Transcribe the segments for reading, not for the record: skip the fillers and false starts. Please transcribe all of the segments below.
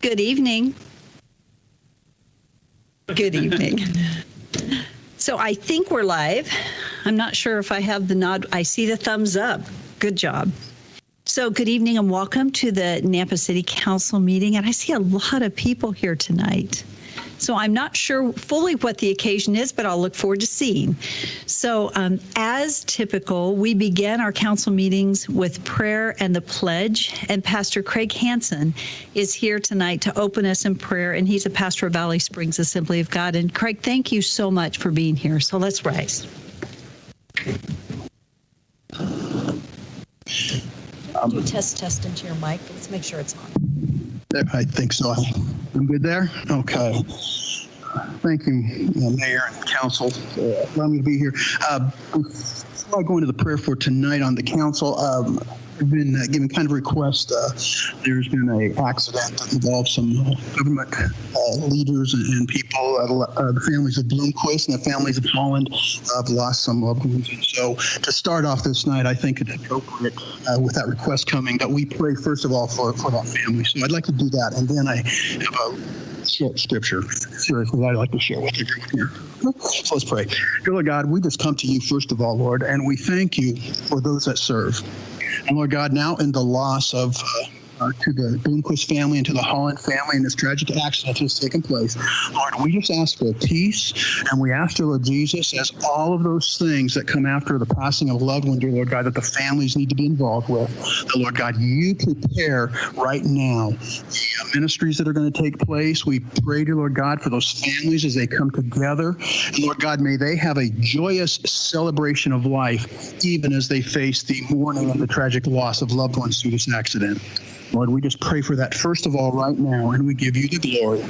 Good evening. Good evening. So I think we're live. I'm not sure if I have the nod. I see the thumbs up. Good job. So good evening and welcome to the Nampa City Council meeting. And I see a lot of people here tonight. So I'm not sure fully what the occasion is, but I'll look forward to seeing. So as typical, we begin our council meetings with prayer and the pledge. And Pastor Craig Hansen is here tonight to open us in prayer. And he's a pastor of Valley Springs Assembly of God. And Craig, thank you so much for being here. So let's rise. Do a test into your mic. Let's make sure it's on. I think so. I'm good there? Okay. Thank you, Mayor and Council, for allowing me to be here. Before I go into the prayer for tonight on the Council, I've been given kind of a request. There's been an accident that involved some government leaders and people. The families of Bloomquist and the families of Holland have lost some loved ones. And so to start off this night, I think it's appropriate with that request coming that we pray first of all for that family. So I'd like to do that. And then I have a short scripture, seriously, I'd like to share with everyone here. So let's pray. Dear Lord God, we just come to you first of all, Lord, and we thank you for those that serve. And Lord God, now in the loss of to the Bloomquist family and to the Holland family in this tragic accident that has taken place, Lord, we just ask for peace, and we ask, dear Lord Jesus, as all of those things that come after the passing of a loved one, dear Lord God, that the families need to be involved with, that, Lord God, you prepare right now the ministries that are going to take place. We pray, dear Lord God, for those families as they come together. And Lord God, may they have a joyous celebration of life, even as they face the mourning and the tragic loss of loved ones through this accident. Lord, we just pray for that first of all right now, and we give you the glory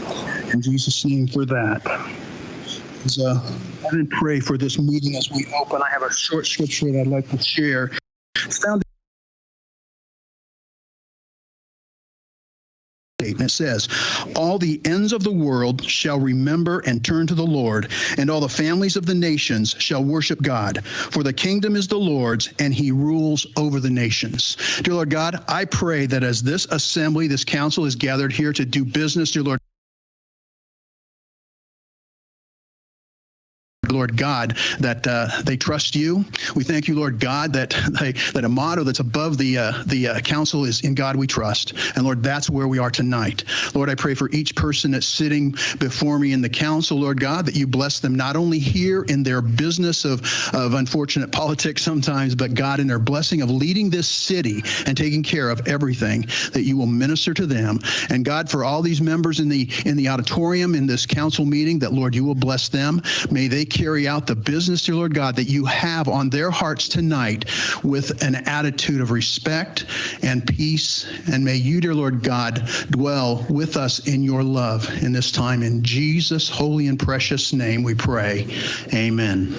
in Jesus' name for that. I didn't pray for this meeting as we open. I have a short scripture that I'd like to share. It's found and it says, all the ends of the world shall remember and turn to the Lord, and all the families of the nations shall worship God. For the kingdom is the Lord's, and he rules over the nations. Dear Lord God, I pray that as this assembly, this council is gathered here to do business, dear Lord God, that they trust you. We thank you, Lord God, that a motto that's above the council is in God we trust. And Lord, that's where we are tonight. Lord, I pray for each person that's sitting before me in the council, Lord God, that you bless them not only here in their business of unfortunate politics sometimes, but God, in their blessing of leading this city and taking care of everything, that you will minister to them. And God, for all these members in the auditorium in this council meeting, that Lord, you will bless them. May they carry out the business, dear Lord God, that you have on their hearts tonight with an attitude of respect and peace. And may you, dear Lord God, dwell with us in your love in this time. In Jesus' holy and precious name we pray. Amen.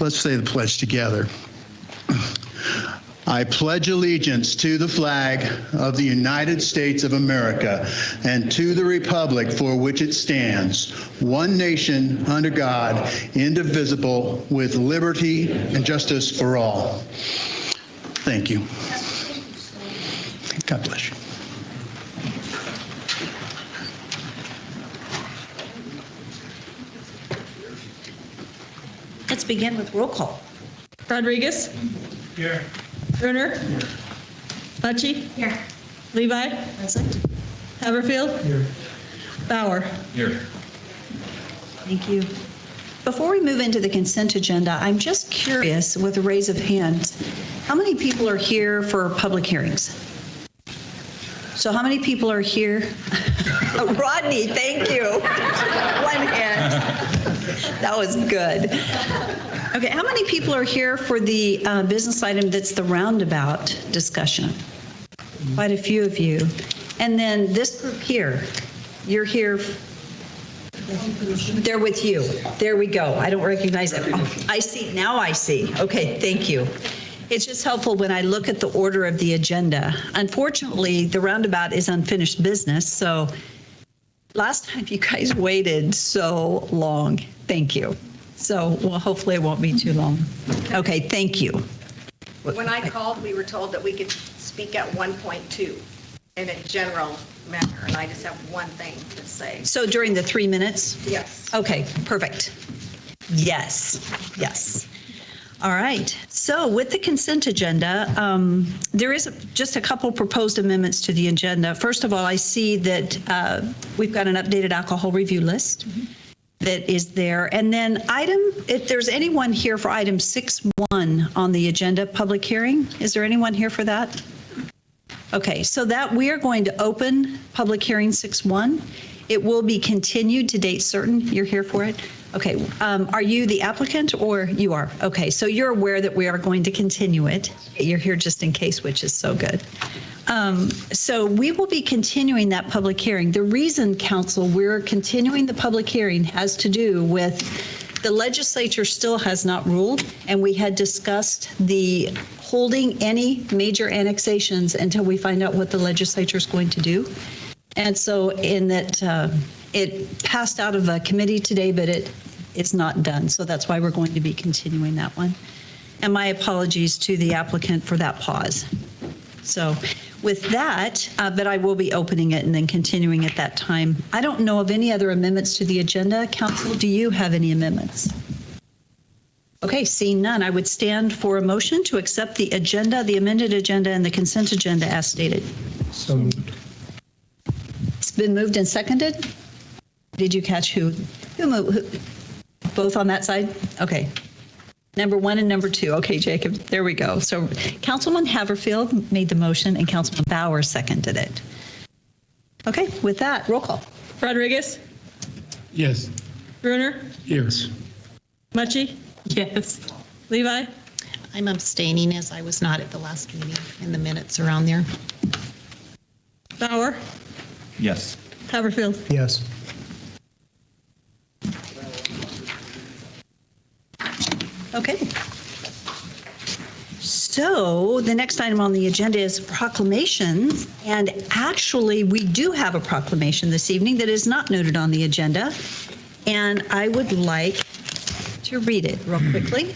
Let's say the pledge together. I pledge allegiance to the flag of the United States of America and to the republic for which it stands, one nation under God, indivisible, with liberty and justice for all. Thank you. God bless you. Let's begin with roll call. Rodriguez? Here. Turner? Butchie? Here. Levi? Present. Haverfield? Here. Bauer? Here. Thank you. Before we move into the consent agenda, I'm just curious with a raise of hands, how many people are here for public hearings? So how many people are here? Rodney, thank you. One hand. That was good. Okay, how many people are here for the business item that's the roundabout discussion? Quite a few of you. And then this group here, you're here. They're with you. There we go. I don't recognize it. Oh, I see. Now I see. Okay, thank you. It's just helpful when I look at the order of the agenda. Unfortunately, the roundabout is unfinished business, so last time you guys waited so long. Thank you. So, well, hopefully it won't be too long. Okay, thank you. When I called, we were told that we could speak at 1.2. in a general manner, and I just have one thing to say. So during the 3 minutes? Yes. Okay, perfect. Yes, yes. All right. So with the consent agenda, there is just a couple proposed amendments to the agenda. First of all, I see that we've got an updated alcohol review list that is there. And then if there's anyone here for item 6.1 on the agenda, public hearing, is there anyone here for that? Okay, so that we are going to open public hearing 6.1. It will be continued to date certain. You're here for it? Okay, are you the applicant or you are? Okay, so you're aware that we are going to continue it. You're here just in case, which is so good. So we will be continuing that public hearing. The reason, council, we're continuing the public hearing has to do with the legislature still has not ruled, and we had discussed the holding any major annexations until we find out what the legislature is going to do. And so in that, it passed out of a committee today, but it's not done. So that's why we're going to be continuing that one. And my apologies to the applicant for that pause. So with that, but I will be opening it and then continuing at that time. I don't know of any other amendments to the agenda. Council, do you have any amendments? Okay, seeing none, I would stand for a motion to accept the agenda, the amended agenda, and the consent agenda as stated. So moved. It's been moved and seconded. Did you catch who moved? Both on that side? Okay. Number 1 and number 2. Okay, Jacob, there we go. So Councilman Haverfield made the motion and Councilman Bauer seconded it. Okay, with that, roll call. Rodriguez, Yes. Bruner, Yes. Mucci. Yes. Levi, I'm abstaining as I was not at the last meeting, and the minutes are on there. Bauer, Yes. Haverfield. Yes. Okay. So the next item on the agenda is proclamations. And actually, we do have a proclamation this evening that is not noted on the agenda. And I would like to read it real quickly.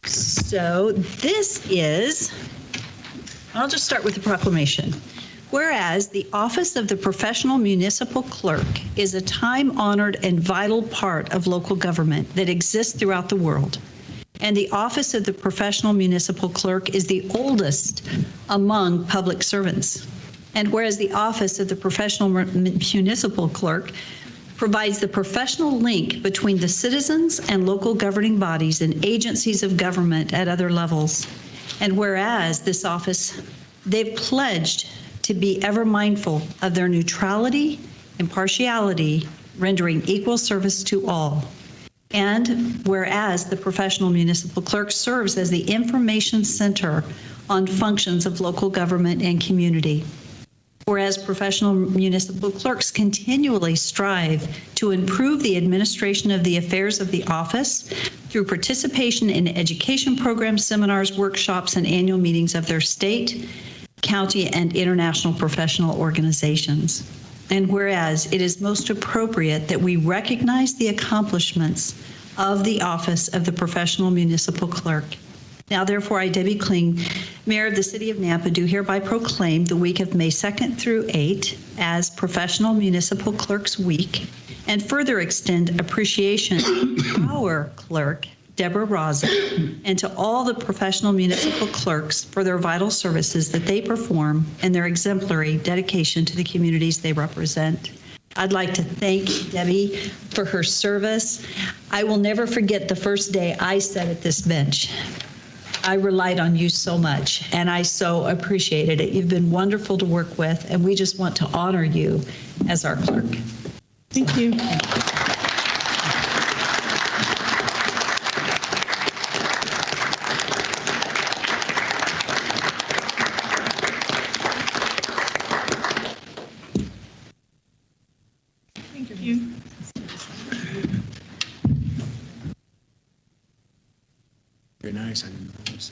So this is, I'll just start with the proclamation. Whereas the office of the professional municipal clerk is a time-honored and vital part of local government that exists throughout the world. And the office of the professional municipal clerk is the oldest among public servants. And whereas the office of the professional municipal clerk provides the professional link between the citizens and local governing bodies and agencies of government at other levels. And whereas this office, they've pledged to be ever mindful of their neutrality, impartiality, rendering equal service to all. And whereas the professional municipal clerk serves as the information center on functions of local government and community. Whereas professional municipal clerks continually strive to improve the administration of the affairs of the office through participation in education programs, seminars, workshops, and annual meetings of their state, county, and international professional organizations. And whereas it is most appropriate that we recognize the accomplishments of the office of the professional municipal clerk. Now, therefore, I, Debbie Kling, Mayor of the City of Nampa, do hereby proclaim the week of May 2nd through 8th as Professional Municipal Clerks Week, and further extend appreciation to our clerk, Deborah Raza, and to all the professional municipal clerks for their vital services that they perform and their exemplary dedication to the communities they represent. I'd like to thank Debbie for her service. I will never forget the first day I sat at this bench. I relied on you so much, and I so appreciated it. You've been wonderful to work with, and we just want to honor you as our clerk. Thank you. Thank you. Very nice. I didn't notice.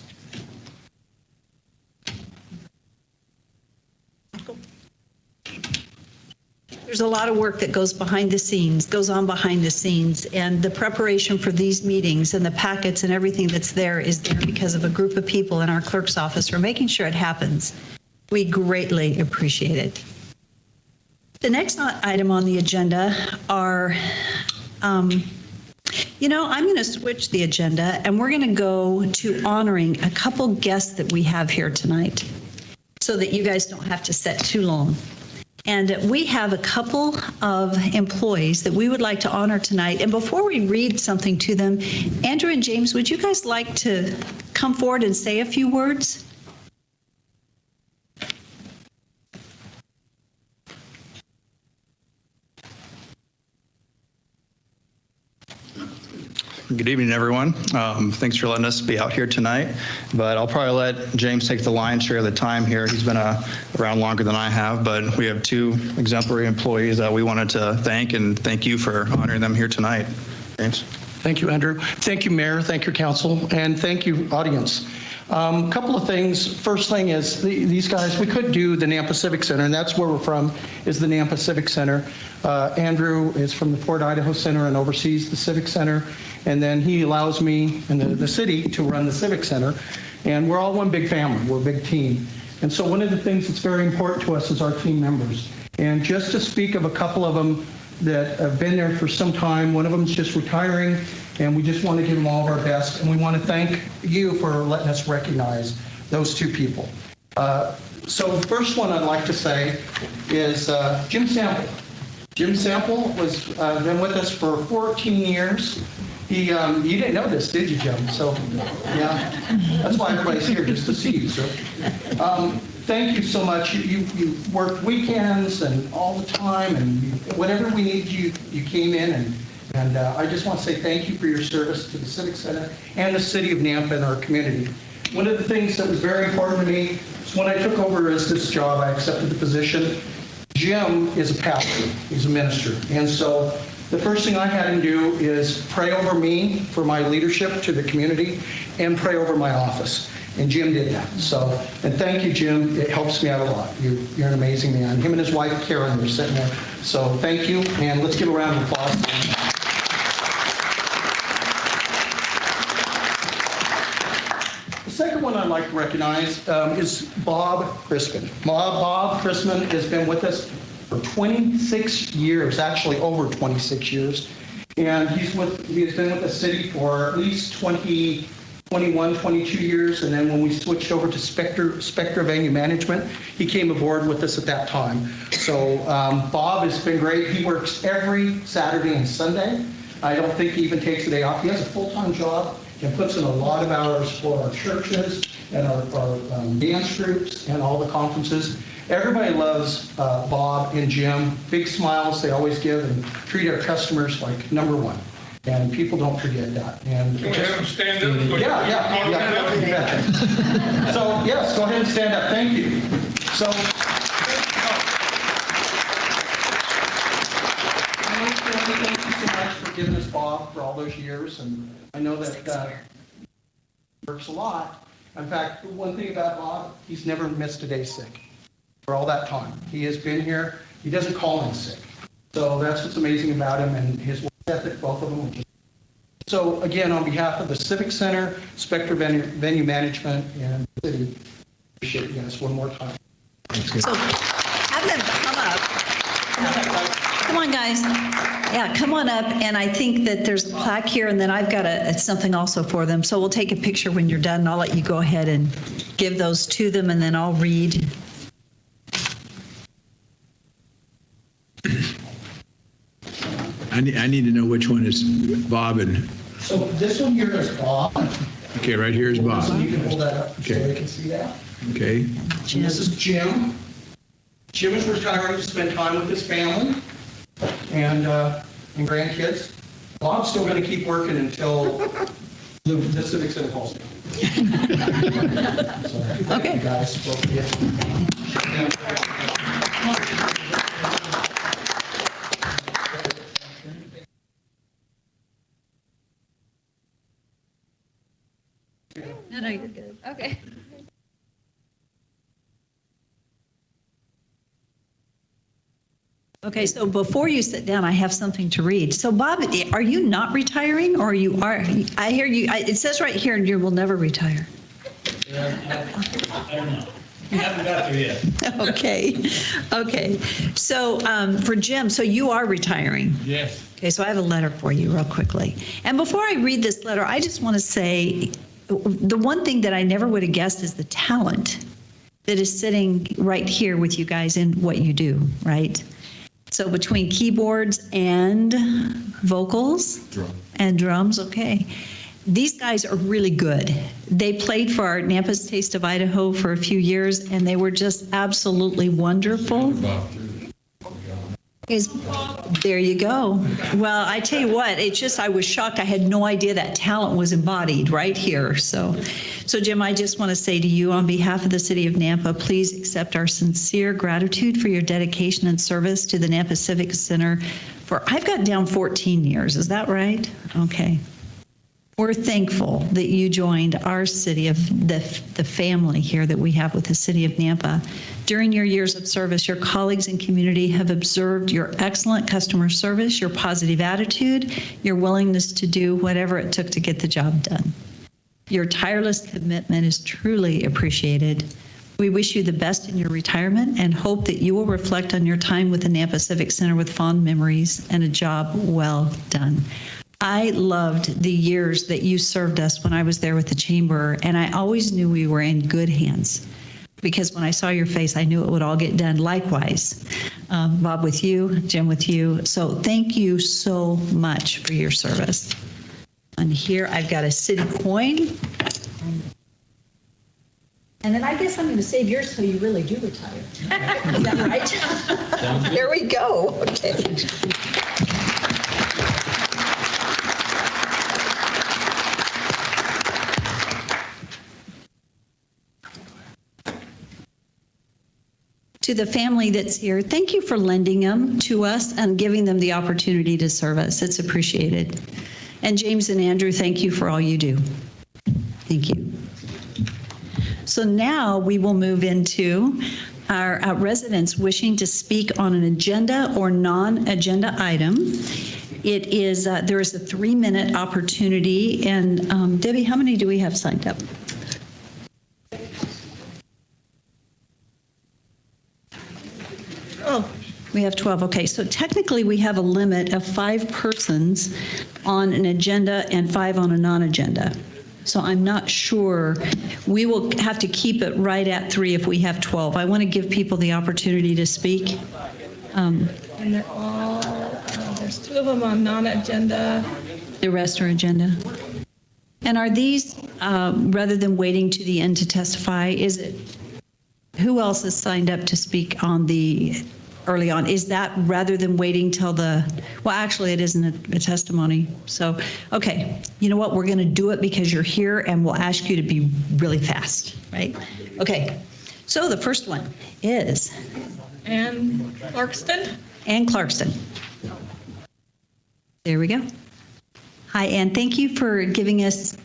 There's a lot of work that goes behind the scenes, goes on behind the scenes, and the preparation for these meetings and the packets and everything that's there is there because of a group of people in our clerk's office who are making sure it happens. We greatly appreciate it. The next item on the agenda are, I'm going to switch the agenda and we're going to go to honoring a couple guests that we have here tonight so that you guys don't have to sit too long. And we have a couple of employees that we would like to honor tonight. And before we read something to them, Andrew and James, would you guys like to come forward and say a few words? Good evening, everyone. Thanks for letting us be out here tonight, but I'll probably let James take the lion's share of the time here. He's been around longer than I have, but we have two exemplary employees that we wanted to thank, and thank you for honoring them here tonight. James? Thank you, Andrew. Thank you, Mayor. Thank you, Council, and thank you, audience. A couple of things. First thing is these guys, we could do the Nampa Civic Center, and that's where we're from, is the Nampa Civic Center. Andrew is from the Fort Idaho Center and oversees the Civic Center, and then he allows me and the city to run the Civic Center, and we're all one big family. We're a big team. And so one of the things that's very important to us is our team members. And just to speak of a couple of them that have been there for some time, one of them is just retiring, and we just want to give them all of our best, and we want to thank you for letting us recognize those two people. So the first one I'd like to say is Jim Sample. Jim Sample was been with us for 14 years. You didn't know this, did you, Jim? So, yeah, that's why everybody's here, just to see you, sir. Thank you so much. You worked weekends and all the time, and whatever we needed, you came in, and I just want to say thank you for your service to the Civic Center and the city of Nampa and our community. One of the things that was very important to me is when I took over as this job, I accepted the position. Jim is a pastor, he's a minister, and so the first thing I had him do is pray over me for my leadership to the community and pray over my office. And Jim did that. So, and thank you, Jim. It helps me out a lot. You're an amazing man. Him and his wife, Karen, are sitting there. So thank you, and let's give a round of applause. The second one I'd like to recognize is Bob Crispin. Bob Crispin has been with us for 26 years, actually over 26 years. And he has been with the city for at least 21, 22 years, and then when we switched over to Spectra Venue Management, he came aboard with us at that time. So Bob has been great. He works every Saturday and Sunday. I don't think he even takes a day off. He has a full-time job and puts in a lot of hours for our churches and our dance groups and all the conferences. Everybody loves Bob and Jim. Big smiles they always give and treat our customers like number one. And people don't forget that. And Can we have them stand up? Yeah. So, yes, go ahead and stand up. Thank you. So, thank you so much for giving us Bob for all those years. And I know that works a lot. In fact, one thing about Bob, he's never missed a day sick for all that time. He has been here. He doesn't call in sick. So that's what's amazing about him and his work ethic, both of them. So again, on behalf of the Civic Center, Spectra Venue Management, and the city, appreciate you guys one more time. So have them come up. Come on, guys. Yeah, come on up. And I think that there's a plaque here, and then I've got something also for them. So we'll take a picture when you're done, and I'll let you go ahead and give those to them, and then I'll read. I need to know which one is Bob and, So this one here is Bob. okay, right here is Bob. So you can hold that up so Okay. they can see that. Okay, And this is Jim. Jim is retiring to spend time with his family and grandkids. Bob's still going to keep working until the Civic Center calls him. So, thank you guys, both of you. No, you're good. Okay. Okay, so before you sit down, I have something to read. So Bob, are you not retiring, or you are? I hear you, it says right here, you will never retire. haven't got there yet. Okay. So for Jim, so you are retiring. Yes. Okay, so I have a letter for you real quickly. And before I read this letter, I just want to say the one thing that I never would have guessed is the talent that is sitting right here with you guys in what you do, right? So between keyboards and vocals and drums, okay. These guys are really good. They played for our Nampa's Taste of Idaho for a few years, and they were just absolutely wonderful. There you go. Well, I tell you what, it's just, I was shocked. I had no idea that talent was embodied right here. So Jim, I just want to say to you on behalf of the city of Nampa, please accept our sincere gratitude for your dedication and service to the Nampa Civic Center for, I've got down 14 years. Is that right? Okay. We're thankful that you joined our city of the family here that we have with the city of Nampa. During your years of service, your colleagues and community have observed your excellent customer service, your positive attitude, your willingness to do whatever it took to get the job done. Your tireless commitment is truly appreciated. We wish you the best in your retirement and hope that you will reflect on your time with the Nampa Civic Center with fond memories and a job well done. I loved the years that you served us when I was there with the chamber, and I always knew we were in good hands because when I saw your face, I knew it would all get done. Likewise, Bob with you, Jim with you. So thank you so much for your service. And here I've got a city coin. And then I guess I'm going to save yours so you really do retire. Is that right? There we go. Okay. To the family that's here, thank you for lending them to us and giving them the opportunity to serve us. It's appreciated. And James and Andrew, thank you for all you do. Thank you. So now we will move into our residents wishing to speak on an agenda or non-agenda item. It is, there is a 3-minute opportunity. And Debbie, how many do we have signed up? Oh, we have 12. Okay, so technically we have a limit of 5 persons on an agenda and 5 on a non-agenda. So I'm not sure. We will have to keep it right at 3 if we have 12. I want to give people the opportunity to speak. And they're all, there's 2 of them on non-agenda. The rest are agenda. And are these, rather than waiting to the end to testify, is it, who else is signed up to speak on the early on? Is that rather than waiting till the, well, actually it isn't a testimony. So, okay, you know what? We're going to do it because you're here and we'll ask you to be really fast, right? Okay, so the first one is Ann Clarkston. Ann Clarkston. There we go. Hi, Ann. Thank you for giving us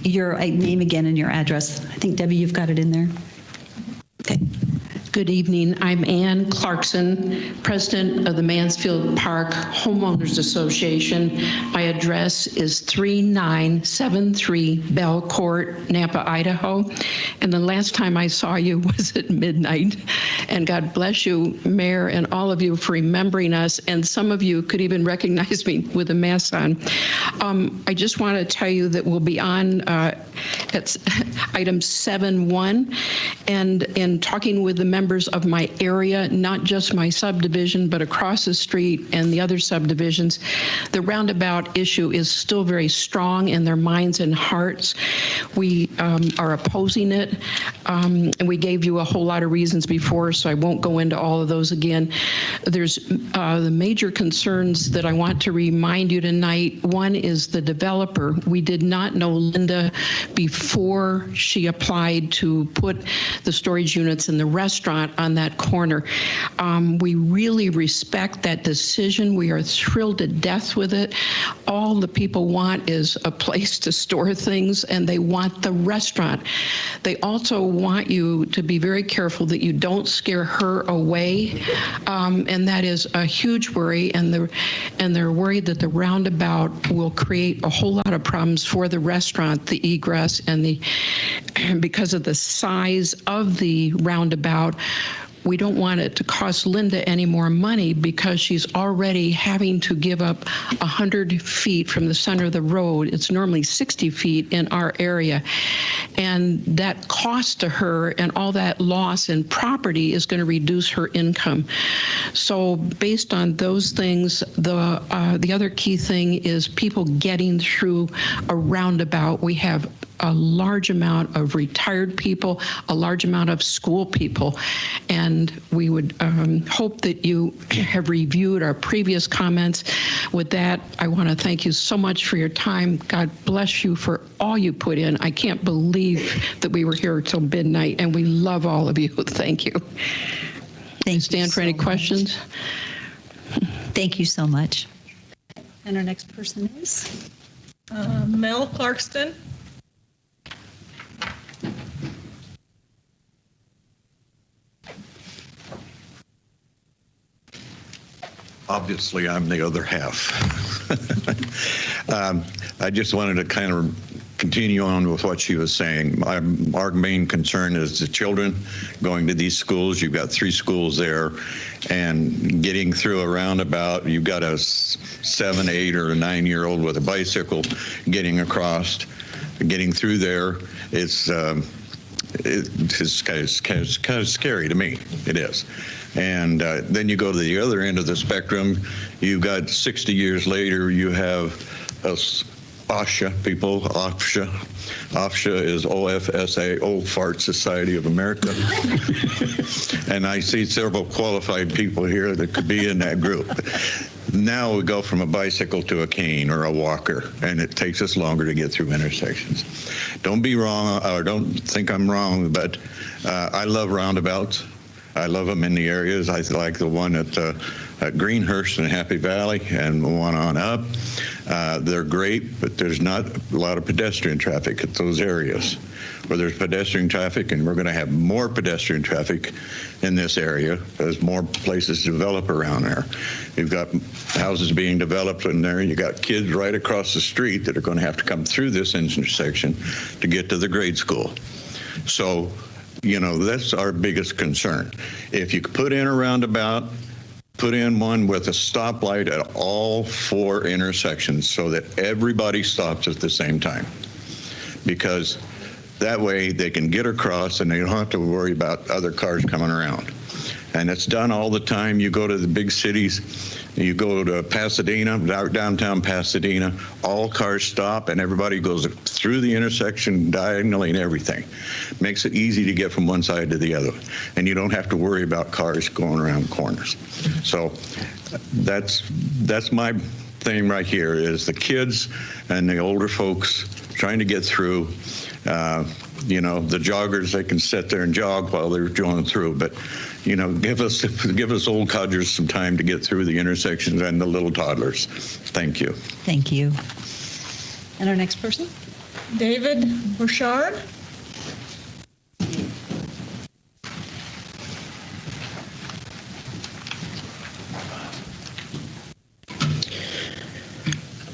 your name again and your address. I think, Debbie, you've got it in there. Okay. Good evening. I'm Ann Clarkson, president of the Mansfield Park Homeowners Association. My address is 3973 Bell Court, Nampa, Idaho. And the last time I saw you was at midnight. And God bless you, Mayor, and all of you for remembering us. And some of you could even recognize me with a mask on. I just want to tell you that we'll be on it's item 7.1, and in talking with the members of my area, not just my subdivision, but across the street and the other subdivisions, the roundabout issue is still very strong in their minds and hearts. We are opposing it, and we gave you a whole lot of reasons before, so I won't go into all of those again. There's the major concerns that I want to remind you tonight. One is the developer. We did not know Linda before she applied to put the storage units in the restaurant restaurant on that corner. We really respect that decision. We are thrilled to death with it. All the people want is a place to store things, and they want the restaurant. They also want you to be very careful that you don't scare her away, and that is a huge worry, and they're worried that the roundabout will create a whole lot of problems for the restaurant, the egress, and because of the size of the roundabout. We don't want it to cost Linda any more money because she's already having to give up 100 feet from the center of the road. It's normally 60 feet in our area. And that cost to her and all that loss in property is going to reduce her income. So based on those things, the other key thing is people getting through a roundabout. We have a large amount of retired people, a large amount of school people, and we would hope that you have reviewed our previous comments. With that, I want to thank you so much for your time. God bless you for all you put in. I can't believe that we were here till midnight, and we love all of you. Thank you. Thank you Stand for so any much. questions? Thank you so much. And our next person is? Mel Clarkston. Obviously, I'm the other half. I just wanted to kind of continue on with what she was saying. Our main concern is the children going to these schools. You've got 3 schools there, and getting through a roundabout, you've got a 7, 8, or a 9-year-old with a bicycle getting across. Getting through there, it's kind of scary to me. It is. And then you go to the other end of the spectrum. You've got 60 years later, you have OFSA people. OFSA is OFSA, Old Fart Society of America. And I see several qualified people here that could be in that group. Now we go from a bicycle to a cane or a walker, and it takes us longer to get through intersections. Don't be wrong, or don't think I'm wrong, but I love roundabouts. I love them in the areas. I like the one at Greenhurst and Happy Valley and the one on up. They're great, but there's not a lot of pedestrian traffic at those areas. Where there's pedestrian traffic, and we're going to have more pedestrian traffic in this area as more places develop around there. You've got houses being developed in there. You got kids right across the street that are going to have to come through this intersection to get to the grade school. So, you know, that's our biggest concern. If you put in a roundabout, put in one with a stoplight at all 4 intersections so that everybody stops at the same time. Because that way they can get across and they don't have to worry about other cars coming around. And it's done all the time. You go to the big cities, you go to Pasadena, downtown Pasadena, all cars stop and everybody goes through the intersection diagonally and everything. Makes it easy to get from one side to the other. And you don't have to worry about cars going around corners. So that's my thing right here is the kids and the older folks trying to get through. You know, the joggers, they can sit there and jog while they're going through, but you know, give us old codgers some time to get through the intersections and the little toddlers. Thank you. Thank you. And our next person? David Burchard.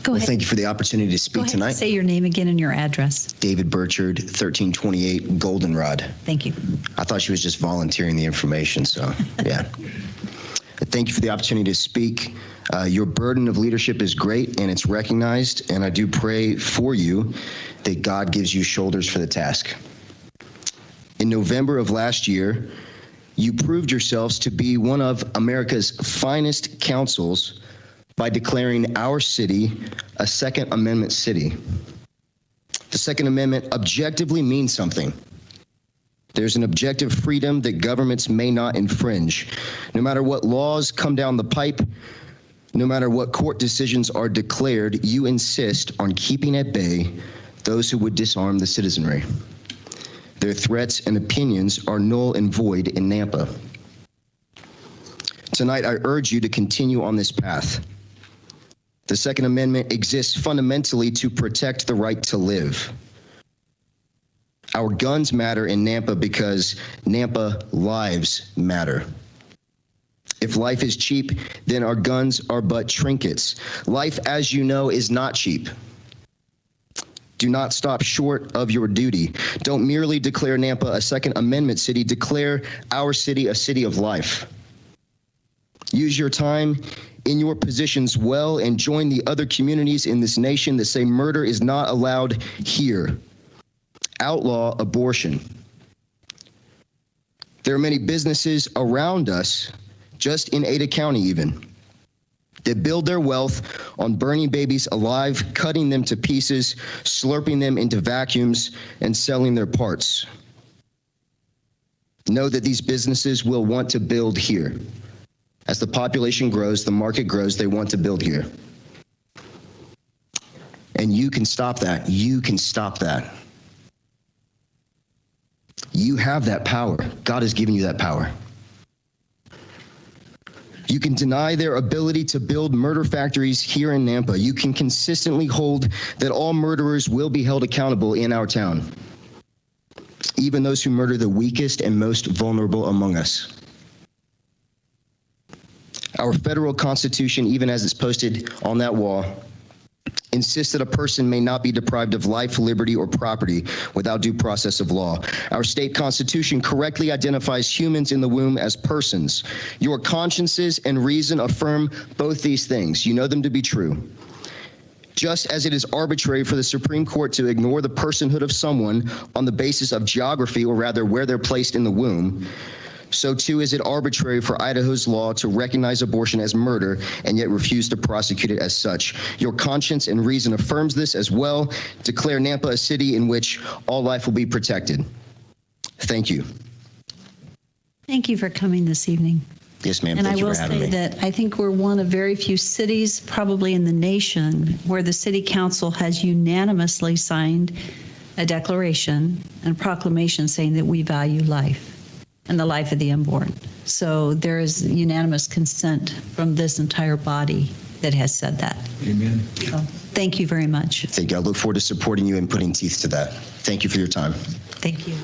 Go ahead. Thank you for the opportunity to Go speak ahead. tonight. Say your name again and your address. David Burchard, 1328 Goldenrod. Thank you. I thought she was just volunteering the information, so yeah. Thank you for the opportunity to speak. Your burden of leadership is great and it's recognized, and I do pray for you that God gives you shoulders for the task. In November of last year, you proved yourselves to be one of America's finest councils by declaring our city a Second Amendment city. The Second Amendment objectively means something. There's an objective freedom that governments may not infringe. No matter what laws come down the pipe, no matter what court decisions are declared, you insist on keeping at bay those who would disarm the citizenry. Their threats and opinions are null and void in Nampa. Tonight, I urge you to continue on this path. The Second Amendment exists fundamentally to protect the right to live. Our guns matter in Nampa because Nampa lives matter. If life is cheap, then our guns are but trinkets. Life, as you know, is not cheap. Do not stop short of your duty. Don't merely declare Nampa a Second Amendment city. Declare our city a city of life. Use your time in your positions well and join the other communities in this nation that say murder is not allowed here. Outlaw abortion. There are many businesses around us, just in Ada County even, that build their wealth on burning babies alive, cutting them to pieces, slurping them into vacuums, and selling their parts. Know that these businesses will want to build here. As the population grows, the market grows, they want to build here. And you can stop that. You can stop that. You have that power. God has given you that power. You can deny their ability to build murder factories here in Nampa. You can consistently hold that all murderers will be held accountable in our town, even those who murder the weakest and most vulnerable among us. Our federal constitution, even as it's posted on that wall, insists that a person may not be deprived of life, liberty, or property without due process of law. Our state constitution correctly identifies humans in the womb as persons. Your consciences and reason affirm both these things. You know them to be true. Just as it is arbitrary for the Supreme Court to ignore the personhood of someone on the basis of geography, or rather where they're placed in the womb, so too is it arbitrary for Idaho's law to recognize abortion as murder and yet refuse to prosecute it as such. Your conscience and reason affirms this as well. Declare Nampa a city in which all life will be protected. Thank you. Thank you for coming this evening. Yes, ma'am. And Thank I you will for having say me. that I think we're one of very few cities, probably in the nation, where the city council has unanimously signed a declaration and proclamation saying that we value life and the life of the unborn. So there is unanimous consent from this entire body that has said that. Amen. So thank you very much. Thank you. I look forward to supporting you and putting teeth to that. Thank you for your time. Thank you.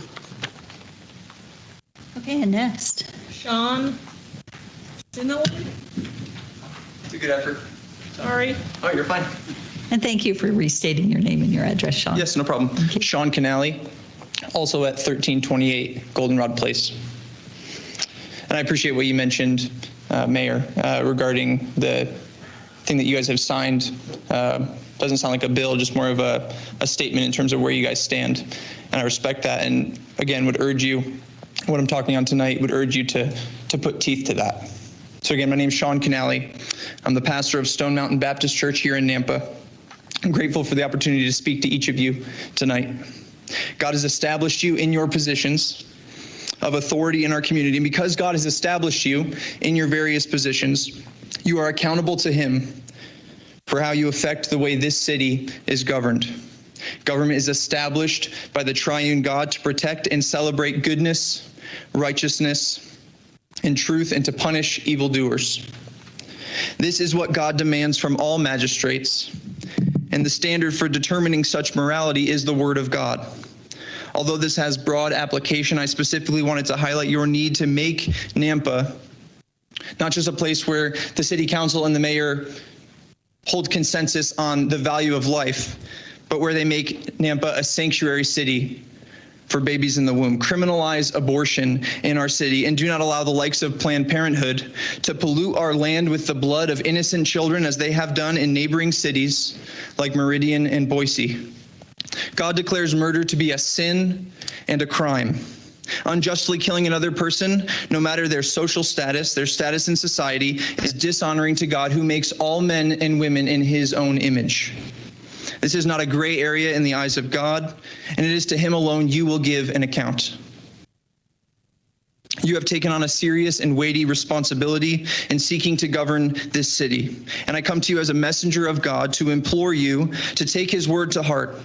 Okay, and next. Sean Sinoway? Good effort. Sorry. Oh, you're fine. And thank you for restating your name and your address, Sean. Yes, no problem. Sean Canale, also at 1328 Goldenrod Place. And I appreciate what you mentioned, Mayor, regarding the thing that you guys have signed. Doesn't sound like a bill, just more of a statement in terms of where you guys stand. And I respect that. And again, would urge you, what I'm talking on tonight, would urge you to put teeth to that. So again, my name is Sean Canale. I'm the pastor of Stone Mountain Baptist Church here in Nampa. I'm grateful for the opportunity to speak to each of you tonight. God has established you in your positions of authority in our community. And because God has established you in your various positions, you are accountable to Him for how you affect the way this city is governed. Government is established by the triune God to protect and celebrate goodness, righteousness, and truth, and to punish evildoers. This is what God demands from all magistrates, and the standard for determining such morality is the Word of God. Although this has broad application, I specifically wanted to highlight your need to make Nampa not just a place where the city council and the mayor hold consensus on the value of life, but where they make Nampa a sanctuary city for babies in the womb. Criminalize abortion in our city and do not allow the likes of Planned Parenthood to pollute our land with the blood of innocent children as they have done in neighboring cities like Meridian and Boise. God declares murder to be a sin and a crime. Unjustly killing another person, no matter their social status, their status in society, is dishonoring to God, who makes all men and women in His own image. This is not a gray area in the eyes of God, and it is to Him alone you will give an account. You have taken on a serious and weighty responsibility in seeking to govern this city. And I come to you as a messenger of God to implore you to take His word to heart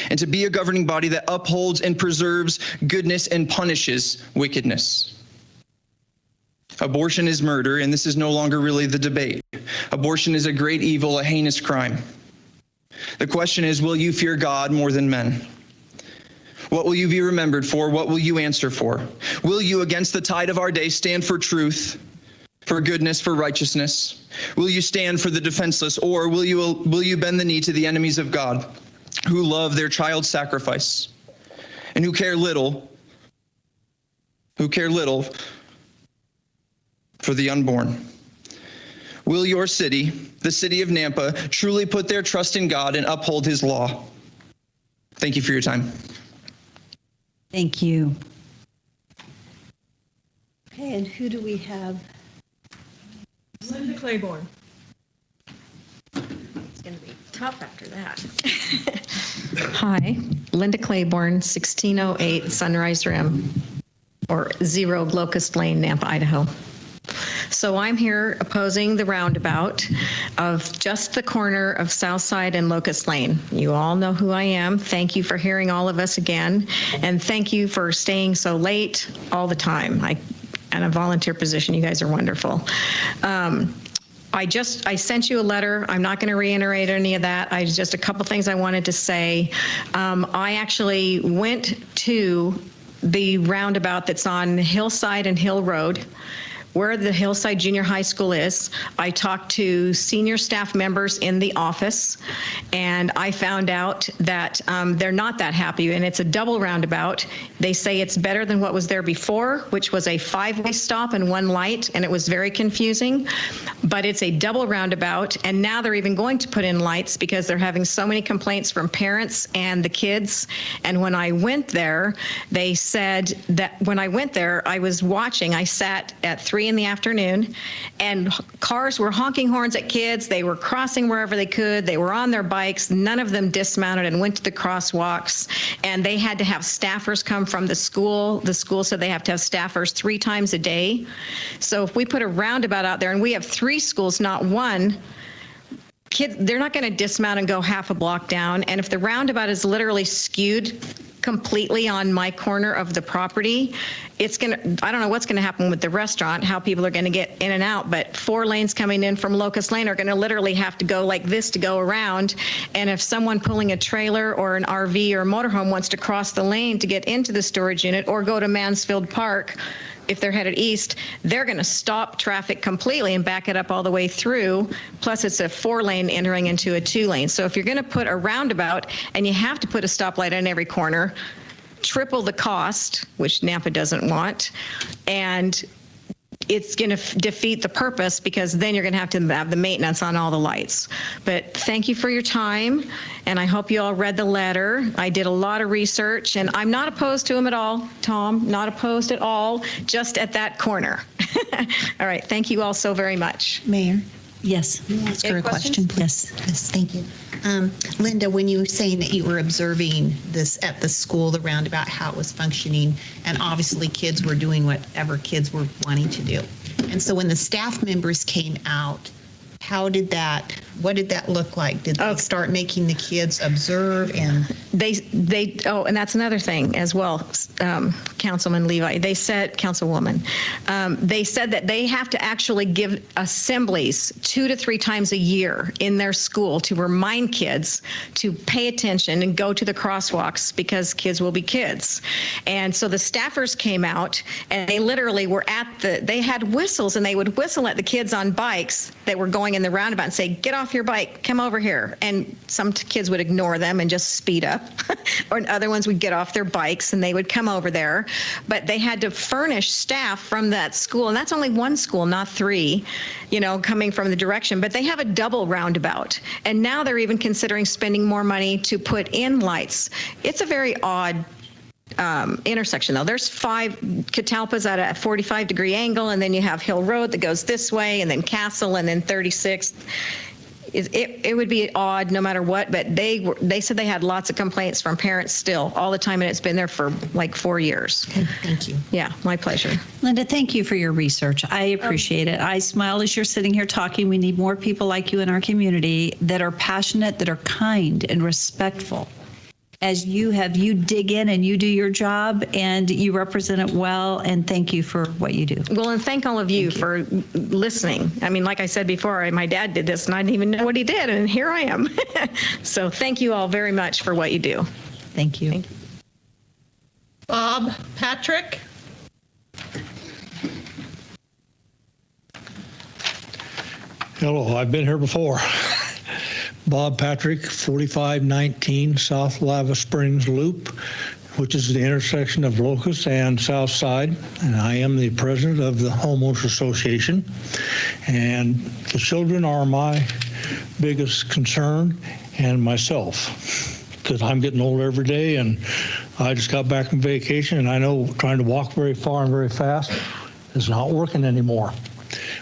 and to be a governing body that upholds and preserves goodness and punishes wickedness. Abortion is murder, and this is no longer really the debate. Abortion is a great evil, a heinous crime. The question is, will you fear God more than men? What will you be remembered for? What will you answer for? Will you, against the tide of our day, stand for truth, for goodness, for righteousness? Will you stand for the defenseless, or will you bend the knee to the enemies of God, who love their child sacrifice and who care little for the unborn? Will your city, the city of Nampa, truly put their trust in God and uphold his law? Thank you for your time. Thank you. Okay, and who do we have? Linda Claiborne. It's going to be tough after that. Hi, Linda Claiborne, 1608 Sunrise Rim, or 0 Locust Lane, Nampa, Idaho. So I'm here opposing the roundabout of just the corner of Southside and Locust Lane. You all know who I am. Thank you for hearing all of us again, and thank you for staying so late all the time. In a volunteer position, you guys are wonderful. I sent you a letter. I'm not going to reiterate any of that. Just a couple things I wanted to say. I actually went to the roundabout that's on Hillside and Hill Road, where the Hillside Junior High School is. I talked to senior staff members in the office, and I found out that they're not that happy, and it's a double roundabout. They say it's better than what was there before, which was a 5-way stop and 1 light, and it was very confusing. But it's a double roundabout, and now they're even going to put in lights because they're having so many complaints from parents and the kids. And when I went there, they said that when I went there, I was watching. I sat at 3 in the afternoon, and cars were honking horns at kids. They were crossing wherever they could. They were on their bikes. None of them dismounted and went to the crosswalks, and they had to have staffers come from the school. The school said they have to have staffers 3 times a day. So if we put a roundabout out there, and we have 3 schools, not 1, kids, they're not going to dismount and go half a block down. And if the roundabout is literally skewed completely on my corner of the property, I don't know what's going to happen with the restaurant, how people are going to get in and out, but 4 lanes coming in from Locust Lane are going to literally have to go like this to go around. And if someone pulling a trailer or an RV or a motorhome wants to cross the lane to get into the storage unit or go to Mansfield Park, if they're headed east, they're going to stop traffic completely and back it up all the way through. Plus, it's a 4-lane entering into a 2-lane. So if you're going to put a roundabout and you have to put a stoplight on every corner, triple the cost, which Nampa doesn't want, and it's going to defeat the purpose because then you're going to have the maintenance on all the lights. But thank you for your time, and I hope you all read the letter. I did a lot of research, and I'm not opposed to them at all, Tom, not opposed at all, just at that corner. All right, thank you all so very much. Mayor, Yes. can I ask her a question? Yes. Yes, thank you. Linda, when you were saying that you were observing this at the school, the roundabout, how it was functioning, and obviously kids were doing whatever kids were wanting to do. And so when the staff members came out, what did that look like? Did they start making the kids observe? And And that's another thing as well, Councilman Levi. Councilwoman, they said that they have to actually give assemblies 2 to 3 times a year in their school to remind kids to pay attention and go to the crosswalks because kids will be kids. And so the staffers came out, and they literally were they had whistles, and they would whistle at the kids on bikes that were going in the roundabout and say, "Get off your bike, come over here." And some kids would ignore them and just speed up, or other ones would get off their bikes and they would come over there. But they had to furnish staff from that school, and that's only 1 school, not 3, coming from the direction. But they have a double roundabout, and now they're even considering spending more money to put in lights. It's a very odd intersection, though. There's 5 Catalpa's at a 45-degree angle, and then you have Hill Road that goes this way, and then Castle, and then 36th. It would be odd no matter what, but they said they had lots of complaints from parents still all the time, and it's been there for like 4 years. Okay, thank you. Yeah, my pleasure. Linda, thank you for your research. I appreciate it. I smile as you're sitting here talking. We need more people like you in our community that are passionate, that are kind and respectful. as you dig in and you do your job and you represent it well. And thank you for what you do. Well, and thank all of you for listening. I mean, like I said before, my dad did this and I didn't even know what he did, and here I am. So thank you all very much for what you do. Thank you. Thank you. Bob Patrick. Hello, I've been here before. Bob Patrick, 4519 South Lava Springs Loop, which is the intersection of Locust and South Side. And I am the president of the Homeowners Association. And the children are my biggest concern, and myself, because I'm getting older every day, and I just got back from vacation, and I know trying to walk very far and very fast is not working anymore.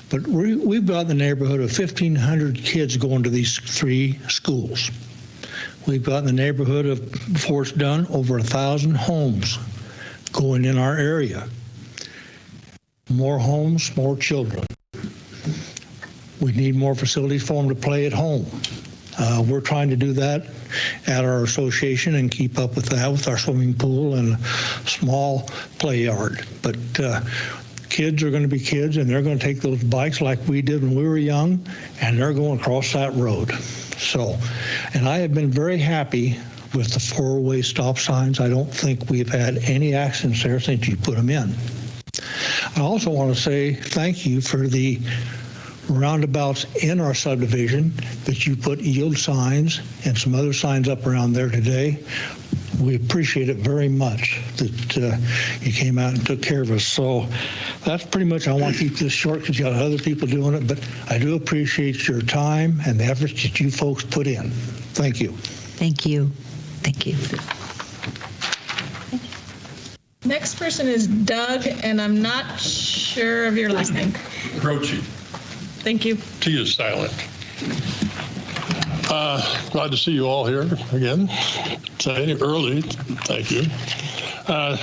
But we've got in the neighborhood of 1,500 kids going to these 3 schools. We've got in the neighborhood of, before it's done, over 1,000 homes going in our area. More homes, more children. We need more facilities for them to play at home. We're trying to do that at our association and keep up with that with our swimming pool and a small play yard. But kids are going to be kids, and they're going to take those bikes like we did when we were young, and they're going across that road. So, and I have been very happy with the 4-way stop signs. I don't think we've had any accidents there since you put them in. I also want to say thank you for the roundabouts in our subdivision that you put yield signs and some other signs up around there today. We appreciate it very much that you came out and took care of us. So that's pretty much, I want to keep this short because you got other people doing it, but I do appreciate your time and the efforts that you folks put in. Thank you. Thank you. Thank you. Next person is Doug, and I'm not sure of your last name. Rochi. Thank you. T is silent. Glad to see you all here again. Today, early. Thank you. The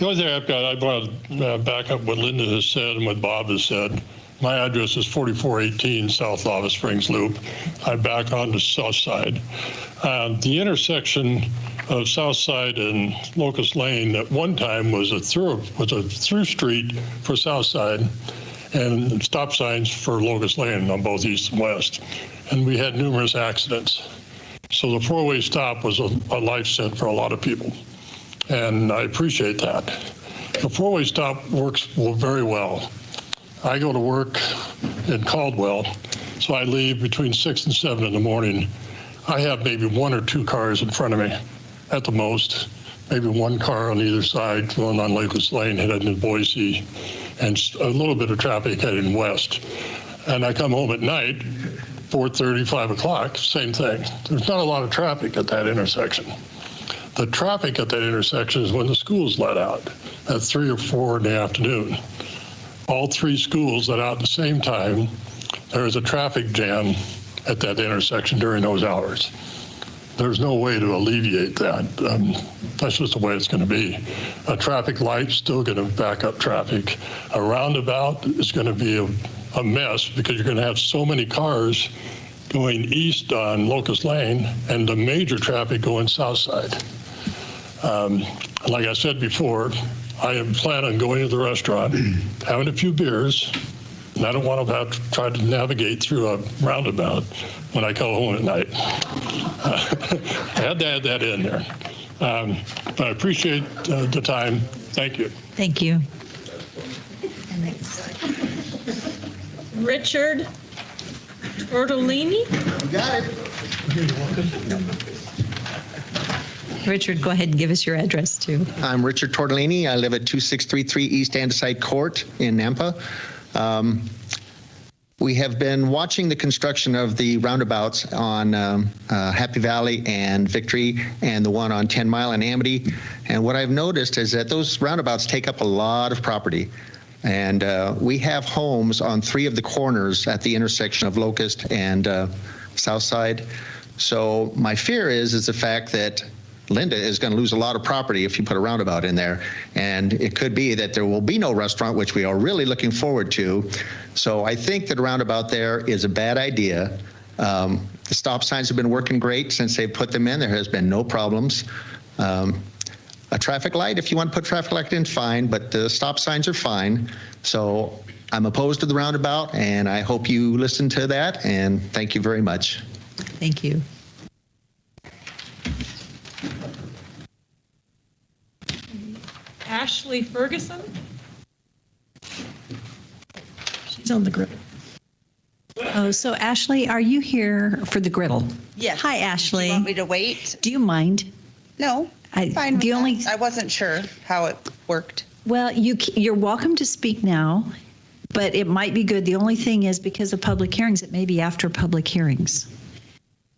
only thing I've got, I want to back up what Linda has said and what Bob has said. My address is 4418 South Lava Springs Loop. I'm back on the south side. The intersection of South Side and Locust Lane at one time was a through street for South Side and stop signs for Locust Lane on both east and west. And we had numerous accidents. So the 4-way stop was a lifesaver for a lot of people. And I appreciate that. The 4-way stop works very well. I go to work in Caldwell, so I leave between 6 and 7 in the morning. I have maybe 1 or 2 cars in front of me at the most, maybe 1 car on either side going on Locust Lane heading to Boise, and a little bit of traffic heading west. And I come home at night, 4:30, 5 o'clock, same thing. There's not a lot of traffic at that intersection. The traffic at that intersection is when the schools let out at 3 or 4 in the afternoon. All 3 schools let out at the same time. There is a traffic jam at that intersection during those hours. There's no way to alleviate that. That's just the way it's going to be. A traffic light's still going to back up traffic. A roundabout is going to be a mess because you're going to have so many cars going east on Locust Lane and the major traffic going south side. Like I said before, I am planning on going to the restaurant, having a few beers, and I don't want to have to try to navigate through a roundabout when I go home at night. I had to add that in there. But I appreciate the time. Thank you. Thank you. Richard Tortolini. Got it. Richard, go ahead and give us your address too. I'm Richard Tortolini. I live at 2633 East Andesite Court in Nampa. We have been watching the construction of the roundabouts on Happy Valley and Victory and the one on 10 Mile and Amity. And what I've noticed is that those roundabouts take up a lot of property. And we have homes on 3 of the corners at the intersection of Locust and South Side. So my fear is the fact that Linda is going to lose a lot of property if you put a roundabout in there. And it could be that there will be no restaurant, which we are really looking forward to. So I think that a roundabout there is a bad idea. The stop signs have been working great since they put them in. There has been no problems. A traffic light, if you want to put traffic light in, fine, but the stop signs are fine. So I'm opposed to the roundabout, and I hope you listen to that, and thank you very much. Thank you. Ashley Ferguson? She's on the griddle. Oh, so Ashley, are you here for the griddle? Yes. Hi, Ashley. Do you want me to wait? Do you mind? No, fine with that. I wasn't sure how it worked. Well, you're welcome to speak now, but it might be good. The only thing is because of public hearings, it may be after public hearings.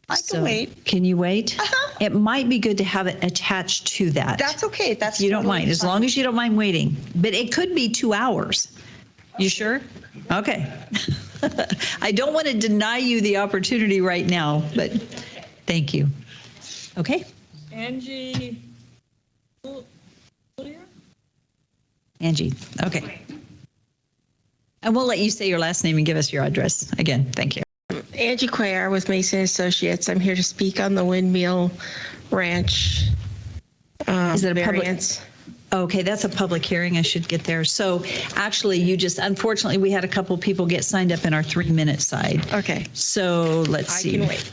I can wait. Can you wait? It might be good to have it attached to that. That's okay. That's You don't totally mind, as fine. long as you don't mind waiting. But it could be 2 hours. You sure? Okay. I don't want to deny you the opportunity right now, but thank you. Okay. Angie. Angie, okay. And we'll let you say your last name and give us your address. Again, thank you. Angie Cuellar with Mason Associates. I'm here to speak on the Windmill Ranch Is it a variance. Okay, that's a public hearing. I should get there. So actually, unfortunately, we had a couple people get signed up in our 3-minute side. Okay. So let's see. I can wait.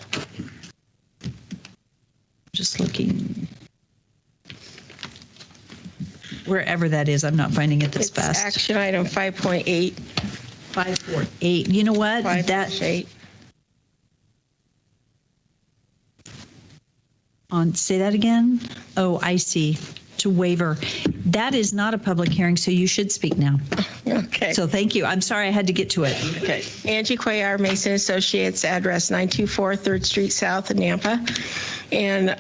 Just looking. Wherever that is, I'm not finding it this It's fast. action item 5.8. 548. You know what? 5.8. Say that again. Oh, I see. To waiver. That is not a public hearing, so you should speak now. Okay. So thank you. I'm sorry I had to get to it. Okay. Angie Cuellar, Mason Associates, address 924 3rd Street South in Nampa. And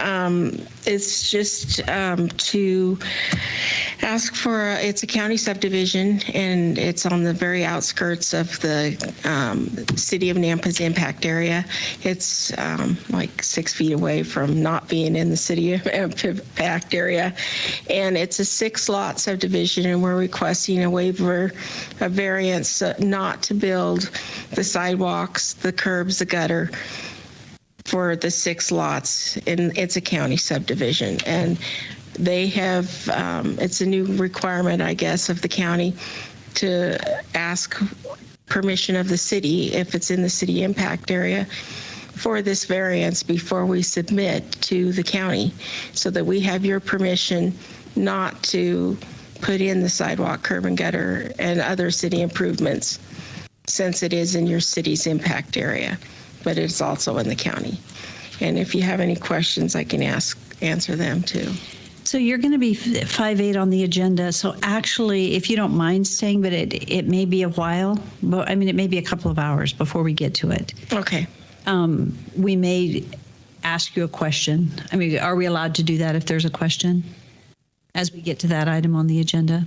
it's just to ask for, it's a county subdivision, and it's on the very outskirts of the city of Nampa's impact area. It's like 6 feet away from not being in the city of impact area. And it's a 6-lot subdivision, and we're requesting a waiver, a variance not to build the sidewalks, the curbs, the gutter for the 6 lots. And it's a county subdivision. And they have, it's a new requirement, I guess, of the county to ask permission of the city, if it's in the city impact area, for this variance before we submit to the county, so that we have your permission not to put in the sidewalk, curb and gutter, and other city improvements, since it is in your city's impact area, but it's also in the county. And if you have any questions, I can answer them too. So you're going to be 5-8 on the agenda. So actually, if you don't mind staying, but it may be a while, but I mean, it may be a couple of hours before we get to it. Okay. We may ask you a question. I mean, are we allowed to do that if there's a question as we get to that item on the agenda?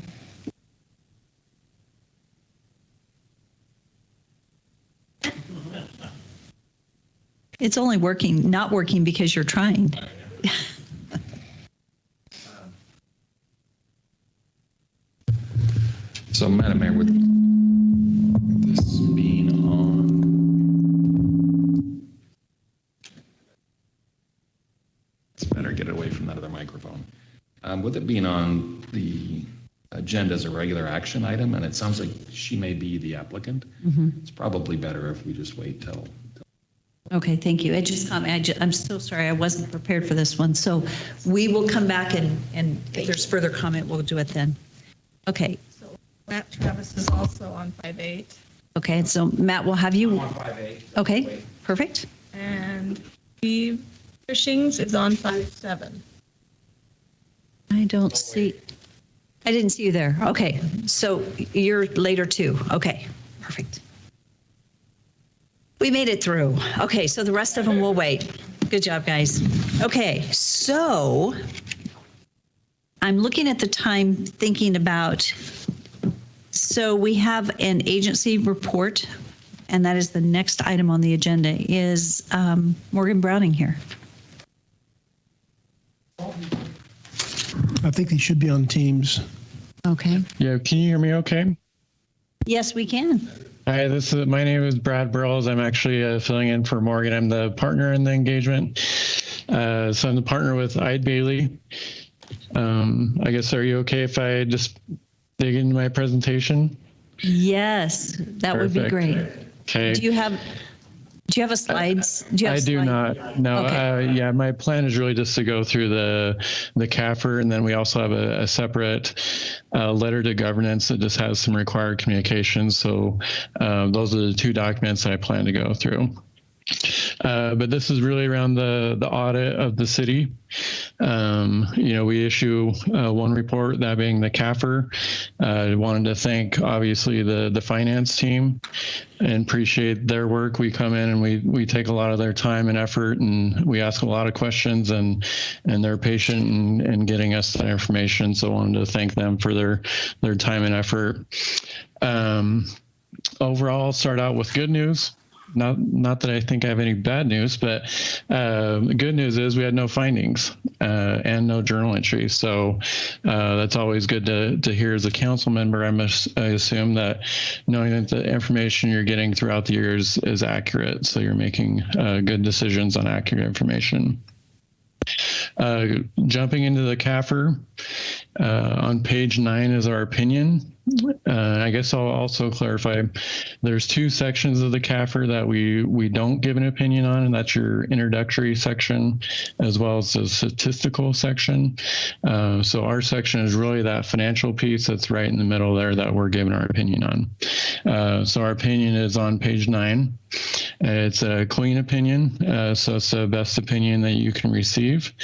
It's only not working because you're trying. So, Madam Mayor, with this being on, it's better get away from that other microphone. With it being on the agenda as a regular action item, and it sounds like she may be the applicant, it's probably better if we just wait till. Okay, thank you. I'm so sorry, I wasn't prepared for this one. So we will come back and if there's further comment, we'll do it then. Okay. Matt Travis is also on 5.8. Okay, so Matt, we'll have you. I'm on 5.8. Okay, perfect. And Steve Cushings is on 5.7. I didn't see you there. Okay, so you're later too. Okay, perfect. We made it through. Okay, so the rest of them will wait. Good job, guys. Okay, so I'm looking at the time thinking about, so we have an agency report, and that is the next item on the agenda. Is Morgan Browning here? I think they should be on Teams. Okay. Yeah, can you hear me okay? Yes, we can. Hi, my name is Brad Burrows. I'm actually filling in for Morgan. I'm the partner in the engagement. So I'm the partner with Ide Bailey. I guess, are you okay if I just dig into my presentation? Yes, that would be Perfect. great. Okay. Do you have a slides? Do you have I do slide- not. No. Okay. Yeah, my plan is really just to go through the CAFR, and then we also have a separate letter to governance that just has some required communications. So those are the two documents I plan to go through. But this is really around the audit of the city. We issue one report, that being the CAFR. I wanted to thank, obviously, the finance team and appreciate their work. We come in and we take a lot of their time and effort, and we ask a lot of questions, and they're patient in getting us that information. So I wanted to thank them for their time and effort. Overall, I'll start out with good news. Not that I think I have any bad news, but the good news is we had no findings and no journal entries. So that's always good to hear as a council member. I assume that knowing that the information you're getting throughout the years is accurate. So you're making good decisions on accurate information. Jumping into the CAFR, on page 9 is our opinion. I guess I'll also clarify, there's two sections of the CAFR that we don't give an opinion on, and that's your introductory section as well as the statistical section. So our section is really that financial piece that's right in the middle there that we're giving our opinion on. So our opinion is on page 9. It's a clean opinion, so it's the best opinion that you can receive.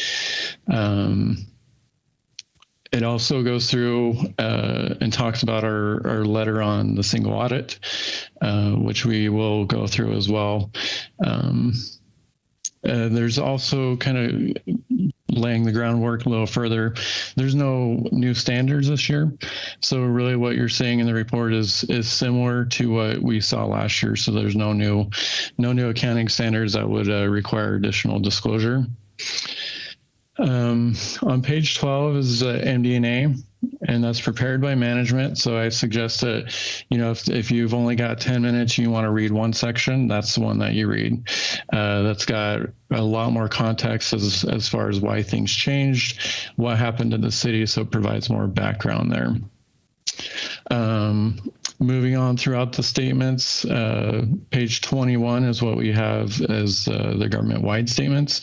It also goes through and talks about our letter on the single audit, which we will go through as well. There's also kind of laying the groundwork a little further. There's no new standards this year. So really what you're seeing in the report is similar to what we saw last year. So there's no new accounting standards that would require additional disclosure. On page 12 is MD&A, and that's prepared by management. So I suggest that, if you've only got 10 minutes, you want to read one section, that's the one that you read. That's got a lot more context as far as why things changed, what happened to the city, so it provides more background there. Moving on throughout the statements, page 21 is what we have as the government-wide statements.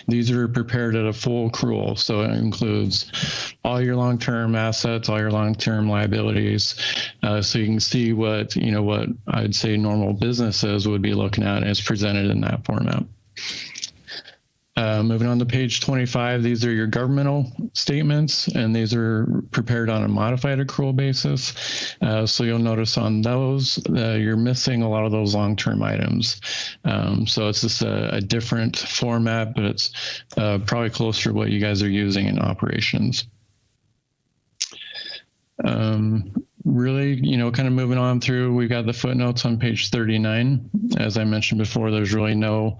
These are prepared at a full accrual, so it includes all your long-term assets, all your long-term liabilities, so you can see what I'd say normal businesses would be looking at as presented in that format. Moving on to page 25, these are your governmental statements, and these are prepared on a modified accrual basis. So you'll notice on those, you're missing a lot of those long-term items. So it's just a different format, but it's probably closer to what you guys are using in operations. Really, kind of moving on through, we've got the footnotes on page 39. As I mentioned before, there's really no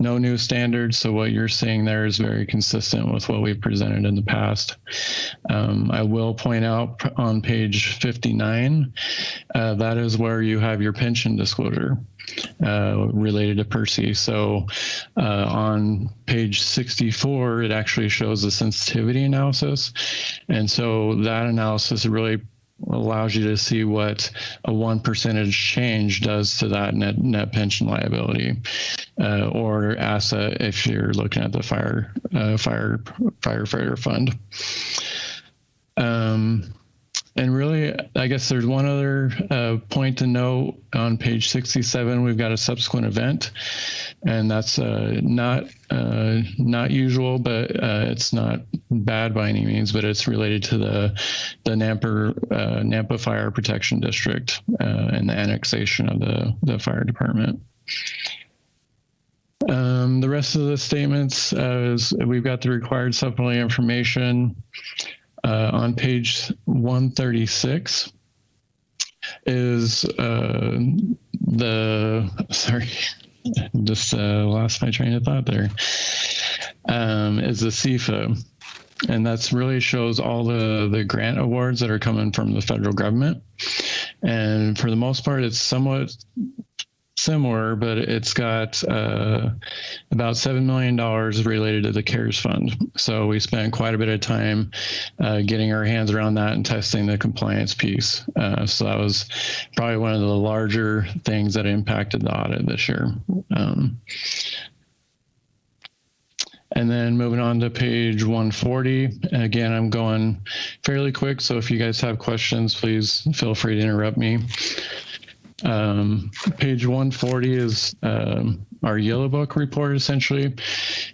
new standards. So what you're seeing there is very consistent with what we've presented in the past. I will point out on page 59, that is where you have your pension disclosure related to Percy. So on page 64, it actually shows the sensitivity analysis. And so that analysis really allows you to see what a 1% change does to that net pension liability or asset if you're looking at the firefighter fund. And really, I guess there's one other point to note on page 67. We've got a subsequent event, and that's not usual, but it's not bad by any means. But it's related to the Nampa Fire Protection District and the annexation of the fire department. The rest of the statements, we've got the required supplemental information. On page 136 is lost my train of thought there, is the CFA. And that's really shows all the grant awards that are coming from the federal government. And for the most part, it's somewhat similar, but it's got about $7 million related to the CARES Fund. So we spent quite a bit of time getting our hands around that and testing the compliance piece. So that was probably one of the larger things that impacted the audit this year. And then moving on to page 140, and again, I'm going fairly quick, so if you guys have questions, please feel free to interrupt me. Page 140 is our Yellow Book report, essentially,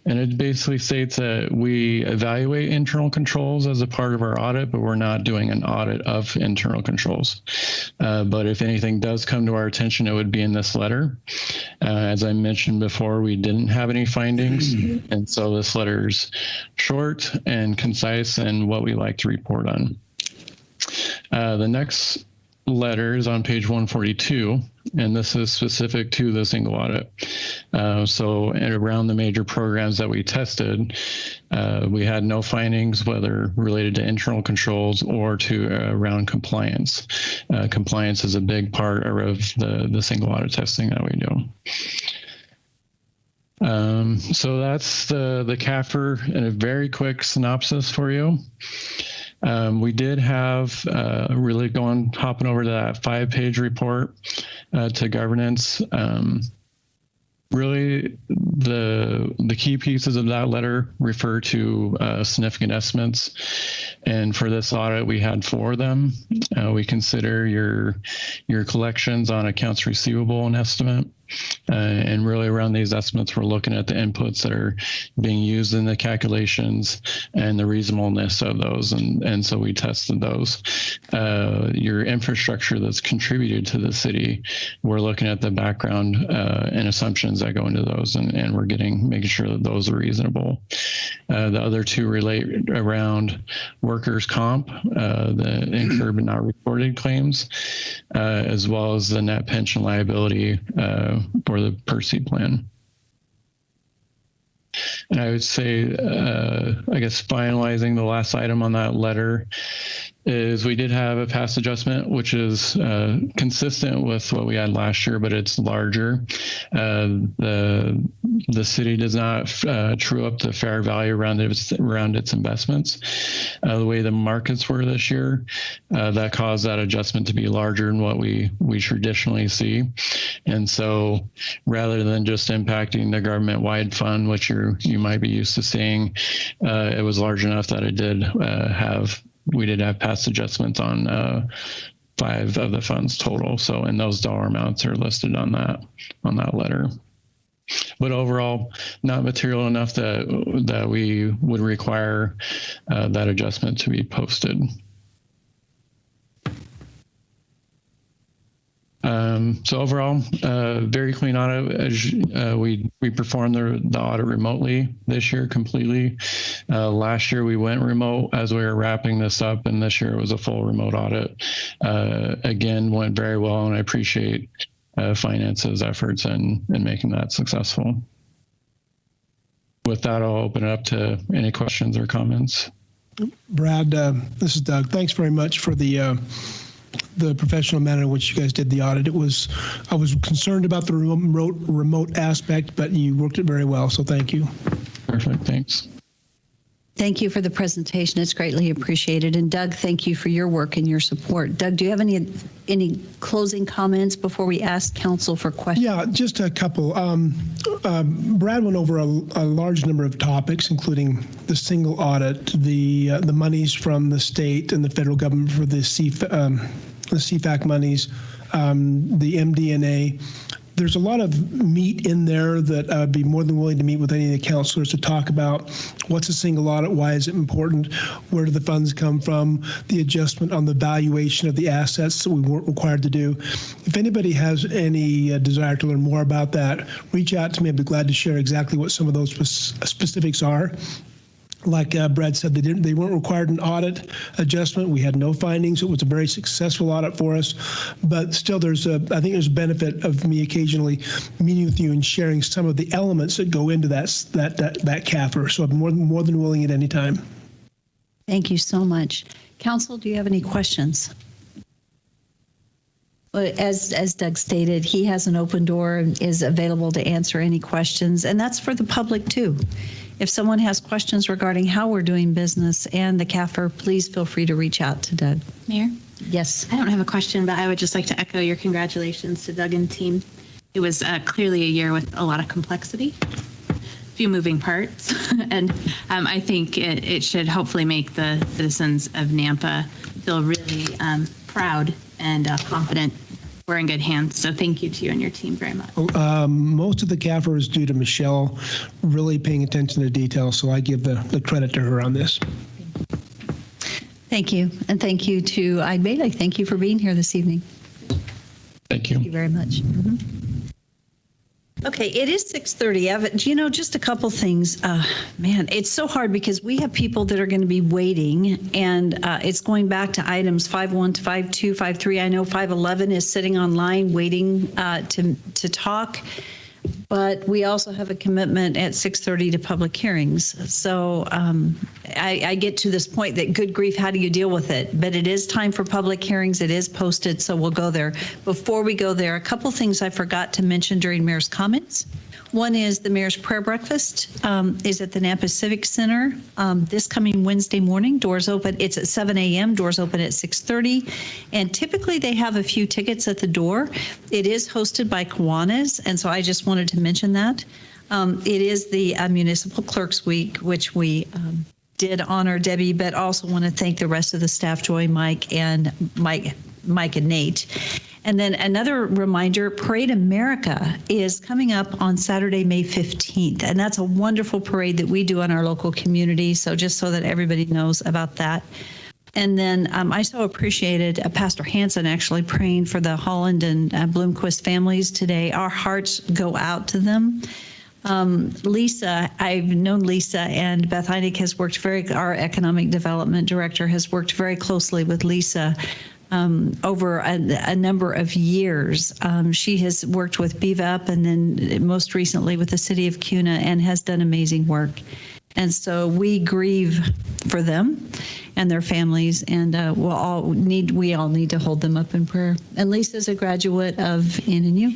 and it basically states that we evaluate internal controls as a part of our audit, but we're not doing an audit of internal controls. But if anything does come to our attention, it would be in this letter. As I mentioned before, we didn't have any findings, and so this letter's short and concise and what we like to report on. The next letter is on page 142, and this is specific to the single audit. So around the major programs that we tested, we had no findings, whether related to internal controls or to around compliance. Compliance is a big part of the single audit testing that we do. So that's the CAFR in a very quick synopsis for you. We did have really hopping over to that 5-page report to governance. Really, the key pieces of that letter refer to significant estimates, and for this audit, we had 4 of them. We consider your collections on accounts receivable and estimate. And really around these estimates, we're looking at the inputs that are being used in the calculations and the reasonableness of those. And so we tested those. Your infrastructure that's contributed to the city, we're looking at the background and assumptions that go into those, and we're making sure that those are reasonable. The other 2 relate around workers' comp, the incurred but not reported claims, as well as the net pension liability for the PERSI plan. And I would say, I guess finalizing the last item on that letter is we did have a past adjustment, which is consistent with what we had last year, but it's larger. The city does not true up the fair value around its investments. The way the markets were this year, that caused that adjustment to be larger than what we traditionally see. And so rather than just impacting the government-wide fund, which you might be used to seeing, it was large enough that it did we did have past adjustments on 5 of the funds total. So, and those dollar amounts are listed on that letter. But overall, not material enough that we would require that adjustment to be posted. So overall, very clean audit. We performed the audit remotely this year completely. Last year we went remote as we were wrapping this up, and this year it was a full remote audit. Again, went very well, and I appreciate Finance's efforts in making that successful. With that, I'll open it up to any questions or comments. Brad, this is Doug. Thanks very much for the professional manner in which you guys did the audit. I was concerned about the remote aspect, but you worked it very well, so thank you. Perfect, thanks. Thank you for the presentation. It's greatly appreciated. And Doug, thank you for your work and your support. Doug, do you have any closing comments before we ask council for questions? Yeah, just a couple. Brad went over a large number of topics, including the single audit, the monies from the state and the federal government for the CFAC monies, the MD&A. There's a lot of meat in there that I'd be more than willing to meet with any of the councilors to talk about. What's a single audit? Why is it important? Where do the funds come from? The adjustment on the valuation of the assets that we weren't required to do. If anybody has any desire to learn more about that, reach out to me. I'd be glad to share exactly what some of those specifics are. Like Brad said, they weren't required an audit adjustment. We had no findings. It was a very successful audit for us, but still, I think there's a benefit of me occasionally meeting with you and sharing some of the elements that go into that CAFR. So I'm more than willing at any time. Thank you so much. Council, do you have any questions? As Doug stated, he has an open door and is available to answer any questions, and that's for the public too. If someone has questions regarding how we're doing business and the CAFR, please feel free to reach out to Doug. Mayor? Yes. I don't have a question, but I would just like to echo your congratulations to Doug and team. It was clearly a year with a lot of complexity, a few moving parts, and I think it should hopefully make the citizens of Nampa feel really proud and confident we're in good hands. So thank you to you and your team very much. Most of the CAFR is due to Michelle really paying attention to detail, so I give the credit to her on this. Thank you. And thank you to Idmeda. Thank you for being here this evening. Thank you. Thank you very much. Okay, it is 6:30. Evan, do you know, just a couple things. Man, it's so hard because we have people that are going to be waiting, and it's going back to items 5.1 to 5.2, 5.3. I know 5.11 is sitting online waiting to talk, but we also have a commitment at 6:30 to public hearings. So I get to this point that, good grief, how do you deal with it? But it is time for public hearings. It is posted, so we'll go there. Before we go there, a couple things I forgot to mention during Mayor's comments. One is the Mayor's Prayer Breakfast is at the Nampa Civic Center this coming Wednesday morning. Doors open. It's at 7 a.m. Doors open at 6:30. And typically they have a few tickets at the door. It is hosted by Kiwanis, and so I just wanted to mention that. It is the Municipal Clerks Week, which we did honor Debbie, but also want to thank the rest of the staff, Joy, Mike and Nate. And then another reminder, Parade America is coming up on Saturday, May 15th. And that's a wonderful parade that we do in our local community. So just so that everybody knows about that. And then I so appreciated Pastor Hansen actually praying for the Holland and Bloomquist families today. Our hearts go out to them. Lisa, I've known Lisa, and Beth Heineck has worked our economic development director has worked very closely with Lisa over a number of years. She has worked with BVEP and then most recently with the city of Kuna and has done amazing work. And so we grieve for them and their families, and we all need to hold them up in prayer. And Lisa's a graduate of NNU.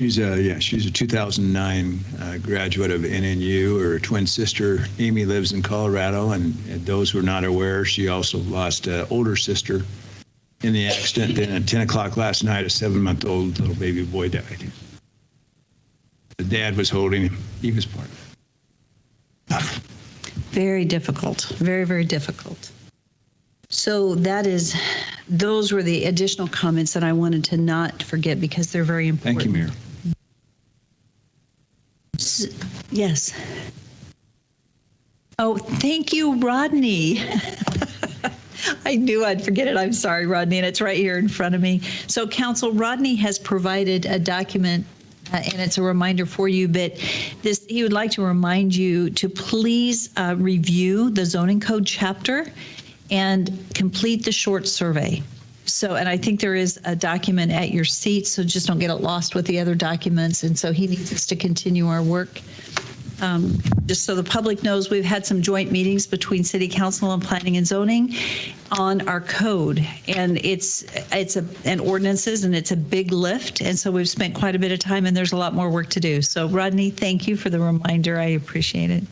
She's a 2009 graduate of NNU. Her twin sister Amy lives in Colorado, and those who are not aware, she also lost an older sister in the accident. Then at 10 o'clock last night, a 7-month-old little baby boy died. The dad was holding him. He was part of it. Very difficult. Very, very difficult. So those were the additional comments that I wanted to not forget because they're very important. Thank you, Mayor. Yes. Oh, thank you, Rodney. I knew I'd forget it. I'm sorry, Rodney, and it's right here in front of me. So, Council, Rodney has provided a document, and it's a reminder for you, but he would like to remind you to please review the zoning code chapter and complete the short survey. So, and I think there is a document at your seat, so just don't get it lost with the other documents. And so he needs us to continue our work. Just so the public knows, we've had some joint meetings between City Council and Planning and Zoning on our code, and it's an ordinances, and it's a big lift, and so we've spent quite a bit of time, and there's a lot more work to do. So, Rodney, thank you for the reminder. I appreciate it.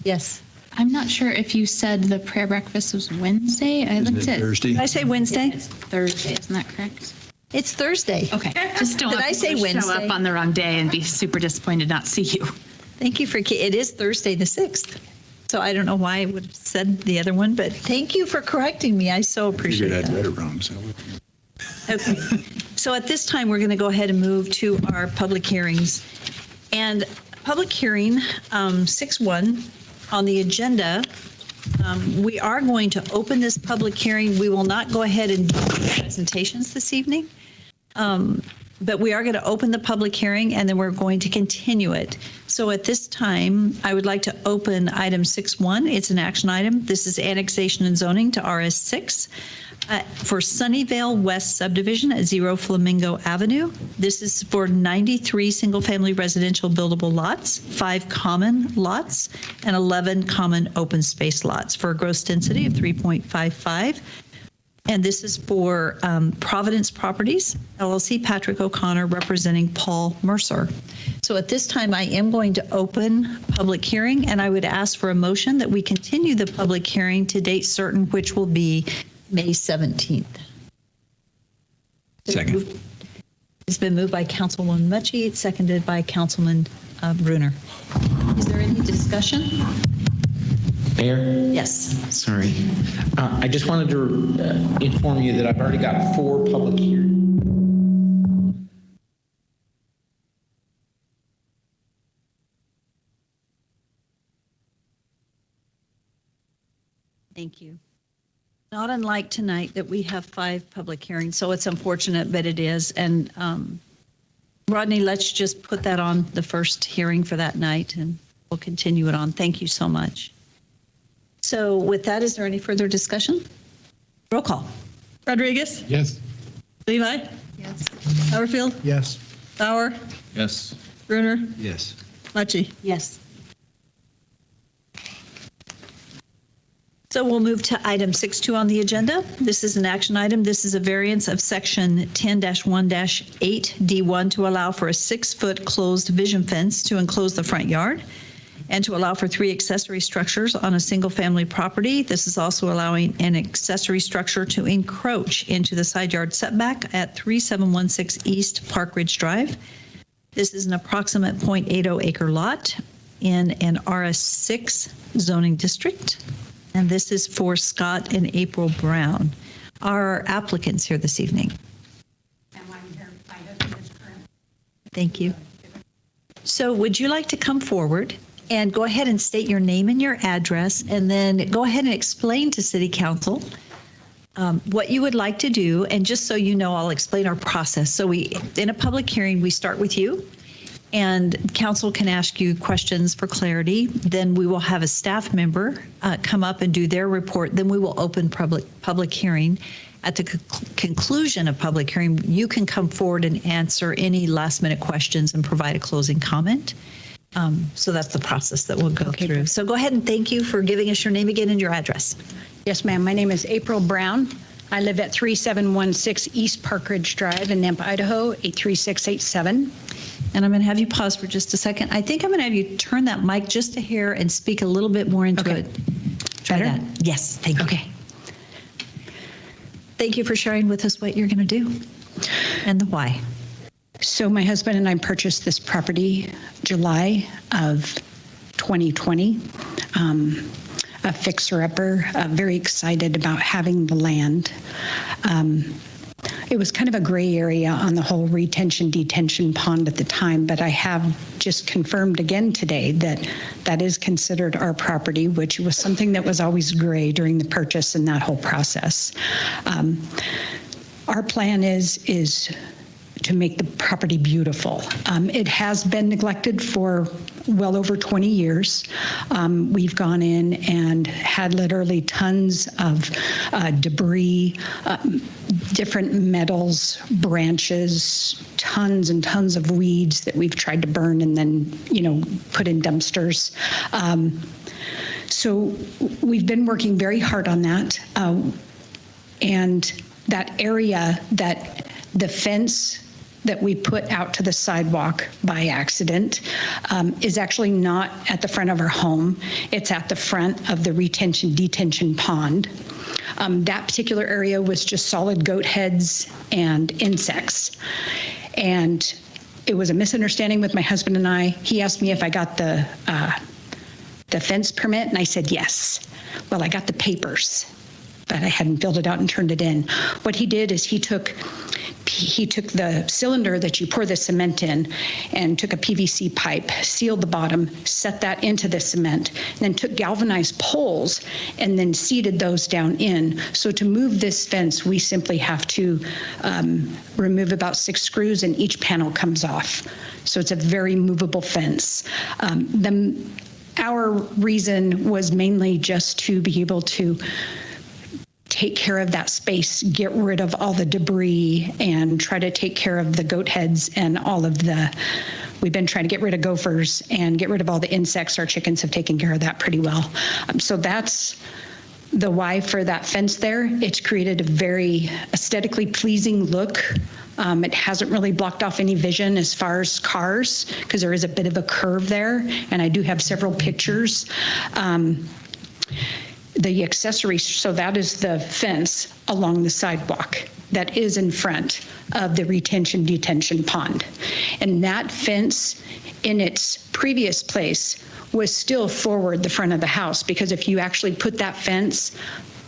Yes. I'm not sure if you said the prayer breakfast was Wednesday. Isn't it Thursday? Did I say Wednesday? It's Thursday, isn't that correct? It's Thursday. Okay. Just don't Did I say show Wednesday? up on the wrong day and be super disappointed not see you. Thank you it is Thursday the 6th. So I don't know why I would have said the other one, but thank you for correcting me. I so appreciate that. I read it wrong. So. Okay. So at this time, we're going to go ahead and move to our public hearings. And public hearing 6.1 on the agenda, we are going to open this public hearing. We will not go ahead and do presentations this evening. But we are going to open the public hearing, and then we're going to continue it. So at this time, I would like to open item 6.1. It's an action item. This is annexation and zoning to RS6 for Sunnyvale West subdivision at 0 Flamingo Avenue. This is for 93 single-family residential buildable lots, 5 common lots, and 11 common open space lots for a gross density of 3.55. And this is for Providence Properties, LLC, Patrick O'Connor representing Paul Mercer. So at this time, I am going to open public hearing, and I would ask for a motion that we continue the public hearing to date certain, which will be May 17th. Second. It's been moved by Councilwoman Mucci, seconded by Councilman Bruner. Is there any discussion? Mayor? Yes. Sorry. I just wanted to inform you that I've already got 4 public hearings. Thank you. Not unlike tonight that we have 5 public hearings, so it's unfortunate, but it is. And Rodney, let's just put that on the first hearing for that night, and we'll continue it on. Thank you so much. So with that, is there any further discussion? Roll call. Rodriguez? Yes. Levi? Yes. Sauerfield? Yes. Bauer? Yes. Bruner? Yes. Mucci? Yes. So we'll move to item 6.2 on the agenda. This is an action item. This is a variance of section 10-1-8D1 to allow for a 6-foot closed vision fence to enclose the front yard and to allow for 3 accessory structures on a single-family property. This is also allowing an accessory structure to encroach into the side yard setback at 3716 East Park Ridge Drive. This is an approximate .80 acre lot in an RS6 zoning district. And this is for Scott and April Brown, our applicants here this evening. Thank you. So would you like to come forward and go ahead and state your name and your address, and then go ahead and explain to City Council what you would like to do? And just so you know, I'll explain our process. So in a public hearing, we start with you, and council can ask you questions for clarity. Then we will have a staff member come up and do their report. Then we will open public hearing. At the conclusion of public hearing, you can come forward and answer any last minute questions and provide a closing comment. So that's the process that we'll go through. So go ahead and thank you for giving us your name again and your address. Yes, ma'am. My name is April Brown. I live at 3716 East Park Ridge Drive in Nampa, Idaho, 83687. And I'm going to have you pause for just a second. I think I'm going to have you turn that mic just a hair and speak a little bit more into it. Try that. Yes, thank you. Okay. Thank you for sharing with us what you're going to do and the why. So my husband and I purchased this property July of 2020. A fixer-upper, very excited about having the land. It was kind of a gray area on the whole retention-detention pond at the time, but I have just confirmed again today that that is considered our property, which was something that was always gray during the purchase and that whole process. Our plan is to make the property beautiful. It has been neglected for well over 20 years. We've gone in and had literally tons of debris, different metals, branches, tons and tons of weeds that we've tried to burn and then, put in dumpsters. So we've been working very hard on that. And that area that the fence that we put out to the sidewalk by accident is actually not at the front of our home. It's at the front of the retention-detention pond. That particular area was just solid goat heads and insects. And it was a misunderstanding with my husband and I. He asked me if I got the fence permit, and I said yes. Well, I got the papers, but I hadn't filled it out and turned it in. What he did is he took the cylinder that you pour the cement in and took a PVC pipe, sealed the bottom, set that into the cement, and then took galvanized poles and then seated those down in. So to move this fence, we simply have to remove about 6 screws and each panel comes off. So it's a very movable fence. Our reason was mainly just to be able to take care of that space, get rid of all the debris, and try to take care of the goat heads and all of we've been trying to get rid of gophers and get rid of all the insects. Our chickens have taken care of that pretty well. So that's the why for that fence there. It's created a very aesthetically pleasing look. It hasn't really blocked off any vision as far as cars because there is a bit of a curve there, and I do have several pictures. The accessory, so that is the fence along the sidewalk that is in front of the detention pond. And that fence in its previous place was still forward the front of the house, because if you actually put that fence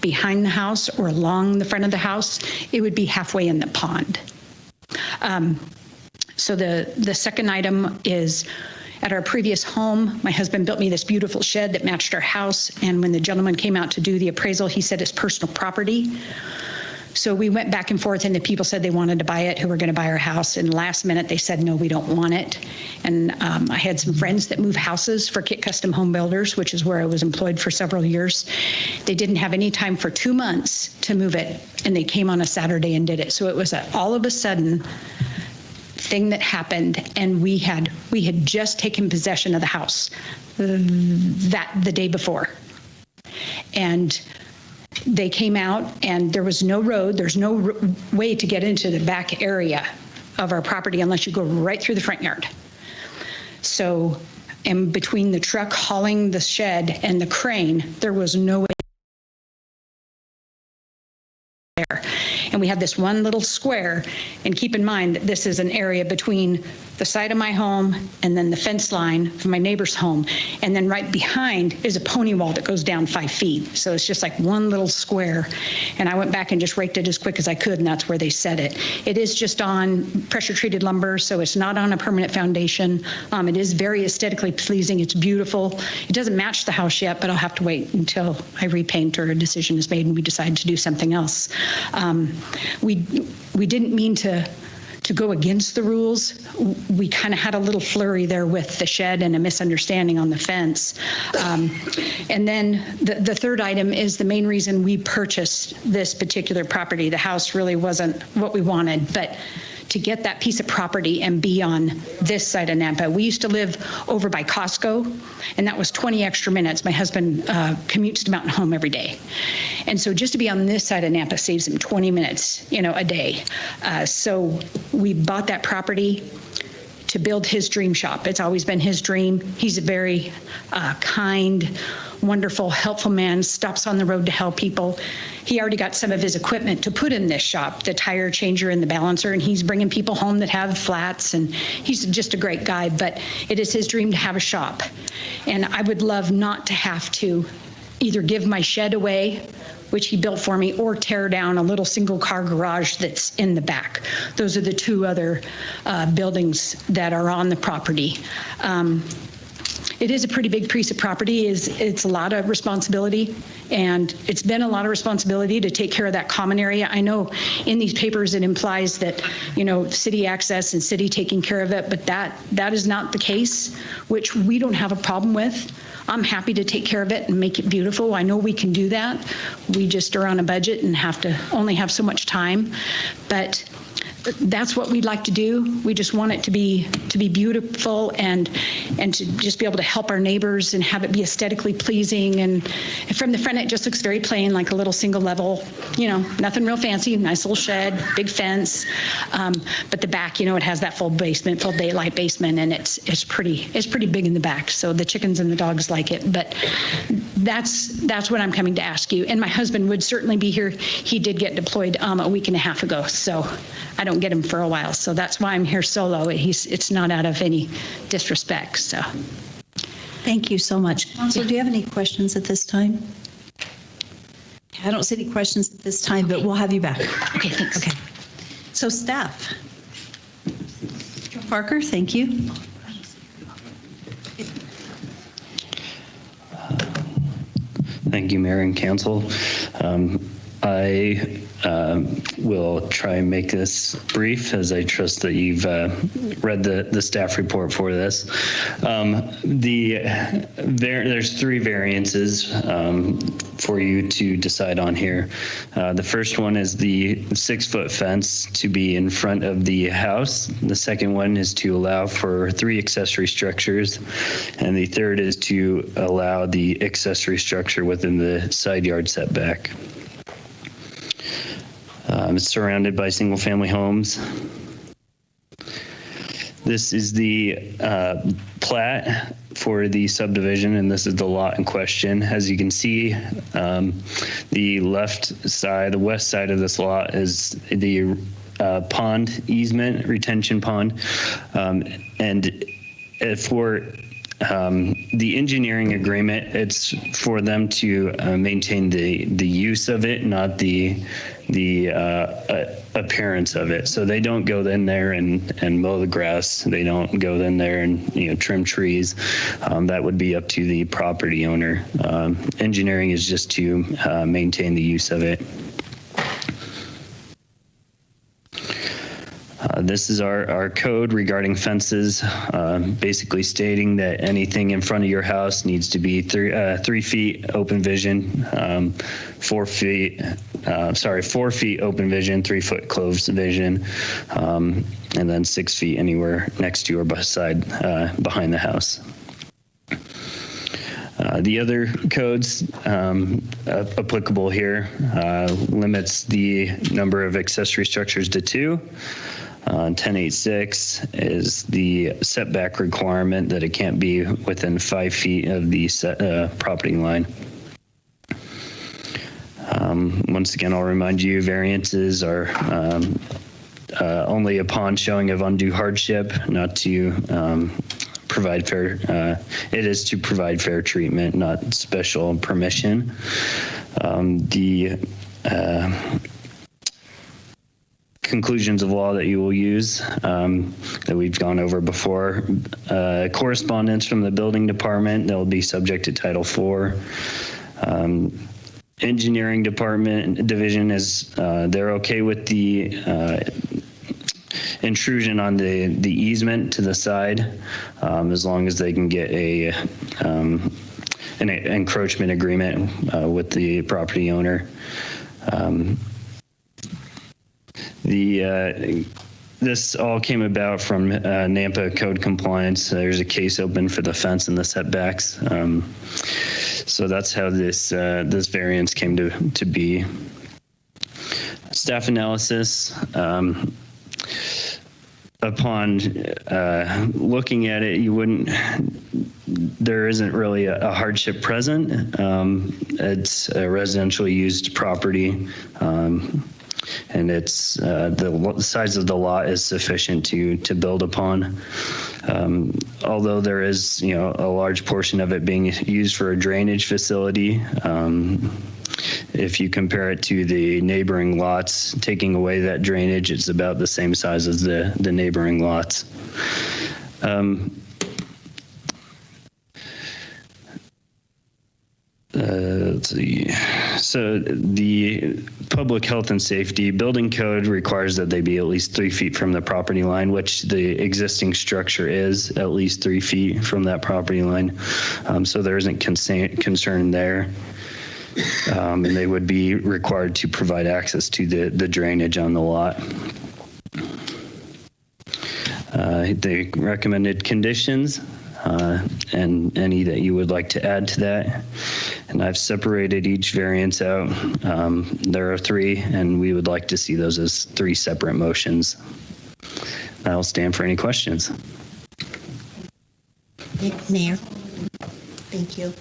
behind the house or along the front of the house, it would be halfway in the pond. So the second item is, at our previous home, my husband built me this beautiful shed that matched our house. And when the gentleman came out to do the appraisal, he said it's personal property. So we went back and forth, and the people said they wanted to buy it, who were going to buy our house. And last minute, they said, no, we don't want it. And I had some friends that move houses for Kit Custom Home Builders, which is where I was employed for several years. They didn't have any time for 2 months to move it, and they came on a Saturday and did it. So it was all of a sudden thing that happened, and we had just taken possession of the house the day before. And they came out, and there was no road. There's no way to get into the back area of our property unless you go right through the front yard. So, and between the truck hauling the shed and the crane, there was no way there. And we had this one little square, and keep in mind that this is an area between the side of my home and then the fence line for my neighbor's home. And then right behind is a pony wall that goes down 5 feet. So it's just like one little square. And I went back and just raked it as quick as I could, and that's where they set it. It is just on pressure treated lumber, so it's not on a permanent foundation. It is very aesthetically pleasing. It's beautiful. It doesn't match the house yet, but I'll have to wait until I repaint or a decision is made and we decide to do something else. We didn't mean to go against the rules. We kind of had a little flurry there with the shed and a misunderstanding on the fence. And then the third item is the main reason we purchased this particular property. The house really wasn't what we wanted, but to get that piece of property and be on this side of Nampa. We used to live over by Costco, and that was 20 extra minutes. My husband commutes to Mountain Home every day. And so just to be on this side of Nampa saves him 20 minutes, a day. So we bought that property to build his dream shop. It's always been his dream. He's a very kind, wonderful, helpful man, stops on the road to help people. He already got some of his equipment to put in this shop, the tire changer and the balancer, and he's bringing people home that have flats, and he's just a great guy, but it is his dream to have a shop. And I would love not to have to either give my shed away, which he built for me, or tear down a little single car garage that's in the back. Those are the two other buildings that are on the property. It is a pretty big piece of property. It's a lot of responsibility, and it's been a lot of responsibility to take care of that common area. I know in these papers it implies that, city access and city taking care of it, but that is not the case, which we don't have a problem with. I'm happy to take care of it and make it beautiful. I know we can do that. We just are on a budget and only have so much time, but that's what we'd like to do. We just want it to be beautiful and to just be able to help our neighbors and have it be aesthetically pleasing. And from the front, it just looks very plain, like a little single level, nothing real fancy, nice little shed, big fence. But the back, it has that full basement, full daylight basement, and it's pretty big in the back. So the chickens and the dogs like it. But that's what I'm coming to ask you. And my husband would certainly be here. He did get deployed a week and a half ago, so I don't get him for a while. So that's why I'm here solo. It's not out of any disrespect. So thank you so much. Council, do you have any questions at this time? I don't see any questions at this time, but we'll have you back. Okay, thanks. Okay. So staff. Parker, thank you. Thank you, Mayor and Council. I will try and make this brief, as I trust that you've read the staff report for this. There's 3 variances for you to decide on here. The first one is the 6-foot fence to be in front of the house. The second one is to allow for 3 accessory structures. And the third is to allow the accessory structure within the side yard setback. It's surrounded by single-family homes. This is the plat for the subdivision, and this is the lot in question. As you can see, the left side, the west side of this lot is the pond easement, retention pond, and for the engineering agreement, it's for them to maintain the use of it, not the appearance of it. So they don't go in there and mow the grass. They don't go in there and trim trees. That would be up to the property owner. Engineering is just to maintain the use of it. This is our code regarding fences, basically stating that anything in front of your house needs to be 3 feet open vision, 4 feet open vision, 3 foot closed vision, and then 6 feet anywhere next to or beside, behind the house. The other codes applicable here limits the number of accessory structures to 2. 1086 is the setback requirement that it can't be within 5 feet of the property line. Once again, I'll remind you, variances are only upon showing of undue hardship, not to provide fair, it is to provide fair treatment, not special permission. Conclusions of law that you will use that we've gone over before. Correspondence from the building department that will be subject to Title IV. Engineering department division is they're okay with the intrusion on the easement to the side, as long as they can get an encroachment agreement with the property owner. This all came about from NAMPA code compliance. There's a case open for the fence and the setbacks. So that's how this variance came to be. Staff analysis. Upon looking at it, there isn't really a hardship present. It's a residential used property. And it's the size of the lot is sufficient to build upon. Although there is, a large portion of it being used for a drainage facility. If you compare it to the neighboring lots, taking away that drainage, it's about the same size as the neighboring lots. Let's see. So the public health and safety building code requires that they be at least 3 feet from the property line, which the existing structure is at least 3 feet from that property line. So there isn't concern there. And they would be required to provide access to the drainage on the lot. The recommended conditions and any that you would like to add to that. And I've separated each variance out. There are 3, and we would like to see those as 3 separate motions. I'll stand for any questions. Mayor, thank you.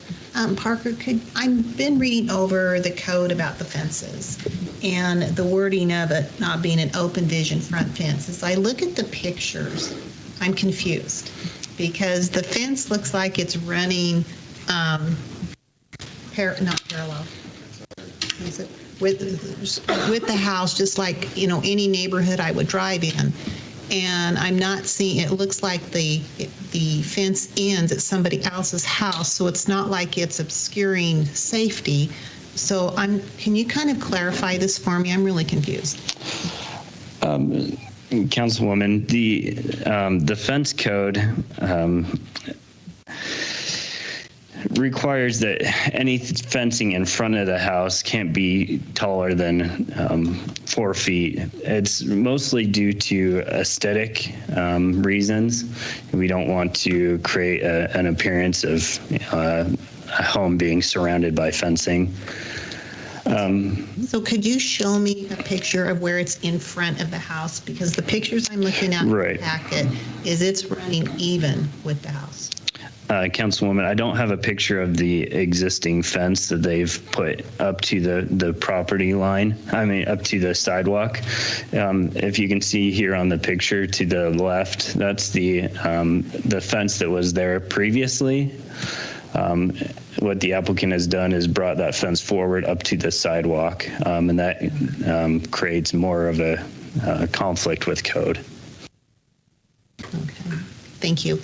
Parker, I've been reading over the code about the fences and the wording of it not being an open vision front fence. As I look at the pictures, I'm confused because the fence looks like it's running not parallel. Is it with the house, just like any neighborhood I would drive in. And I'm not seeing, it looks like the fence ends at somebody else's house, so it's not like it's obscuring safety, So can you kind of clarify this for me? I'm really confused. Councilwoman, the fence code requires that any fencing in front of the house can't be taller than 4 feet. It's mostly due to aesthetic reasons. We don't want to create an appearance of a home being surrounded by fencing. So could you show me a picture of where it's in front of the house? Because the pictures I'm looking at in the packet is it's running even with the house. Councilwoman, I don't have a picture of the existing fence that they've put up to the property line. I mean, up to the sidewalk. If you can see here on the picture to the left, that's the fence that was there previously. What the applicant has done is brought that fence forward up to the sidewalk, and that creates more of a conflict with code. Okay. Thank you.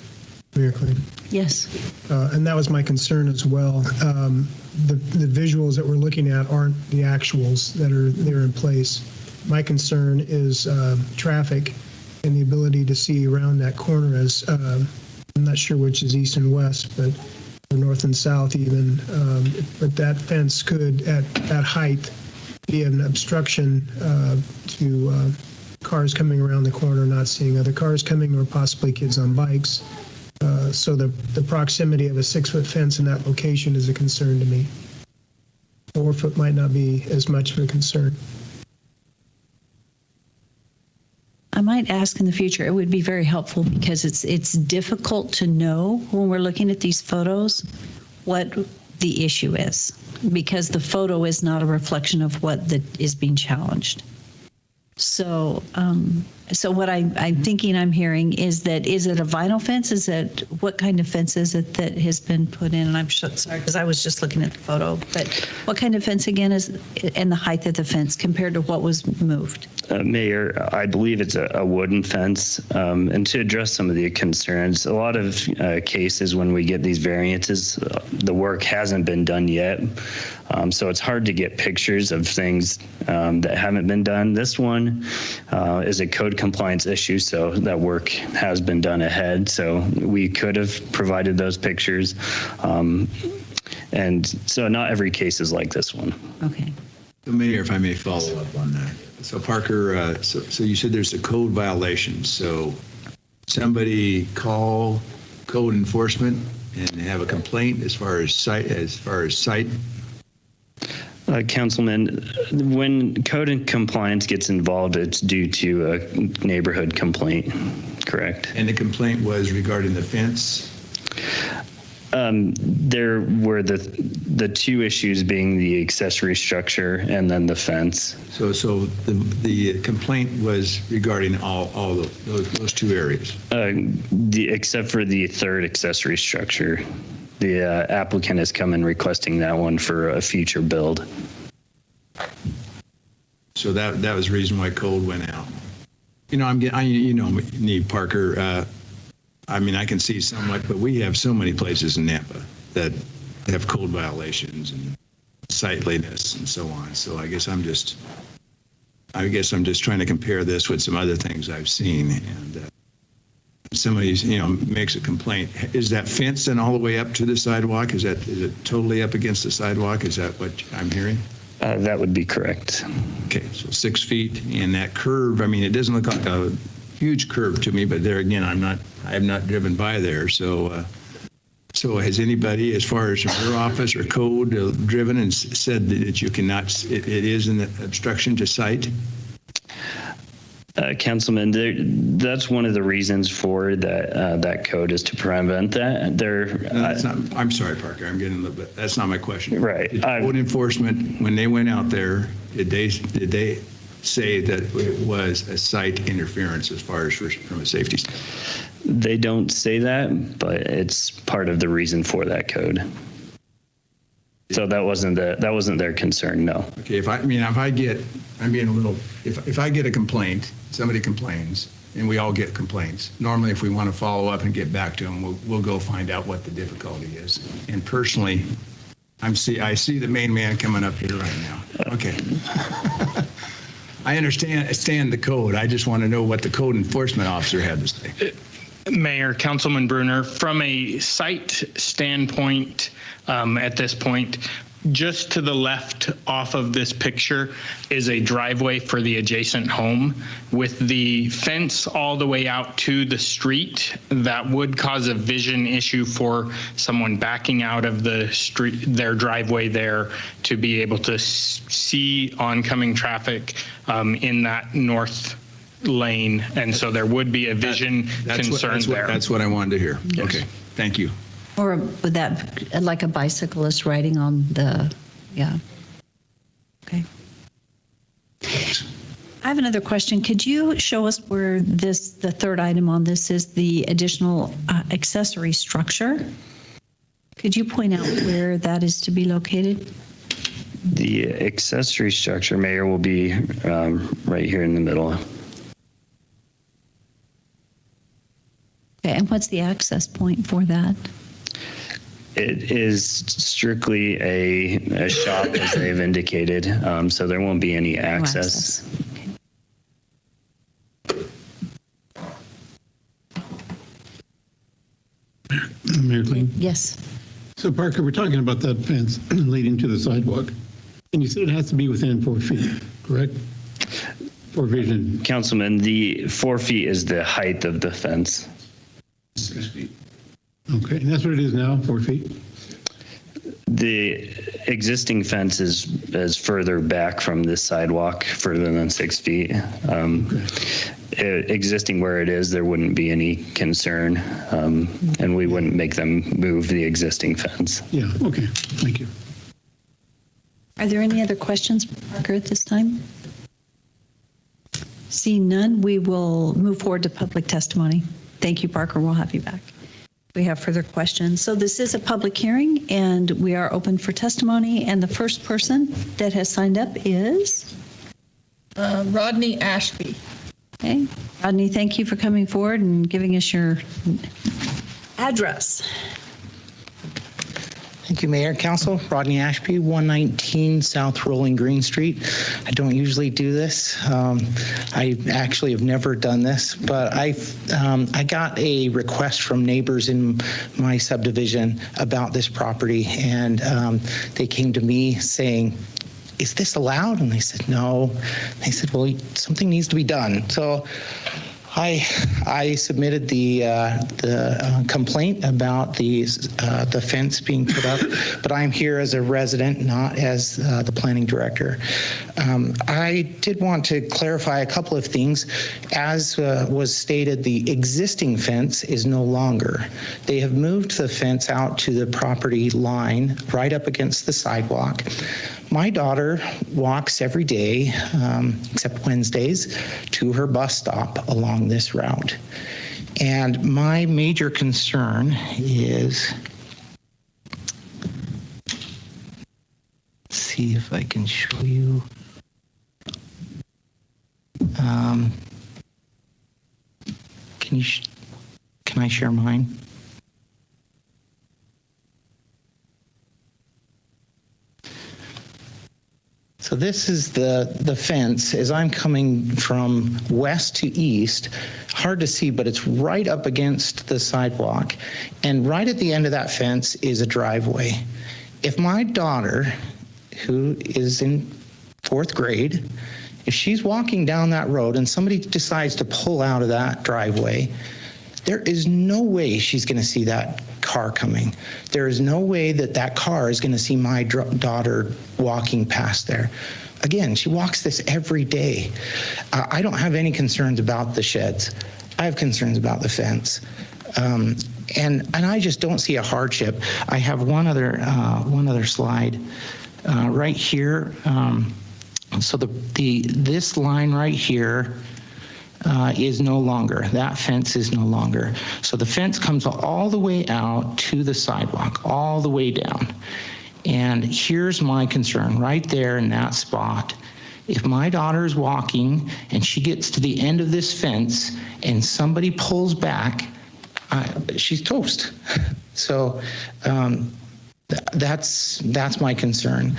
Mayor Clayton. Yes. And that was my concern as well. The visuals that we're looking at aren't the actuals that are there in place. My concern is traffic and the ability to see around that corner as, I'm not sure which is east and west, but north and south even. But that fence could, at that height, be an obstruction to cars coming around the corner, not seeing other cars coming, or possibly kids on bikes. So the proximity of a 6-foot fence in that location is a concern to me. 4 foot might not be as much of a concern. I might ask in the future, it would be very helpful because it's difficult to know when we're looking at these photos what the issue is, because the photo is not a reflection of what is being challenged. So, so what I'm thinking I'm hearing is that, is it a vinyl fence? Is it, what kind of fence is it that has been put in? And I'm sorry, because I was just looking at the photo, but what kind of fence again is, and the height of the fence compared to what was moved? Mayor, I believe it's a wooden fence. And to address some of the concerns, a lot of cases when we get these variances, the work hasn't been done yet. So it's hard to get pictures of things that haven't been done. This one is a code compliance issue, so that work has been done ahead. So we could have provided those pictures. And so not every case is like this one. Okay. So Mayor, if I may follow up on that. So Parker, so you said there's a code violation. So somebody call code enforcement and have a complaint as far as site. Councilman, when code and compliance gets involved, it's due to a neighborhood complaint, correct? And the complaint was regarding the fence? There were the two issues being the accessory structure and then the fence. So the complaint was regarding all those two areas? Except for the third accessory structure. The applicant has come in requesting that one for a future build. So that was the reason why code went out. You know, me, Parker. I mean, I can see somewhat, but we have so many places in Nampa that have code violations and sightliness and so on. So I guess I'm just trying to compare this with some other things I've seen. And somebody, makes a complaint. Is that fence then all the way up to the sidewalk? Is it totally up against the sidewalk? Is that what I'm hearing? That would be correct. Okay, so 6 feet, and that curve. I mean, it doesn't look like a huge curve to me, but there again, I have not driven by there. So has anybody, as far as your office or code, driven and said that you cannot? It is an obstruction to sight. Councilman, that's one of the reasons for that code is to prevent that. I'm sorry, Parker. I'm getting a little bit. That's not my question. Right. Code enforcement, when they went out there, did they say that it was a site interference as far as from a safety standpoint? They don't say that, but it's part of the reason for that code. So that wasn't their concern, no. Okay, if I get a complaint, somebody complains, and we all get complaints. Normally, if we want to follow up and get back to them, we'll go find out what the difficulty is. And personally, I see the main man coming up here right now. Okay. I understand the code. I just want to know what the code enforcement officer had to say. Mayor, Councilman Bruner, from a site standpoint, at this point, just to the left off of this picture is a driveway for the adjacent home with the fence all the way out to the street. That would cause a vision issue for someone backing out of the street, their driveway there, to be able to see oncoming traffic in that north lane. And so there would be a vision concern there. That's what I wanted to hear. Yes. Okay, thank you. Or would that, like a bicyclist riding on the, yeah. Okay. I have another question. Could you show us where the third item on this is the additional accessory structure? Could you point out where that is to be located? The accessory structure, Mayor, will be right here in the middle. Okay, and what's the access point for that? It is strictly a shop, as they've indicated, so there won't be any access. Mayor Clean? Yes. So Parker, we're talking about that fence leading to the sidewalk, and you said it has to be within 4 feet, correct? For vision. Councilman, the 4 feet is the height of the fence. 6 feet. Okay, and that's what it is now, 4 feet? The existing fence is further back from this sidewalk, further than 6 feet. Existing where it is, there wouldn't be any concern, and we wouldn't make them move the existing fence. Yeah, okay, thank you. Are there any other questions, Parker, at this time? Seeing none, we will move forward to public testimony. Thank you, Parker. We'll have you back. We have further questions. So this is a public hearing, and we are open for testimony. And the first person that has signed up is? Rodney Ashby. Okay. Rodney, thank you for coming forward and giving us your address. Thank you, Mayor, Council. Rodney Ashby, 119 South Rolling Green Street. I don't usually do this. I actually have never done this, but I got a request from neighbors in my subdivision about this property, and they came to me saying, "Is this allowed?" And they said, "No." They said, "Well, something needs to be done." So I submitted the complaint about the fence being put up, but I'm here as a resident, not as the planning director. I did want to clarify a couple of things. As was stated, the existing fence is no longer. They have moved the fence out to the property line right up against the sidewalk. My daughter walks every day, except Wednesdays, to her bus stop along this route. And my major concern is, let's see if I can show you. Can I share mine? So this is the fence as I'm coming from west to east. Hard to see, but it's right up against the sidewalk. And right at the end of that fence is a driveway. If my daughter, who is in 4th grade, if she's walking down that road and somebody decides to pull out of that driveway, there is no way she's going to see that car coming. There is no way that that car is going to see my daughter walking past there. Again, she walks this every day. I don't have any concerns about the sheds. I have concerns about the fence. And I just don't see a hardship. I have one other slide right here. So this line right here is no longer. That fence is no longer. So the fence comes all the way out to the sidewalk, all the way down. And here's my concern right there in that spot. If my daughter is walking and she gets to the end of this fence and somebody pulls back, she's toast. So That's my concern.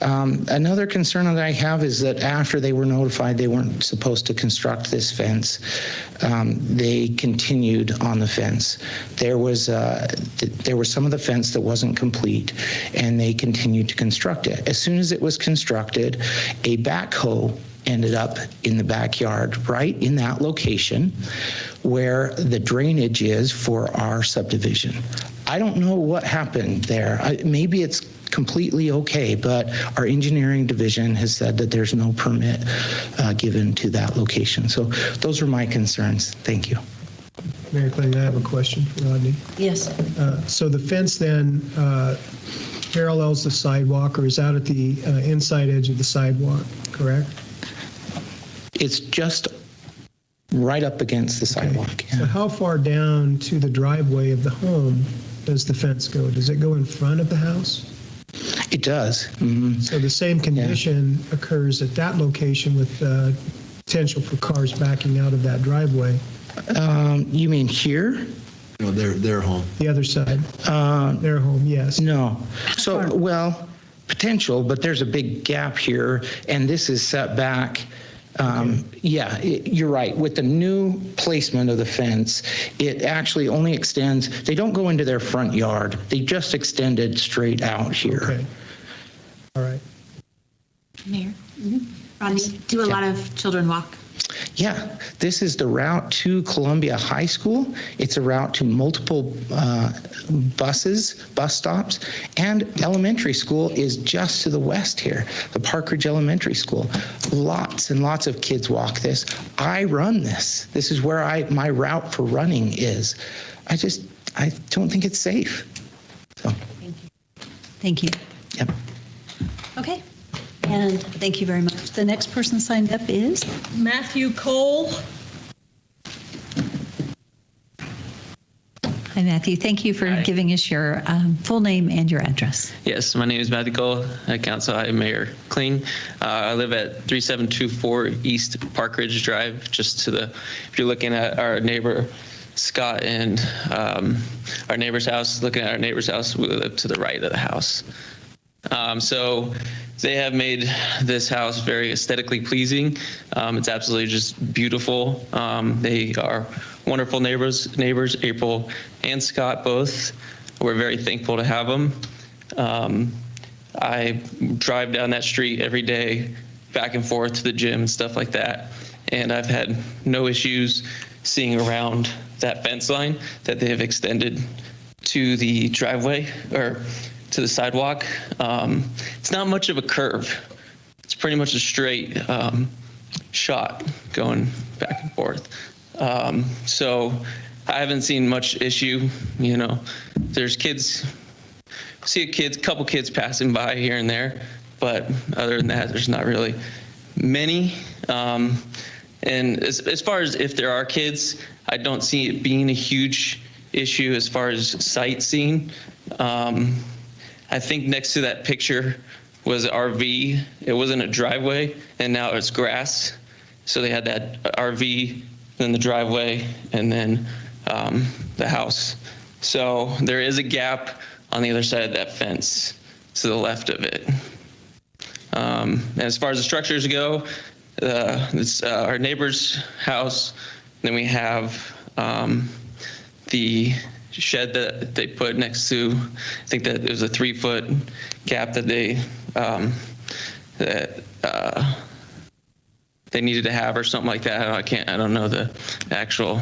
Another concern that I have is that after they were notified they weren't supposed to construct this fence, they continued on the fence. There was some of the fence that wasn't complete, and they continued to construct it. As soon as it was constructed, a backhoe ended up in the backyard, right in that location where the drainage is for our subdivision. I don't know what happened there. Maybe it's completely okay, but our engineering division has said that there's no permit given to that location. So those are my concerns. Thank you. Mayor Kling, I have a question for Rodney. Yes. So the fence then parallels the sidewalk, or is out at the inside edge of the sidewalk, correct? It's just right up against the sidewalk. So how far down to the driveway of the home does the fence go? Does it go in front of the house? It does. Mm-hmm. So the same condition occurs at that location with potential for cars backing out of that driveway. You mean here? No, their home. The other side. Their home, yes. No. So, well, potential, but there's a big gap here, and this is set back. Yeah, you're right. With the new placement of the fence, it actually only extends, they don't go into their front yard. They just extend it straight out here. Okay. All right. Mayor, Rodney, do a lot of children walk? Yeah, this is the route to Columbia High School. It's a route to multiple bus stops, and elementary school is just to the west here, the Parkridge Elementary School. Lots and lots of kids walk this. I run this. This is where my route for running is. I don't think it's safe. So. Thank you. Yep. Okay. And thank you very much. The next person signed up is Matthew Cole. Hi, Matthew. Thank you for giving us your full name and your address. Yes, my name is Matthew Cole, Council. I'm Mayor Kling. I live at 3724 East Parkridge Drive, just to the, if you're looking at our neighbor Scott and our neighbor's house, looking at our neighbor's house, we live to the right of the house. So they have made this house very aesthetically pleasing. It's absolutely just beautiful. They are wonderful neighbors, April and Scott both. We're very thankful to have them. I drive down that street every day, back and forth to the gym and stuff like that. And I've had no issues seeing around that fence line that they have extended to the driveway or to the sidewalk. It's not much of a curve. It's pretty much a straight shot going back and forth. So I haven't seen much issue. You know, there's kids, see a couple kids passing by here and there, but other than that, there's not really many. And as far as if there are kids, I don't see it being a huge issue as far as sightseeing. I think next to that picture was an RV. It wasn't a driveway, and now it's grass. So they had that RV, then the driveway, and then the house. So there is a gap on the other side of that fence to the left of it. And as far as the structures go, it's our neighbor's house. Then we have the shed that they put next to, I think that it was a 3-foot gap that they they needed to have or something like that. I don't know the actual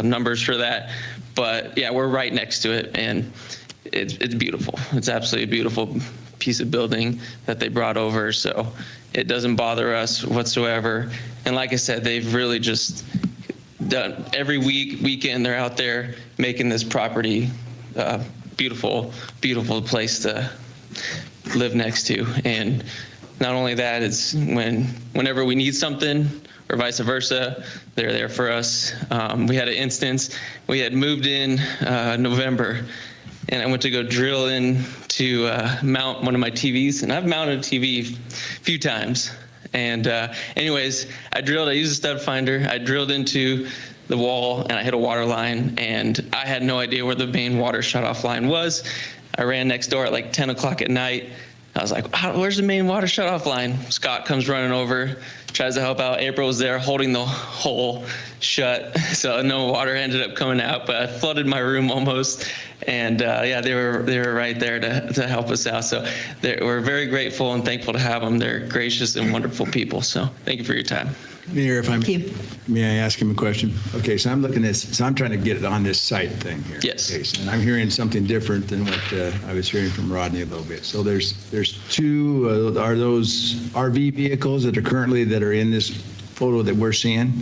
numbers for that, but yeah, we're right next to it, and it's beautiful. It's absolutely a beautiful piece of building that they brought over, so it doesn't bother us whatsoever. And like I said, they've really just done every weekend they're out there making this property beautiful place to live next to. And not only that, it's whenever we need something or vice versa, they're there for us. We had an instance, we had moved in November, and I went to go drill in to mount one of my TVs, and I've mounted a TV a few times. And anyways, I used a stud finder, I drilled into the wall, and I hit a water line, and I had no idea where the main water shutoff line was. I ran next door at like 10 o'clock at night. I was like, where's the main water shutoff line? Scott comes running over, tries to help out. April was there holding the hole shut, so no water ended up coming out, but I flooded my room almost. And yeah, they were right there to help us out. So we're very grateful and thankful to have them. They're gracious and wonderful people. So thank you for your time. Mayor, if may I ask him a question? Okay, so I'm looking at this, so I'm trying to get it on this site thing here. Yes. Okay, so, and I'm hearing something different than what I was hearing from Rodney a little bit. So there's two, are those RV vehicles that are in this photo that we're seeing?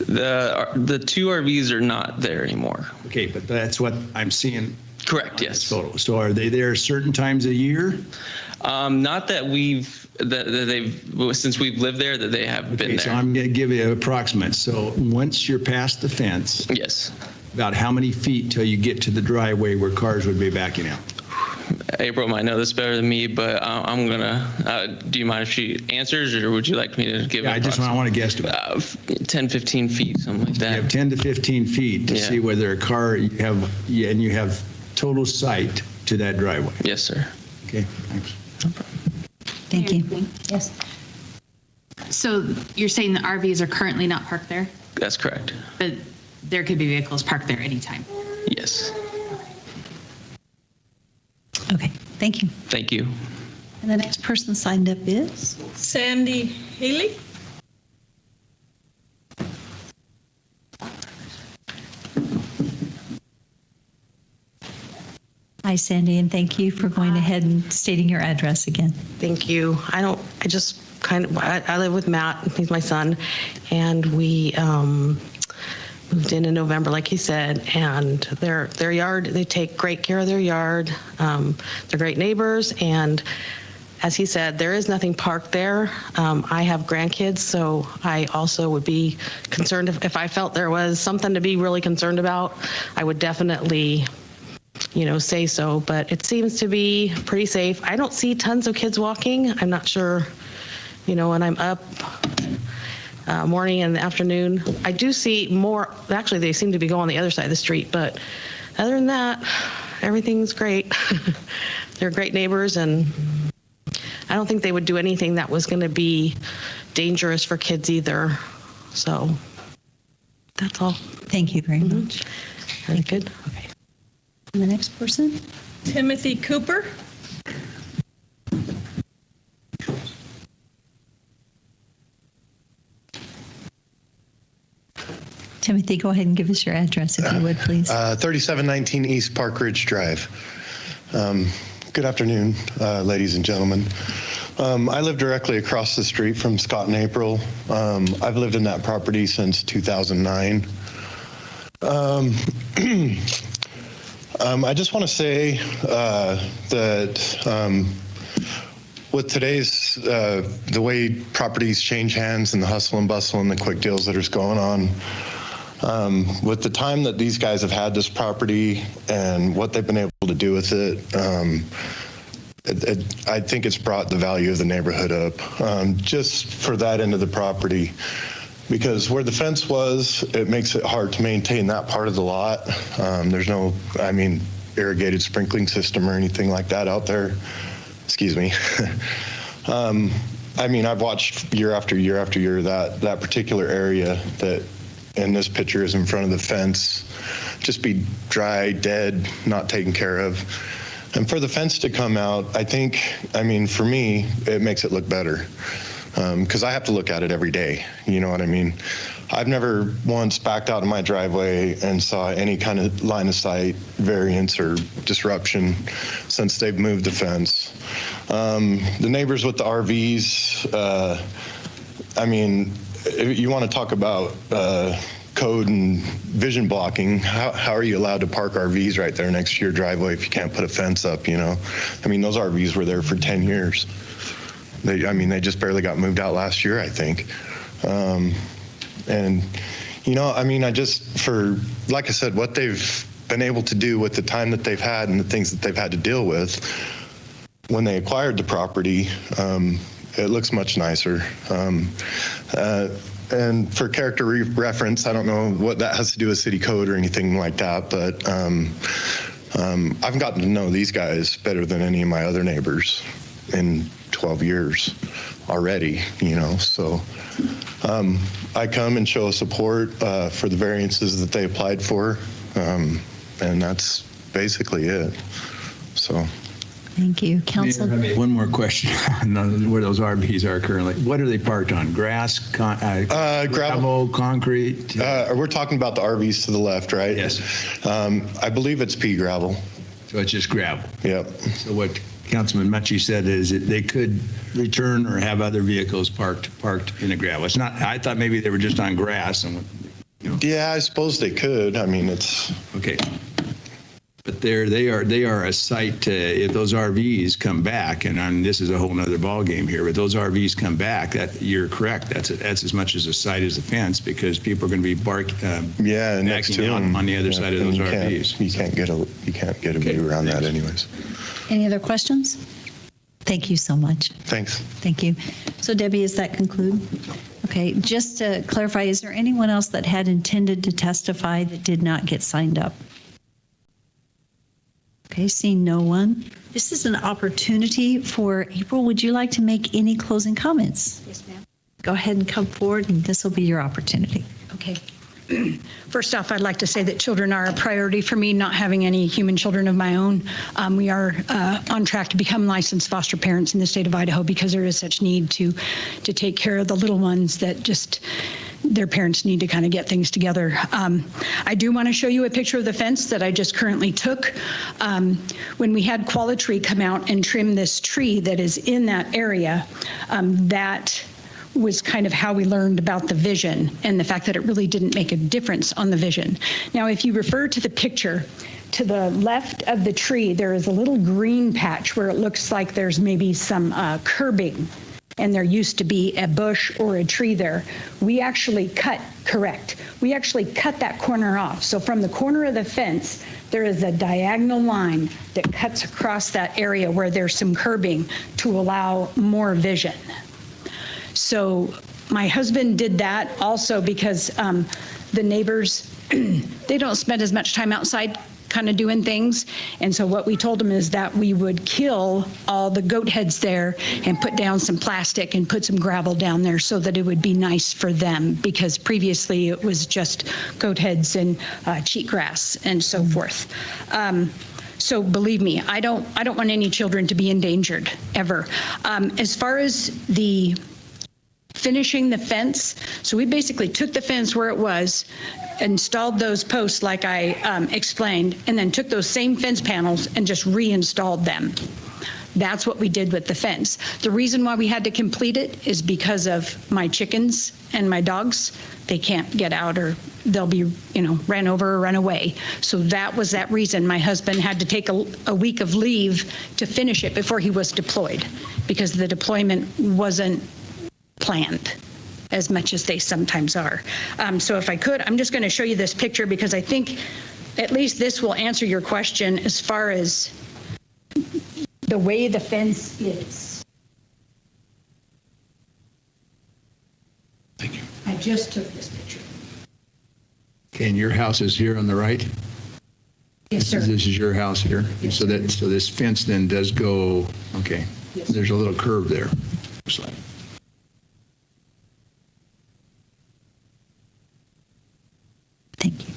The two RVs are not there anymore. Okay, but that's what I'm seeing. Correct, yes. Photo. So are they there certain times a year? Not that they've since we've lived there that they have been there. So I'm going to give you an approximate. So once you're past the fence, yes, about how many feet till you get to the driveway where cars would be backing out? April might know this better than me, but I'm gonna. Do you mind if she answers, or would you like me to give? Yeah, I want to guess about 10, 15 feet, something like that. You have 10 to 15 feet to see whether a car you have total sight to that driveway. Yes, sir. Okay, thanks. No problem. Thank you. Yes. So you're saying the RVs are currently not parked there, That's correct. but there could be vehicles parked there anytime? Yes. Okay, thank you. Thank you. And the next person signed up is? Sandy Haley? Hi, Sandy, and thank you for going ahead and stating your address again. Thank you. I live with Matt, he's my son, and we moved in November, like he said, and their yard, they take great care of their yard. They're great neighbors, and as he said, there is nothing parked there. I have grandkids, so I also would be concerned if I felt there was something to be really concerned about, I would definitely say so, but it seems to be pretty safe. I don't see tons of kids walking. I'm not sure, when I'm up morning and afternoon. I do see more, actually they seem to be going the other side of the street, but other than that, everything's great. They're great neighbors, and I don't think they would do anything that was going to be dangerous for kids either. So that's all. Thank you very much. Very good. Okay. And the next person? Timothy Cooper? Timothy, go ahead and give us your address if you would, please. 3719 East Park Ridge Drive. Good afternoon, ladies and gentlemen. I live directly across the street from Scott and April. I've lived in that property since 2009. I just want to say that with today's, the way properties change hands and the hustle and bustle and the quick deals that are going on, with the time that these guys have had this property and what they've been able to do with it, I think it's brought the value of the neighborhood up, just for that end of the property. Because where the fence was, it makes it hard to maintain that part of the lot. There's no, irrigated sprinkling system or anything like that out there. Excuse me. I've watched year after year after year that particular area that in this picture is in front of the fence just be dry, dead, not taken care of. And for the fence to come out, I think, for me, it makes it look better. Because I have to look at it every day, you know what I mean? I've never once backed out of my driveway and saw any kind of line of sight variance or disruption since they've moved the fence. The neighbors with the RVs, you want to talk about code and vision blocking. How are you allowed to park RVs right there next to your driveway if you can't put a fence up, those RVs were there for 10 years. They just barely got moved out last year, I think. Like I said, what they've been able to do with the time that they've had and the things that they've had to deal with when they acquired the property, it looks much nicer. And for character reference, I don't know what that has to do with city code or anything like that, but I've gotten to know these guys better than any of my other neighbors in 12 years already, so I come and show support for the variances that they applied for, and that's basically it. So. Thank you. Council. One more question on where those RVs are currently. What are they parked on? Grass, gravel, concrete? We're talking about the RVs to the left, right? Yes. I believe it's pea gravel. So it's just gravel? Yep. So what Councilman Mutchie said is that they could return or have other vehicles parked in the gravel. It's not, I thought maybe they were just on grass and. Yeah, I suppose they could. I mean, it's. Okay. But they are a site, if those RVs come back, and this is a whole nother ballgame here, but those RVs come back, that you're correct. That's as much as a site as a fence, because people are going to be next to them on the other side of those RVs. You can't get a view around that anyways. Any other questions? Thank you so much. Thanks. Thank you. So Debbie, does that conclude? Okay, just to clarify, is there anyone else that had intended to testify that did not get signed up? Okay, seeing no one. This is an opportunity for April. Would you like to make any closing comments? Yes, ma'am. Go ahead and come forward, and this will be your opportunity. Okay. First off, I'd like to say that children are a priority for me, not having any human children of my own. We are on track to become licensed foster parents in the state of Idaho because there is such need to take care of the little ones that just their parents need to kind of get things together. I do want to show you a picture of the fence that I just currently took. When we had Qualitree come out and trim this tree that is in that area, that was kind of how we learned about the vision and the fact that it really didn't make a difference on the vision. Now, if you refer to the picture, to the left of the tree, there is a little green patch where it looks like there's maybe some curbing, and there used to be a bush or a tree there. We actually cut that corner off. So from the corner of the fence, there is a diagonal line that cuts across that area where there's some curbing to allow more vision. So my husband did that also because the neighbors, they don't spend as much time outside kind of doing things. And so what we told them is that we would kill all the goat heads there and put down some plastic and put some gravel down there so that it would be nice for them, because previously it was just goat heads and cheatgrass and so forth. So believe me, I don't want any children to be endangered ever. As far as the finishing the fence, so we basically took the fence where it was, installed those posts like I explained, and then took those same fence panels and just reinstalled them. That's what we did with the fence. The reason why we had to complete it is because of my chickens and my dogs. They can't get out, or they'll be, ran over or run away. So that was that reason. My husband had to take a week of leave to finish it before he was deployed, because the deployment wasn't planned as much as they sometimes are. So if I could, I'm just going to show you this picture because I think at least this will answer your question as far as the way the fence is. Thank you. I just took this picture. Okay, and your house is here on the right? Yes, sir. This is your house here? Yes, so this fence then does go, okay. Yes. There's a little curve there. Looks like. Thank you.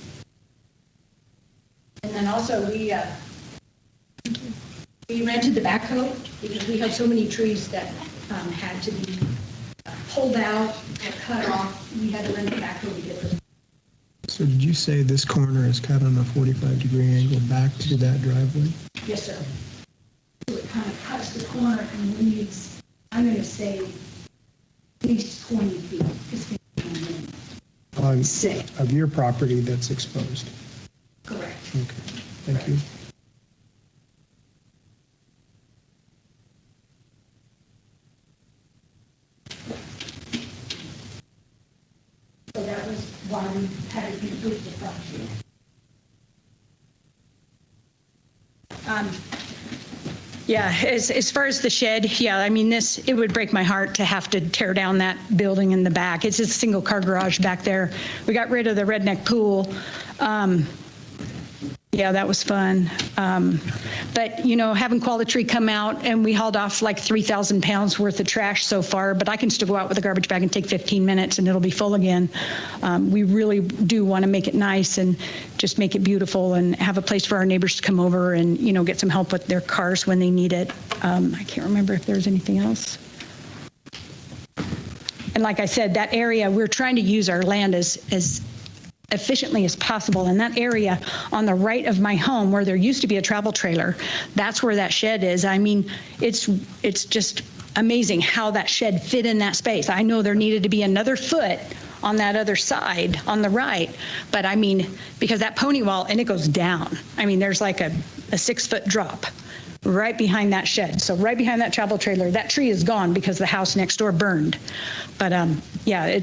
And then also we rented the backhoe because we had so many trees that had to be pulled out or cut off. We had to rent the backhoe to get those. So did you say this corner is cut on a 45-degree angle back to that driveway? Yes, sir. So it kind of cuts the corner and leaves, I'm going to say, at least 20 feet. It's going to be Of your property that's exposed? correct. Okay, thank you. So that was why we had to complete the project. Yeah, as far as the shed, yeah, I mean, it would break my heart to have to tear down that building in the back. It's a single car garage back there. We got rid of the redneck pool. Yeah, that was fun. But, you know, having Qualitree come out, and we hauled off like 3,000 pounds worth of trash so far, but I can still go out with a garbage bag and take 15 minutes and it'll be full again. We really do want to make it nice and just make it beautiful and have a place for our neighbors to come over and, you know, get some help with their cars when they need it. I can't remember if there's anything else. And like I said, that area, we're trying to use our land as efficiently as possible. And that area on the right of my home where there used to be a travel trailer, that's where that shed is. I mean, it's just amazing how that shed fit in that space. I know there needed to be another foot on that other side on the right, but I mean, because that pony wall, and it goes down. I mean, there's like a 6-foot drop right behind that shed. So right behind that travel trailer, that tree is gone because the house next door burned. But yeah,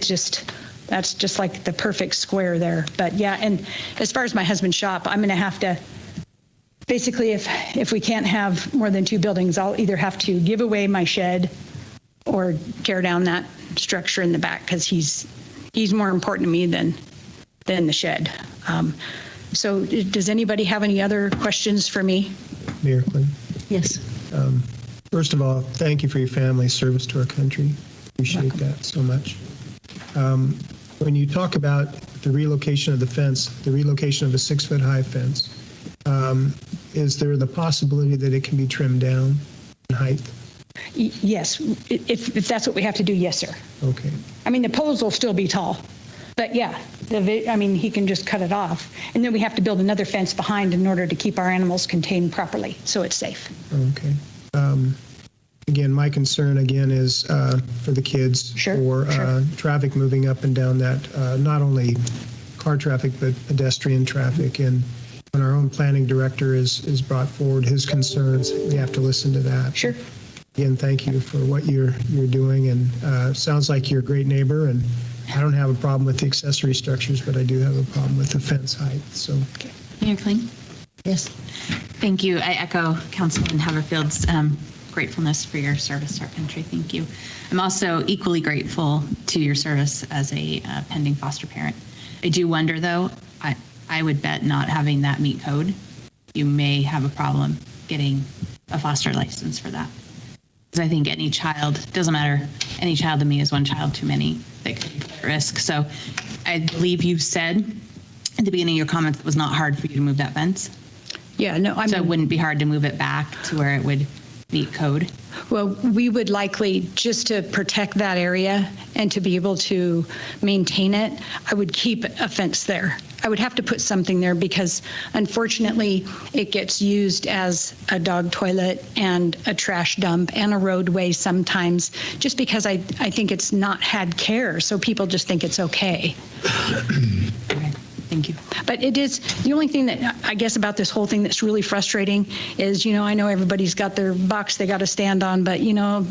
that's just like the perfect square there. But yeah, and as far as my husband's shop, I'm going to have to, basically, if we can't have more than 2 buildings, I'll either have to give away my shed or tear down that structure in the back because he's more important to me than the shed. So does anybody have any other questions for me? Mayor Quinn. Yes. First of all, thank you for your family's service to our country. Appreciate that so much. When you talk about the relocation of the fence, the relocation of a 6-foot-high fence, is there the possibility that it can be trimmed down in height? Yes, if that's what we have to do, yes, sir. Okay. I mean, the poles will still be tall, but yeah, I mean, he can just cut it off. And then we have to build another fence behind in order to keep our animals contained properly, so it's safe. Okay. Again, my concern again is for the kids, for traffic moving up and down that, not only car traffic, but pedestrian traffic. And when our own planning director is brought forward his concerns, we have to listen to that. Sure. Again, thank you for what you're doing. And sounds like you're a great neighbor. And I don't have a problem with the accessory structures, but I do have a problem with the fence height. So. Okay. Mayor Kling? Yes. Thank you. I echo Councilman Haverfield's gratefulness for your service to our country. Thank you. I'm also equally grateful to your service as a pending foster parent. I do wonder, though, I would bet not having that meet code, you may have a problem getting a foster license for that. Because I think any child, doesn't matter, any child to me is one child too many that could be at risk. So I believe you said at the beginning of your comments it was not hard for you to move that fence. Yeah, no, I mean, so it wouldn't be hard to move it back to where it would meet code? Well, we would likely, just to protect that area and to be able to maintain it, I would keep a fence there. I would have to put something there because unfortunately it gets used as a dog toilet and a trash dump and a roadway sometimes just because I think it's not had care. So people just think it's okay. Thank you. But it is, the only thing that I guess about this whole thing that's really frustrating is, you know, I know everybody's got their box they got to stand on, but, you know,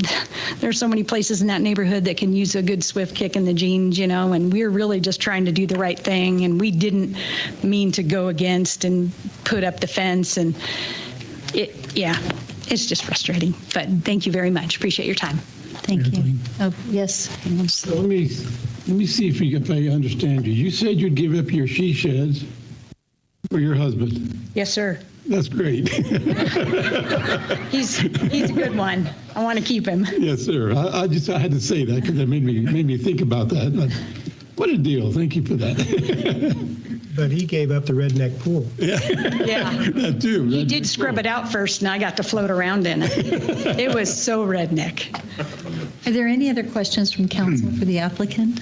there's so many places in that neighborhood that can use a good swift kick in the jeans, you know, and we're really just trying to do the right thing. And we didn't mean to go against and put up the fence. And it's just frustrating. But thank you very much. Appreciate your time. Thank you. Oh, yes. So let me see if I understand you. You said you'd give up your she sheds for your husband. Yes, sir. That's great. He's a good one. I want to keep him. Yes, sir. I had to say that because it made me think about that. But what a deal. Thank you for that. But he gave up the redneck pool. Yeah. That too. He did scrub it out first, and I got to float around in it. It was so redneck. Are there any other questions from council for the applicant?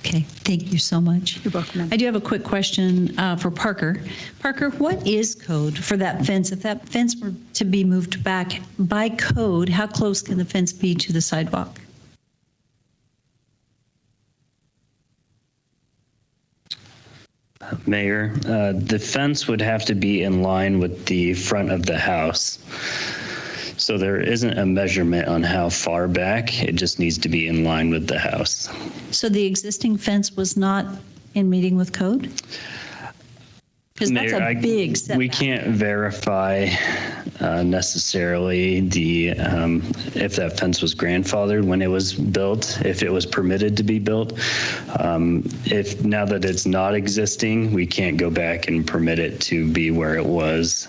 Okay, thank you so much. You're welcome. I do have a quick question for Parker. Parker, what is code for that fence? If that fence were to be moved back by code, how close can the fence be to the sidewalk? Mayor, the fence would have to be in line with the front of the house. So there isn't a measurement on how far back, it just needs to be in line with the house. So the existing fence was not in meeting with code? Because that's a Mayor, big setback. we can't verify necessarily if that fence was grandfathered when it was built, if it was permitted to be built. If now that it's not existing, we can't go back and permit it to be where it was.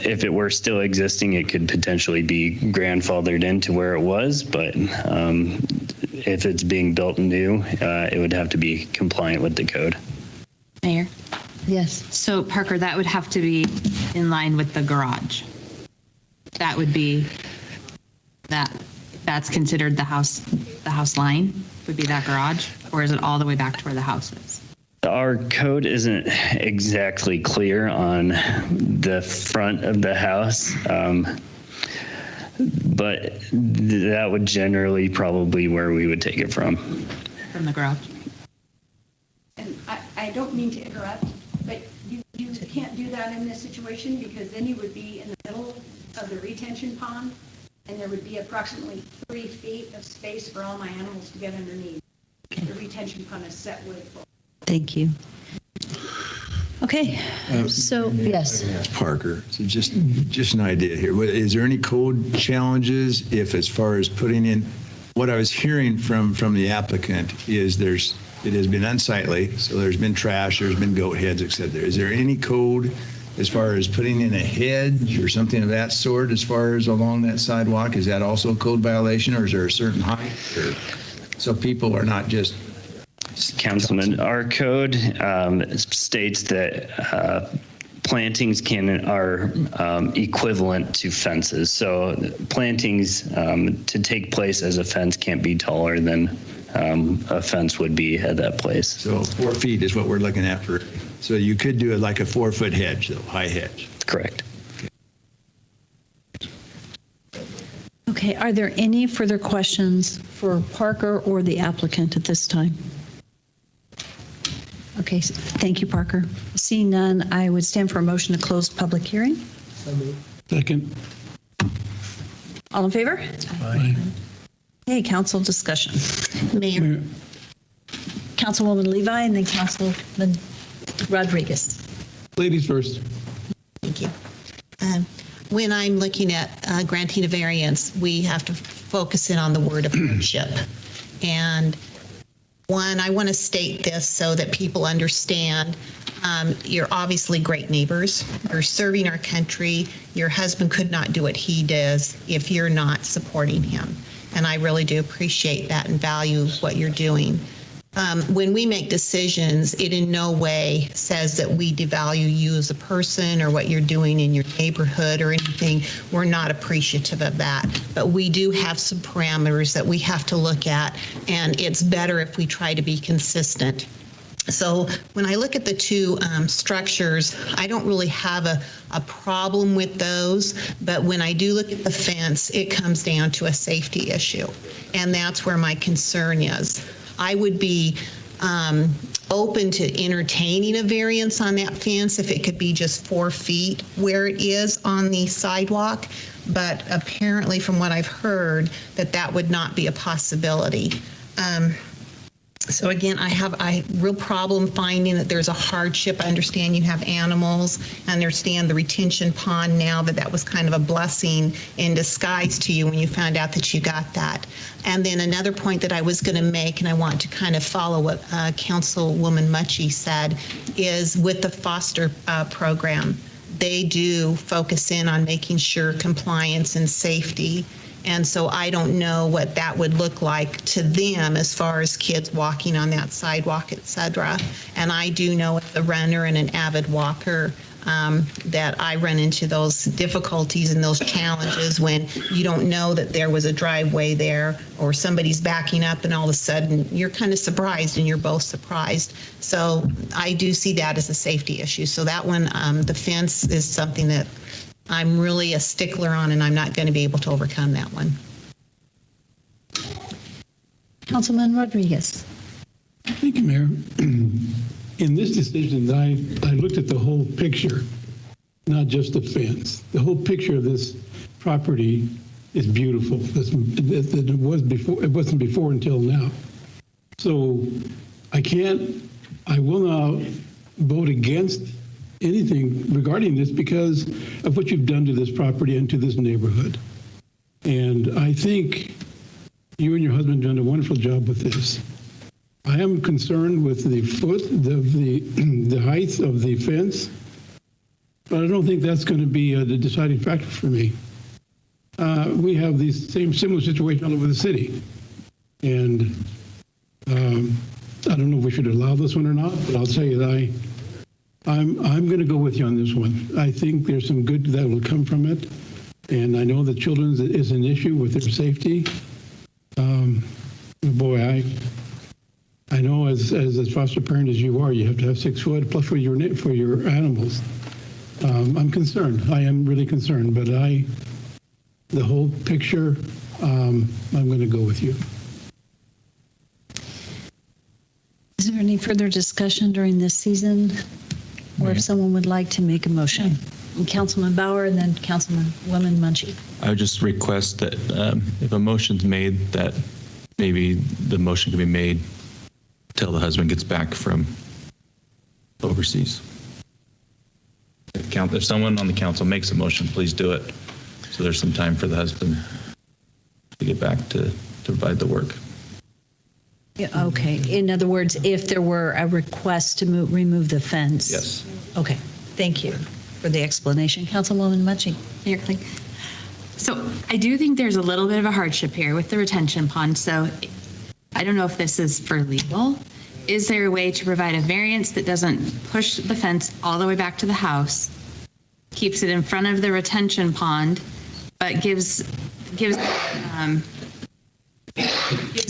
If it were still existing, it could potentially be grandfathered into where it was, but if it's being built new, it would have to be compliant with the code. Mayor? Yes. So Parker, that would have to be in line with the garage. That would be, that's considered the house line, would be that garage? Or is it all the way back to where the house is? Our code isn't exactly clear on the front of the house, but that would generally probably where we would take it from. From the garage? And I don't mean to interrupt, but you can't do that in this situation because then you would be in the middle of the retention pond and there would be approximately 3 feet of space for all my animals to get underneath. The retention pond is set way full. Thank you. Okay, so, yes. Parker, so just an idea here. Is there any code challenges if as far as putting in, what I was hearing from the applicant is it has been unsightly, so there's been trash, there's been goat heads, et cetera. Is there any code as far as putting in a hedge or something of that sort as far as along that sidewalk? Is that also a code violation or is there a certain height? So people are not just... Councilman, our code states that plantings are equivalent to fences. So plantings to take place as a fence can't be taller than a fence would be at that place. So 4 feet is what we're looking at for. So you could do it like a 4-foot hedge, though, high hedge. Correct. Okay, are there any further questions for Parker or the applicant at this time? Okay, thank you, Parker. Seeing none, I would stand for a motion to close public hearing. Second. All in favor? Aye. Okay, council discussion. Mayor. Councilwoman Levi and then Councilman Rodriguez. Ladies first. Thank you. When I'm looking at granting a variance, we have to focus in on the word of hardship. And one, I want to state this so that people understand you're obviously great neighbors. You're serving our country. Your husband could not do what he does if you're not supporting him. And I really do appreciate that and value what you're doing. When we make decisions, it in no way says that we devalue you as a person or what you're doing in your neighborhood or anything. We're not appreciative of that. But we do have some parameters that we have to look at, and it's better if we try to be consistent. So when I look at the two structures, I don't really have a problem with those, but when I do look at the fence, it comes down to a safety issue, and that's where my concern is. I would be open to entertaining a variance on that fence if it could be just 4 feet where it is on the sidewalk, but apparently from what I've heard, that would not be a possibility. So again, I have a real problem finding that there's a hardship. I understand you have animals. I understand the retention pond now, that was kind of a blessing in disguise to you when you found out that you got that. And then another point that I was going to make, and I want to kind of follow what Councilwoman Mucci said, is with the foster program, they do focus in on making sure compliance and safety. And so I don't know what that would look like to them as far as kids walking on that sidewalk, et cetera. And I do know as a runner and an avid walker that I run into those difficulties and those challenges when you don't know that there was a driveway there or somebody's backing up and all of a sudden you're kind of surprised and you're both surprised. So I do see that as a safety issue. So that one, the fence is something that I'm really a stickler on, and I'm not going to be able to overcome that one. Councilman Rodriguez. Thank you, Mayor. In this decision, I looked at the whole picture, not just the fence. The whole picture of this property is beautiful. It wasn't before until now. So I will now vote against anything regarding this because of what you've done to this property and to this neighborhood. And I think you and your husband have done a wonderful job with this. I am concerned with the the height of the fence, but I don't think that's going to be the deciding factor for me. We have these similar situations all over the city. And I don't know if we should allow this one or not, but I'll tell you that I'm going to go with you on this one. I think there's some good that will come from it. And I know that children's is an issue with their safety. Boy, I know as a foster parent as you are, you have to have 6 foot plus for your animals. I'm concerned. I am really concerned, but the whole picture, I'm going to go with you. Is there any further discussion during this season? Or if someone would like to make a motion? Councilman Bauer and then Councilwoman Munchie. I would just request that if a motion's made, that maybe the motion can be made till the husband gets back from overseas. If someone on the council makes a motion, please do it. So there's some time for the husband to get back to provide the work. Yeah, okay. In other words, if there were a request to remove the fence. Yes. Okay. Thank you for the explanation. Councilwoman Munchie. So I do think there's a little bit of a hardship here with the retention pond. So I don't know if this is for legal. Is there a way to provide a variance that doesn't push the fence all the way back to the house, keeps it in front of the retention pond, but gives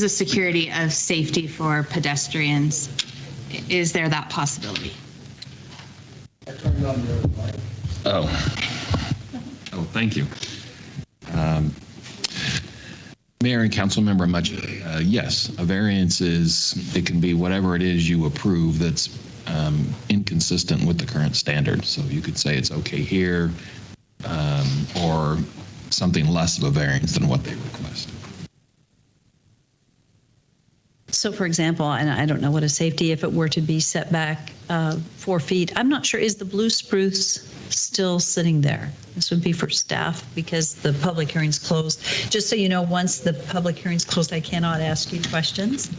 a security of safety for pedestrians? Is there that possibility? Oh, thank you. Mayor and Councilmember Mudgett, yes, a variance it can be whatever it is you approve that's inconsistent with the current standard. So you could say it's okay here, or something less of a variance than what they request. So for example, and I don't know what a safety, if it were to be set back 4 feet, I'm not sure, is the blue spruce still sitting there? This would be for staff because the public hearing's closed. Just so you know, once the public hearing's closed, I cannot ask you questions.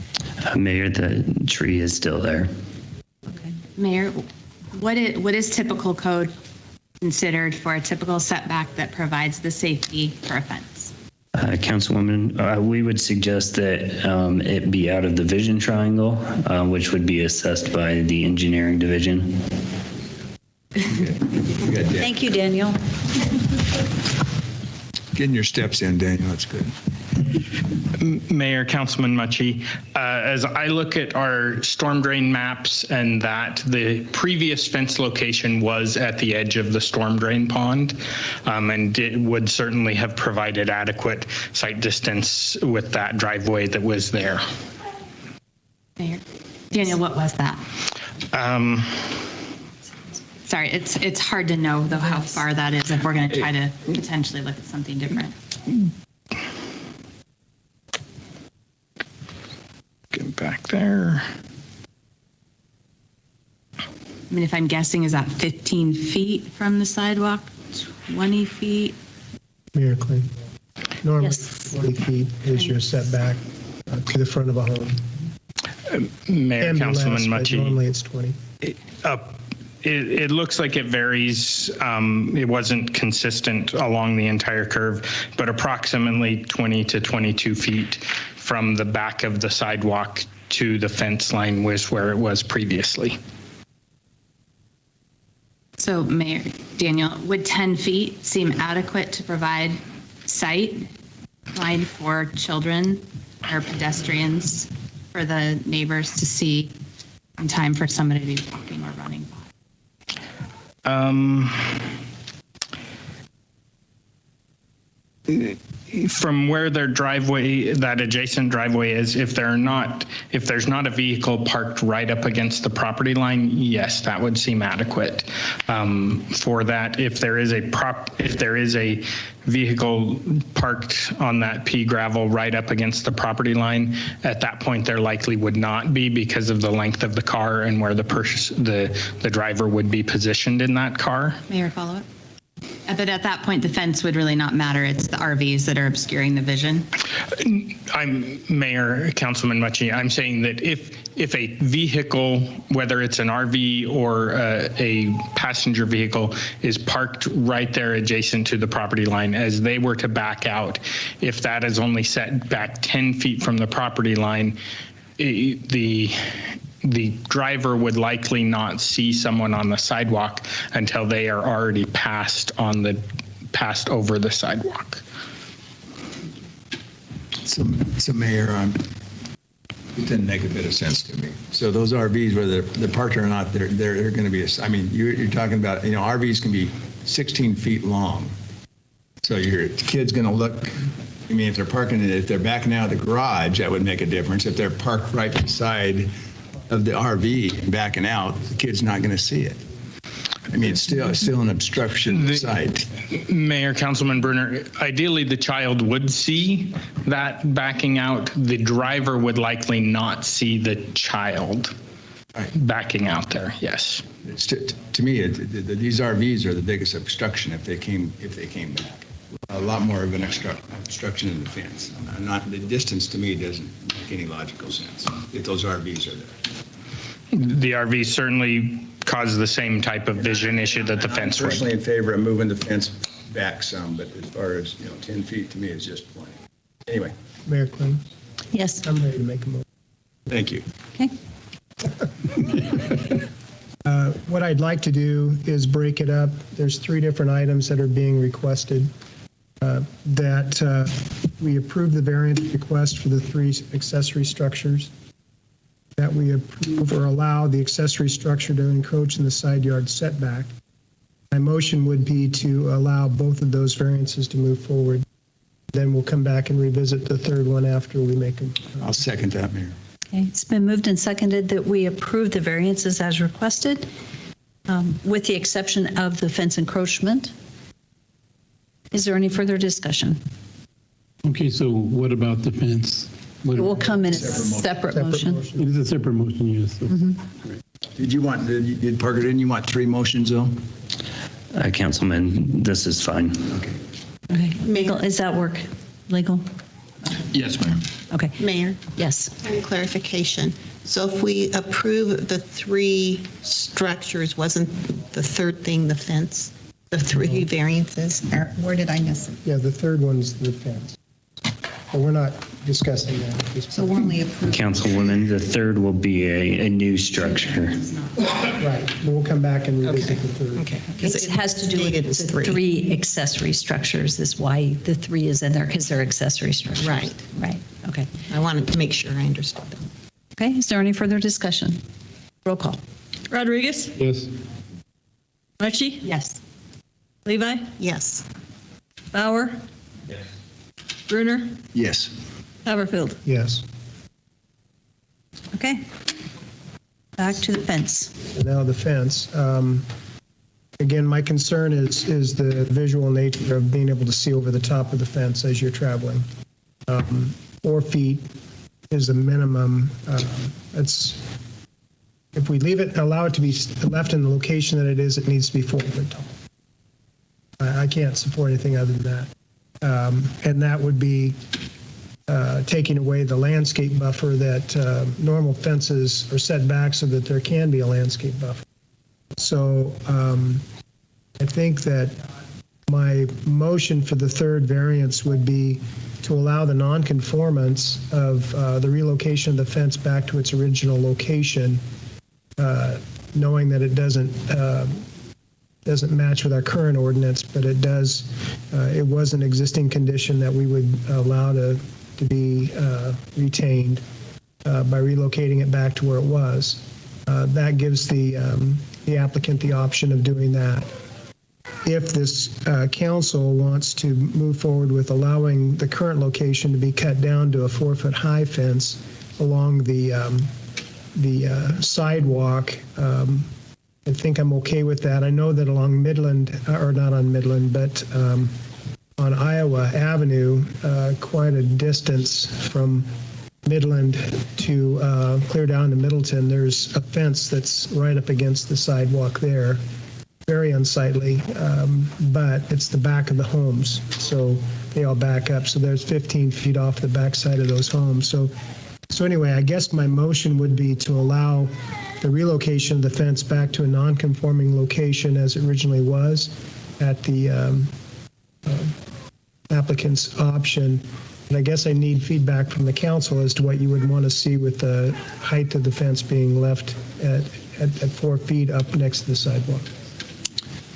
Mayor, the tree is still there. Mayor, what is typical code considered for a typical setback that provides the safety for a fence? Councilwoman, we would suggest that it be out of the vision triangle, which would be assessed by the engineering division. Thank you, Daniel. Getting your steps in, Daniel, that's good. Mayor, Councilman Mucci, as I look at our storm drain maps and that the previous fence location was at the edge of the storm drain pond, and it would certainly have provided adequate sight distance with that driveway that was there. Mayor, Daniel, what was that? Sorry, it's hard to know though how far that is if we're going to try to potentially look at something different. Get back there. I mean, if I'm guessing, is that 15 feet from the sidewalk? 20 feet? Mayor Quinn, normally 40 feet is your setback to the front of a home. Mayor, Councilman Mucci. Normally it's 20. It looks like it varies. It wasn't consistent along the entire curve, but approximately 20 to 22 feet from the back of the sidewalk to the fence line was where it was previously. So, Mayor Daniel, would 10 feet seem adequate to provide sight line for children or pedestrians for the neighbors to see in time for somebody to be walking or running by? from where their driveway, that adjacent driveway is, if there's not a vehicle parked right up against the property line, yes, that would seem adequate. For that, if there is a vehicle parked on that pea gravel right up against the property line, at that point there likely would not be because of the length of the car and where the driver would be positioned in that car. Mayor, follow up? But at that point, the fence would really not matter. It's the RVs that are obscuring the vision. I'm Mayor, Councilman Mucci. I'm saying that if a vehicle, whether it's an RV or a passenger vehicle, is parked right there adjacent to the property line, as they were to back out, if that is only set back 10 feet from the property line, the driver would likely not see someone on the sidewalk until they are already passed over the sidewalk. So Mayor, it didn't make a bit of sense to me. So those RVs, whether they're parked or not, they're going to be, you're talking about, RVs can be 16 feet long. So your kid's going to look, if they're if they're backing out of the garage, that would make a difference. If they're parked right beside of the RV and backing out, the kid's not going to see it. It's still an obstruction of the sight. Mayor, Councilman Brunner, ideally the child would see that backing out. The driver would likely not see the child backing out there. Yes. To me, these RVs are the biggest obstruction if they came back. A lot more of an obstruction in the fence. The distance to me doesn't make any logical sense if those RVs are there. The RV certainly causes the same type of vision issue that the fence would. I'm personally in favor of moving the fence back some, but as far as 10 feet to me is just plenty. Anyway. Mayor Quinn? Yes. I'm ready to make a motion. Thank you. Okay. What I'd like to do is break it up. There's 3 different items that are being requested. That we approve the variance request for the 3 accessory structures, that we approve or allow the accessory structure to encroach in the side yard setback. My motion would be to allow both of those variances to move forward. Then we'll come back and revisit the 3rd one after we make them. I'll second that, Mayor. Okay, it's been moved and seconded that we approve the variances as requested, with the exception of the fence encroachment. Is there any further discussion? Okay, so what about the fence? It will come in a separate motion. It is a separate motion, yes. So. Did Parker, didn't you want 3 motions though? Councilman, this is fine. Okay. Legal, is that work legal? Yes, Mayor. Okay. Mayor? Yes. Clarification. So if we approve the 3 structures, wasn't the 3rd thing the fence? The 3 variances? Where did I miss it? Yeah, the 3rd one's the fence. But we're not discussing that. So we're only approving. Councilwoman, the 3rd will be a new structure. Right. We'll come back and revisit the 3rd. Okay. It has to do with the 3 accessory structures is why the 3 is in there, because they're accessory structures. Right. Right. Okay. I wanted to make sure I understood them. Okay. Is there any further discussion? Roll call. Rodriguez? Yes. Mucci? Yes. Levi? Yes. Bauer? Yes. Brunner? Yes. Haverfield? Yes. Okay. Back to the fence. Now the fence. Again, my concern is the visual nature of being able to see over the top of the fence as you're traveling. 4 feet is a minimum. If we leave it and allow it to be left in the location that it is, it needs to be 4 foot tall. I can't support anything other than that. And that would be taking away the landscape buffer that normal fences are set back so that there can be a landscape buffer. So I think that my motion for the 3rd variance would be to allow the nonconformance of the relocation of the fence back to its original location, knowing that it doesn't match with our current ordinance, but it does. It was an existing condition that we would allow to be retained by relocating it back to where it was. That gives the applicant the option of doing that. if this council wants to move forward with allowing the current location to be cut down to a 4-foot high fence along the sidewalk, I think I'm okay with that. I know that along Midland, or not on Midland, but on Iowa Avenue, quite a distance from Midland to clear down to Middleton, there's a fence that's right up against the sidewalk there. Very unsightly, but it's the back of the homes, so they all back up. So there's 15 feet off the backside of those homes. So anyway, I guess my motion would be to allow the relocation of the fence back to a non-conforming location as it originally was at the applicant's option. And I guess I need feedback from the council as to what you would want to see with the height of the fence being left at 4 feet up next to the sidewalk.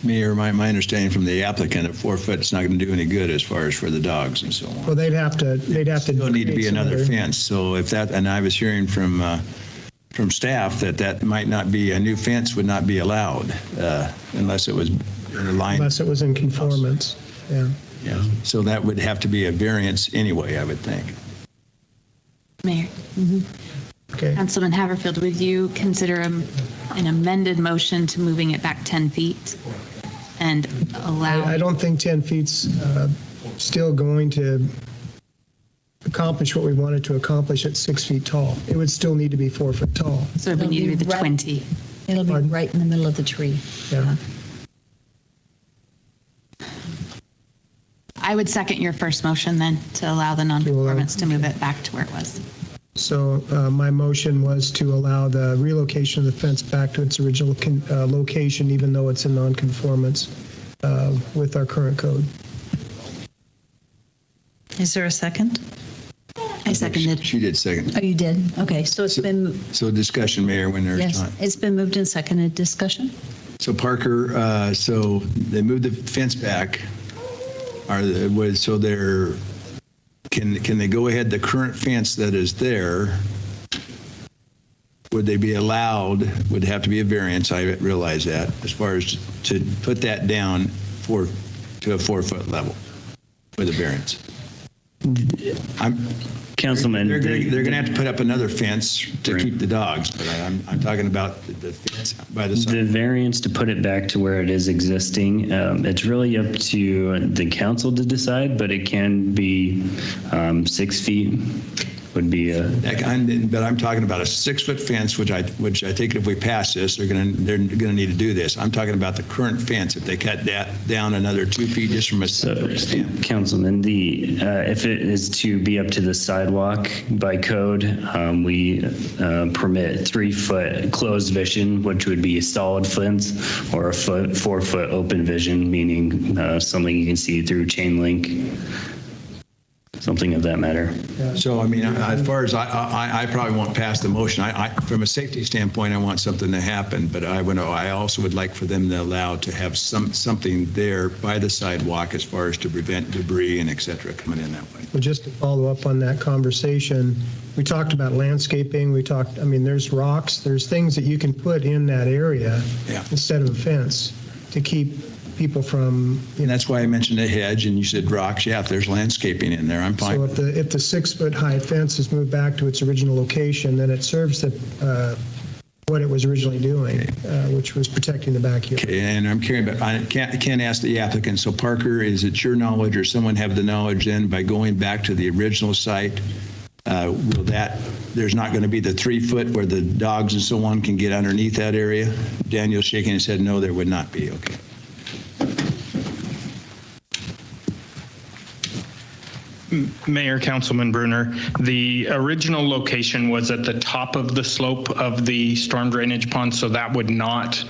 Mayor, my understanding from the applicant, at 4 foot, it's not going to do any good as far as for the dogs and so on. Well, they'd have to. Still need to be another fence. So if that, and I was hearing from staff that might not be, a new fence would not be allowed unless it was in line. Unless it was in conformance. Yeah. Yeah. So that would have to be a variance anyway, I would think. Mayor. Okay. Councilman Haverfield, would you consider an amended motion to moving it back 10 feet and allow? I don't think 10 feet's still going to accomplish what we wanted to accomplish at 6 feet tall. It would still need to be 4 foot tall. So it would need to be the 20. It'll be right in the middle of the tree. Yeah. I would second your first motion then to allow the non-conformance to move it back to where it was. So my motion was to allow the relocation of the fence back to its original location, even though it's in non-conformance with our current code. Is there a second? I seconded. She did second. Oh, you did? Okay, so it's been, So discussion, Mayor, when there's yes, time. it's been moved and seconded. Discussion? So Parker, so they moved the fence back. Can they go ahead, the current fence that is there, would they be allowed, would have to be a variance, I realize that, as far as to put that down to a 4 foot level with a variance? Councilman, they're going to have to put up another fence to keep the dogs, but I'm talking about the fence by the side. The variance to put it back to where it is existing, it's really up to the council to decide, but it can be 6 feet would be a. But I'm talking about a 6 foot fence, which I think if we pass this, they're going to need to do this. I'm talking about the current fence. If they cut that down another 2 feet just from a standpoint. Councilman, if it is to be up to the sidewalk by code, we permit 3 foot closed vision, which would be a solid fence, or a 4 foot open vision, meaning something you can see through chain link. Something of that matter. So, I mean, as far as I probably won't pass the motion. From a safety standpoint, I want something to happen, but I also would like for them to allow to have something there by the sidewalk as far as to prevent debris and et cetera coming in that way. Well, just to follow up on that conversation, we talked about landscaping. There's rocks, there's things that you can put in that area instead of a fence to keep people from. And that's why I mentioned a hedge, and you said rocks. Yeah, if there's landscaping in there, I'm fine. So if the 6 foot high fence is moved back to its original location, then it serves what it was originally doing, which was protecting the backyard. Okay, and I'm curious, but I can't ask the applicant. So Parker, is it your knowledge or someone have the knowledge then by going back to the original site, there's not going to be the 3 foot where the dogs and so on can get underneath that area? Daniel's shaking his head, no, there would not be. Okay. Mayor, Councilman Brunner, the original location was at the top of the slope of the storm drainage pond, so that would not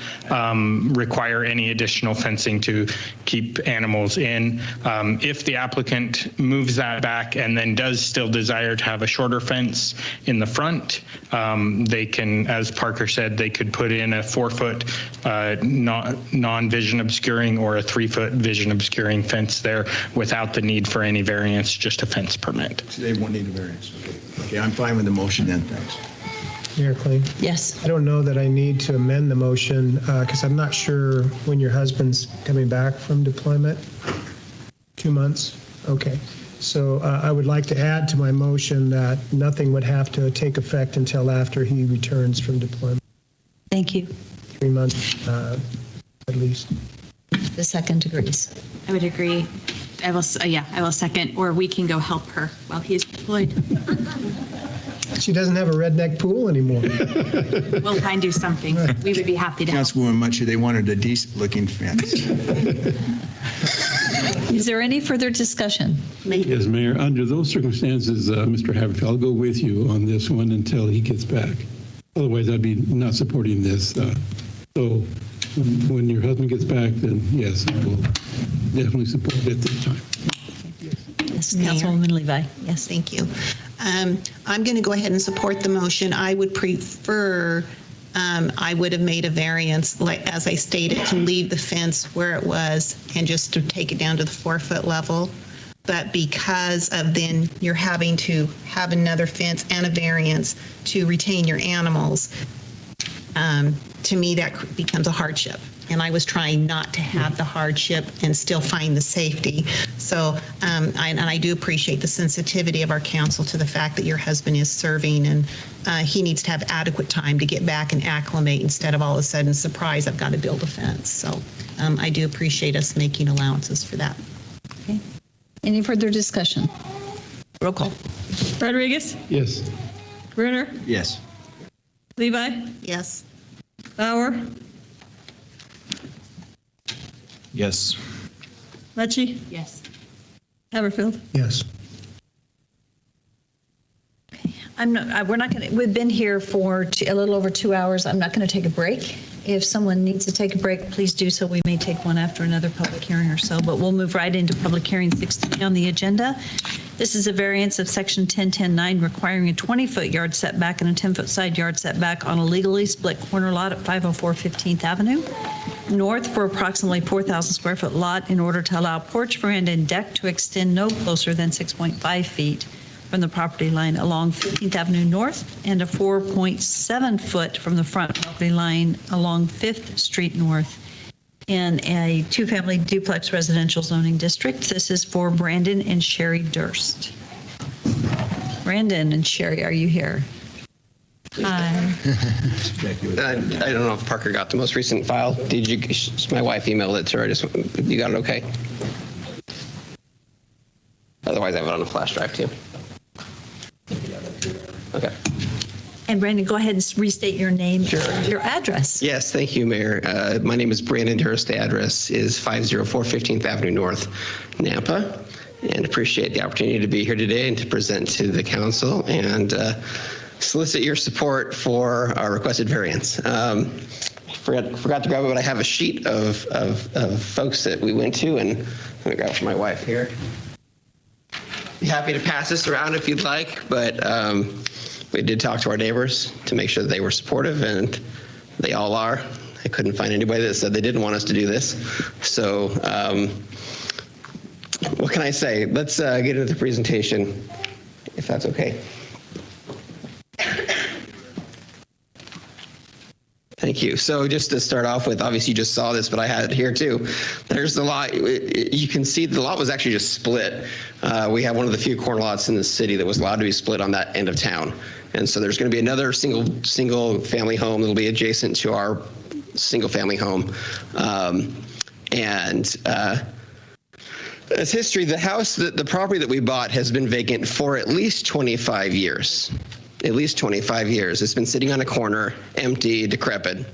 require any additional fencing to keep animals in. If the applicant moves that back and then does still desire to have a shorter fence in the front, they can, as Parker said, they could put in a 4 foot non-vision obscuring or a 3 foot vision obscuring fence there without the need for any variance, just a fence permit. So they won't need a variance. Okay, I'm fine with the motion then, thanks. Mayor Kling? Yes. I don't know that I need to amend the motion because I'm not sure when your husband's coming back from deployment. 2 months? Okay. So I would like to add to my motion that nothing would have to take effect until after he returns from deployment. Thank you. 3 months at least. The second agrees. I would agree. I will second, or we can go help her while he's deployed. She doesn't have a redneck pool anymore. We'll find you something. We would be happy to help. Councilwoman Mutchie, they wanted a decent-looking fence. Is there any further discussion? Yes, Mayor, under those circumstances, Mr. Haverfield, I'll go with you on this one until he gets back. Otherwise, I'd be not supporting this. So when your husband gets back, then yes, I will definitely support it at this time. Yes, Councilwoman Levi. Yes, thank you. I'm going to go ahead and support the motion. I would prefer, I would have made a variance, like as I stated, to leave the fence where it was and just to take it down to the 4-foot level. But because of then you're having to have another fence and a variance to retain your animals, to me that becomes a hardship. And I was trying not to have the hardship and still find the safety. So, I do appreciate the sensitivity of our council to the fact that your husband is serving and he needs to have adequate time to get back and acclimate instead of all of a sudden, surprise, I've got to build a fence. So I do appreciate us making allowances for that. Okay. Any further discussion? Roll call. Rodriguez? Yes. Brunner? Yes. Levi? Yes. Bauer? Yes. Mutchie? Yes. Haverfield? Yes. We're not going to, we've been here for a little over 2 hours. I'm not going to take a break. If someone needs to take a break, please do so. We may take one after another public hearing or so, but we'll move right into public hearing 16 on the agenda. This is a variance of section 1010-9 requiring a 20-foot yard setback and a 10-foot side yard setback on a legally split corner lot at 504 15th Avenue North for approximately 4,000 square foot lot in order to allow porch, veranda, and deck to extend no closer than 6.5 feet from the property line along 15th Avenue North and a 4.7 foot from the front property line along 5th Street North in a two-family duplex residential zoning district. This is for Brandon and Sherry Durst. Brandon and Sherry, are you here? Hi. I don't know if Parker got the most recent file. Did you? My wife emailed it to her. You got it okay? Otherwise, I have it on a flash drive too. Okay. And Brandon, go ahead and restate your name, your address. Yes, thank you, Mayor. My name is Brandon Durst. The address is 504 15th Avenue North, Nampa, and appreciate the opportunity to be here today and to present to the council and solicit your support for our requested variance. Forgot to grab it, but I have a sheet of folks that we went to, and I'm going to grab it for my wife here. Be happy to pass this around if you'd like, but we did talk to our neighbors to make sure that they were supportive, and they all are. I couldn't find anybody that said they didn't want us to do this. So what can I say? Let's get into the presentation, if that's okay. Thank you. So just to start off with, obviously you just saw this, but I had it here too. There's the lot. You can see the lot was actually just split. We have one of the few corner lots in the city that was allowed to be split on that end of town. And so there's going to be another single family home that'll be adjacent to our single family home. As history, the house, the property that we bought has been vacant for at least 25 years. At least 25 years. It's been sitting on a corner, empty, decrepit.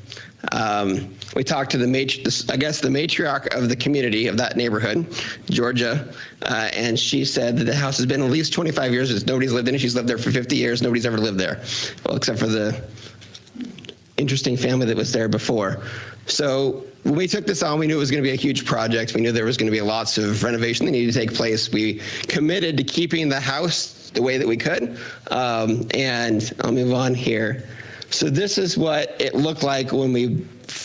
We talked to the matriarch of the community of that neighborhood, Georgia, and she said that the house has been at least 25 years. Nobody's lived in it. She's lived there for 50 years. Nobody's ever lived there, well, except for the interesting family that was there before. So when we took this on, we knew it was going to be a huge project. We knew there was going to be lots of renovation that needed to take place. We committed to keeping the house the way that we could. And I'll move on here. So this is what it looked like when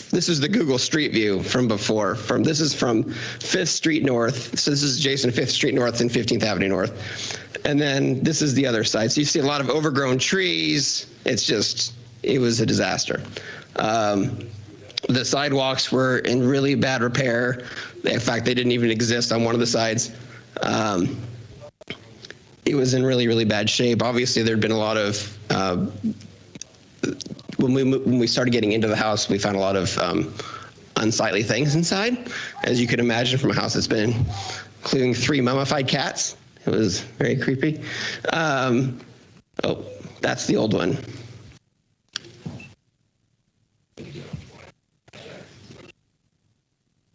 this is the Google Street View from before. This is from 5th Street North. So this is adjacent to 5th Street North and 15th Avenue North. And then this is the other side. So you see a lot of overgrown trees. It's just it was a disaster. The sidewalks were in really bad repair. In fact, they didn't even exist on one of the sides. It was in really, really bad shape. Obviously, there'd been a lot of, when we started getting into the house, we found a lot of unsightly things inside, as you can imagine from a house that's been, including 3 mummified cats. It was very creepy. Oh, that's the old one.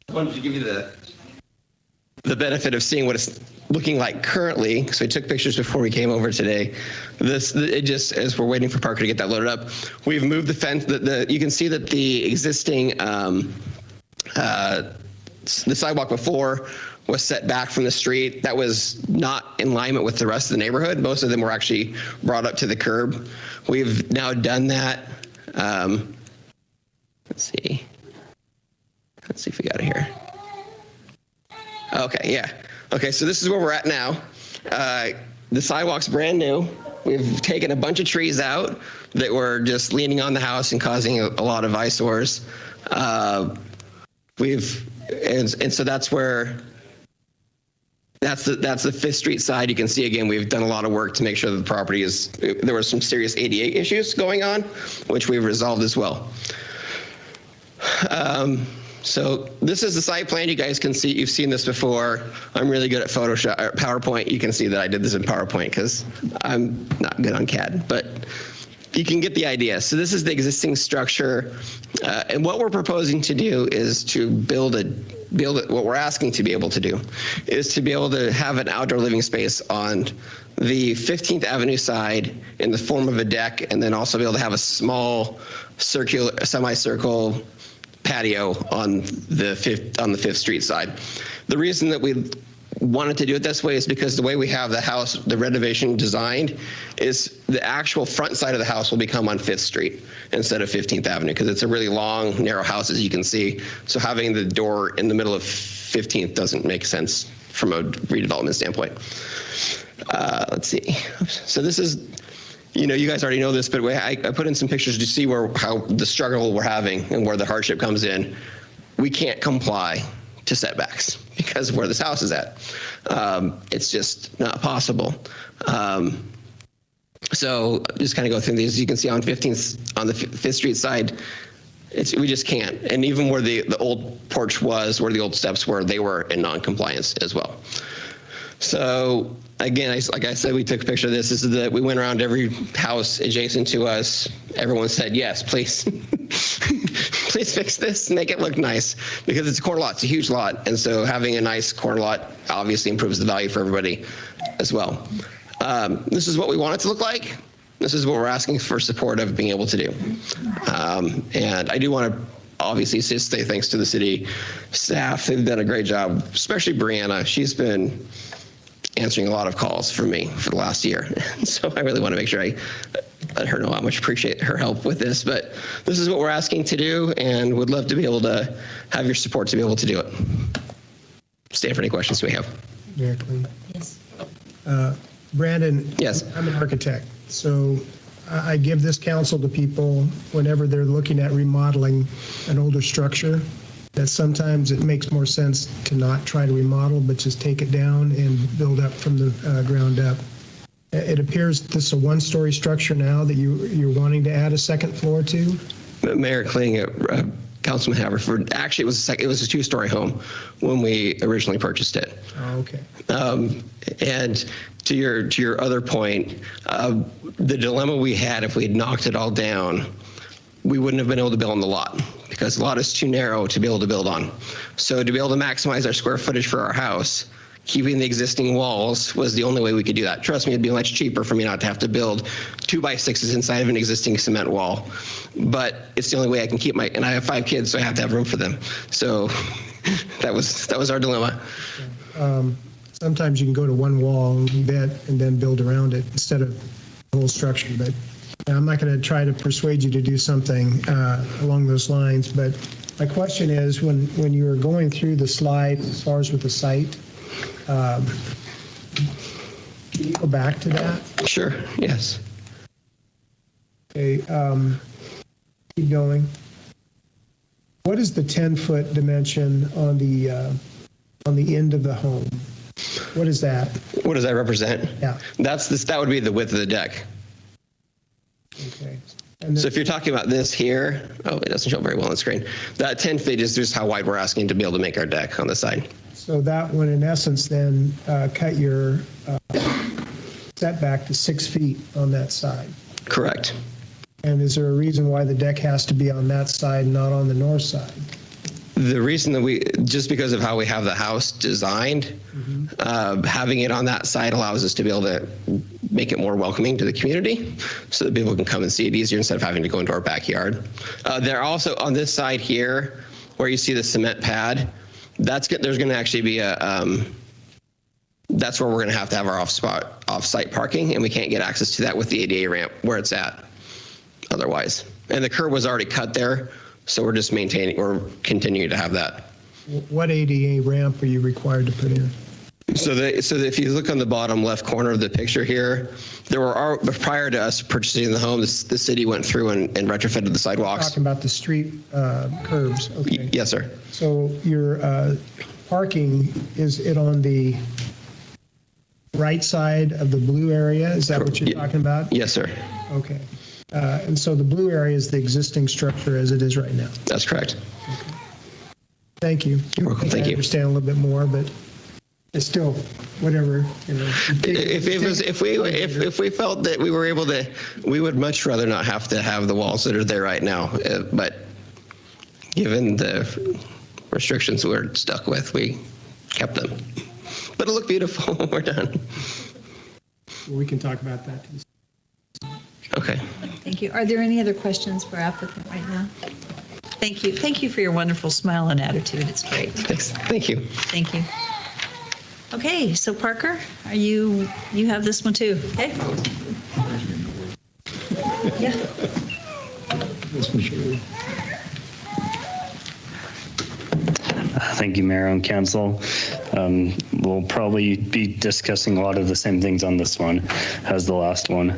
I wanted to give you the benefit of seeing what it's looking like currently. So we took pictures before we came over today. It just, as we're waiting for Parker to get that loaded up, we've moved the fence. You can see that the existing the sidewalk before was set back from the street. That was not in alignment with the rest of the neighborhood. Most of them were actually brought up to the curb. We've now done that. Let's see if we got it here. Okay, yeah. Okay, so this is where we're at now. The sidewalk's brand new. We've taken a bunch of trees out that were just leaning on the house and causing a lot of eyesores. And so that's where, that's the 5th Street side. You can see again, we've done a lot of work to make sure that the property is, there were some serious ADA issues going on, which we've resolved as well. So this is the site plan. You guys can see, you've seen this before. I'm really good at Photoshop or PowerPoint. You can see that I did this in PowerPoint because I'm not good on CAD, but you can get the idea. So this is the existing structure. And what we're proposing to do is to build it. What we're asking to be able to do is to be able to have an outdoor living space on the 15th Avenue side in the form of a deck, and then also be able to have a small circular, semicircle patio on the 5th Street side. The reason that we wanted to do it this way is because the way we have the house, the renovation designed, is the actual front side of the house will become on 5th Street instead of 15th Avenue, because it's a really long, narrow house, as you can see. So having the door in the middle of 15th doesn't make sense from a redevelopment standpoint. Let's see. So this is, you know, you guys already know this, but I put in some pictures to see how the struggle we're having and where the hardship comes in. We can't comply to setbacks because of where this house is at. It's just not possible. So just kind of go through these. You can see on 15th, on the 5th Street side, we just can't. And even where the old porch was, where the old steps were, they were in non-compliance as well. So again, like I said, we took a picture of this. This is we went around every house adjacent to us. Everyone said, yes, please, please fix this, make it look nice, because it's a corner lot, it's a huge lot. And so having a nice corner lot obviously improves the value for everybody as well. This is what we want it to look like. This is what we're asking for support of being able to do. And I do want to obviously just say thanks to the city staff. They've done a great job, especially Brianna. She's been answering a lot of calls for me for the last year. So I really want to make sure I let her know how much I appreciate her help with this. But this is what we're asking to do, and would love to be able to have your support to be able to do it. Stand for any questions we have. Mayor Kling. Yes. Brandon. Yes. I'm an architect, so I give this counsel to people whenever they're looking at remodeling an older structure, that sometimes it makes more sense to not try to remodel, but just take it down and build up from the ground up. It appears this is a one-story structure now that you're wanting to add a second floor to? Mayor Kling, Councilman Haverford, actually it was a two-story home when we originally purchased it. Oh, okay. And to your other point, the dilemma we had if we had knocked it all down, we wouldn't have been able to build on the lot because the lot is too narrow to be able to build on. So to be able to maximize our square footage for our house, keeping the existing walls was the only way we could do that. Trust me, it'd be much cheaper for me not to have to build 2x6s inside of an existing cement wall. But it's the only way I can keep and I have 5 kids, so I have to have room for them. So that was our dilemma. Sometimes you can go to one wall and then build around it instead of the whole structure. But I'm not going to try to persuade you to do something along those lines. But my question is, when you were going through the slide as far as with the site, can you go back to that? Sure, yes. Okay. Keep going. What is the 10-foot dimension on the end of the home? What is that? What does that represent? Yeah. That would be the width of the deck. Okay. So if you're talking about this here, oh, it doesn't show very well on the screen. That 10 feet is just how wide we're asking to be able to make our deck on the side. So that would, in essence, then cut your setback to 6 feet on that side. Correct. And is there a reason why the deck has to be on that side, not on the north side? The reason that just because of how we have the house designed, having it on that side allows us to be able to make it more welcoming to the community so that people can come and see it easier instead of having to go into our backyard. They're also on this side here where you see the cement pad, there's going to actually be that's where we're going to have our off-site parking, and we can't get access to that with the ADA ramp where it's at otherwise. And the curb was already cut there, so we're just continuing to have that. What ADA ramp are you required to put in? So if you look on the bottom left corner of the picture here, prior to us purchasing the home, the city went through and retrofitted the sidewalks. Talking about the street curbs. Okay. Yes, sir. So your parking, is it on the right side of the blue area? Is that what you're talking about? Yes, sir. Okay. And so the blue area is the existing structure as it is right now? That's correct. Okay. Thank you. You're welcome. Thank you. I understand a little bit more, but it's still whatever. If we felt that we were able to, we would much rather not have to have the walls that are there right now. But given the restrictions we're stuck with, we kept them. But it looked beautiful when we're done. Well, we can talk about that. Okay. Thank you. Are there any other questions for applicant right now? Thank you. Thank you for your wonderful smile and attitude. It's great. Thanks. Thank you. Thank you. Okay, so Parker, you have this one too, okay? Yeah. Thank you, Mayor and Council. We'll probably be discussing a lot of the same things on this one as the last one.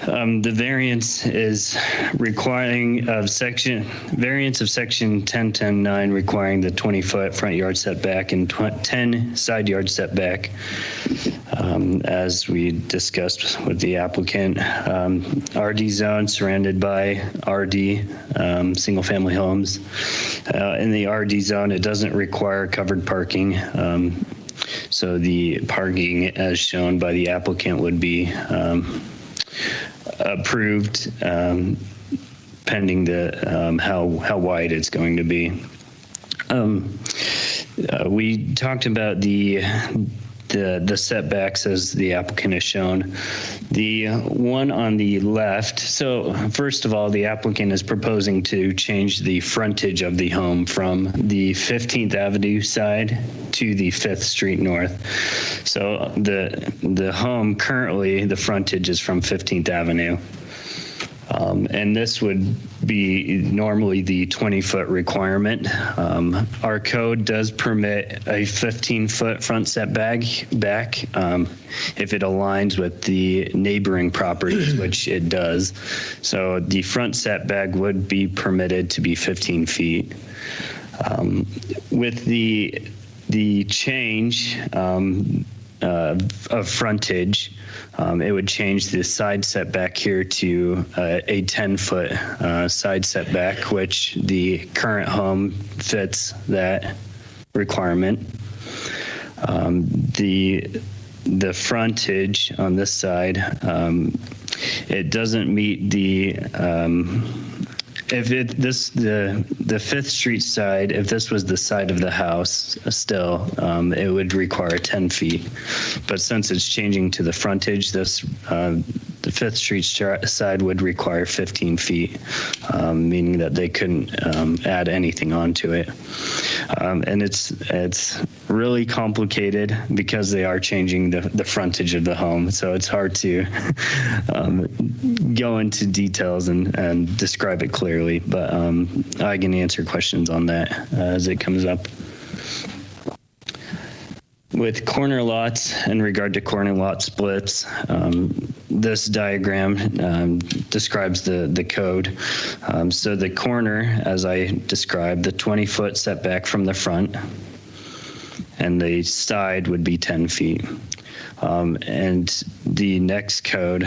The variance is requiring of section 1010.9 requiring the 20-foot front yard setback and 10 side yard setback. As we discussed with the applicant, RD zone surrounded by RD single family homes. In the RD zone, it doesn't require covered parking. So the parking as shown by the applicant would be approved pending the how wide it's going to be. We talked about the setbacks as the applicant has shown. The one on the left, so first of all, the applicant is proposing to change the frontage of the home from the 15th Avenue side to the 5th Street North. So the home currently, the frontage is from 15th Avenue. And this would be normally the 20-foot requirement. Our code does permit a 15-foot front setback if it aligns with the neighboring properties, which it does. So the front setback would be permitted to be 15 feet. With the change of frontage, it would change the side setback here to a 10-foot side setback, which the current home fits that requirement. The frontage on this side, it doesn't meet the the 5th Street side, if this was the side of the house still, it would require 10 feet. But since it's changing to the frontage, the 5th Street side would require 15 feet, meaning that they couldn't add anything onto it. And it's really complicated because they are changing the frontage of the home. So it's hard to go into details and describe it clearly, but I can answer questions on that as it comes up. With corner lots, in regard to corner lot splits, this diagram describes the code. So the corner, as I described, the 20-foot setback from the front, and the side would be 10 feet. And the next code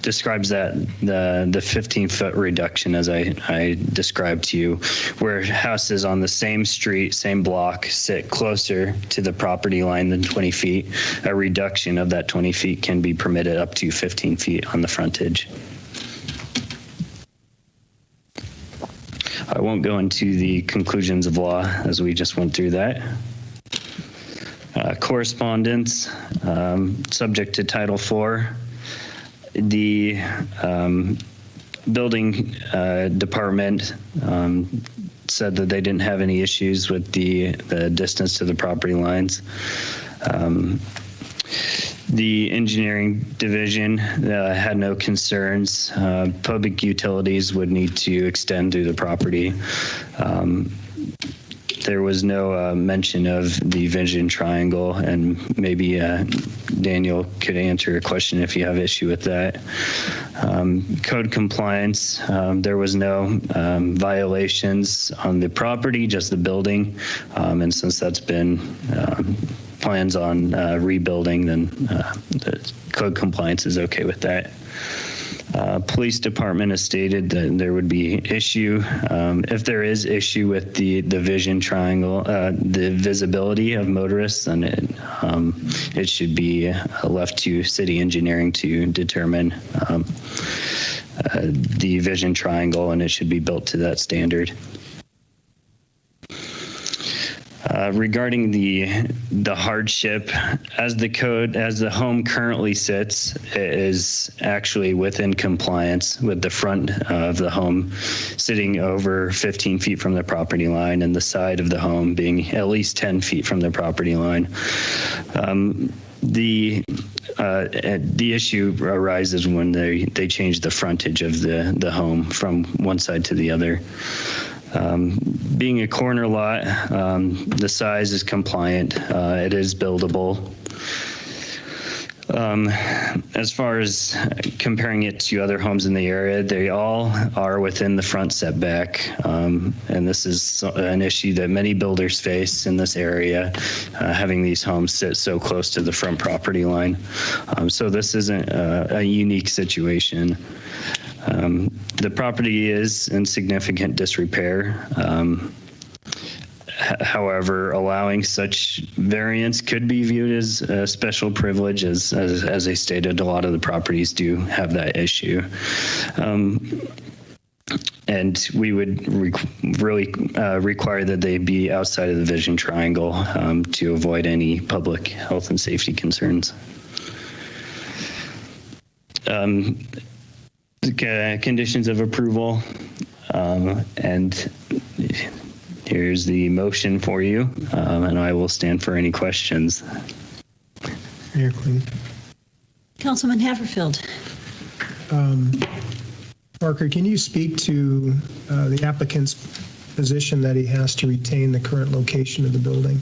describes that the 15-foot reduction, as I described to you, where houses on the same street, same block, sit closer to the property line than 20 feet, a reduction of that 20 feet can be permitted up to 15 feet on the frontage. I won't go into the conclusions of law as we just went through that. Correspondence, subject to Title IV. The building department said that they didn't have any issues with the distance to the property lines. The engineering division had no concerns. Public utilities would need to extend through the property. There was no mention of the vision triangle, and maybe Daniel could answer your question if you have issue with that. Code compliance, there was no violations on the property, just the building. And since that's been plans on rebuilding, then the code compliance is okay with that. Police department has stated that there would be issue. If there is issue with the vision triangle, the visibility of motorists, then it should be left to city engineering to determine the vision triangle, and it should be built to that standard. Regarding the hardship, as the home currently sits, it is actually within compliance with the front of the home sitting over 15 feet from the property line, and the side of the home being at least 10 feet from the property line. The issue arises when they change the frontage of the home from one side to the other. Being a corner lot, the size is compliant. It is buildable. As far as comparing it to other homes in the area, they all are within the front setback. And this is an issue that many builders face in this area, having these homes sit so close to the front property line. So this isn't a unique situation. The property is in significant disrepair. However, allowing such variance could be viewed as a special privilege, as I stated, a lot of the properties do have that issue. And we would really require that they be outside of the vision triangle to avoid any public health and safety concerns. Conditions of approval, and here's the motion for you, and I will stand for any questions. Mayor Quinn. Councilman Haverfield. Parker, can you speak to the applicant's position that he has to retain the current location of the building?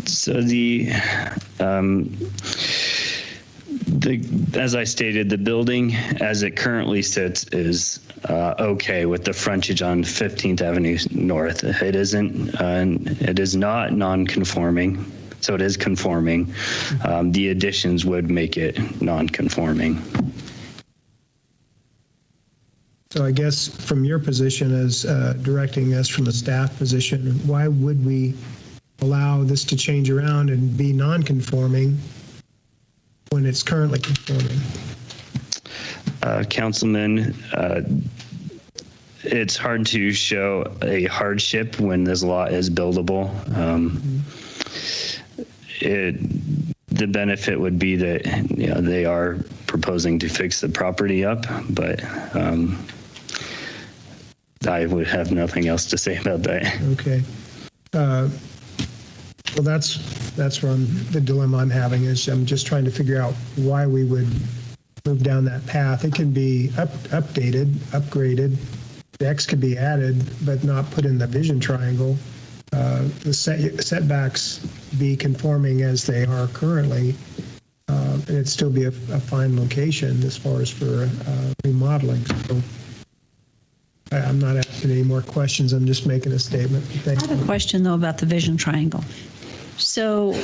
So as I stated, the building as it currently sits is okay with the frontage on 15th Avenue North. It is not non-conforming, so it is conforming. The additions would make it non-conforming. So I guess from your position as directing us from the staff position, why would we allow this to change around and be non-conforming when it's currently conforming? Councilman, it's hard to show a hardship when this lot is buildable. The benefit would be that they are proposing to fix the property up, but I would have nothing else to say about that. Okay. Well, that's where the dilemma I'm having is I'm just trying to figure out why we would move down that path. It can be updated, upgraded, decks could be added, but not put in the vision triangle, the setbacks be conforming as they are currently, and it'd still be a fine location as far as for remodeling. So I'm not asking any more questions. I'm just making a statement. Thank I have a question, though, about the vision triangle. So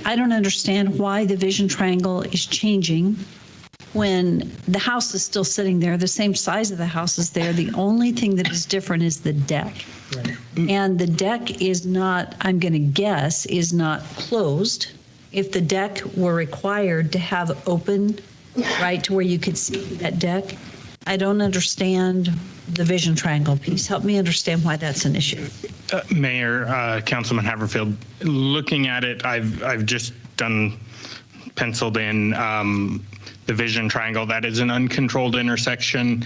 I don't understand why the vision triangle is changing when the house is still sitting there, the same size of the house is there. The only thing that is different is the deck. Right. And the deck is not, I'm going to guess, is not closed. If the deck were required to have open, right, to where you could see that deck, I don't understand the vision triangle piece. Help me understand why that's an issue. Mayor, Councilman Haverfield, looking at it, I've just penciled in the vision triangle. That is an uncontrolled intersection.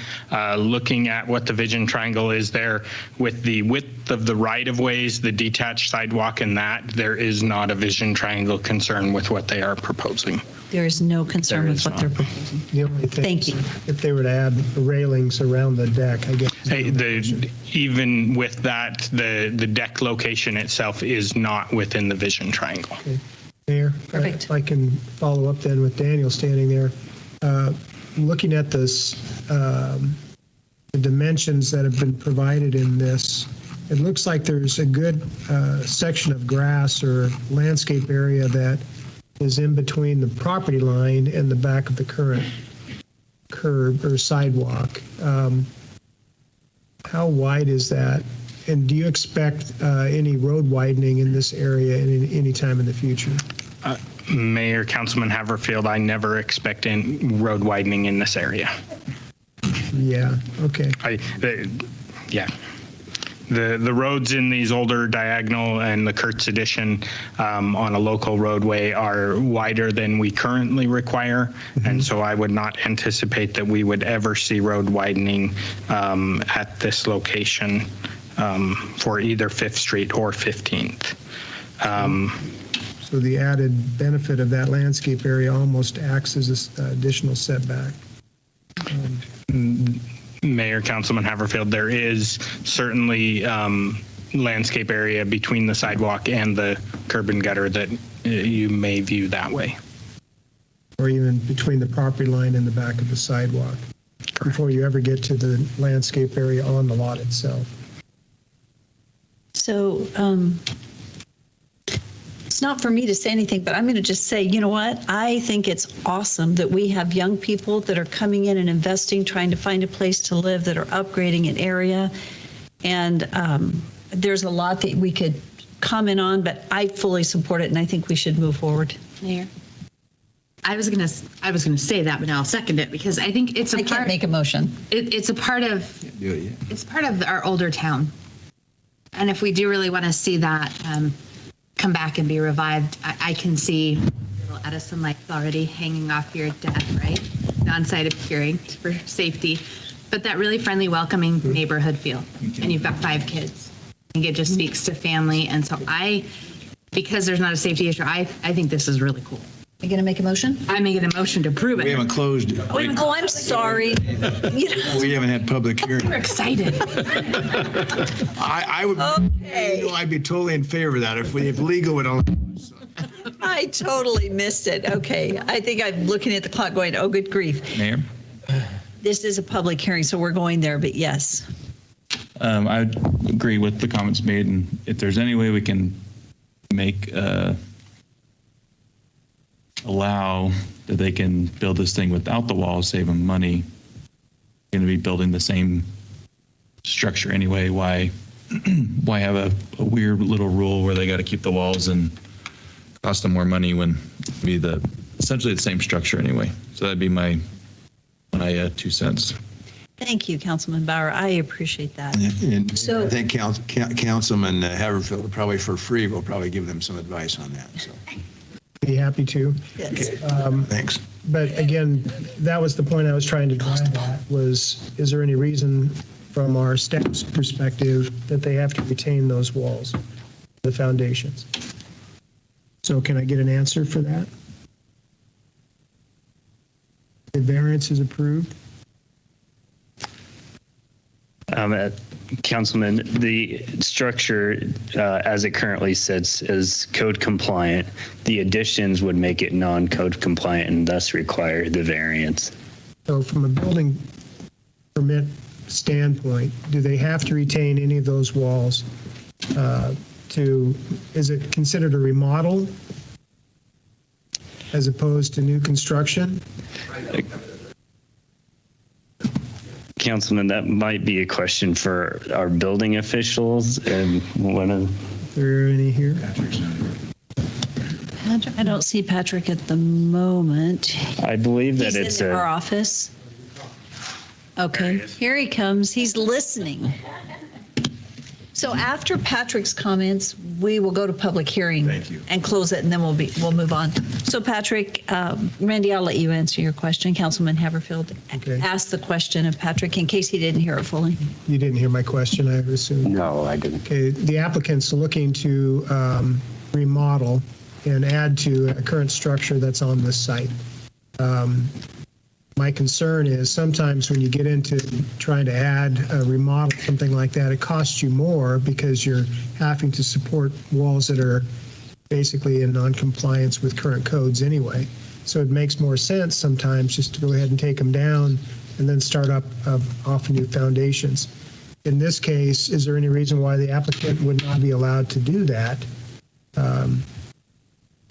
Looking at what the vision triangle is there with the width of the right-of-ways, the detached sidewalk and that, there is not a vision triangle concern with what they are proposing. There is no concern with what they're proposing. The only thing, Thank you. if they were to add railings around the deck, I guess. Even with that, the deck location itself is not within the vision triangle. Okay. Mayor, if I can follow up then with Daniel standing there. Looking at this, the dimensions that have been provided in this, it looks like there's a good section of grass or landscape area that is in between the property line and the back of the current curb or sidewalk. How wide is that? And do you expect any road widening in this area any time in the future? Mayor, Councilman Haverfield, I never expect any road widening in this area. Yeah, okay. The roads in these older diagonal and the Kurtz addition on a local roadway are wider than we currently require. And so I would not anticipate that we would ever see road widening at this location for either 5th Street or 15th. So the added benefit of that landscape area almost acts as an additional setback. Mayor, Councilman Haverfield, there is certainly landscape area between the sidewalk and the curb and gutter that you may view that way. Or even between the property line and the back of the sidewalk, before you ever get to the landscape area on the lot itself. So it's not for me to say anything, but I'm going to just say, you know what? I think it's awesome that we have young people that are coming in and investing, trying to find a place to live, that are upgrading an area. And there's a lot that we could comment on, but I fully support it, and I think we should move forward. Mayor, I was gonna say that, but now I'll second it because I think it's a part. I can't make a motion. It's a part of. It's part of our older town, and if we do really want to see that come back and be revived, I can see little Edison lights already hanging off your deck, right? Non-site of curing for safety, but that really friendly, welcoming neighborhood feel. And you've got 5 kids. I think it just speaks to family. And so because there's not a safety issue, I think this is really cool. Are you going to make a motion? I'm making a motion to prove it. We haven't closed. Oh, I'm sorry. We haven't had public hearing. We're excited. I would, I'd be totally in favor of that if legal would allow. I totally missed it. Okay. I think I'm looking at the clock going, oh, good grief. Mayor? This is a public hearing, so we're going there, but yes. I would agree with the comments made, and if there's any way we can make allow that they can build this thing without the walls, save them money, going to be building the same structure anyway. Why have a weird little rule where they got to keep the walls and cost them more money when it'd be essentially the same structure anyway? So that'd be my 2 cents. Thank you, Councilman Bauer. I appreciate that. And So- I think Councilman Haverfield probably for free will probably give them some advice on that. So. Be happy to. Yes. Thanks. But again, that was the point I was trying to drive at, was is there any reason from our staff's perspective that they have to retain those walls, the foundations? So can I get an answer for that? The variance is approved? Councilman, the structure as it currently sits is code compliant. The additions would make it non-code compliant and thus require the variance. So from a building permit standpoint, do they have to retain any of those walls is it considered a remodel as opposed to new construction? Councilman, that might be a question for our building officials and one of. Are there any here? I don't see Patrick at the moment. I believe that He's it's in our office. Okay, here he comes. He's listening. So after Patrick's comments, we will go to public hearing. Thank you. And close it, and then we'll move on. So Patrick, Randy, I'll let you answer your question. Councilman Haverfield asked the question of Patrick in case he didn't hear it fully. You didn't hear my question, I assume? No, I didn't. Okay, the applicant's looking to remodel and add to a current structure that's on this site. My concern is sometimes when you get into trying to add a remodel, something like that, it costs you more because you're having to support walls that are basically in non-compliance with current codes anyway. So it makes more sense sometimes just to go ahead and take them down and then start up off new foundations. In this case, is there any reason why the applicant would not be allowed to do that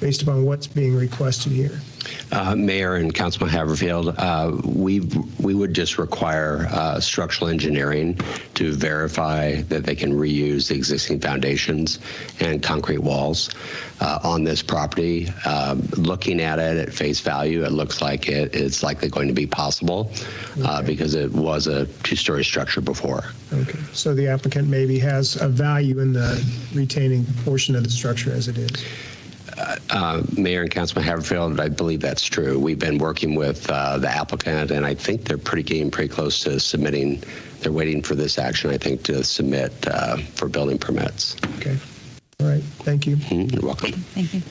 based upon what's being requested here? Mayor and Councilman Haverfield, we would just require structural engineering to verify that they can reuse the existing foundations and concrete walls on this property. Looking at it at face value, it looks like it's likely going to be possible because it was a two-story structure before. Okay, so the applicant maybe has a value in the retaining portion of the structure as it is. Mayor and Councilman Haverfield, I believe that's true. We've been working with the applicant, and I think they're getting pretty close to submitting. They're waiting for this action, I think, to submit for building permits. Okay. All right. Thank you. You're welcome. Thank you.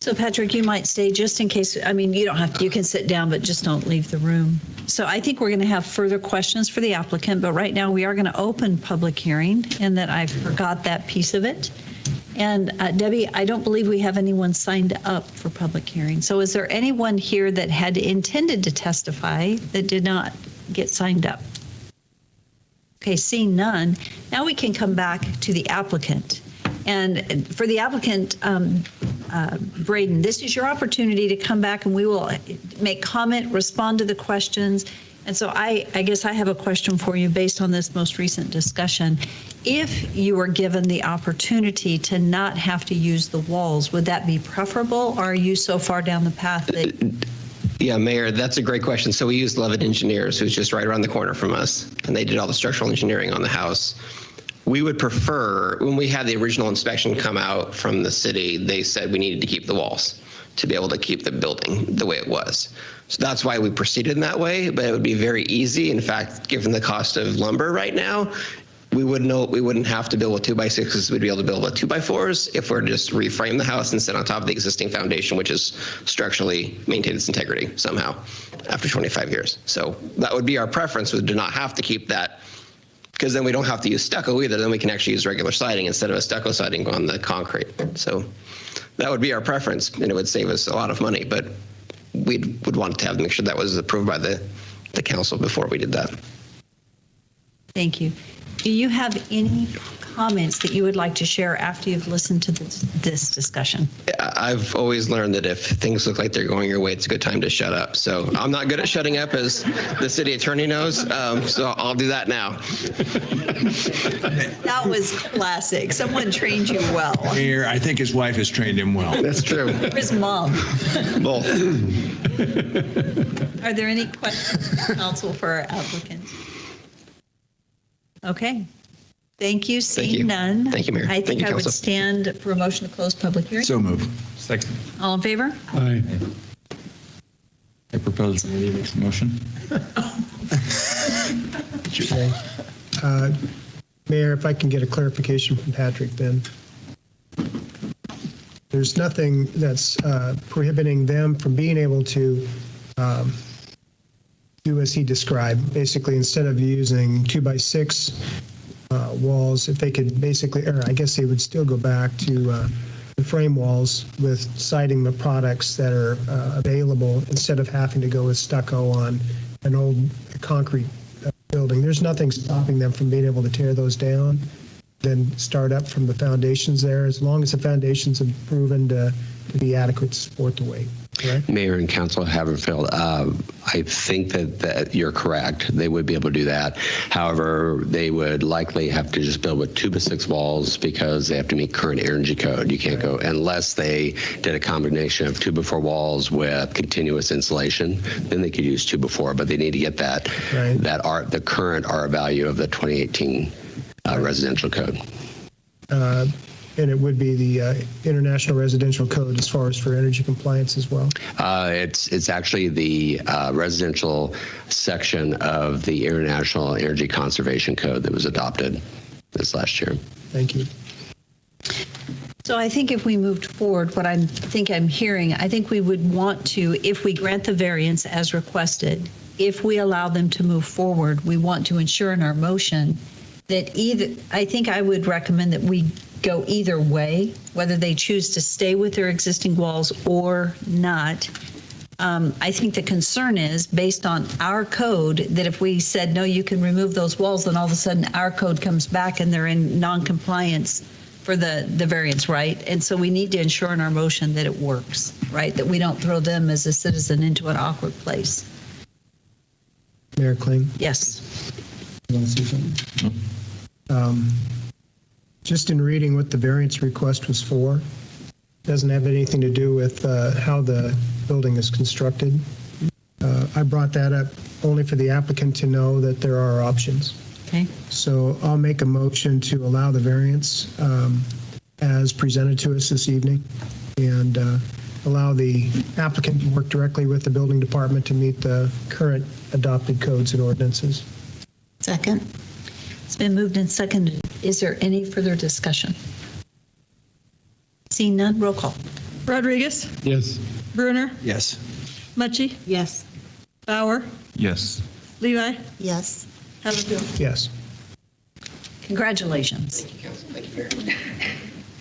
So Patrick, you might stay just in case. I mean, you don't have to. You can sit down, but just don't leave the room. So I think we're going to have further questions for the applicant, but right now we are going to open public hearing, and that I forgot that piece of it. And Debbie, I don't believe we have anyone signed up for public hearing. So is there anyone here that had intended to testify that did not get signed up? Okay, seeing none, now we can come back to the applicant. And for the applicant, Braden, this is your opportunity to come back and we will make comment, respond to the questions. And so I guess I have a question for you based on this most recent discussion. If you were given the opportunity to not have to use the walls, would that be preferable? Or are you so far down the path that... Yeah, Mayor, that's a great question. So we used Levitt Engineers, who's just right around the corner from us, and they did all the structural engineering on the house. We would prefer, when we had the original inspection come out from the city, they said we needed to keep the walls to be able to keep the building the way it was. So that's why we proceeded in that way, but it would be very easy. In fact, given the cost of lumber right now, we wouldn't have to build with 2x6s. We'd be able to build with 2x4s if we're to just reframe the house and sit on top of the existing foundation, which is structurally maintained its integrity somehow after 25 years. So that would be our preference, would to not have to keep that, because then we don't have to use stucco either. Then we can actually use regular siding instead of a stucco siding on the concrete. So that would be our preference, and it would save us a lot of money, but we would want to make sure that was approved by the council before we did that. Thank you. Do you have any comments that you would like to share after you've listened to this discussion? I've always learned that if things look like they're going your way, it's a good time to shut up. So I'm not good at shutting up, as the city attorney knows, so I'll do that now. That was classic. Someone trained you well. Mayor, I think his wife has trained him well. That's true. Or his mom. Both. Are there any questions, council, for our applicant? Okay. Thank you. Seeing none. Thank you, Mayor. I think I would stand for a motion to close public hearing. So move. Second. All in favor? Aye. I propose Randy makes a motion. Okay. Mayor, if I can get a clarification from Patrick then. There's nothing that's prohibiting them from being able to do as he described. Basically, instead of using 2x6 walls, if they could basically, or I guess they would still go back to the frame walls with siding the products that are available instead of having to go with stucco on an old concrete building. There's nothing stopping them from being able to tear those down, then start up from the foundations there, as long as the foundations have proven to be adequate to support the weight. Correct? Mayor and Council Haverfield, I think that you're correct. They would be able to do that. However, they would likely have to just build with 2x6 walls because they have to meet current energy code. You can't go unless they did a combination of 2x4 walls with continuous insulation. Then they could use 2x4, but they need to get that the current R value of the 2018 residential code. And it would be the International Residential Code as far as for energy compliance as well? It's actually the residential section of the International Energy Conservation Code that was adopted this last year. Thank you. So I think if we moved forward, what I'm hearing, I think we would want to, if we grant the variance as requested, if we allow them to move forward, we want to ensure in our motion that I think I would recommend that we go either way, whether they choose to stay with their existing walls or not. I think the concern is, based on our code, that if we said, no, you can remove those walls, then all of a sudden our code comes back and they're in non-compliance for the variance, right? And so we need to ensure in our motion that it works, right? That we don't throw them as a citizen into an awkward place. Mayor Kling? Yes. You want to say something? Just in reading what the variance request was for, doesn't have anything to do with how the building is constructed. I brought that up only for the applicant to know that there are options. Okay. So I'll make a motion to allow the variance as presented to us this evening and allow the applicant to work directly with the building department to meet the current adopted codes and ordinances. Second. It's been moved and seconded. Is there any further discussion? Seeing none, roll call. Rodriguez? Yes. Bruner? Yes. Mucci? Yes. Bauer? Yes. Levi? Yes. Haverfield? Yes. Congratulations.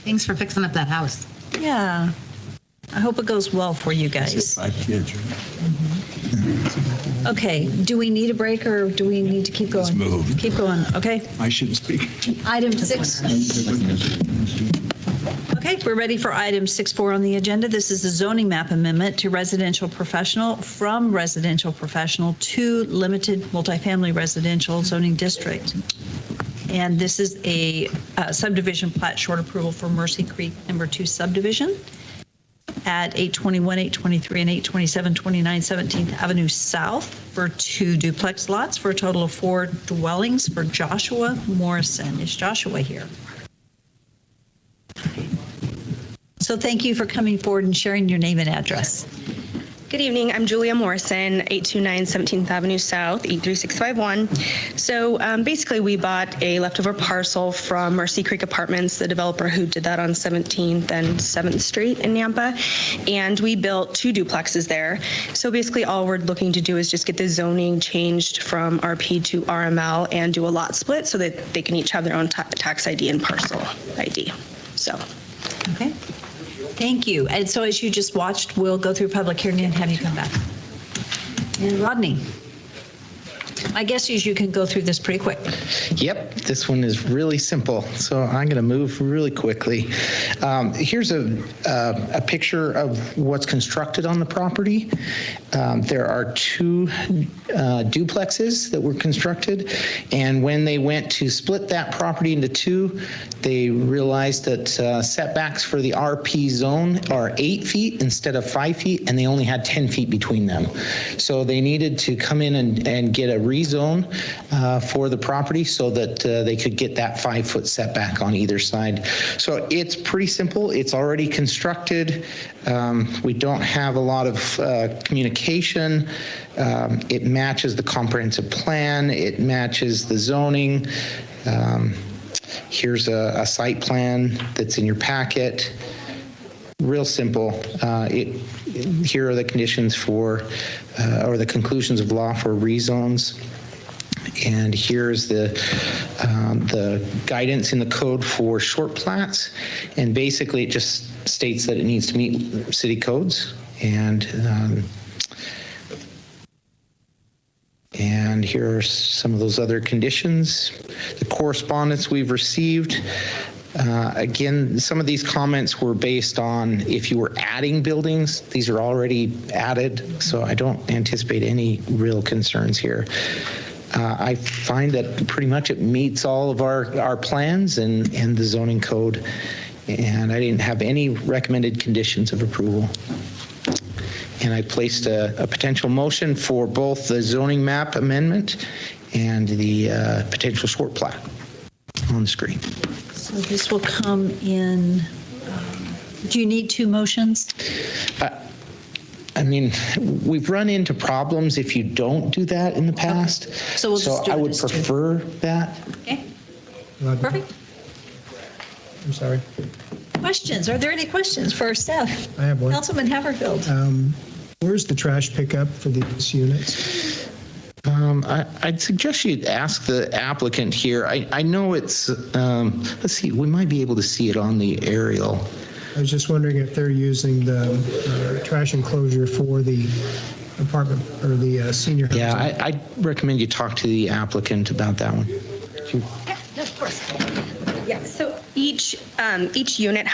Thanks for fixing up that house. Yeah. I hope it goes well for you guys. 5 kids, right? Okay, do we need a break or do we need to keep going? Let's move. Keep going, okay. I shouldn't speak. Item 6. Okay, we're ready for item 6.4 on the agenda. This is the zoning map amendment to residential professional from residential professional to limited multifamily residential zoning district. And this is a subdivision plat short approval for Mercy Creek number 2 subdivision at 821, 823, and 827, 29, 17th Avenue South for 2 duplex lots for a total of 4 dwellings for Joshua Morrison. Is Joshua here? So thank you for coming forward and sharing your name and address. Good evening. I'm Julia Morrison, 829 17th Avenue South, 83651. So basically, we bought a leftover parcel from Mercy Creek Apartments, the developer who did that on 17th and 7th Street in Nampa, and we built 2 duplexes there. So basically, all we're looking to do is just get the zoning changed from RP to RML and do a lot split so that they can each have their own tax ID and parcel ID. So. Okay. Thank you. And so as you just watched, we'll go through public hearing and have you come back. And Rodney, my guess is you can go through this pretty quick. Yep, this one is really simple, so I'm going to move really quickly. Here's a picture of what's constructed on the property. There are 2 duplexes that were constructed, and when they went to split that property into 2, they realized that setbacks for the RP zone are 8 feet instead of 5 feet, and they only had 10 feet between them. So they needed to come in and get a rezone for the property so that they could get that 5-foot setback on either side. So it's pretty simple. It's already constructed. We don't have a lot of communication. It matches the comprehensive plan. It matches the zoning. Here's a site plan that's in your packet. real simple. Here are the conditions for, or the conclusions of law for rezones. And here's the guidance in the code for short plats. And basically it just states that it needs to meet city codes. And here are some of those other conditions. The correspondence we've received. Again, some of these comments were based on if you were adding buildings. These are already added, so I don't anticipate any real concerns here. I find that pretty much it meets all of our plans and the zoning code, and I didn't have any recommended conditions of approval. And I placed a potential motion for both the zoning map amendment and the potential short plat on the screen. So this will come in, do you need two motions? I mean, we've run into problems if you don't do that in the past. Okay. So we'll just do I it would as two. prefer that. Okay, perfect. I'm sorry. Questions? Are there any questions for our staff? I have one. Councilman Haverfield. Where's the trash pickup for these units? I'd suggest you ask the applicant here. I know it's, let's see, we might be able to see it on the aerial. I was just wondering if they're using the trash enclosure for the apartment or the senior housing. Yeah, I'd recommend you talk to the applicant about that one. Yeah, of course. Yeah, so each unit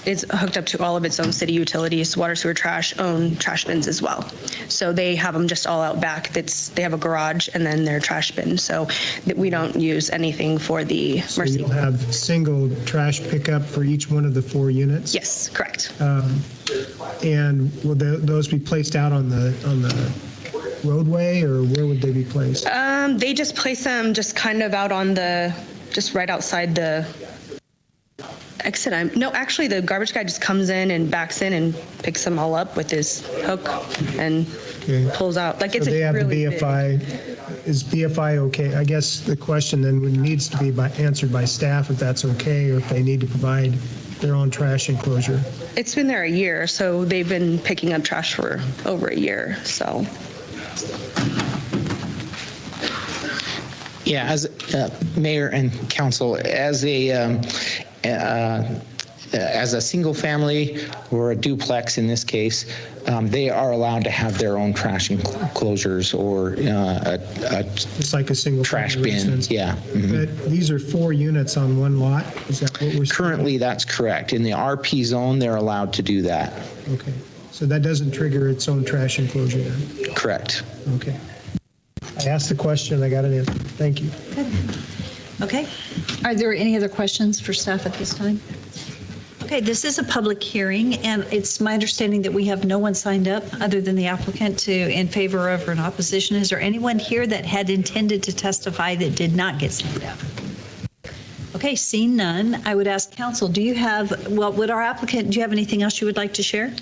is hooked up to all of its own city utilities, water, sewer, trash, own trash bins as well. So they have them just all out back. They have a garage and then their trash bin. So that we don't use anything for the So Mercy. you'll have single trash pickup for each one of the 4 units? Yes, correct. And will those be placed out on the roadway, or where would they be placed? They just place them just kind of out on just right outside the exit. No, actually, the garbage guy just comes in and backs in and picks them all up with his hook and pulls out. Like, it's So they have really the BFI. Is BFI okay? I guess the question then needs to be answered by staff if that's okay, or if they need to provide their own trash enclosure. It's been there a year, so they've been picking up trash for over a year. So. Yeah, as mayor and council, as a single family or a duplex in this case, they are allowed to have their own trash enclosures or It's like a single trash family bin. residence. Yeah. Mhm. But these are 4 units on one lot? Is that what we're saying? Currently, that's correct. In the RP zone, they're allowed to do that. Okay. So that doesn't trigger its own trash enclosure then? Correct. Okay. I asked the question, I got an answer. Thank you. Okay. Are there any other questions for staff at this time? Okay, this is a public hearing, and it's my understanding that we have no one signed up other than the applicant in favor of or in opposition. Is there anyone here that had intended to testify that did not get signed up? Okay, seeing none, I would ask council, do you have anything else you would like to share?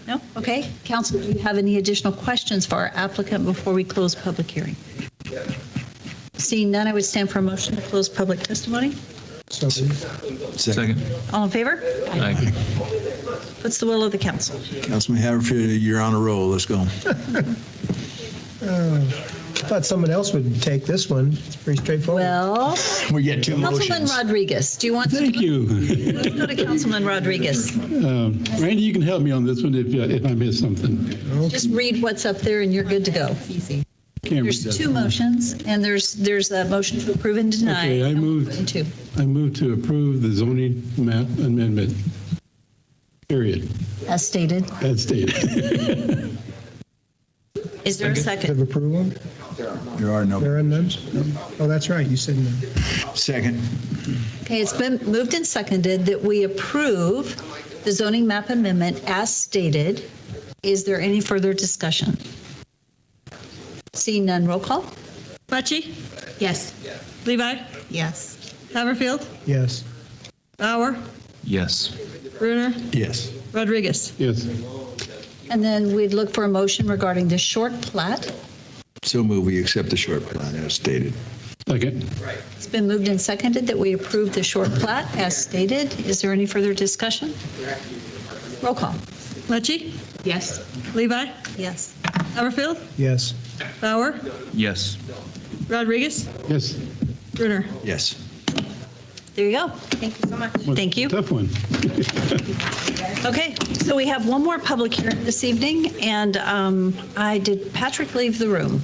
No? Okay. Council, do you have any additional questions for our applicant before we close public hearing? Seeing none, I would stand for a motion to close public testimony. So Second. All in favor? Aye. What's the will of the council? Councilman Haverfield, you're on a roll. Let's go. I thought someone else would take this one. It's pretty straightforward. Well, We get 2 Councilman motions. Rodriguez, do you want to? Thank you. Let's go to Councilman Rodriguez. Randy, you can help me on this one if I miss something. Just read what's up there and you're good to go. Easy. Can't read There's that. 2 motions, and there's a motion to approve and deny. Okay, I move to approve the zoning map amendment, period, As stated. as stated. Is there a second? Of approval? There are no. There are none? Oh, that's right, you said none. Second. Okay, it's been moved and seconded that we approve the zoning map amendment as stated. Is there any further discussion? Seeing none, roll call. Mucci? Yes. Levi? Yes. Haverfield? Yes. Bauer? Yes. Bruner? Yes. Rodriguez? Yes. And then we'd look for a motion regarding the short plat. So move we accept the short plan as stated. Second. It's been moved and seconded that we approve the short plat as stated. Is there any further discussion? Roll call. Mucci? Yes. Levi? Yes. Summerfield? Yes. Bauer? Yes. Rodriguez? Yes. Brunner? Yes. There you go. Thank you so much. Thank you. Tough one. Okay, so we have one more public hearing this evening, and did Patrick leave the room?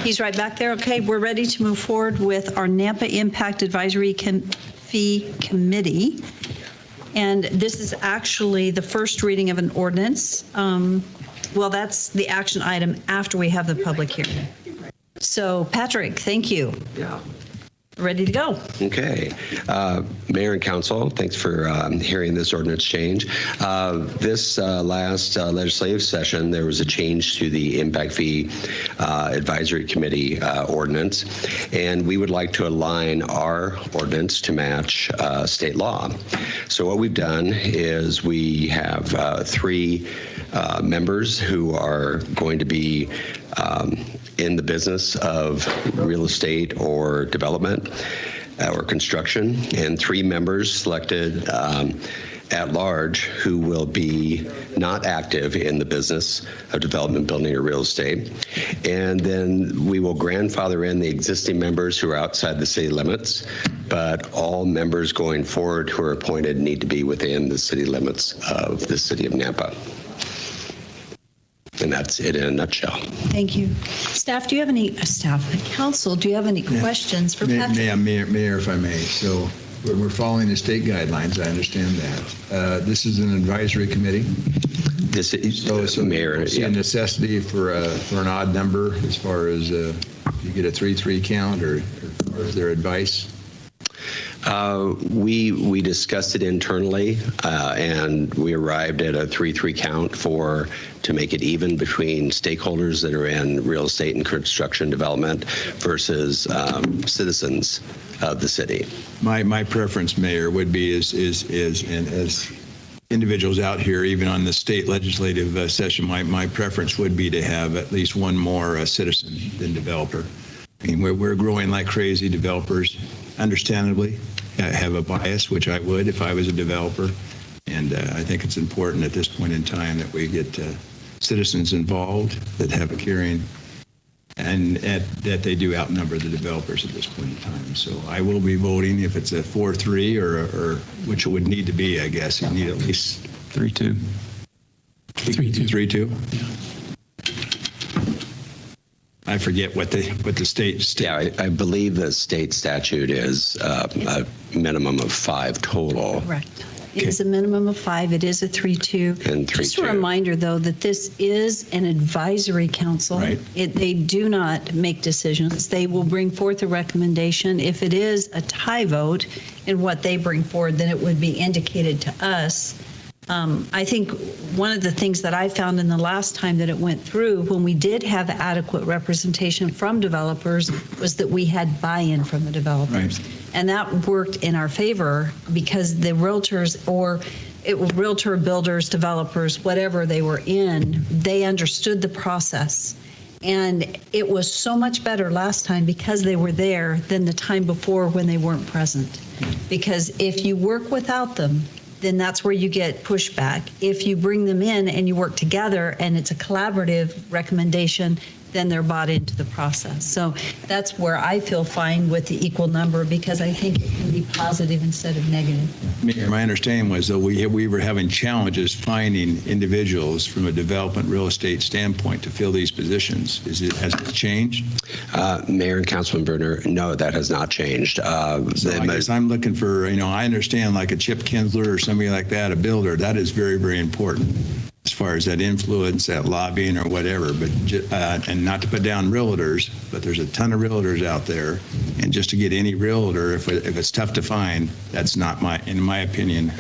He's right back there. Okay, we're ready to move forward with our Nampa Impact Advisory Fee Committee. And this is actually the first reading of an ordinance. Well, that's the action item after we have the public hearing. So Patrick, thank you. Yeah. Ready to go. Okay. Mayor and Council, thanks for hearing this ordinance change. This last legislative session, there was a change to the Impact Fee Advisory Committee ordinance, and we would like to align our ordinance to match state law. So what we've done is we have 3 members who are going to be in the business of real estate or development or construction, and 3 members selected at large who will be not active in the business of development, building, or real estate. And then we will grandfather in the existing members who are outside the city limits, but all members going forward who are appointed need to be within the city limits of the city of Nampa. And that's it in a nutshell. Thank you. Staff, do you have any, council, do you have any questions for Patrick? Mayor, if I may. So we're following the state guidelines. I understand that. This is an advisory committee. This is so Mayor. See a necessity for an odd number as far as you get a 3-3 count, or is there advice? We discussed it internally, and we arrived at a 3-3 count to make it even between stakeholders that are in real estate and construction development versus citizens of the city. My preference, Mayor, would be is and as individuals out here, even on the state legislative session, my preference would be to have at least one more citizen than developer. I mean, we're growing like crazy. Developers, understandably, have a bias, which I would if I was a developer. And I think it's important at this point in time that we get citizens involved that have a hearing, and that they do outnumber the developers at this point in time. So I will be voting if it's a 4-3 or which it would need to be, I guess. You need at least 3-2. 3-2. I forget what the state. Yeah, I believe the state statute is a minimum of 5 total. Correct. It is a minimum of 5. It is a 3-2. And 3-2. Just a reminder, though, that this is an advisory council. Right. They do not make decisions. They will bring forth a recommendation. If it is a tie vote in what they bring forward, then it would be indicated to us. I think one of the things that I found in the last time that it went through, when we did have adequate representation from developers, was that we had buy-in from the developers. Right. And that worked in our favor because the realtors or realtor builders, developers, whatever they were in, they understood the process. And it was so much better last time because they were there than the time before when they weren't present. Because if you work without them, then that's where you get pushback. If you bring them in and you work together and it's a collaborative recommendation, then they're bought into the process. So that's where I feel fine with the equal number because I think it can be positive instead of negative. Mayor, my understanding was that we were having challenges finding individuals from a development real estate standpoint to fill these positions. Has it changed? Mayor and Councilman Brunner, no, that has not changed. So I guess I'm looking for, I understand like a Chip Kinsler or somebody like that, a builder, that is very, very important as far as that influence, that lobbying or whatever, but and not to put down realtors, but there's a ton of realtors out there, and just to get any realtor, if it's tough to find, that's not in my opinion,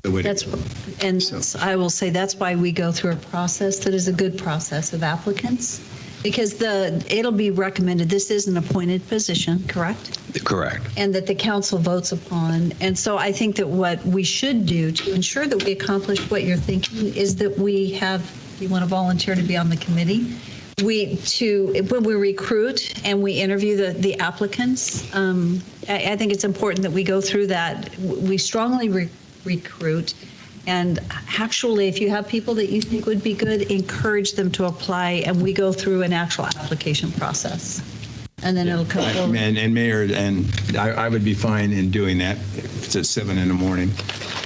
the way to go. I will say that's why we go through a process that is a good process of applicants, because it'll be recommended. This is an appointed position, correct? Correct. And that the council votes upon. And so I think that what we should do to ensure that we accomplish what you're thinking is that we have, if you want to volunteer to be on the committee, when we recruit and we interview the applicants, I think it's important that we go through that. We strongly recruit And actually, if you have people that you think would be good, encourage them to apply, and we go through an actual application process. And then it'll come forward. And Mayor, and I would be fine in doing that if it's at 7 in the morning.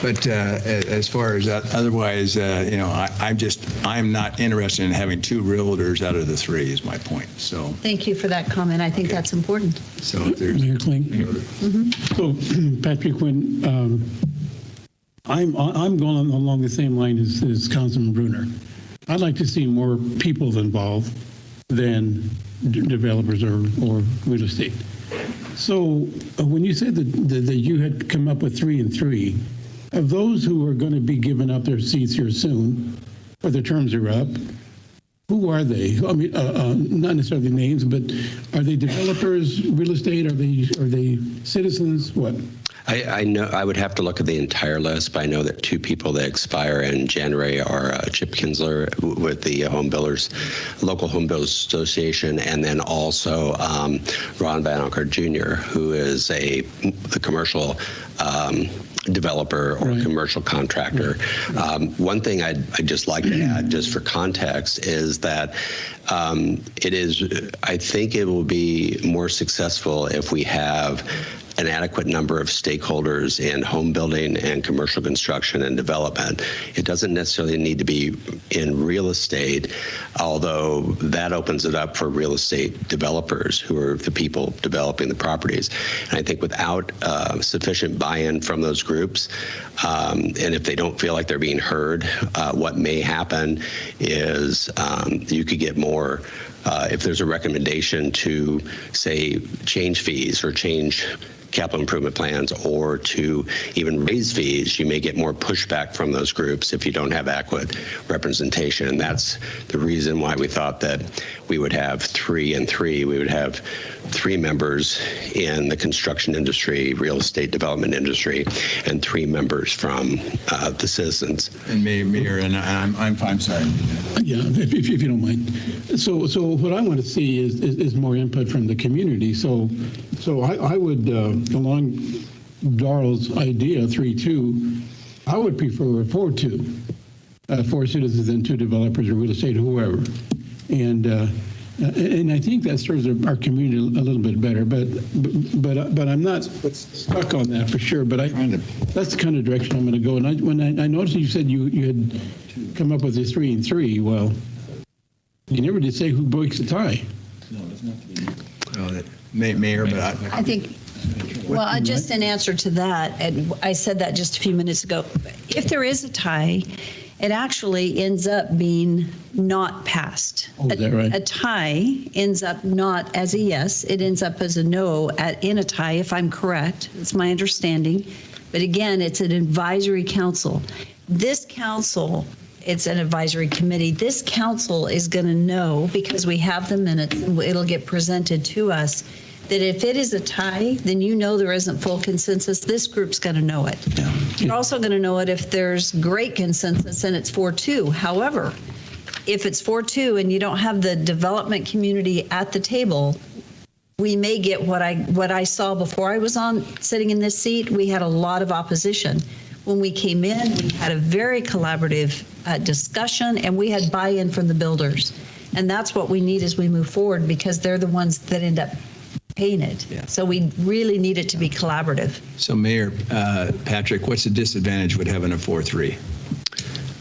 But as far as that, otherwise, I'm not interested in having 2 realtors out of the 3 is my point. So Thank you for that comment. I think that's important. So if there's Mayor Kling. So Patrick, when I'm going along the same line as Councilman Bruner. I'd like to see more people involved than developers or real estate. So when you said that you had come up with 3 and 3, of those who are going to be giving up their seats here soon, or their terms are up, who are they? I mean, not necessarily names, but are they developers, real estate? Are they citizens? What? I know I would have to look at the entire list, but I know that 2 people that expire in January are Chip Kinsler with the local home builders association, and then also Ron Van Anker Jr., who is the commercial developer or commercial contractor. One thing I'd just like to add, just for context, is that I think it will be more successful if we have an adequate number of stakeholders in home building and commercial construction and development. It doesn't necessarily need to be in real estate, although that opens it up for real estate developers who are the people developing the properties. And I think without sufficient buy-in from those groups, and if they don't feel like they're being heard, what may happen is you could get more if there's a recommendation to, say, change fees or change capital improvement plans, or to even raise fees, you may get more pushback from those groups if you don't have adequate representation. And that's the reason why we thought that we would have 3 and 3. We would have 3 members in the construction industry, real estate development industry, and 3 members from the citizens. And Mayor, and I'm sorry. Yeah, if you don't mind. So what I want to see is more input from the community. So I would, along Darrell's idea, 3-2, I would prefer a 4-2, 4 citizens and 2 developers or real estate or whoever. And I think that serves our community a little bit better, but I'm not stuck on that for sure. But that's the kind of direction I'm going to go. And when I noticed you said you had come up with this 3 and 3, well, you never did say who breaks the tie. No, it doesn't have to be. Mayor, but I think, well, just in answer to that, and I said that just a few minutes ago, if there is a tie, it actually ends up being not passed. Oh, is that right? A tie ends up not as a yes, it ends up as a no in a tie, if I'm correct. It's my understanding. But again, it's an advisory council. This council, it's an advisory committee. This council is going to know, because we have the minutes, and it'll get presented to us, that if it is a tie, then you know there isn't full consensus. This group's going to know it. Yeah. You're also going to know it if there's great consensus and it's 4-2. However, if it's 4-2 and you don't have the development community at the table, we may get what I saw before I was sitting in this seat. We had a lot of opposition. When we came in, we had a very collaborative discussion, and we had buy-in from the builders. And that's what we need as we move forward, because they're the ones that end up paying it. Yeah. So we really need it to be collaborative. So Mayor Patrick, what's the disadvantage with having a 4-3?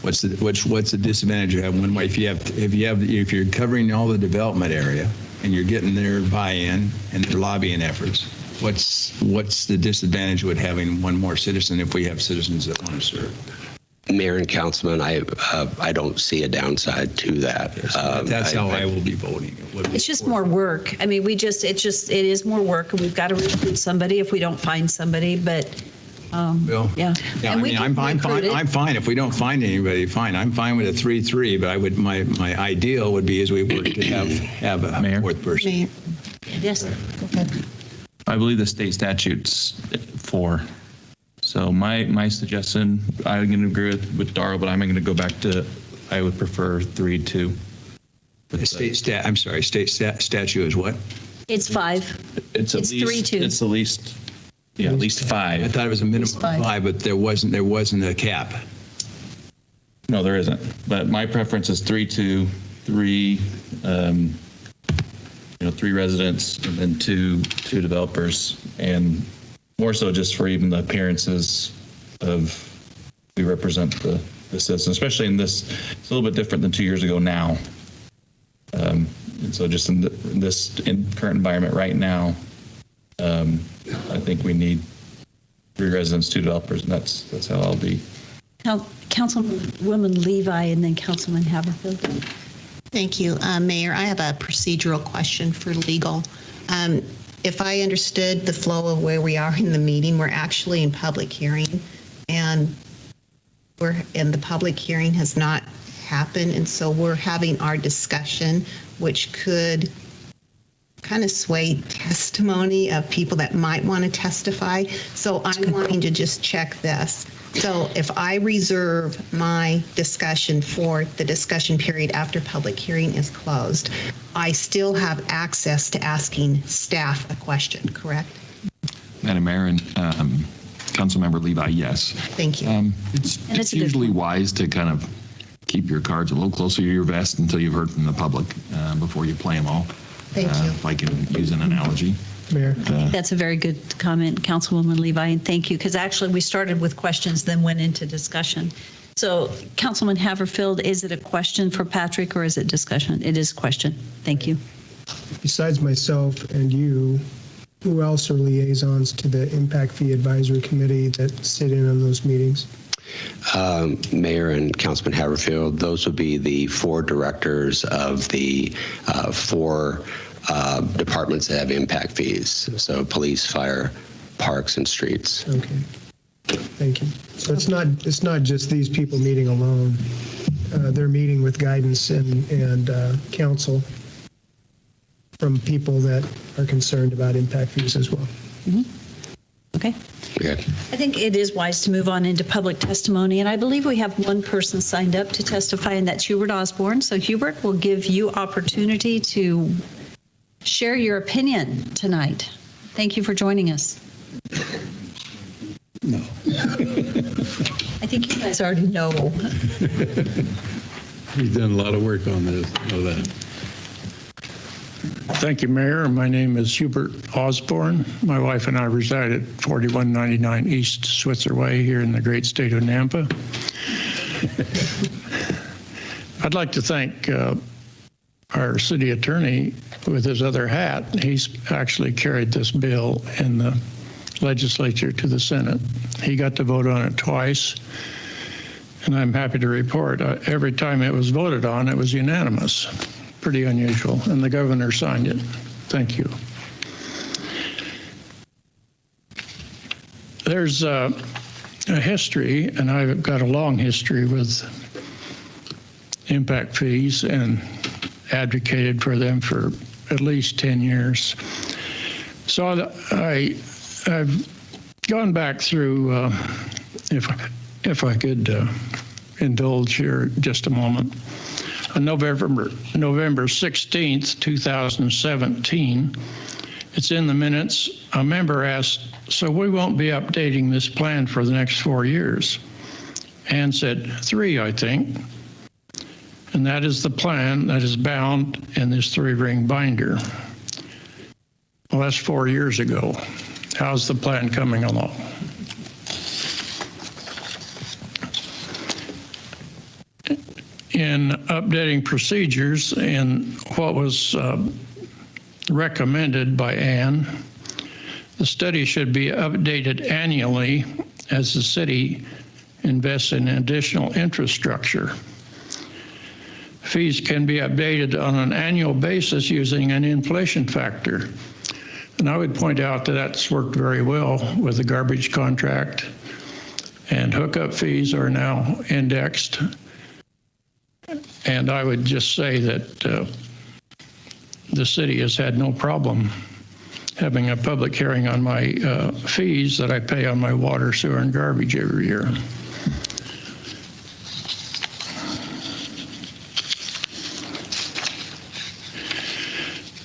What's the disadvantage of having one way? If you're covering all the development area and you're getting their buy-in and their lobbying efforts, what's the disadvantage with having one more citizen if we have citizens that want to serve? Mayor and Councilman, I don't see a downside to that. That's how I will be voting. It's just more work. I mean, it is more work, and we've got to recruit somebody if we don't find somebody. But yeah. I mean, I'm fine if we don't find anybody. Fine, I'm fine with a 3-3. But my ideal would be, as we work, to have a Mayor? 4th person. Mayor. Yes. Okay. I believe the state statute's 4. So my suggestion, I'm going to agree with Darrell, but I'm going to go back to, I would prefer 3-2. State statute is what? It's 5. It's at least 3-2. It's at least 5. I thought it was a minimum of 5, but there wasn't a cap. No, there isn't. But my preference is 3-2-3, 3 residents and then two developers, and more so just for even the appearances of we represent the citizens, especially in this. It's a little bit different than 2 years ago now. And so just in this current environment right now, I think we need 3 residents, 2 developers, and that's how I'll be. Councilwoman Levi and then Councilman Haverfield. Thank you, Mayor. I have a procedural question for legal. If I understood the flow of where we are in the meeting, we're actually in public hearing, and the public hearing has not happened, and so we're having our discussion, which could kind of sway testimony of people that might want to testify. So I'm wanting to just check this. So if I reserve my discussion for the discussion period after public hearing is closed, I still have access to asking staff a question, correct? Madam Mayor and Councilmember Levi, yes. Thank you. It's usually wise to kind of keep your cards a little closer to your vest until you've heard from the public before you play them all. Thank you. If I can use an analogy. Mayor. I think that's a very good comment, Councilwoman Levi, and thank you, because actually we started with questions, then went into discussion. So, Councilman Haverfield, is it a question for Patrick or is it discussion? It is a question. Thank you. Besides myself and you, who else are liaisons to the Impact Fee Advisory Committee that sit in on those meetings? Mayor and Councilman Haverfield, those would be the 4 directors of the 4 departments that have impact fees. So police, fire, parks, and streets. Okay. Thank you. So it's not just these people meeting alone. They're meeting with guidance and counsel from people that are concerned about impact fees as well. Mm-hmm. Okay. Good. I think it is wise to move on into public testimony, and I believe we have one person signed up to testify, and that's Hubert Osborne. So Hubert, will give you opportunity to share your opinion tonight. Thank you for joining us. No. I think you guys already know. He's done a lot of work on this, I know that. Thank you, Mayor. My name is Hubert Osborne. My wife and I reside at 4199 East Switzer Way here in the great state of Nampa. I'd like to thank our city attorney with his other hat. He's actually carried this bill in the legislature to the Senate. He got to vote on it twice, and I'm happy to report every time it was voted on, it was unanimous. Pretty unusual, and the governor signed it. Thank you. There's a history, and I've got a long history with impact fees and advocated for them for at least 10 years. So I've gone back through, if I could indulge here just a moment. On November 16th, 2017, it's in the minutes, a member asked, so we won't be updating this plan for the next 4 years? Ann said, 3, I think. And that is the plan that is bound in this 3-ring binder. Well, that's 4 years ago. How's the plan coming along? In updating procedures and what was recommended by Ann, the study should be updated annually as the city invests in additional infrastructure. Fees can be updated on an annual basis using an inflation factor. And I would point out that that's worked very well with the garbage contract, and hookup fees are now indexed. And I would just say that the city has had no problem having a public hearing on my fees that I pay on my water, sewer, and garbage every year.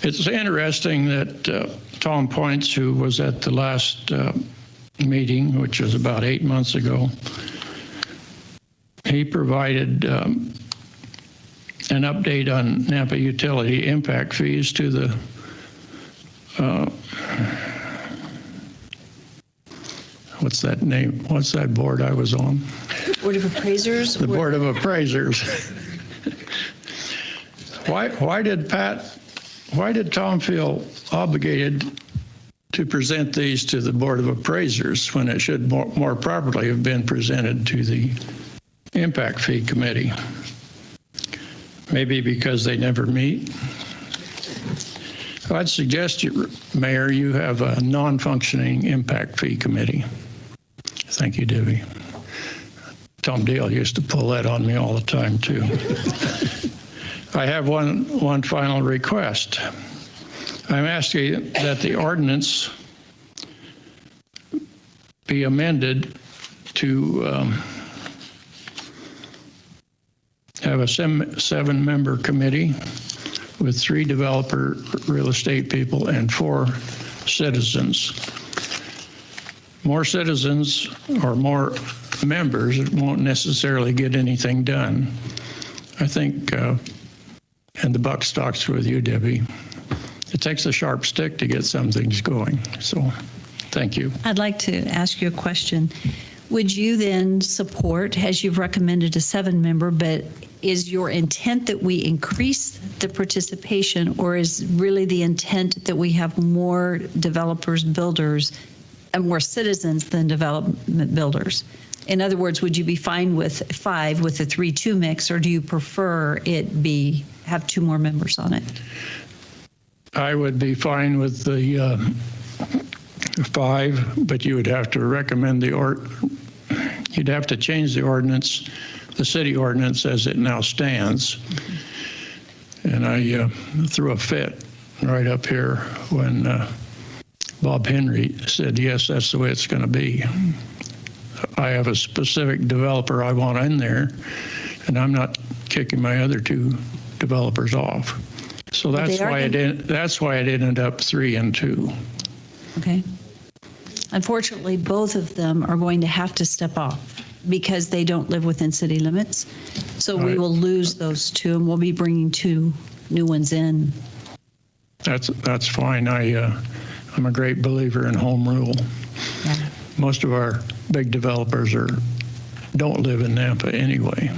It's interesting that Tom Points, who was at the last meeting, which was about 8 months ago, he provided an update on Nampa utility impact fees to the what's that name? What's that board I was on? Board of Appraisers? The Board of Appraisers. Why did Tom feel obligated to present these to the Board of Appraisers when it should more properly have been presented to the Impact Fee Committee? Maybe because they never meet? I'd suggest, Mayor, you have a non-functioning Impact Fee Committee. Thank you, Debbie. Tom Dale used to pull that on me all the time, too. I have one final request. I'm asking that the ordinance be amended to have a 7-member committee with 3 developer real estate people and 4 citizens. More citizens or more members won't necessarily get anything done. I think, and the buck stops with you, Debbie. It takes a sharp stick to get some things going. So, thank you. I'd like to ask you a question. Would you then support, as you've recommended, a 7-member, but is your intent that we increase the participation, or is really the intent that we have more developers, builders, and more citizens than development builders? In other words, would you be fine with 5 with a 3-2 mix, or do you prefer it have 2 more members on it? I would be fine with the 5, but you would have to recommend you'd have to change the ordinance, the city ordinance as it now stands. And I threw a fit right up here when Bob Henry said, yes, that's the way it's going to be. I have a specific developer I want in there, and I'm not kicking my other 2 developers off. So that's why it ended up 3 and 2. Okay. Unfortunately, both of them are going to have to step off because they don't live within city limits. So we will lose those 2, and we'll be bringing 2 new ones in. That's fine. I'm a great believer in home rule. Yeah. Most of our big developers don't live in Nampa anyway.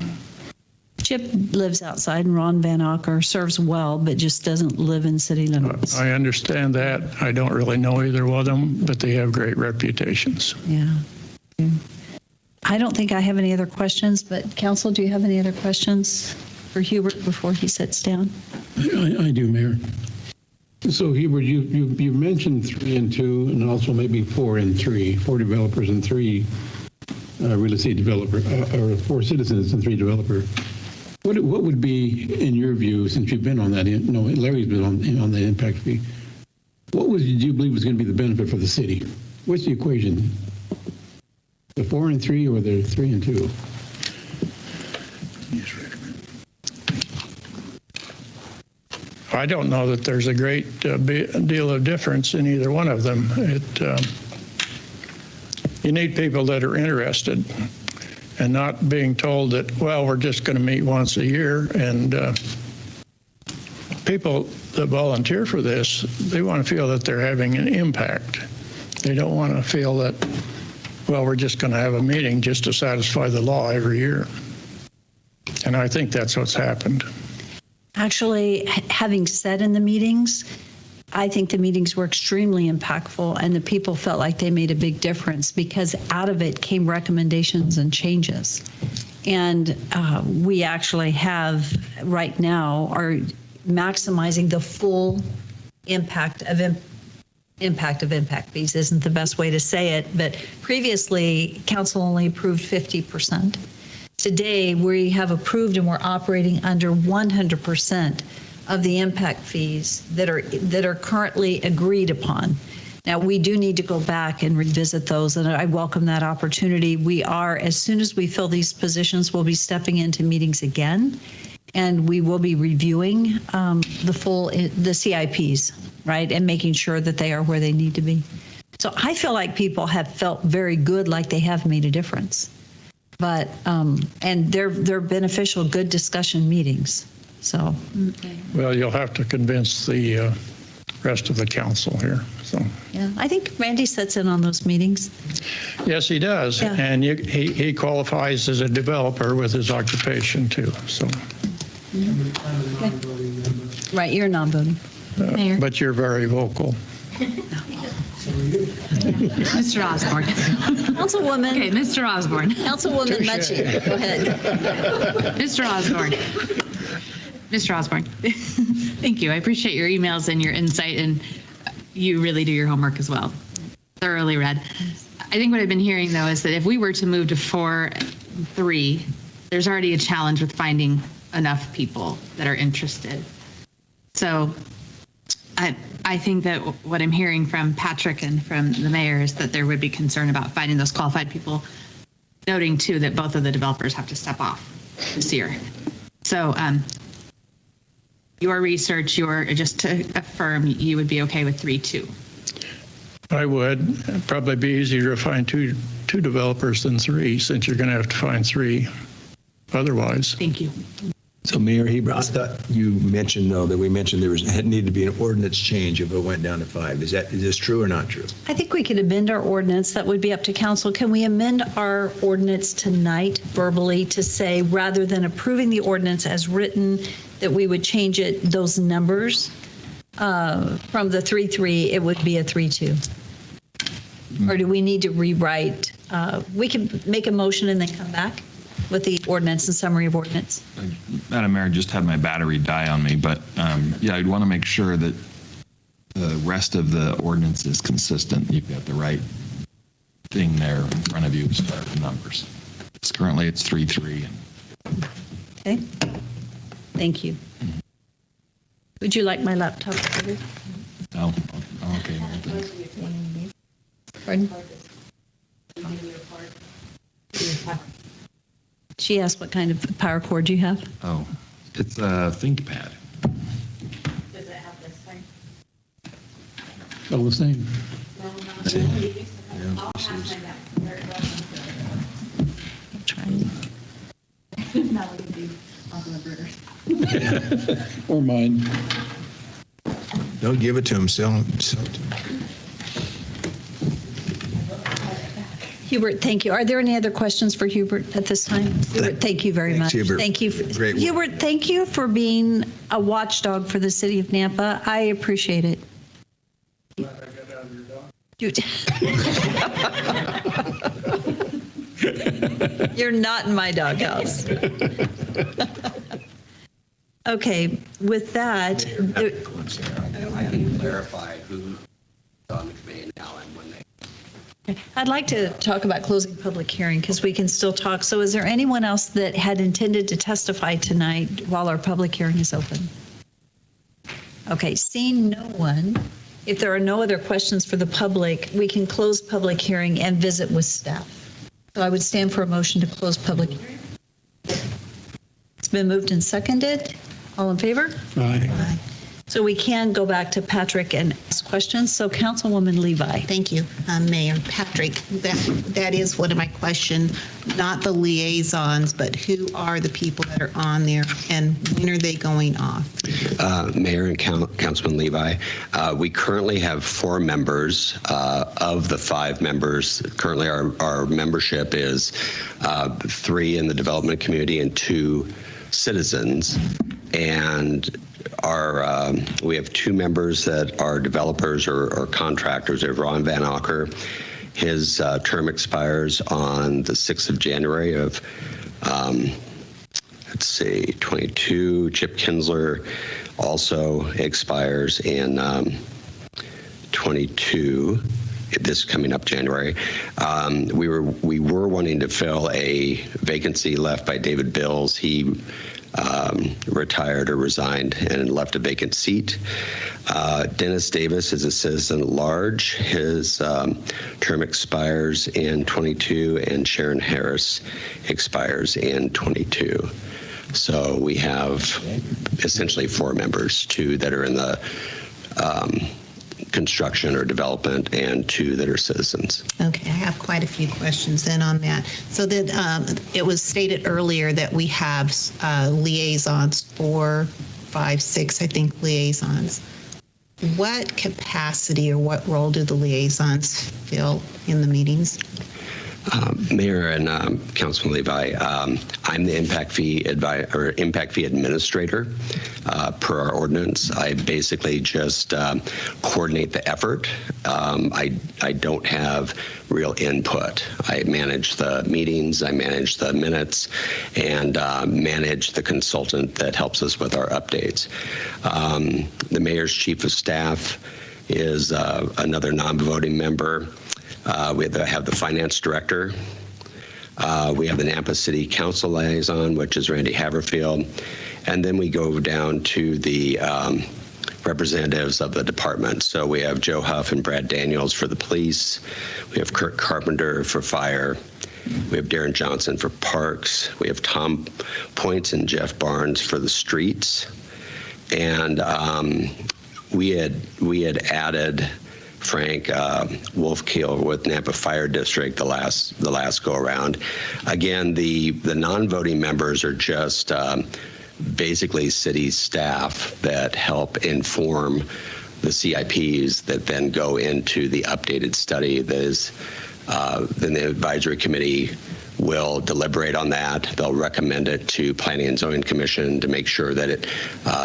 Chip lives outside, and Ron Van Acker serves well, but just doesn't live in city limits. I understand that. I don't really know either one of them, but they have great reputations. Yeah. I don't think I have any other questions, but Council, do you have any other questions for Hubert before he sits down? I do, Mayor. So Hubert, you mentioned 3 and 2, and also maybe 4 and 3, 4 developers and 3 real estate developer, or 4 citizens and 3 developer. What would be, in your view, since you've been on that, Larry's been on the impact fee, what do you believe was going to be the benefit for the city? What's the equation? The 4 and 3 or the 3 and 2? I don't know that there's a great deal of difference in either one of them. You need people that are interested and not being told that, well, we're just going to meet once a year. And people that volunteer for this, they want to feel that they're having an impact. They don't want to feel that, well, we're just going to have a meeting just to satisfy the law every year. And I think that's what's happened. Actually, having said in the meetings, I think the meetings were extremely impactful, and the people felt like they made a big difference because out of it came recommendations and changes. And we actually have right now are maximizing the full impact of impact fees isn't the best way to say it, but previously council only approved 50%. Today, we have approved and we're operating under 100% of the impact fees that are currently agreed upon. Now, we do need to go back and revisit those, and I welcome that opportunity. We are, as soon as we fill these positions, we'll be stepping into meetings again, and we will be reviewing the CIPs, right, and making sure that they are where they need to be. So I feel like people have felt very good, like they have made a difference. But, and they're beneficial, good discussion meetings. So, Well, you'll have to convince the rest of the council here, so. yeah, I think Randy sits in on those meetings. Yes, he does. Yeah. And he qualifies as a developer with his occupation too, so. Right, you're non-voting. Mayor. But you're very vocal. Mr. Osborne. Councilwoman. Okay, Mr. Osborne. Councilwoman Mutchie, go ahead. Mr. Osborne. Mr. Osborne. Thank you. I appreciate your emails and your insight, and you really do your homework as well. Thoroughly read. I think what I've been hearing, though, is that if we were to move to 4-3, there's already a challenge with finding enough people that are interested. So I think that what I'm hearing from Patrick and from the mayor is that there would be concern about finding those qualified people, noting too that both of the developers have to step off this year. So your research, just to affirm, you would be okay with 3-2. I would. It'd probably be easier to find two developers than 3, since you're going to have to find 3 otherwise. Thank you. So Mayor Heber, I thought you mentioned, though, that we mentioned there had needed to be an ordinance change if it went down to 5. Is this true or not true? I think we could amend our ordinance. That would be up to council. Can we amend our ordinance tonight verbally to say, rather than approving the ordinance as written, that we would change it, those numbers from the 3-3, it would be a 3-2? Or do we need to rewrite? We can make a motion and then come back with the ordinance and summary of ordinance. Madam Mayor, I just had my battery die on me, but yeah, I'd want to make sure that the rest of the ordinance is consistent. You've got the right thing there in front of you as far as the numbers. Currently, it's 3-3. Okay. Thank you. Would you like my laptop? Oh, okay. Pardon? She asked what kind of power cord you have. Oh, it's a ThinkPad. Does it have this thing? All the same. Or mine. Don't give it to him, sell it to him. Hubert, thank you. Are there any other questions for Hubert at this time? Hubert, thank you very much. Hubert. Thank you. Great work. Hubert, thank you for being a watchdog for the city of Nampa. I appreciate it. You're not in my doghouse. Okay, with that, I can clarify who's on the committee now and when they. I'd like to talk about closing public hearing because we can still talk. So is there anyone else that had intended to testify tonight while our public hearing is open? Okay, seeing no one, if there are no other questions for the public, we can close public hearing and visit with staff. So I would stand for a motion to close public hearing. It's been moved and seconded. All in favor? Aye. So we can go back to Patrick and ask questions. So Councilwoman Levi. Thank you, Mayor. Patrick, that is one of my questions, not the liaisons, but who are the people that are on there and when are they going off? Mayor and Councilman Levi, we currently have 4 members. Of the 5 members, currently our membership is 3 in the development community and 2 citizens. And we have 2 members that are developers or contractors. We have Ron Van Acker. His term expires on the 6th of January of, 22. Chip Kinsler also expires in 22. This coming up January. We were wanting to fill a vacancy left by David Bills. He retired or resigned and left a vacant seat. Dennis Davis is a citizen at large. His term expires in 22, and Sharon Harris expires in 22. So we have essentially 4 members, 2 that are in the construction or development, and 2 that are citizens. Okay, I have quite a few questions then on that. So that it was stated earlier that we have liaisons, 4, 5, 6, I think, liaisons. What capacity or what role do the liaisons fill in the meetings? Mayor and Councilman Levi, I'm the impact fee administrator per our ordinance. I basically just coordinate the effort. I don't have real input. I manage the meetings, I manage the minutes, and manage the consultant that helps us with our updates. The mayor's chief of staff is another non-voting member. We have the finance director. We have the Nampa City Council liaison, which is Randy Haverfield. And then we go down to the representatives of the department. So we have Joe Huff and Brad Daniels for the police. We have Kirk Carpenter for fire. We have Darren Johnson for parks. We have Tom Points and Jeff Barnes for the streets. And we had added Frank Wolfkiel with Nampa Fire District the last go around. Again, the non-voting members are just basically city staff that help inform the CIPs that then go into the updated study that is then the advisory committee will deliberate on that. They'll recommend it to Planning and Zoning Commission to make sure that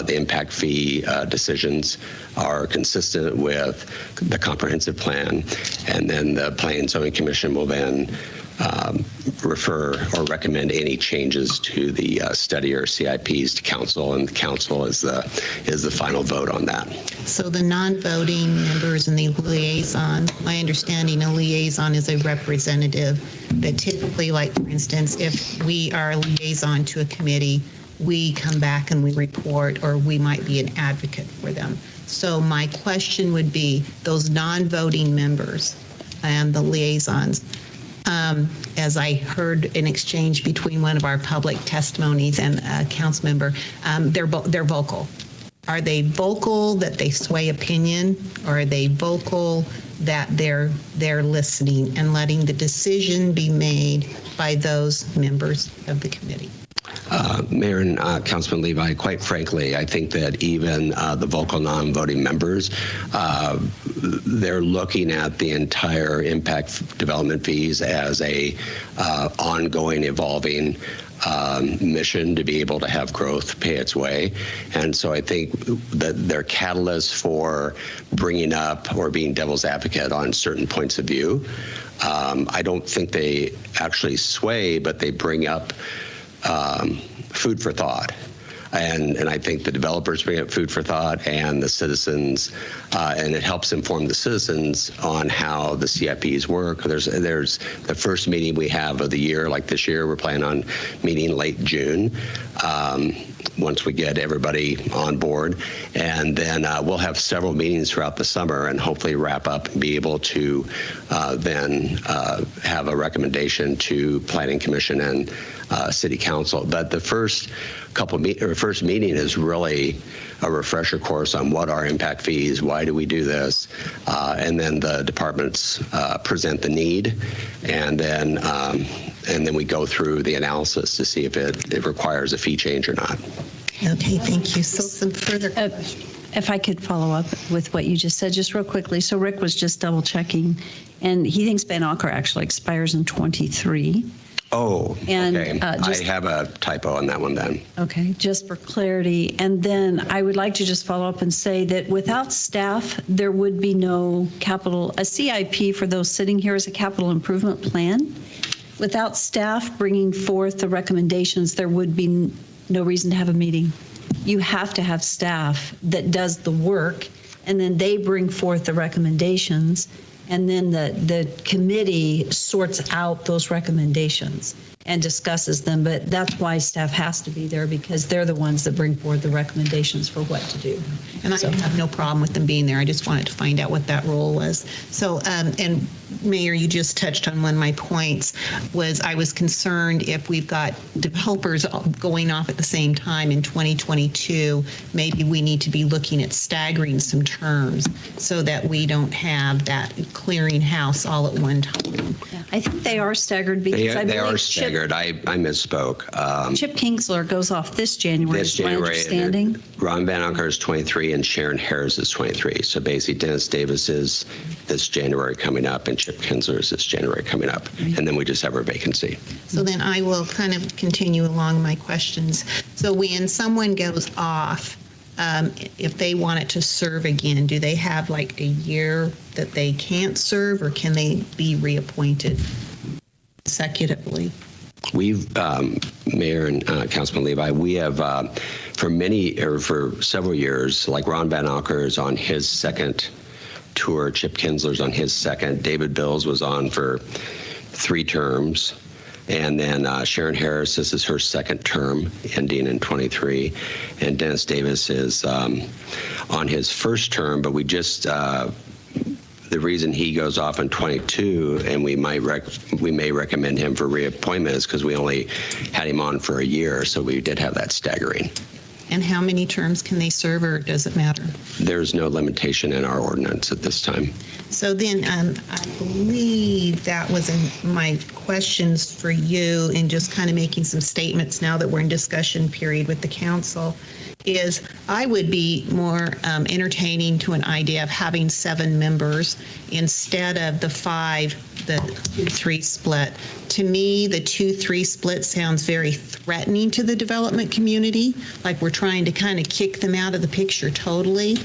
the impact fee decisions are consistent with the comprehensive plan. And then the Planning and Zoning Commission will then refer or recommend any changes to the study or CIPs to council, and the council is the final vote on that. So the non-voting members and the liaison, my understanding, a liaison is a representative that typically, like for instance, if we are a liaison to a committee, we come back and we report, or we might be an advocate for them. So my question would be, those non-voting members and the liaisons, as I heard an exchange between one of our public testimonies and a council member, they're vocal. Are they vocal that they sway opinion, or are they vocal that they're listening and letting the decision be made by those members of the committee? Mayor and Councilman Levi, quite frankly, I think that even the vocal non-voting members, they're looking at the entire impact development fees as a ongoing, evolving mission to be able to have growth pay its way. And so I think that they're catalysts for bringing up or being devil's advocate on certain points of view. I don't think they actually sway, but they bring up food for thought. And I think the developers bring up food for thought, and the citizens, and it helps inform the citizens on how the CIPs work. There's the first meeting we have of the year, like this year, we're planning on meeting late June. Once we get everybody on board, and then we'll have several meetings throughout the summer and hopefully wrap up and be able to then have a recommendation to Planning Commission and City Council. But the first meeting is really a refresher course on what are impact fees, why do we do this, and then the departments present the need, and then we go through the analysis to see if it requires a fee change or not. Okay, thank you. So some further if I could follow up with what you just said, just real quickly. So Rick was just double checking, and he thinks Van Auker actually expires in 23. Oh, and, okay. I have a typo on that one then. Okay, just for clarity. And then I would like to just follow up and say that without staff, there would be no a CIP for those sitting here is a capital improvement plan. Without staff bringing forth the recommendations, there would be no reason to have a meeting. You have to have staff that does the work, and then they bring forth the recommendations, and then the committee sorts out those recommendations. and discusses them, but that's why staff has to be there, because they're the ones that bring forward the recommendations for what to do. And I have no problem with them being there. I just wanted to find out what that role was. So, and Mayor, you just touched on one of my points, was I was concerned if we've got developers going off at the same time in 2022, maybe we need to be looking at staggering some terms so that we don't have that clearing house all at one time. Yeah, I think they are staggered because They are staggered. I misspoke. Chip Kingsler goes off this January, This is my January, understanding. Ron Van Anker is 23 and Sharon Harris is 23. So basically Dennis Davis is this January coming up and Chip Kinsler is this January coming up. And then we just have our vacancy. So then I will kind of continue along my questions. So when someone goes off, if they wanted to serve again, do they have like a year that they can't serve, or can they be reappointed consecutively? We've, Mayor and Councilman Levi, we have for several years, like Ron Van Anker is on his second tour, Chip Kinsler's on his second, David Bills was on for 3 terms. And then Sharon Harris, this is her second term, ending in 23. And Dennis Davis is on his first term, but we just, the reason he goes off in 22 and we may recommend him for reappointment is because we only had him on for a year, so we did have that staggering. And how many terms can they serve, or does it matter? There's no limitation in our ordinance at this time. So then I believe that was in my questions for you, and just kind of making some statements now that we're in discussion period with the council, is I would be more entertaining to an idea of having 7 members instead of the 5, the 2-3 split. To me, the 2-3 split sounds very threatening to the development community, like we're trying to kind of kick them out of the picture totally.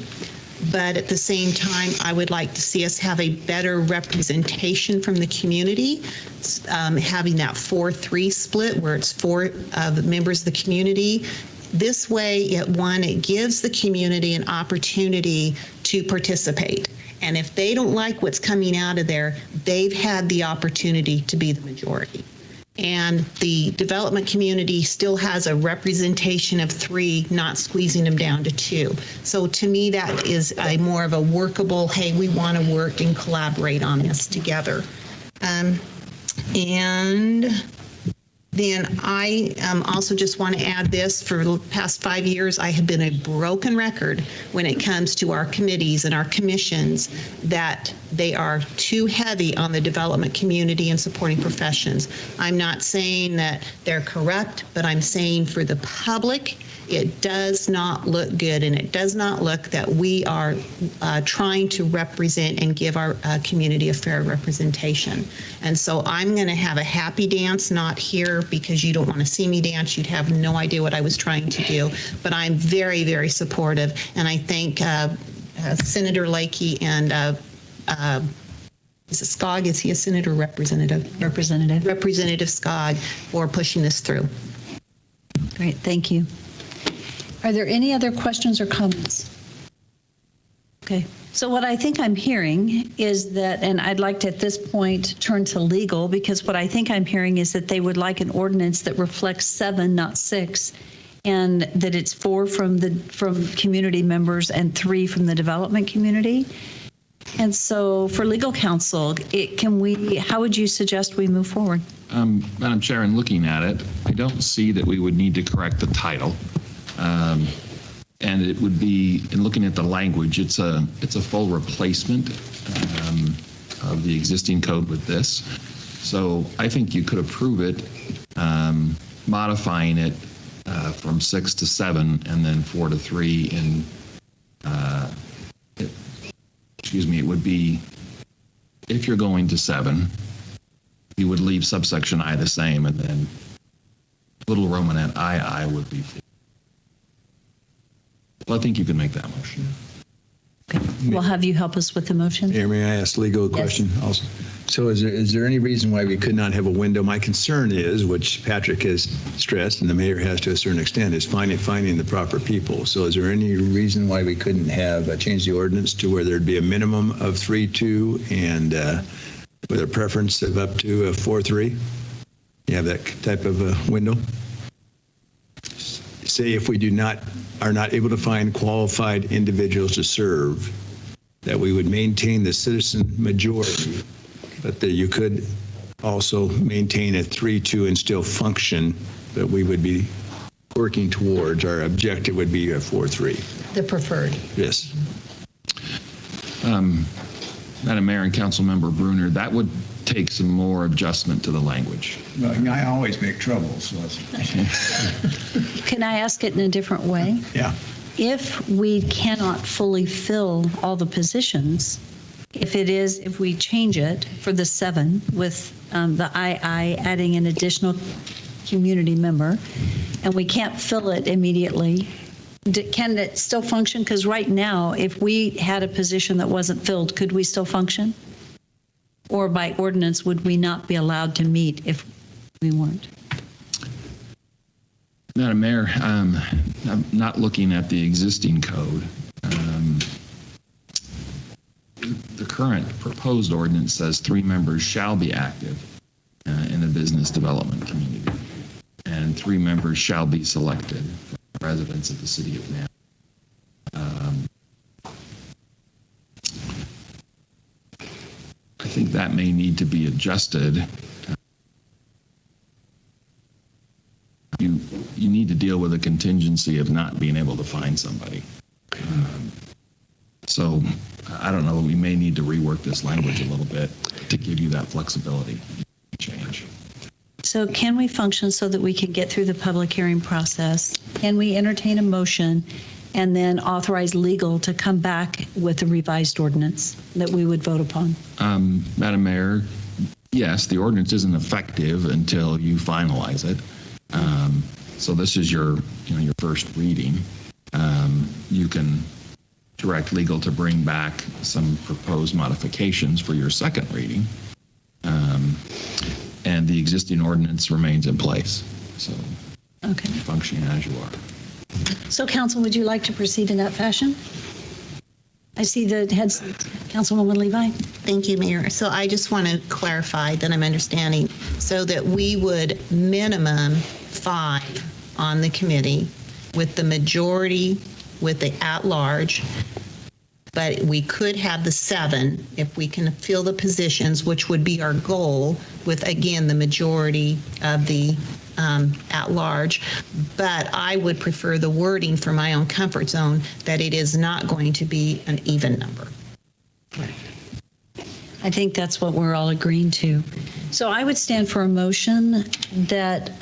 But at the same time, I would like to see us have a better representation from the community, having that 4-3 split where it's 4 members of the community. This way, it gives the community an opportunity to participate. And if they don't like what's coming out of there, they've had the opportunity to be the majority. And the development community still has a representation of 3, not squeezing them down to 2. So to me, that is a more of a workable, hey, we want to work and collaborate on this together. And then I also just want to add this. For the past 5 years, I have been a broken record when it comes to our committees and our commissions, that they are too heavy on the development community and supporting professions. I'm not saying that they're corrupt, but I'm saying for the public, it does not look good, and it does not look that we are trying to represent and give our community a fair representation. And so I'm going to have a happy dance, not here because you don't want to see me dance. You'd have no idea what I was trying to do. But I'm very, very supportive, and I thank Senator Lakey and is it Skog? Is he a senator or representative? Representative. Representative Skog for pushing this through. Great, thank you. Are there any other questions or comments? Okay, so what I think I'm hearing is that, and I'd like to at this point turn to legal, because what I think I'm hearing is that they would like an ordinance that reflects 7, not 6, and that it's 4 from community members and 3 from the development community. And so for legal counsel, how would you suggest we move forward? Madam Chair, in looking at it, I don't see that we would need to correct the title. And it would be, in looking at the language, it's a full replacement of the existing code with this. So I think you could approve it, modifying it from 6 to 7 and then 4 to 3 in, it would be, if you're going to 7, you would leave subsection I the same, and then little Romanet II would be 4. Well, I think you can make that motion. Okay. We'll have you help us with the motion. Mayor, may I ask legal a question also? So is there any reason why we could not have a window? My concern is, which Patrick has stressed and the mayor has to a certain extent, is finding the proper people. So is there any reason why we couldn't have changed the ordinance to where there'd be a minimum of 3-2 and with a preference of up to 4-3? You have that type of a window? Say if we are not able to find qualified individuals to serve, that we would maintain the citizen majority, but that you could also maintain a 3-2 and still function, that we would be working towards. Our objective would be a 4-3. The preferred. Yes. Madam Mayor and Councilmember Bruner, that would take some more adjustment to the language. Well, I always make trouble, so Can I ask it in a different way? yeah. If we cannot fully fill all the positions, if we change it for the 7 with the II adding an additional community member, and we can't fill it immediately, can it still function? Because right now, if we had a position that wasn't filled, could we still function? Or by ordinance, would we not be allowed to meet if we weren't? Madam Mayor, I'm not looking at the existing code. The current proposed ordinance says 3 members shall be active in the business development community, and 3 members shall be selected from residents of the city of Nampa. I think that may need to be adjusted. You need to deal with a contingency of not being able to find somebody. So I don't know, we may need to rework this language a little bit to give you that flexibility change. So can we function so that we can get through the public hearing process? Can we entertain a motion and then authorize legal to come back with a revised ordinance that we would vote upon? Madam Mayor, yes, the ordinance isn't effective until you finalize it. So this is your first reading. You can direct legal to bring back some proposed modifications for your second reading. And the existing ordinance remains in place. So okay, functioning as you are. So council, would you like to proceed in that fashion? I see the heads, Councilwoman Levi. Thank you, Mayor. So I just want to clarify that I'm understanding, so that we would minimum 5 on the committee with the majority with the at-large, but we could have the 7 if we can fill the positions, which would be our goal with, again, the majority of the at-large. But I would prefer the wording for my own comfort zone that it is not going to be an even number. I think that's what we're all agreeing to. So I would stand for a motion that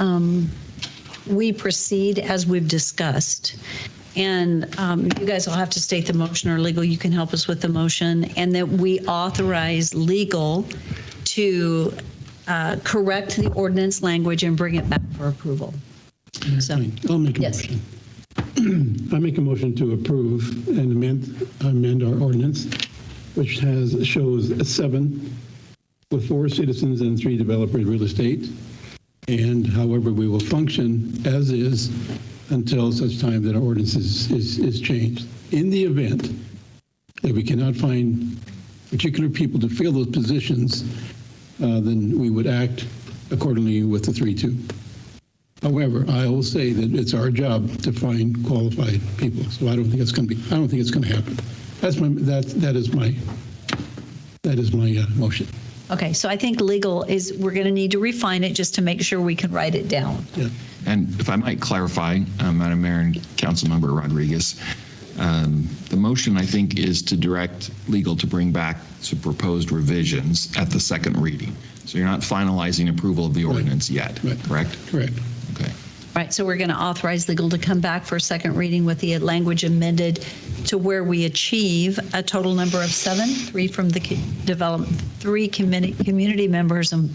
we proceed as we've discussed. And you guys will have to state the motion, or legal, you can help us with the motion, and that we authorize legal to correct the ordinance language and bring it back for approval. So, I'll make a motion. I make a motion to approve and amend our ordinance, which shows a 7 with 4 citizens and 3 developers real estate. And however, we will function as is until such time that our ordinance is changed. In the event that we cannot find particular people to fill those positions, then we would act accordingly with the 3-2. However, I will say that it's our job to find qualified people. So I don't think it's going to happen. That is my motion. okay, so I think legal is, we're going to need to refine it just to make sure we can write it down. Yeah. And if I might clarify, Madam Mayor and Councilmember Rodriguez, the motion, I think, is to direct legal to bring back some proposed revisions at the second reading. So you're not finalizing approval of the ordinance yet, correct? Correct. Okay. Right, so we're going to authorize legal to come back for a second reading with the language amended to where we achieve a total number of 7, 3 from the development, 3 community members, and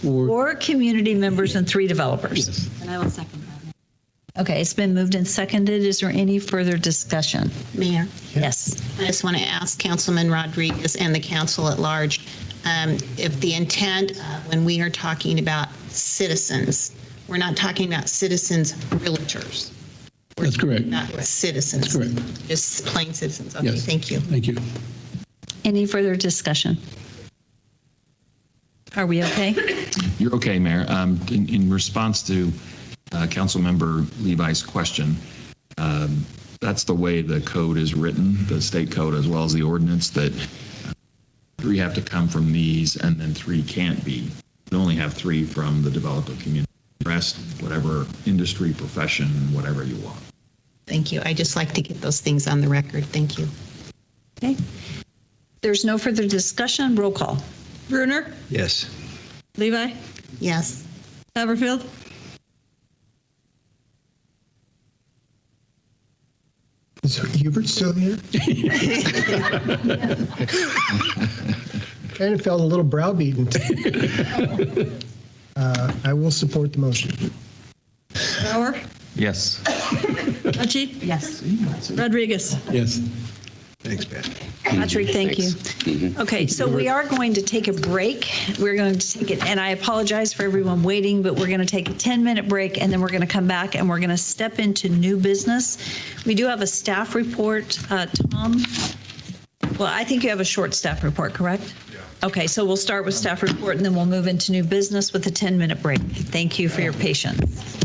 4 community members and 3 developers. Yes. And I will second that. Okay, it's been moved and seconded. Is there any further discussion? Mayor? Yes. I just want to ask Councilman Rodriguez and the council at large, if the intent, when we are talking about citizens, we're not talking about citizens realtors. That's correct. Not citizens. That's correct. Just plain citizens. Okay, Yes. thank you. Thank you. Any further discussion? Are we okay? You're okay, Mayor. In response to Councilmember Levi's question, that's the way the code is written, the state code as well as the ordinance, that 3 have to come from these and then 3 can't be. You only have 3 from the developer community. The rest, whatever industry, profession, whatever you want. Thank you. I just like to get those things on the record. Thank you. Okay. There's no further discussion. Roll call. Bruner, Yes. Levi, Yes. Haverfield, Is Hubert still here? Kind of felt a little browbeaten. I will support the motion. Bauer, Yes. Machi, Yes. Rodriguez. Yes. Thanks, Pat. Patrick, thank you. Okay, so we are going to take a break. We're going to take it, and I apologize for everyone waiting, but we're going to take a 10-minute break, and then we're going to come back, and we're going to step into new business. We do have a staff report. Tom? Well, I think you have a short staff report, correct? Yeah. Okay, so we'll start with staff report, and then we'll move into new business with a 10-minute break. Thank you for your patience.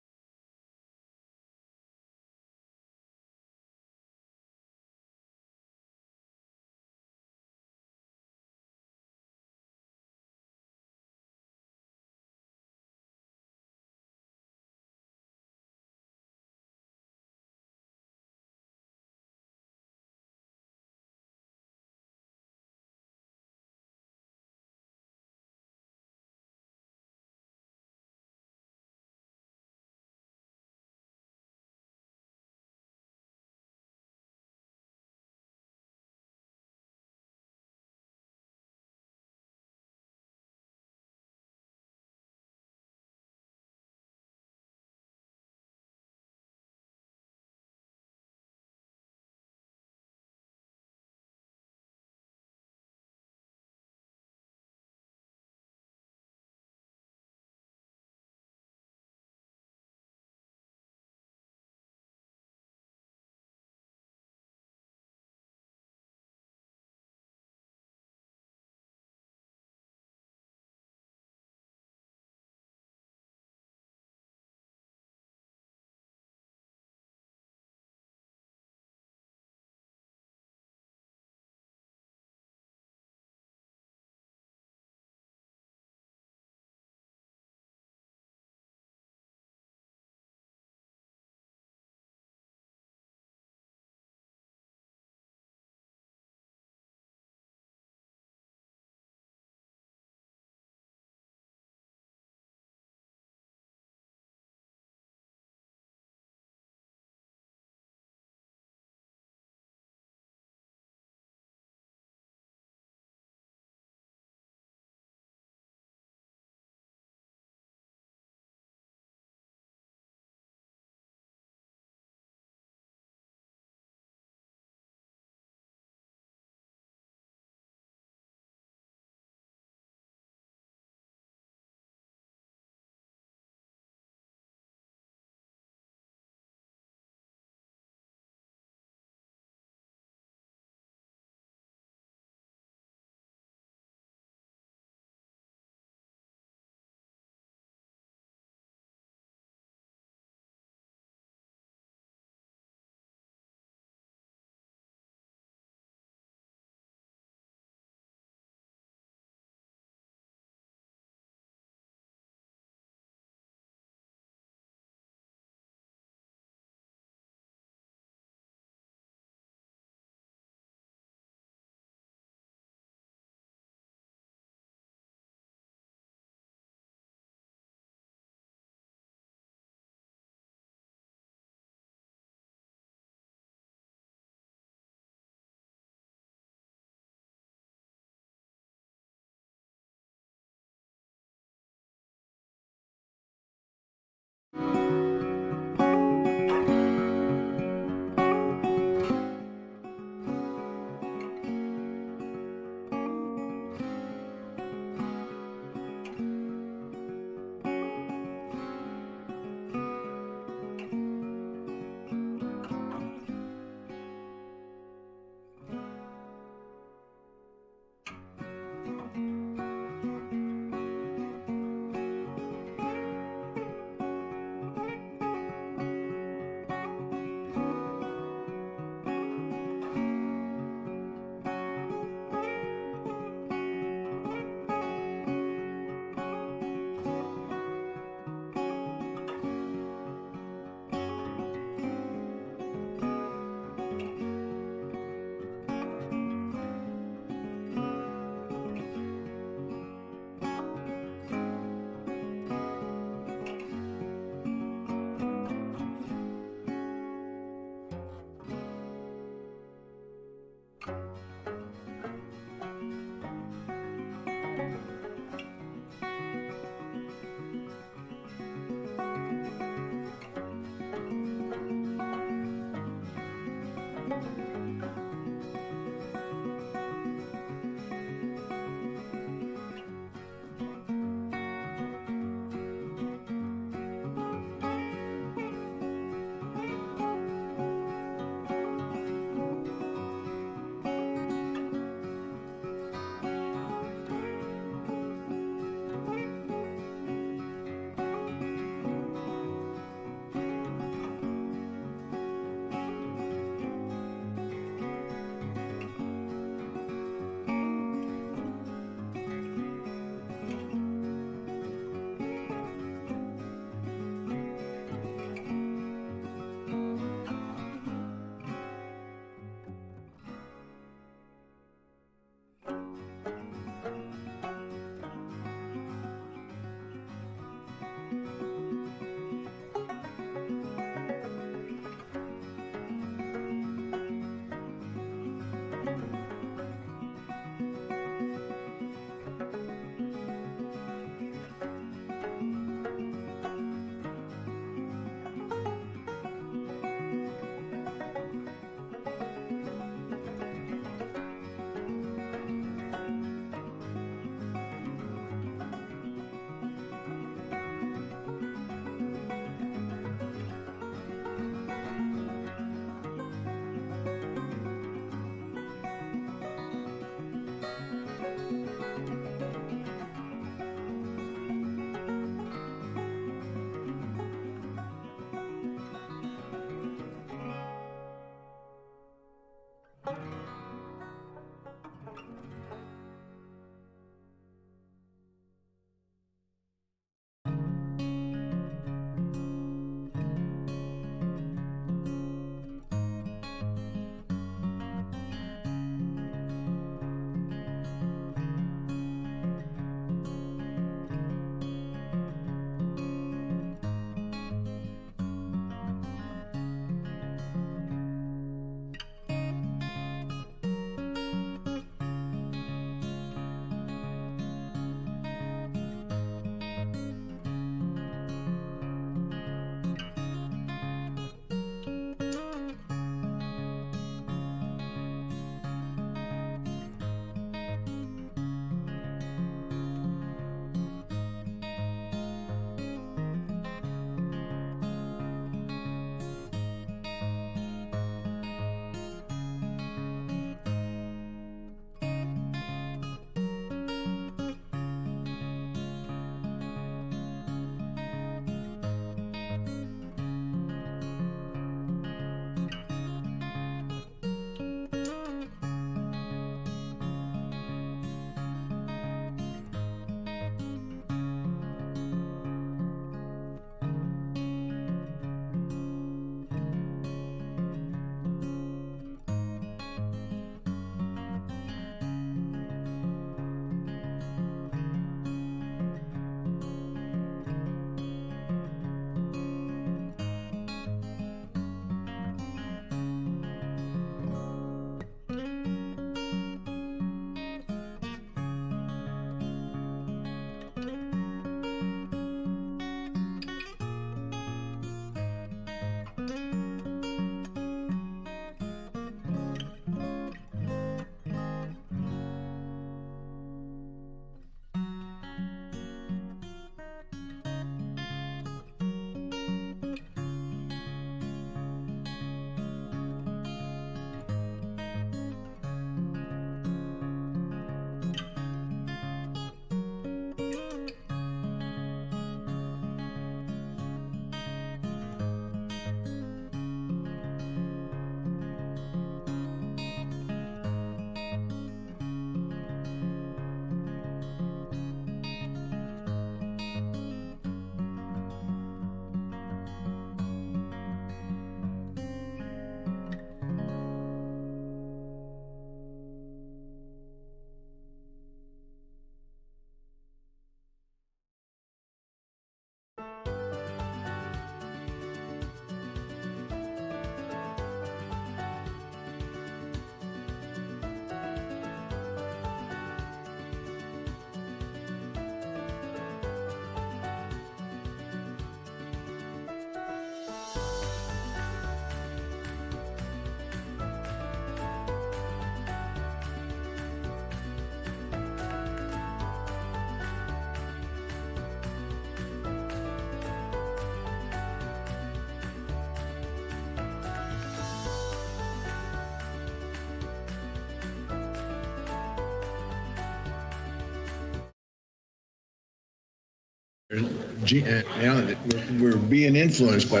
We're being influenced by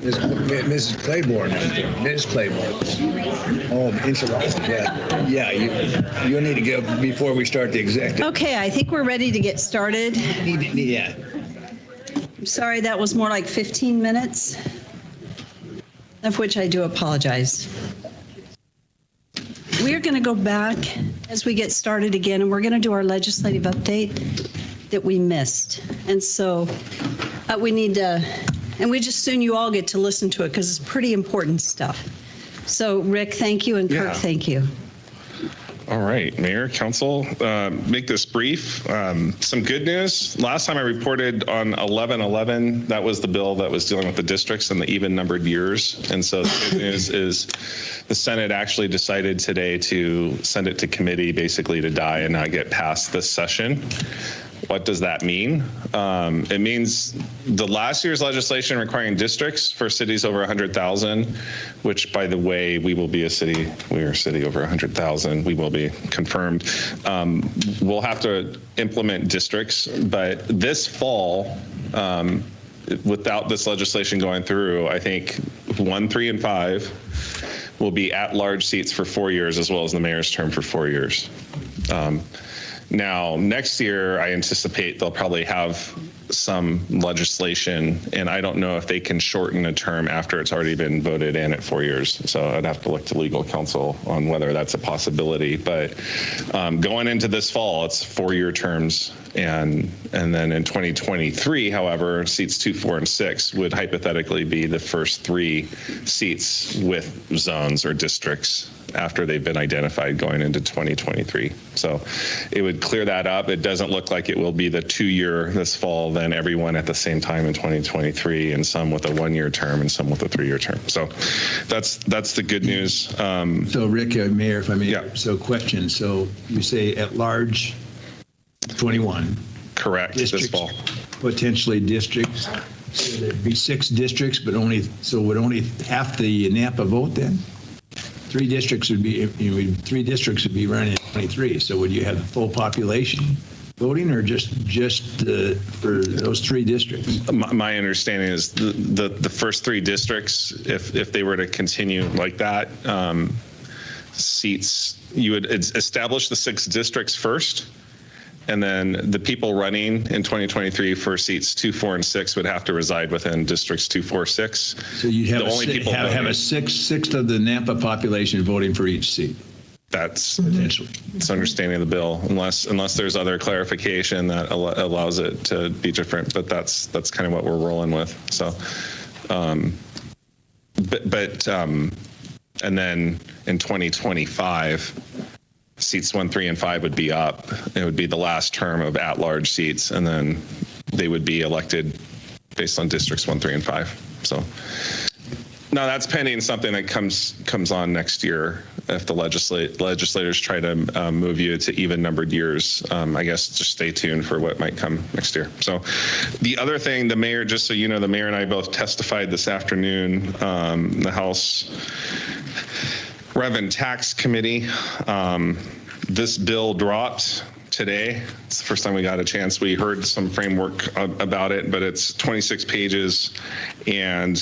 Mrs. Claiborne. Ms. Claiborne. Oh, interrupted. Yeah. You need to go before we start the executive. Okay, I think we're ready to get started. Yeah. I'm sorry, that was more like 15 minutes, of which I do apologize. We're going to go back as we get started again, and we're going to do our legislative update that we missed. And so we need to, and we just soon you all get to listen to it because it's pretty important stuff. So Rick, thank you, and Kirk, thank you. All right, Mayor, Council, make this brief. Some good news. Last time I reported on 1111, that was the bill that was dealing with the districts and the even numbered years. And so the good news is the Senate actually decided today to send it to committee basically to die and not get past this session. What does that mean? It means the last year's legislation requiring districts for cities over 100,000, which, by the way, we will be a city. We are a city over 100,000. We will be confirmed. We'll have to implement districts, but this fall, without this legislation going through, I think 1, 3, and 5 will be at-large seats for 4 years, as well as the mayor's term for 4 years. Now, next year, I anticipate they'll probably have some legislation, and I don't know if they can shorten a term after it's already been voted in at 4 years. So I'd have to look to legal counsel on whether that's a possibility. But going into this fall, it's 4-year terms. And then in 2023, however, seats 2, 4, and 6 would hypothetically be the first 3 seats with zones or districts after they've been identified going into 2023. So it would clear that up. It doesn't look like it will be the 2-year this fall, then everyone at the same time in 2023, and some with a 1-year term and some with a 3-year term. So that's the good news. So Rick, Mayor, if I may, yeah. So question, so you say at large 21. Correct, districts, this fall. Potentially districts. So there'd be 6 districts, but would only half the Nampa vote then? 3 districts would be, 3 districts would be running in 23. So would you have the full population voting, or just for those 3 districts? My understanding is the first 3 districts, if they were to continue like that, seats, you would establish the 6 districts first. And then the people running in 2023 for seats 2, 4, and 6 would have to reside within districts 2, 4, 6. So you'd have a sixth of the Nampa population voting for each seat. That's potentially. It's understanding of the bill, unless there's other clarification that allows it to be different. But that's kind of what we're rolling with. So, and then in 2025. Seats 1, 3, and 5 would be up. It would be the last term of at-large seats, and then they would be elected based on districts 1, 3, and 5. So now that's pending something that comes on next year. If the legislators try to move you to even numbered years, I guess just stay tuned for what might come next year. So the other thing, the mayor, just so you know, the mayor and I both testified this afternoon, the House Rev and Tax Committee. This bill dropped today. It's the first time we got a chance. We heard some framework about it, but it's 26 pages, and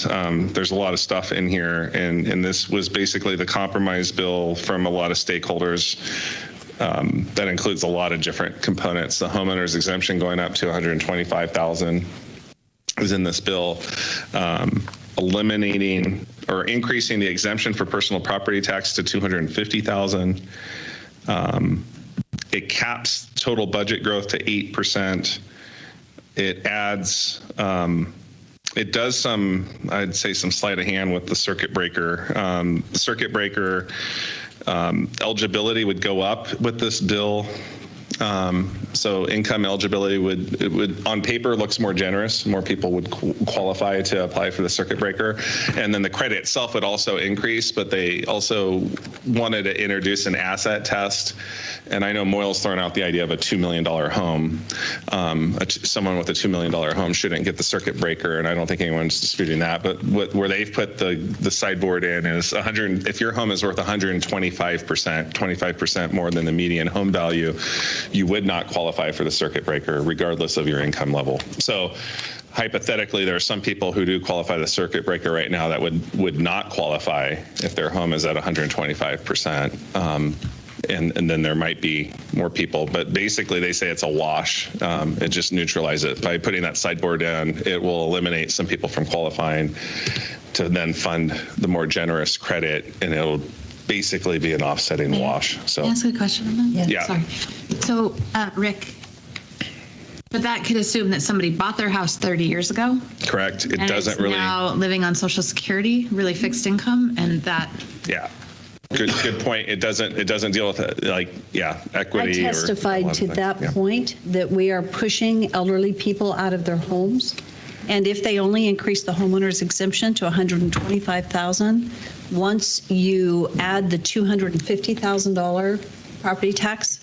there's a lot of stuff in here. And this was basically the compromise bill from a lot of stakeholders. That includes a lot of different components. The homeowner's exemption going up to $125,000 is in this bill. Eliminating or increasing the exemption for personal property tax to $250,000. It caps total budget growth to 8%. It adds, it does some, I'd say some sleight of hand with the circuit breaker. The circuit breaker eligibility would go up with this bill. So income eligibility would on paper looks more generous. More people would qualify to apply for the circuit breaker, and then the credit itself would also increase. But they also wanted to introduce an asset test. And I know Moyle's thrown out the idea of a $2 million home. Someone with a $2 million home shouldn't get the circuit breaker, and I don't think anyone's disputing that. But where they've put the sideboard in is 100. If your home is worth 125%, 25% more than the median home value, you would not qualify for the circuit breaker regardless of your income level. So hypothetically, there are some people who do qualify the circuit breaker right now that would not qualify if their home is at 125%. And then there might be more people, but basically they say it's a wash. It just neutralizes it. By putting that sideboard in, it will eliminate some people from qualifying to then fund the more generous credit, and it'll basically be an offsetting wash. So Can I ask a question on that? Yeah. Sorry. So, Rick, but that could assume that somebody bought their house 30 years ago. Correct. It and doesn't is really. now living on Social Security, really fixed income, and that. Yeah. Good point. It doesn't deal with equity. I testified to that point that we are pushing elderly people out of their homes. And if they only increase the homeowner's exemption to $125,000, once you add the $250,000 property tax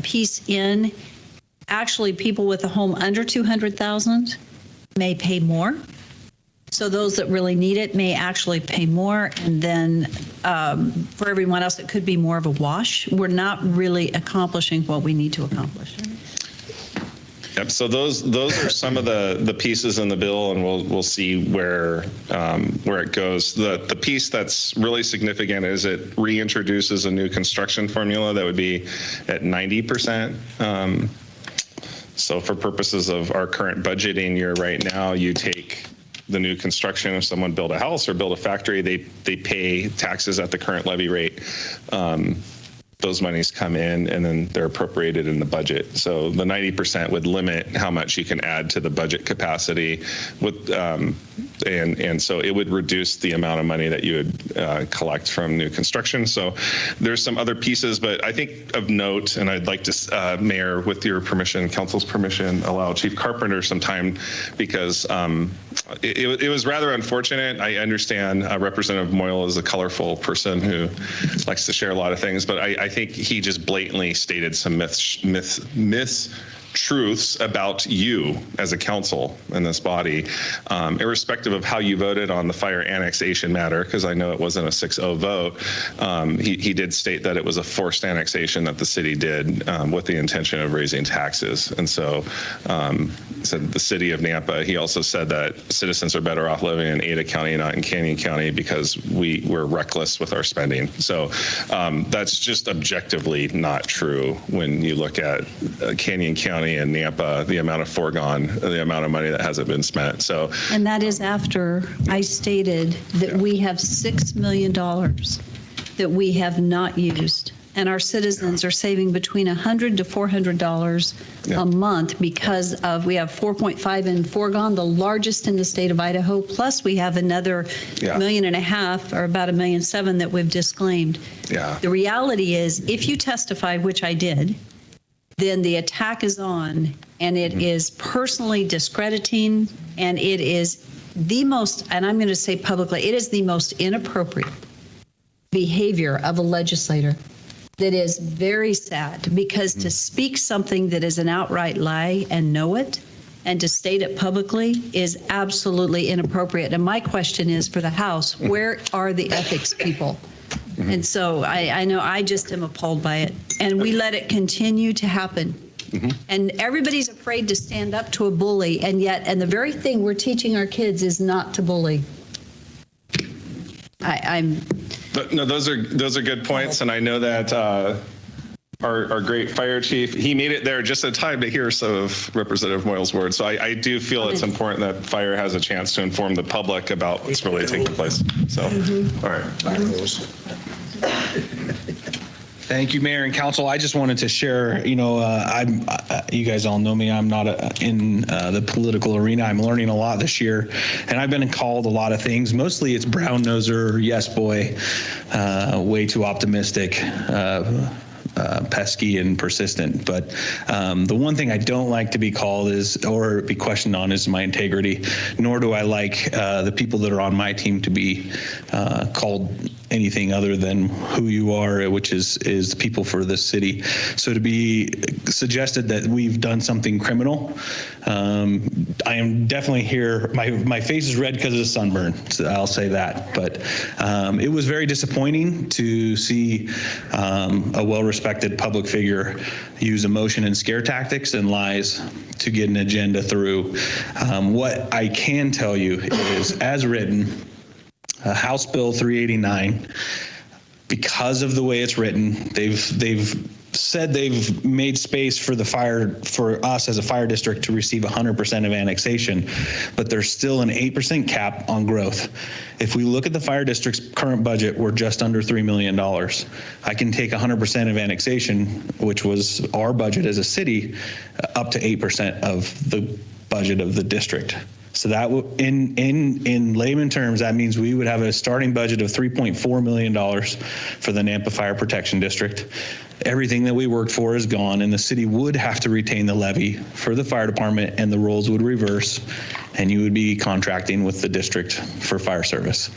piece in, actually people with a home under $200,000 may pay more. So those that really need it may actually pay more, and then for everyone else, it could be more of a wash. We're not really accomplishing what we need to accomplish. Yep. So those are some of the pieces in the bill, and we'll see where it goes. The piece that's really significant is it reintroduces a new construction formula that would be at 90%. So for purposes of our current budgeting year right now, you take the new construction, if someone build a house or build a factory, they pay taxes at the current levy rate. Those monies come in and then they're appropriated in the budget. So the 90% would limit how much you can add to the budget capacity with, and so it would reduce the amount of money that you would collect from new construction. So there's some other pieces, but I think of note, and I'd like to, Mayor, with your permission, council's permission, allow Chief Carpenter some time, because it was rather unfortunate. I understand Representative Moyle is a colorful person who likes to share a lot of things, but I think he just blatantly stated some truths about you as a council in this body, irrespective of how you voted on the fire annexation matter, because I know it wasn't a 6-0 vote. He did state that it was a forced annexation that the city did with the intention of raising taxes. And so said the city of Nampa, he also said that citizens are better off living in Ada County, not in Canyon County, because we're reckless with our spending. So that's just objectively not true when you look at Canyon County and Nampa, the amount of foregone, the amount of money that hasn't been spent. So, and that is after I stated that we have $6 million that we have not used, and our citizens are saving between $100 to $400 a month because of, we have 4.5 in foregone, the largest in the state of Idaho, plus we have another $1.5 million or about $1.7 million that we've disclaimed. Yeah. The reality is, if you testify, which I did, then the attack is on, and it is personally discrediting, and it is the most, and I'm going to say publicly, it is the most inappropriate behavior of a legislator. That is very sad, because to speak something that is an outright lie and know it, and to state it publicly, is absolutely inappropriate. And my question is, for the House, where are the ethics people? And so I know I just am appalled by it. And we let it continue to happen. And everybody's afraid to stand up to a bully, and the very thing we're teaching our kids is not to bully. No, those are good points, and I know that our great fire chief, he made it there just in time to hear some of Representative Moyle's words. So I do feel it's important that fire has a chance to inform the public about what's really taking place. So, all right. Thank you, Mayor and Council. I just wanted to share, you guys all know me. I'm not in the political arena. I'm learning a lot this year, and I've been called a lot of things. Mostly it's brown noser, yes boy, way too optimistic, pesky and persistent. But the one thing I don't like to be called or be questioned on is my integrity, nor do I like the people that are on my team to be called anything other than who you are, which is the people for this city. So to be suggested that we've done something criminal, I am definitely here. My face is red because of the sunburn, so I'll say that. But it was very disappointing to see a well-respected public figure use emotion and scare tactics and lies to get an agenda through. What I can tell you is, as written, House Bill 389, because of the way it's written, they've said they've made space for for us as a fire district to receive 100% of annexation, but there's still an 8% cap on growth. If we look at the fire district's current budget, we're just under $3 million. I can take 100% of annexation, which was our budget as a city, up to 8% of the budget of the district. So that in layman terms, that means we would have a starting budget of $3.4 million for the Nampa Fire Protection District. Everything that we worked for is gone, and the city would have to retain the levy for the fire department, and the roles would reverse, and you would be contracting with the district for fire service,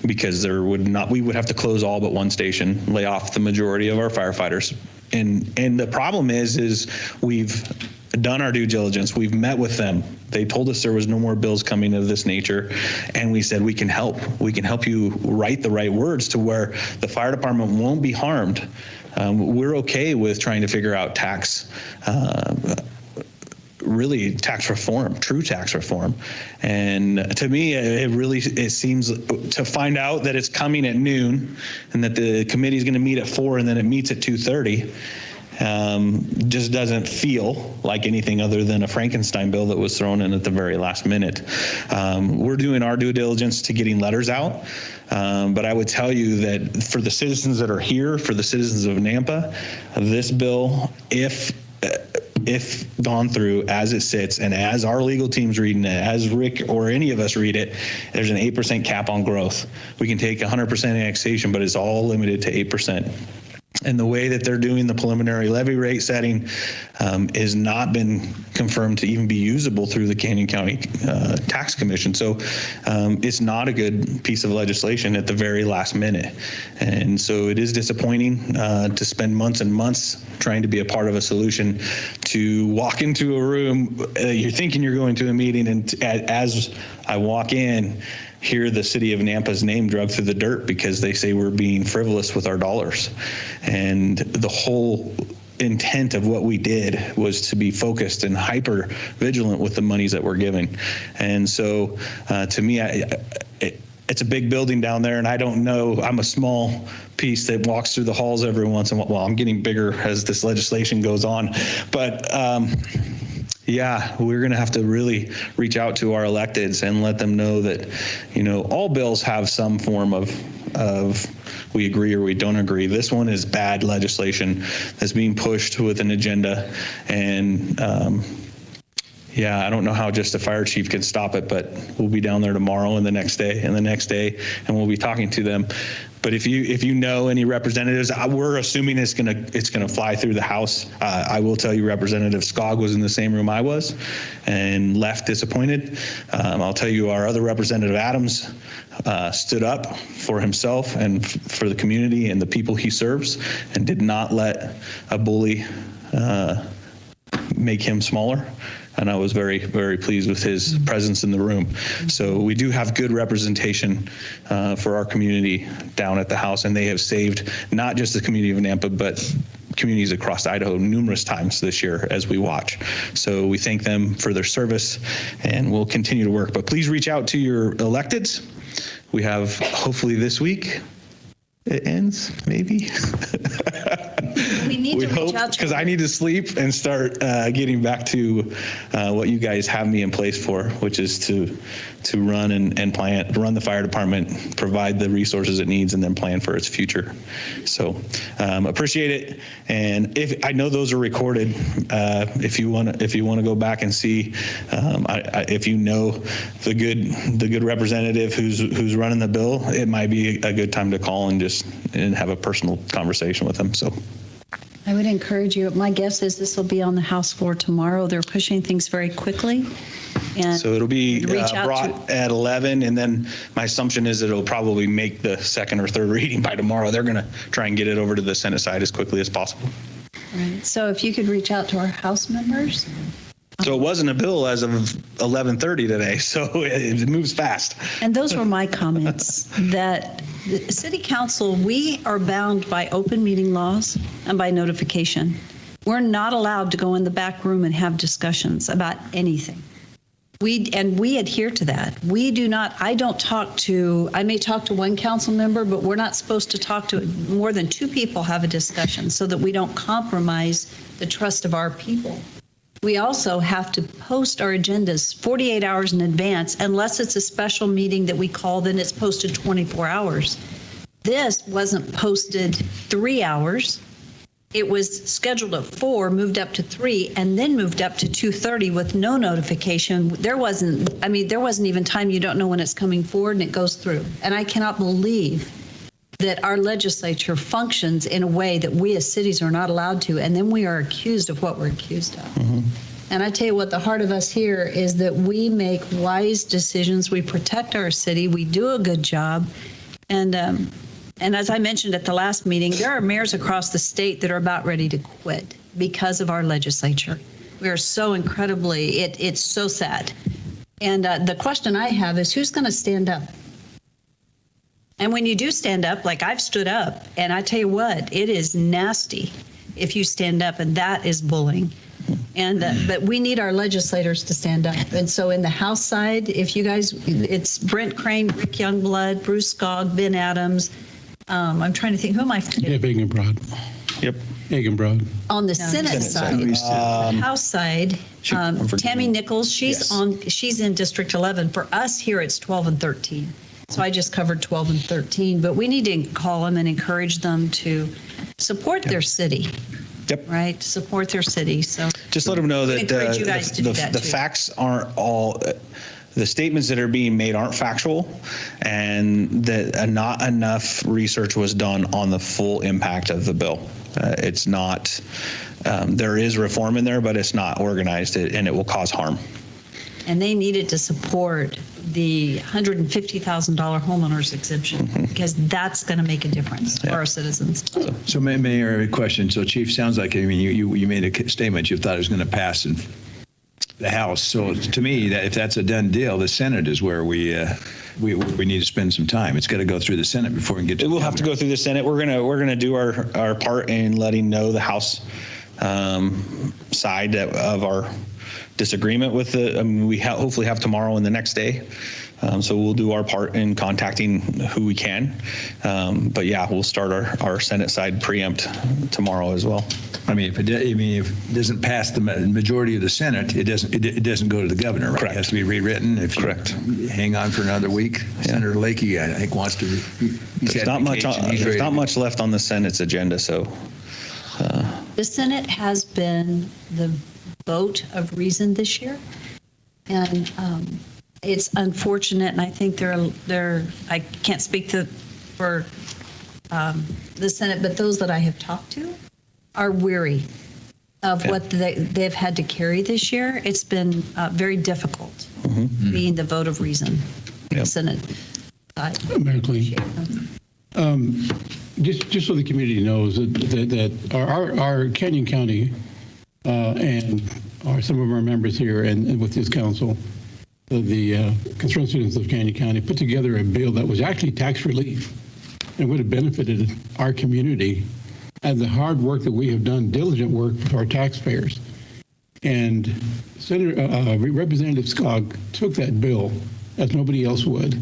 because we would have to close all but one station, lay off the majority of our firefighters. And the problem is we've done our due diligence. We've met with them. They told us there was no more bills coming of this nature. And we said, we can help. We can help you write the right words to where the fire department won't be harmed. We're okay with trying to figure out really tax reform, true tax reform. And to me, it seems to find out that it's coming at noon and that the committee is going to meet at 4 and then it meets at 2:30. Just doesn't feel like anything other than a Frankenstein bill that was thrown in at the very last minute. We're doing our due diligence to getting letters out, but I would tell you that for the citizens that are here, for the citizens of Nampa, this bill, if gone through as it sits and as our legal team's reading it, as Rick or any of us read it, there's an 8% cap on growth. We can take 100% annexation, but it's all limited to 8%. And the way that they're doing the preliminary levy rate setting has not been confirmed to even be usable through the Canyon County Tax Commission. So it's not a good piece of legislation at the very last minute. And so it is disappointing to spend months and months trying to be a part of a solution, to walk into a room, you're thinking you're going to a meeting, and as I walk in, hear the city of Nampa's name dragged through the dirt because they say we're being frivolous with our dollars. And the whole intent of what we did was to be focused and hyper vigilant with the monies that we're giving. And so to me, it's a big building down there, and I don't know, I'm a small piece that walks through the halls every once in a while. Well, I'm getting bigger as this legislation goes on, but yeah, we're going to have to really reach out to our electeds and let them know that, all bills have some form of we agree or we don't agree. This one is bad legislation that's being pushed with an agenda. And I don't know how just a fire chief can stop it, but we'll be down there tomorrow and the next day and the next day, and we'll be talking to them. But if you know any representatives, we're assuming it's gonna fly through the House. I will tell you, Representative Skog was in the same room I was and left disappointed. I'll tell you, our other Representative Adams stood up for himself and for the community and the people he serves, and did not let a bully make him smaller. And I was very, very pleased with his presence in the room. So we do have good representation for our community down at the House, and they have saved not just the community of Nampa, but communities across Idaho numerous times this year as we watch. So we thank them for their service, and we'll continue to work. But please reach out to your electeds. We have, hopefully this week, it ends, maybe. We need to reach out, because I need to sleep and start getting back to what you guys have me in place for, which is to run and plan, run the fire department, provide the resources it needs, and then plan for its future. So appreciate it. And if I know those are recorded, if you want to go back and see, if you know the good representative who's running the bill, it might be a good time to call and have a personal conversation with them. So I would encourage you. My guess is this will be on the House floor tomorrow. They're pushing things very quickly. And So it'll be reach out brought at 11, and then my assumption is it'll probably make the second or third reading by tomorrow. They're going to try and get it over to the Senate side as quickly as possible. Right. So if you could reach out to our House members. So it wasn't a bill as of 11:30 today, so it moves fast. And those were my comments, that the city council, we are bound by open meeting laws and by notification. We're not allowed to go in the back room and have discussions about anything. We adhere to that. We do not, I may talk to one council member, but we're not supposed to talk to more than two people have a discussion so that we don't compromise the trust of our people. We also have to post our agendas 48 hours in advance, unless it's a special meeting that we call, then it's posted 24 hours. This wasn't posted 3 hours. It was scheduled at 4, moved up to 3, and then moved up to 2:30 with no notification. There wasn't even time. You don't know when it's coming forward, and it goes through. And I cannot believe that our legislature functions in a way that we as cities are not allowed to, and then we are accused of what we're accused of. And I tell you what, the heart of us here is that we make wise decisions. We protect our city. We do a good job. And as I mentioned at the last meeting, there are mayors across the state that are about ready to quit because of our legislature. We are so incredibly, it's so sad. And the question I have is, who's going to stand up? And when you do stand up, like I've stood up, and I tell you what, it is nasty if you stand up, and that is bullying. And but we need our legislators to stand up. And so in the House side, if you guys, it's Brent Crane, Rick Youngblood, Bruce Skog, Ben Adams. I'm trying to think, who am I forgetting? Jeff Egenbrod. Yep. Egenbrod. On the Senate side, House side, Tammy Nichols, she's in District 11. For us here, it's 12 and 13. So I just covered 12 and 13, but we need to call them and encourage them to support their city. Yep. Right, support their city. So just let them know that encourage you guys to do that the too. facts aren't all. The statements that are being made aren't factual, and that not enough research was done on the full impact of the bill. It's not. There is reform in there, but it's not organized, and it will cause harm. And they needed to support the $150,000 homeowners exemption, because that's going to make a difference for our citizens. So Mayor, I have a question. So Chief, sounds like, I mean, you made a statement you thought it was going to pass in the House. So to me, that if that's a done deal, the Senate is where we need to spend some time. It's got to go through the Senate before we can get to. It will have to go through the Senate. We're gonna do our part in letting know the House side of our disagreement with the. We hopefully have tomorrow and the next day. So we'll do our part in contacting who we can. But yeah, we'll start our Senate side preempt tomorrow as well. I mean, if it doesn't pass the majority of the Senate, it doesn't go to the governor, right? Correct. It has to be rewritten. If Correct. You hang on for another week, Senator Lakey, I think, wants to. There's not much left on the Senate's agenda, so. The Senate has been the vote of reason this year, and it's unfortunate. And I think I can't speak for the Senate, but those that I have talked to are weary of what they've had to carry this year. It's been very difficult being the vote of reason in the Senate side. Mayor Clean. Just so the community knows that our Canyon County and some of our members here and with this council, the concerned citizens of Canyon County, put together a bill that was actually tax relief and would have benefited our community and the hard work that we have done, diligent work for our taxpayers. And Representative Skog took that bill as nobody else would.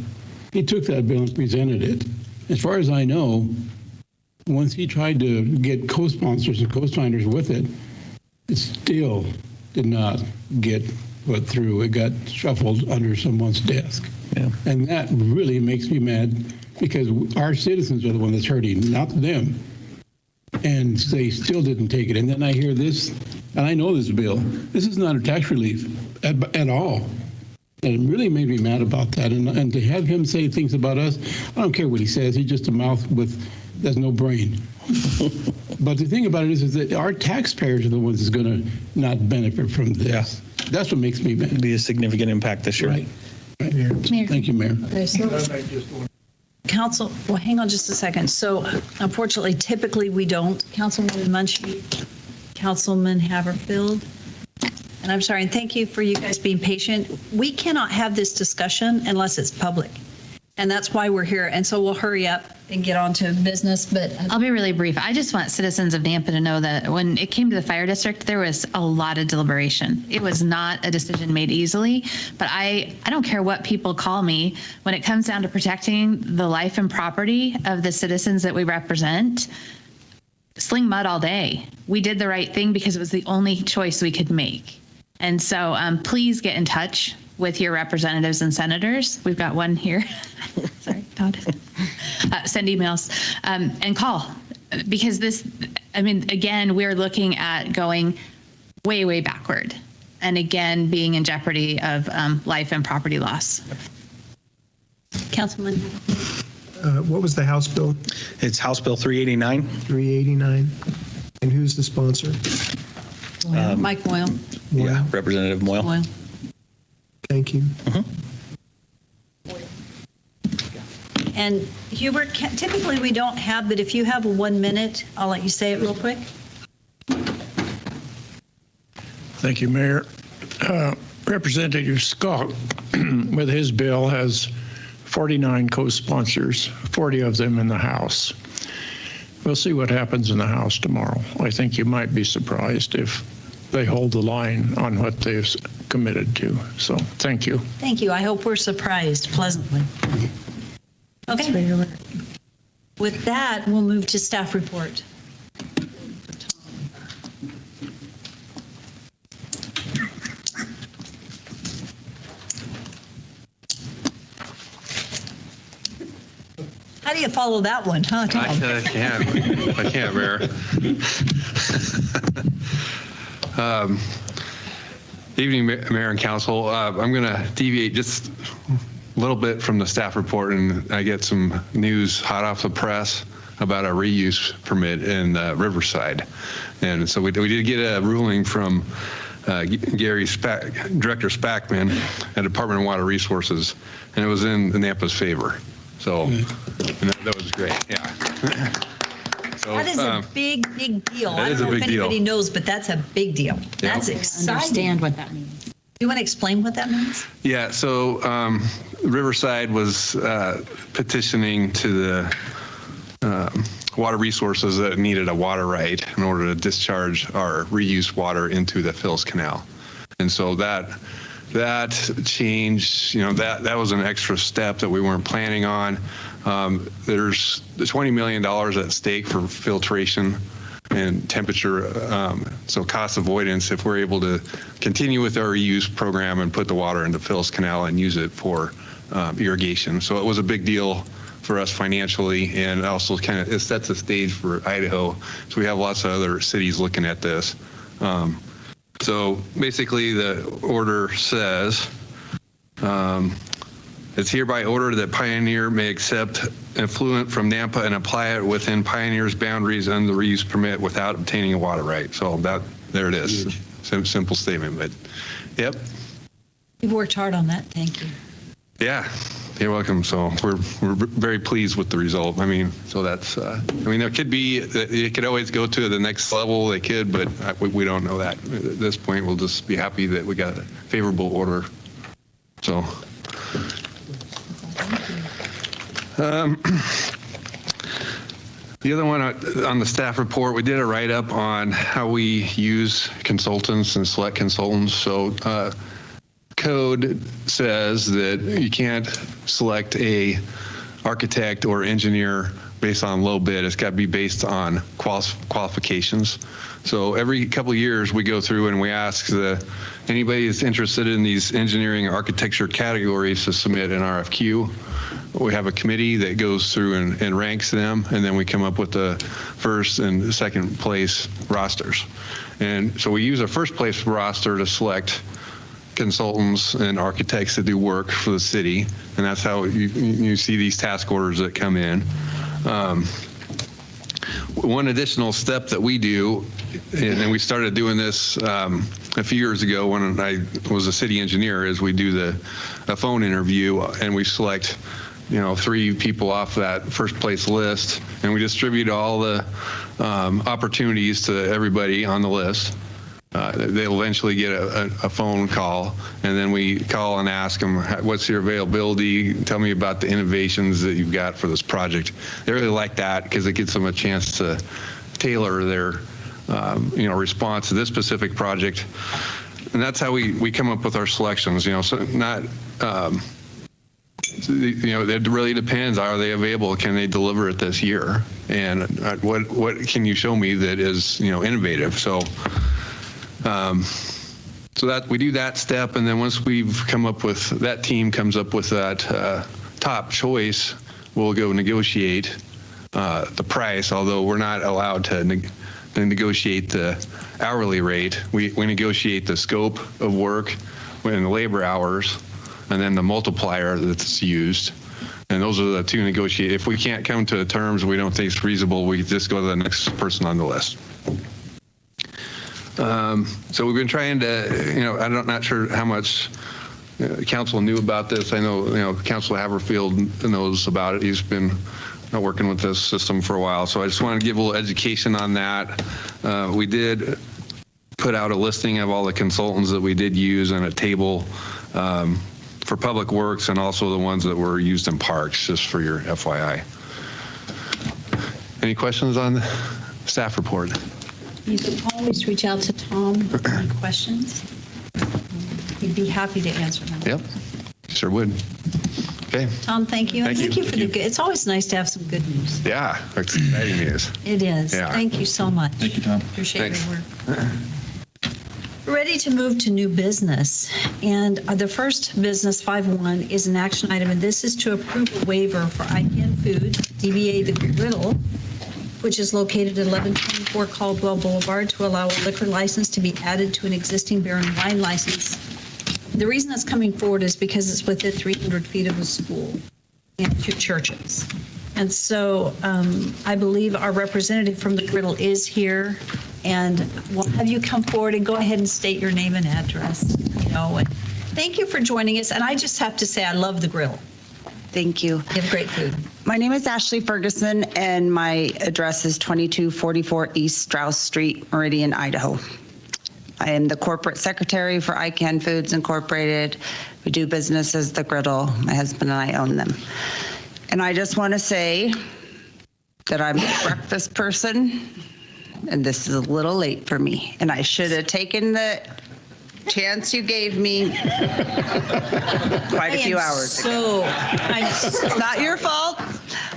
He took that bill and presented it. As far as I know, once he tried to get co-sponsors and co-signers with it, it still did not get put through. It got shuffled under someone's desk. Yeah. And that really makes me mad, because our citizens are the one that's hurting, not them. And they still didn't take it. And then I hear this, and I know this bill. This is not a tax relief at all. And it really made me mad about that. And to have him say things about us, I don't care what he says. He's just a mouth that's no brain. But the thing about it is that our taxpayers are the ones that's going to not benefit from this. That's what makes me mad. Be a significant impact this year. Right. Thank you, Mayor. Okay, so Council, well, hang on just a second. So unfortunately, typically we don't. Councilman Munchie, Councilman Haverfield, and I'm sorry, and thank you for you guys being patient. We cannot have this discussion unless it's public. And that's why we're here. And so we'll hurry up and get on to business, but I'll be really brief. I just want citizens of Nampa to know that when it came to the fire district, there was a lot of deliberation. It was not a decision made easily, but I don't care what people call me. When it comes down to protecting the life and property of the citizens that we represent, sling mud all day. We did the right thing because it was the only choice we could make. And so please get in touch with your representatives and senators. We've got one here. Sorry, Todd. Send emails and call, because this, I mean, again, we're looking at going way, way backward, and again, being in jeopardy of life and property loss. Councilman. What was the House bill? It's House Bill 389. 389. And who's the sponsor? Mike Moyle. Yeah, Representative Moyle. Moyle. Thank you. And Hubert, typically we don't have, but if you have 1 minute, I'll let you say it real quick. Thank you, Mayor. Representative Scott, with his bill, has 49 co-sponsors, 40 of them in the House. We'll see what happens in the House tomorrow. I think you might be surprised if they hold the line on what they've committed to. So thank you. Thank you. I hope we're surprised pleasantly. Okay. With that, we'll move to staff report. How do you follow that one, huh, Tom? I can't, Mayor. Evening, Mayor and Council. I'm going to deviate just a little bit from the staff report, and I get some news hot off the press about a reuse permit in Riverside. And so we did get a ruling from Director Spackman at Department of Water Resources, and it was in Nampa's favor. So and that was great. Yeah. So, that is a big deal. That is a big deal. I don't know if anybody knows, but that's a big deal. That's exciting. Understand what that means. Do you want to explain what that means? Yeah, so Riverside was petitioning to the water resources that needed a water right in order to discharge our reuse water into the Phillips Canal. And so that change, that was an extra step that we weren't planning on. There's $20 million at stake for filtration and temperature, so cost avoidance if we're able to continue with our reuse program and put the water into Phillips Canal and use it for irrigation. So it was a big deal for us financially, and also it sets the stage for Idaho. So we have lots of other cities looking at this. So basically the order says, it's hereby ordered that Pioneer may accept effluent from Nampa and apply it within Pioneer's boundaries under the reuse permit without obtaining a water right. So there it is. Simple statement, but yep. You've worked hard on that. Thank you. Yeah, you're welcome. So we're very pleased with the result. I mean, so that's, there could be, it could always go to the next level. They could, but we don't know that. At this point, we'll just be happy that we got a favorable order. So. The other one on the staff report, we did a write-up on how we use consultants and select consultants. So code says that you can't select a architect or engineer based on low bid. It's got to be based on qualifications. So every couple of years we go through and we ask anybody that's interested in these engineering or architecture categories to submit an RFQ. We have a committee that goes through and ranks them, and then we come up with the first and second place rosters. And so we use a first place roster to select consultants and architects that do work for the city, and that's how you see these task orders that come in. One additional step that we do and then we started doing this a few years ago when I was a city engineer, is we do a phone interview and we select 3 people off that first place list, and we distribute all the opportunities to everybody on the list. They'll eventually get a phone call, and then we call and ask them, what's your availability? Tell me about the innovations that you've got for this project. They really like that because it gives them a chance to tailor their response to this specific project. And that's how we come up with our selections, so not, it really depends. Are they available? Can they deliver it this year? And what can you show me that is, innovative? So that we do that step, and then once we've come up with, that team comes up with that top choice, we'll go negotiate the price, although we're not allowed to negotiate the hourly rate. We negotiate the scope of work and the labor hours, and then the multiplier that's used. And those are the 2 negotiate. If we can't come to terms we don't think it's reasonable, we just go to the next person on the list. So we've been trying to, I'm not sure how much council knew about this. I know, Councilor Haverfield knows about it. He's been working with this system for a while. So I just want to give a little education on that. We did put out a listing of all the consultants that we did use and a table for public works, and also the ones that were used in parks, just for your FYI. Any questions on the staff report? You can always reach out to Tom with any questions. He'd be happy to answer them. Yep, sure would. Okay. Tom, thank you. And Thank you. for the good. It's always nice to have some good news. Yeah, exciting news. It is. Yeah. Thank you so much. Thank you, Tom. Appreciate Thanks. your work. Ready to move to new business. And the first business, 5.1, is an action item, and this is to approve a waiver for ICANN Foods, DBA The Griddle, which is located at 1124 Caldwell Boulevard, to allow a liquor license to be added to an existing beer and wine license. The reason that's coming forward is because it's within 300 feet of a school and 2 churches. And so I believe our representative from The Griddle is here, and we'll have you come forward and go ahead and state your name and address. And thank you for joining us. And I just have to say, I love The Griddle. Thank you. You have great food. My name is Ashley Ferguson, and my address is 2244 East Strauss Street, Meridian, Idaho. I am the corporate secretary for ICANN Foods Incorporated. We do business as The Griddle. My husband and I own them. And I just want to say that I'm a breakfast person, and this is a little late for me. And I should have taken the chance you gave me quite a few hours ago. It's not your fault.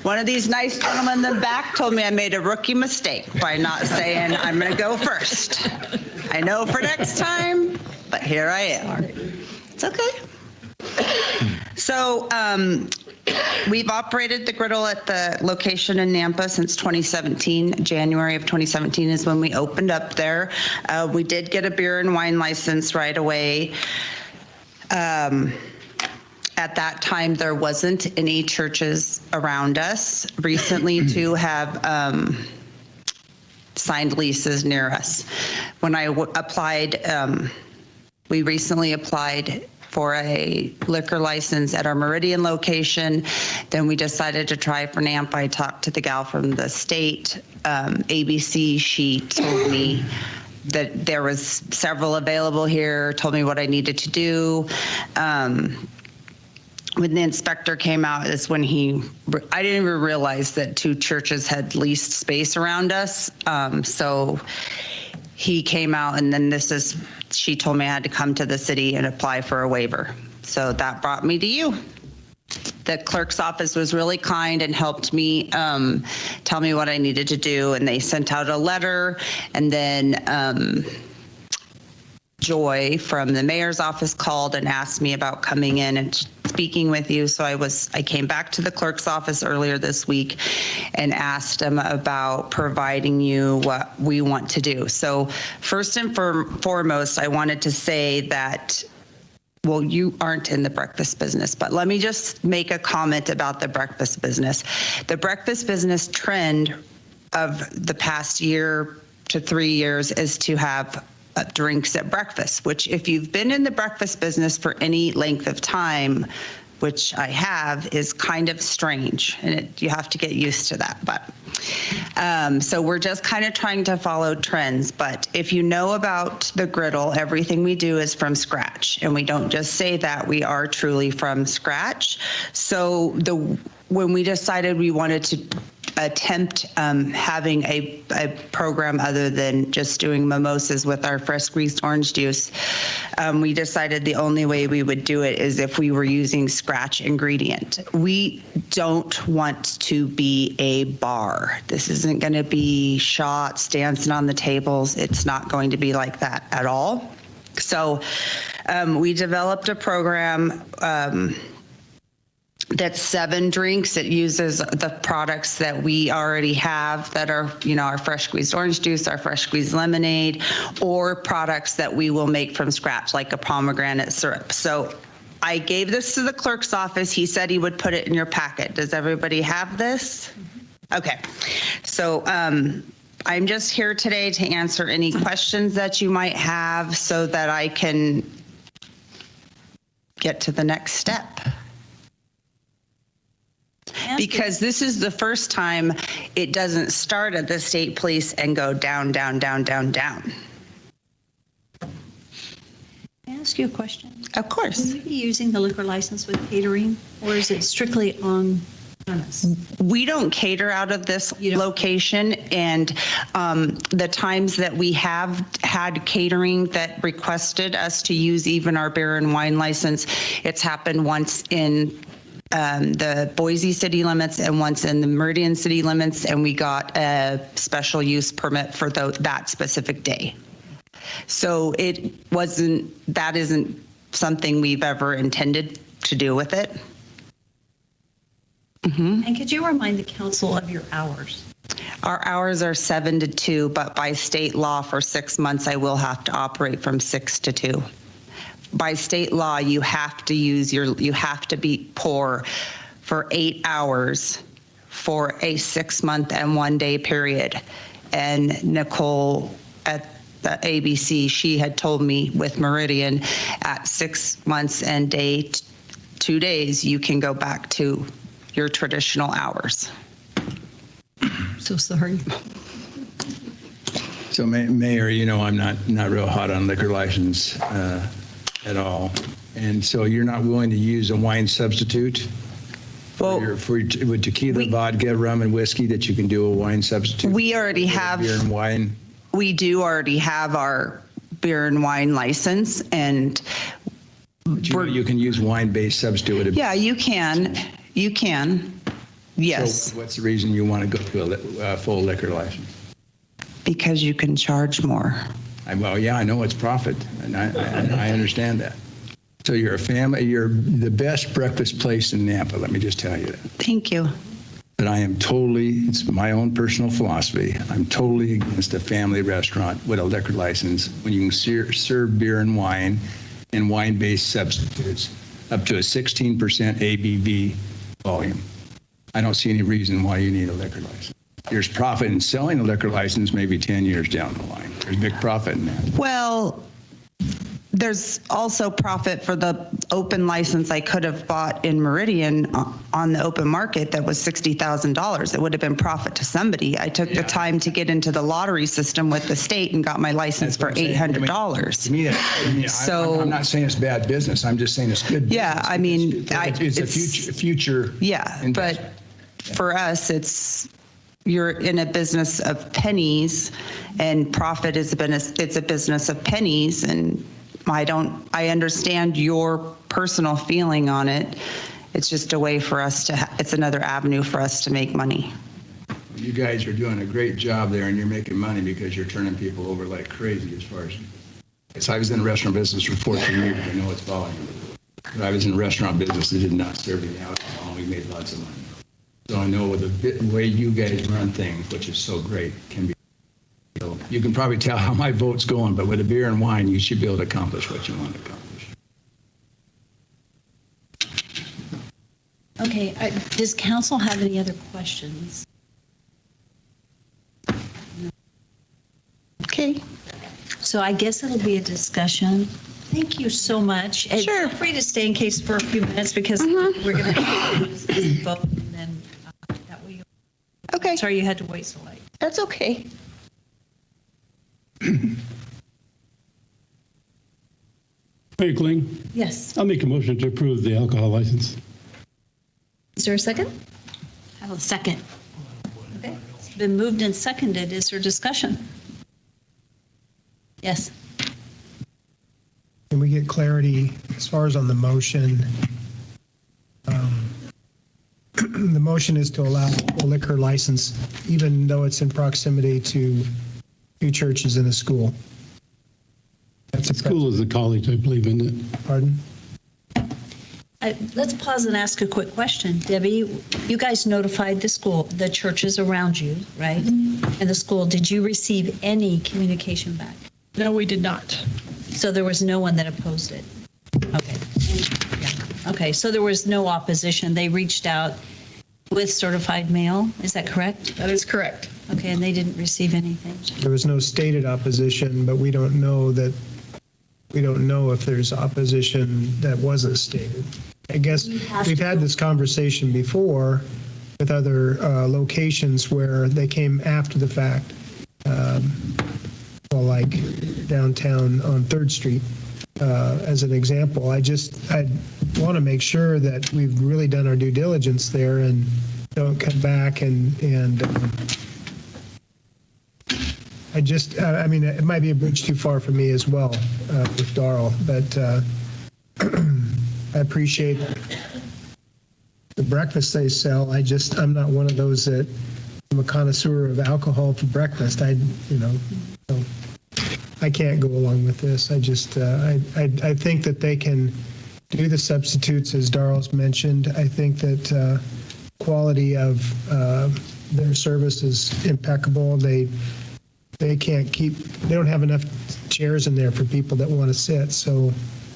One of these nice gentlemen in the back told me I made a rookie mistake by not saying I'm going to go first. I know for next time, but here I am. It's okay. So we've operated The Griddle at the location in Nampa since 2017. January of 2017 is when we opened up there. We did get a beer and wine license right away. At that time, there wasn't any churches around us. Recently, two have signed leases near us. When I applied, we recently applied for a liquor license at our Meridian location. Then we decided to try for Nampa. I talked to the gal from the state, ABC. She told me that there was several available here, told me what I needed to do. When the inspector came out is when I didn't even realize that 2 churches had leased space around us. So he came out, and then she told me I had to come to the city and apply for a waiver. So that brought me to you. The clerk's office was really kind and helped me tell me what I needed to do. And they sent out a letter, and then Joy from the mayor's office called and asked me about coming in and speaking with you. So I came back to the clerk's office earlier this week and asked them about providing you what we want to do. So first and foremost, I wanted to say that, well, you aren't in the breakfast business, but let me just make a comment about the breakfast business. The breakfast business trend of the past year to 3 years is to have drinks at breakfast, which if you've been in the breakfast business for any length of time, which I have, is kind of strange, and you have to get used to that. But so we're just kind of trying to follow trends. But if you know about the griddle, everything we do is from scratch, and we don't just say that, we are truly from scratch. So when we decided we wanted to attempt having a program other than just doing mimosas with our fresh squeezed orange juice, we decided the only way we would do it is if we were using scratch ingredient. We don't want to be a bar. This isn't going to be shots dancing on the tables. It's not going to be like that at all. So we developed a program that's 7 drinks. It uses the products that we already have that are, our fresh squeezed orange juice, our fresh squeezed lemonade, or products that we will make from scratch, like a pomegranate syrup. So I gave this to the clerk's office. He said he would put it in your packet. Does everybody have this? Okay. So I'm just here today to answer any questions that you might have so that I can get to the next step. Because this is the first time it doesn't start at the state police and go down, down, down, down, down. Can I ask you a question? Of course. Will you be using the liquor license with catering, or is it strictly on premise? We don't cater out of this location, and the times that we have had catering that requested us to use even our beer and wine license, it's happened once in the Boise city limits and once in the Meridian city limits, and we got a special use permit for that specific day. So that isn't something we've ever intended to do with it. Mm-hmm. And could you remind the council of your hours? Our hours are 7 to 2, but by state law for 6 months, I will have to operate from 6 to 2. By state law, you have to be poor for 8 hours for a 6-month and 1-day period. And Nicole at the ABC, she had told me with Meridian at 6 months and 2 days, you can go back to your traditional hours. So sorry. So Mayor, I'm not real hot on liquor license at all. And so you're not willing to use a wine substitute? With tequila, vodka, rum, and whiskey, that you can do a wine substitute? We already have beer and wine. We do already have our beer and wine license, and you can use wine-based substitute. Yeah, you can. You can. Yes. So what's the reason you want to go to a full liquor license? Because you can charge more. Well, yeah, I know it's profit, and I understand that. So you're a family, you're the best breakfast place in Nampa, let me just tell you that. Thank you. But I am it's my own personal philosophy, I'm totally against a family restaurant with a liquor license when you can serve beer and wine-based substitutes up to a 16% ABV volume. I don't see any reason why you need a liquor license. There's profit in selling a liquor license maybe 10 years down the line. There's big profit in that. Well, there's also profit for the open license I could have bought in Meridian on the open market that was $60,000. It would have been profit to somebody. I took the time to get into the lottery system with the state and got my license for $800. To me, I'm not saying it's bad business. I'm just saying it's good business. Yeah, I mean, it's a future. Yeah, investment. But for us, you're in a business of pennies, and profit is it's a business of pennies, and I understand your personal feeling on it. It's just a way for us it's another avenue for us to make money. You guys are doing a great job there, and you're making money because you're turning people over like crazy as far as. I was in the restaurant business for 14 years. I know it's volume. But I was in the restaurant business that did not serve any alcohol, and we made lots of money. So I know the way you guys run things, which is so great, can be. So you can probably tell how my vote's going, but with a beer and wine, you should be able to accomplish what you want to accomplish. Okay, does council have any other questions? So I guess it'll be a discussion. Thank you so much. And Sure. feel free to stay in case for a few minutes because we're going to vote and then that way. Okay. Sorry you had to wait so late. That's okay. Mayor Kling, Yes. I'll make a motion to approve the alcohol license. Is there a second? I will second. Okay. It's been moved and seconded. Is there discussion? Yes. Can we get clarity as far as on the motion? The motion is to allow a liquor license, even though it's in proximity to two churches and a school. That's a School is a college, I believe, isn't it? Pardon? Let's pause and ask a quick question. Debbie, you guys notified the school, the churches around you, right? And the school, did you receive any communication back? No, we did not. So there was no one that opposed it? Okay. Yeah. Okay, so there was no opposition. They reached out with certified mail, is that correct? That is correct. Okay, and they didn't receive anything? There was no stated opposition, but we don't know if there's opposition that wasn't stated. I guess we've had this conversation before with other locations where they came after the fact. Well, like downtown on 3rd Street, as an example. I want to make sure that we've really done our due diligence there and don't come back and I mean, it might be a bridge too far for me as well with Darrell, but I appreciate the breakfast they sell. I'm not one of those that I'm a connoisseur of alcohol for breakfast. So I can't go along with this. I think that they can do the substitutes as Darrell's mentioned. I think that quality of their service is impeccable. They don't have enough chairs in there for people that want to sit. So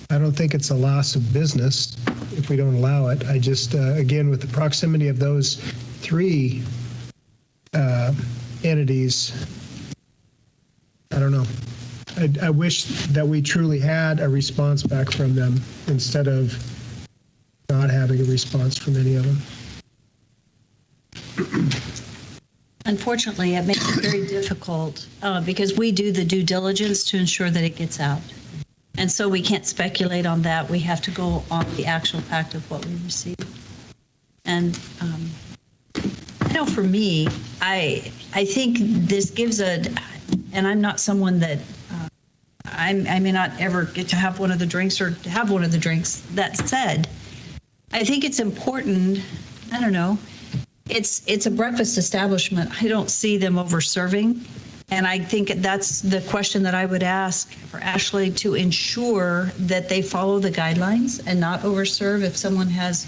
I don't think it's a loss of business if we don't allow it. I just, again, with the proximity of those 3 entities, I don't know. I wish that we truly had a response back from them instead of not having a response from any of them. Unfortunately, it makes it very difficult because we do the due diligence to ensure that it gets out. And so we can't speculate on that. We have to go on the actual fact of what we receive. And I know for me, I think this gives and I'm not someone that, I may not ever get to have one of the drinks or to have one of the drinks. That said, I think it's important, I don't know, it's a breakfast establishment. I don't see them over serving. And I think that's the question that I would ask for Ashley to ensure that they follow the guidelines and not overserve if someone has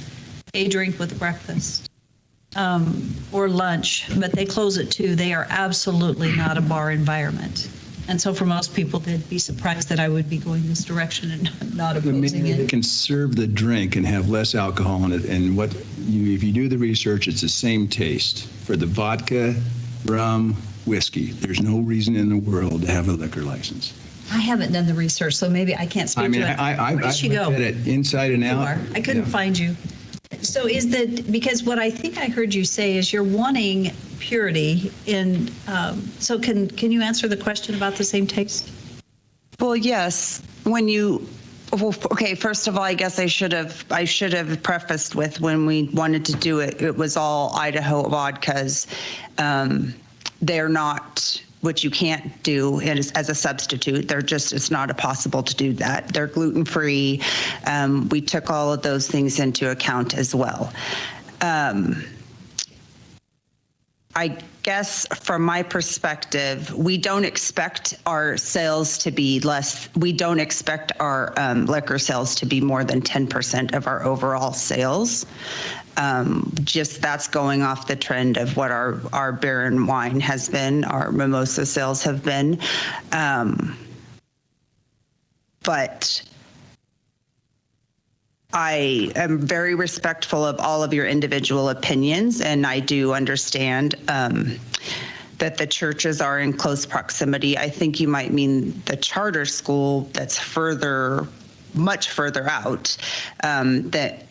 a drink with breakfast or lunch, but they close at 2. They are absolutely not a bar environment. And so for most people, they'd be surprised that I would be going this direction and not opposing Maybe they it. can serve the drink and have less alcohol in it. And if you do the research, it's the same taste for the vodka, rum, whiskey. There's no reason in the world to have a liquor license. I haven't done the research, so maybe I can't speak to it. I Where did she go? looked at it inside and out. I couldn't find you. So because what I think I heard you say is you're wanting purity in, so can you answer the question about the same taste? Well, yes. Okay, first of all, I guess I should have prefaced with when we wanted to do it, it was all Idaho vodkas. They're not, which you can't do as a substitute. It's not possible to do that. They're gluten-free. We took all of those things into account as well. I guess from my perspective, we don't expect our sales to be less. We don't expect our liquor sales to be more than 10% of our overall sales. Just that's going off the trend of what our beer and wine has been, our mimosa sales have been. But I am very respectful of all of your individual opinions, and I do understand that the churches are in close proximity. I think you might mean the charter school that's further, much further out. That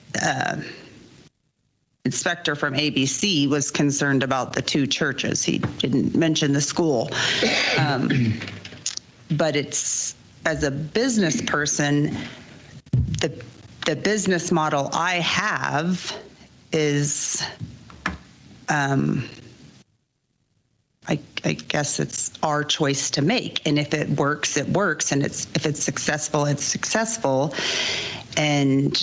inspector from ABC was concerned about the two churches. He didn't mention the school. But it's, as a business person, the business model I have is, I guess it's our choice to make. And if it works, it works. And if it's successful, it's successful. And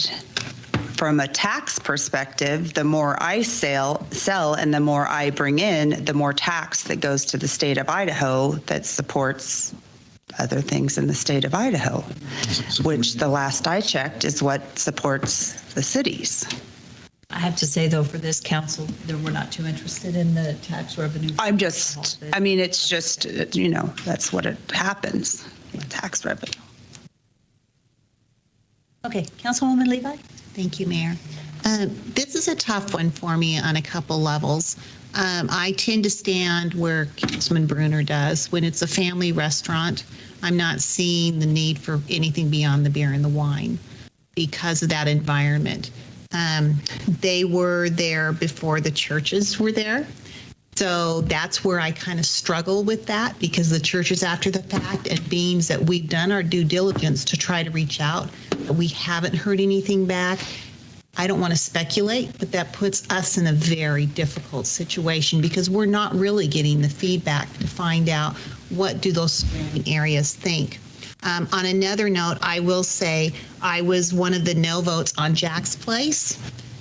from a tax perspective, the more I sell and the more I bring in, the more tax that goes to the state of Idaho that supports other things in the state of Idaho, which the last I checked is what supports the cities. I have to say, though, for this council, that we're not too interested in the tax revenue. It's just, that's what it happens, tax revenue. Okay, Councilwoman Levi? Thank you, Mayor. This is a tough one for me on a couple levels. I tend to stand where Councilman Bruner does. When it's a family restaurant, I'm not seeing the need for anything beyond the beer and the wine because of that environment. They were there before the churches were there. So that's where I kind of struggle with that, because the churches after the fact, and being that we've done our due diligence to try to reach out, but we haven't heard anything back. I don't want to speculate, but that puts us in a very difficult situation because we're not really getting the feedback to find out what do those surrounding areas think. On another note, I will say I was one of the no votes on Jack's Place,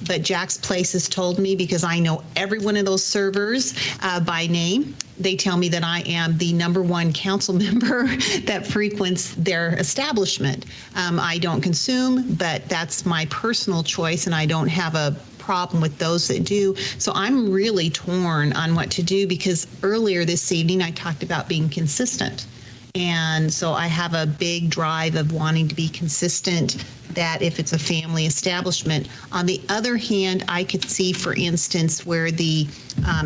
but Jack's Place has told me, because I know every one of those servers by name, they tell me that I am the #1 council member that frequents their establishment. I don't consume, but that's my personal choice, and I don't have a problem with those that do. So I'm really torn on what to do, because earlier this evening I talked about being consistent. And so I have a big drive of wanting to be consistent, that if it's a family establishment. On the other hand, I could see, for instance, where the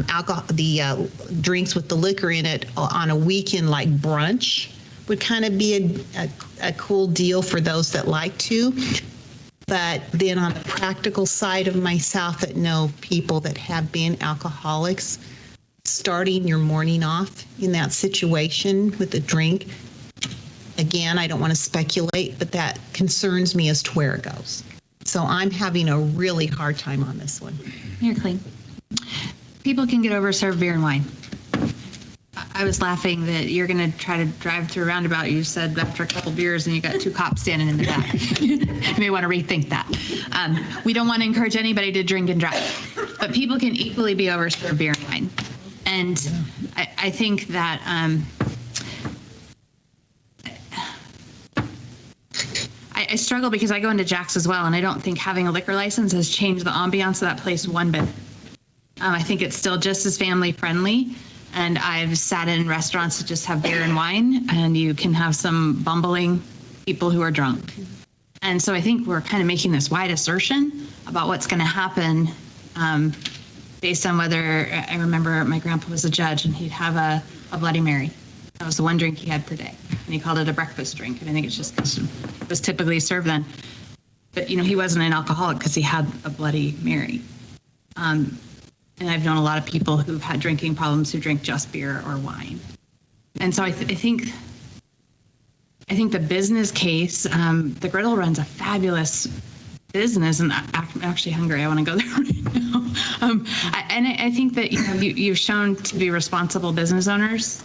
alcohol, the drinks with the liquor in it on a weekend like brunch would kind of be a cool deal for those that like to. But then on the practical side of myself that know people that have been alcoholics, starting your morning off in that situation with a drink, again, I don't want to speculate, but that concerns me as to where it goes. So I'm having a really hard time on this one. You're clean. People can get over served beer and wine. I was laughing that you're going to try to drive through a roundabout. You said after a couple beers and you got 2 cops standing in the back. You may want to rethink that. We don't want to encourage anybody to drink and drive, but people can equally be over served beer and wine. And I think that I struggle because I go into Jack's as well, and I don't think having a liquor license has changed the ambiance of that place one bit. I think it's still just as family friendly, and I've sat in restaurants that just have beer and wine, and you can have some bumbling people who are drunk. And so I think we're kind of making this wide assertion about what's going to happen based on whether, I remember my grandpa was a judge and he'd have a Bloody Mary. That was the one drink he had per day. And he called it a breakfast drink. And I think it's just because it was typically served then. But, he wasn't an alcoholic because he had a Bloody Mary. And I've known a lot of people who've had drinking problems who drink just beer or wine. And so I think the business case, the Griddle runs a fabulous business, and I'm actually hungry. I want to go there right now. I think that you've shown to be responsible business owners.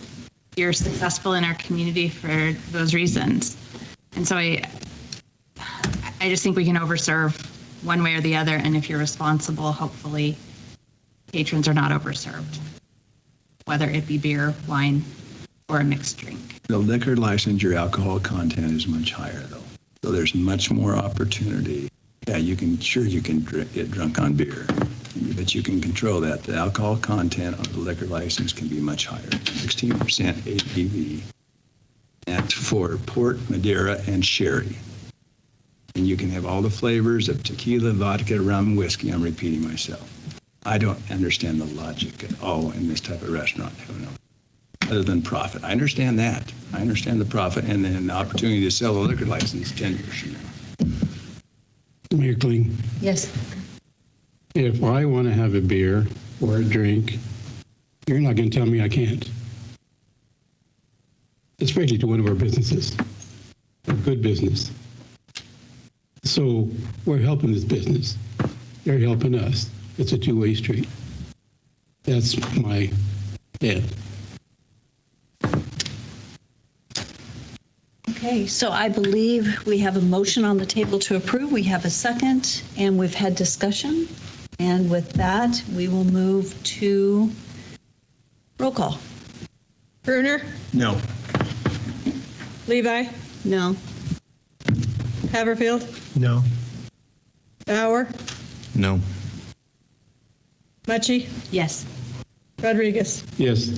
You're successful in our community for those reasons, and so I just think we can overserve one way or the other. And if you're responsible, hopefully, patrons are not overserved, whether it be beer, wine, or a mixed drink. The liquor license, your alcohol content is much higher, though. So there's much more opportunity. Yeah, you can get drunk on beer, but you can control that. The alcohol content of the liquor license can be much higher, 16% ABV. That's for port, Madeira, and sherry. And you can have all the flavors of tequila, vodka, rum, whiskey. I'm repeating myself. I don't understand the logic at all in this type of restaurant. I don't know. other than profit. I understand that. I understand the profit and then the opportunity to sell a liquor license 10 years from now. Mayor Kling, Yes. if I want to have a beer or a drink, you're not going to tell me I can't. Especially to one of our businesses, a good business. So we're helping this business. They're helping us. It's a two-way street. That's my head. Okay, so I believe we have a motion on the table to approve. We have a second, and we've had discussion. And with that, we will move to roll call. Bruner, No. Levi, No. Haverfield, No. Bauer, No. Mucci, Yes. Rodriguez. Yes.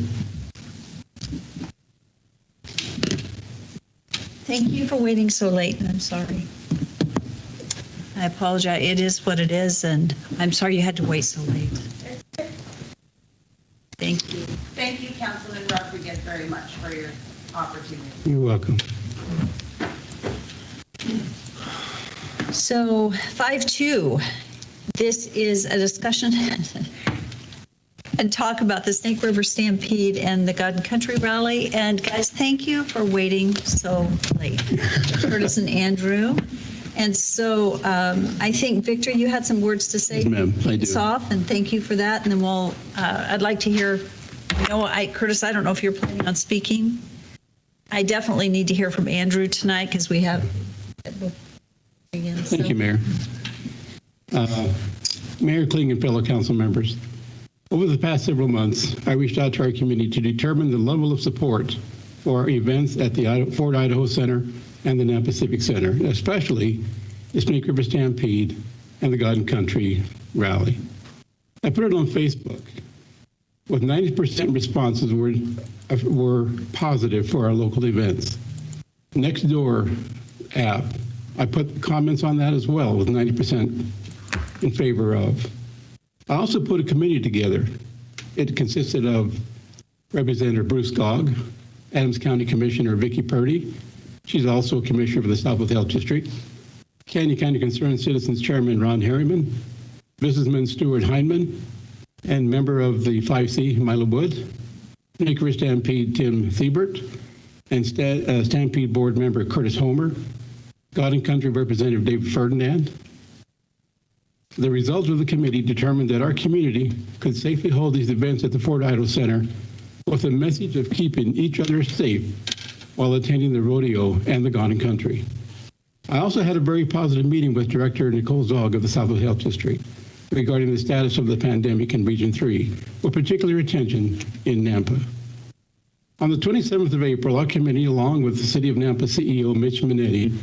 Thank you for waiting so late. I'm sorry. I apologize. It is what it is, and I'm sorry you had to wait so late. Thank you. Thank you, Councilman Rodriguez, very much for your opportunity. You're welcome. So 5-2, this is a discussion and talk about the Snake River Stampede and the God and Country Rally. And guys, thank you for waiting so late. Curtis and Andrew. And so I think, Victor, you had some words to say. Yes, ma'am, I do. Soft, and thank you for that. And then we'll, I'd like to hear, Curtis, I don't know if you're planning on speaking. I definitely need to hear from Andrew tonight because we have. Thank you, Mayor. Mayor Kling and fellow council members, over the past several months, I reached out to our community to determine the level of support for our events at the Ford Idaho Center and the Nampa Civic Center, especially the Snake River Stampede and the God and Country Rally. I put it on Facebook, with 90% responses were positive for our local events. Nextdoor app, I put comments on that as well, with 90% in favor of. I also put a committee together. It consisted of Representative Bruce Gogg, Adams County Commissioner Vicki Purdy. She's also a commissioner for the Southwest Health District. Canyon County Concerned Citizens Chairman Ron Harriman, businessman Stuart Heineman, and member of the 5C, Milo Wood, Snake River Stampede Tim Thiebert, and Stampede Board member Curtis Homer, God and Country Representative David Ferdinand. The results of the committee determined that our community could safely hold these events at the Ford Idaho Center with a message of keeping each other safe while attending the rodeo and the God and Country. I also had a very positive meeting with Director Nicole Zog of the Southwest Health District regarding the status of the pandemic in Region 3, with particular attention in Nampa. On the 27th of April, our committee, along with the City of Nampa CEO Mitch Minetti,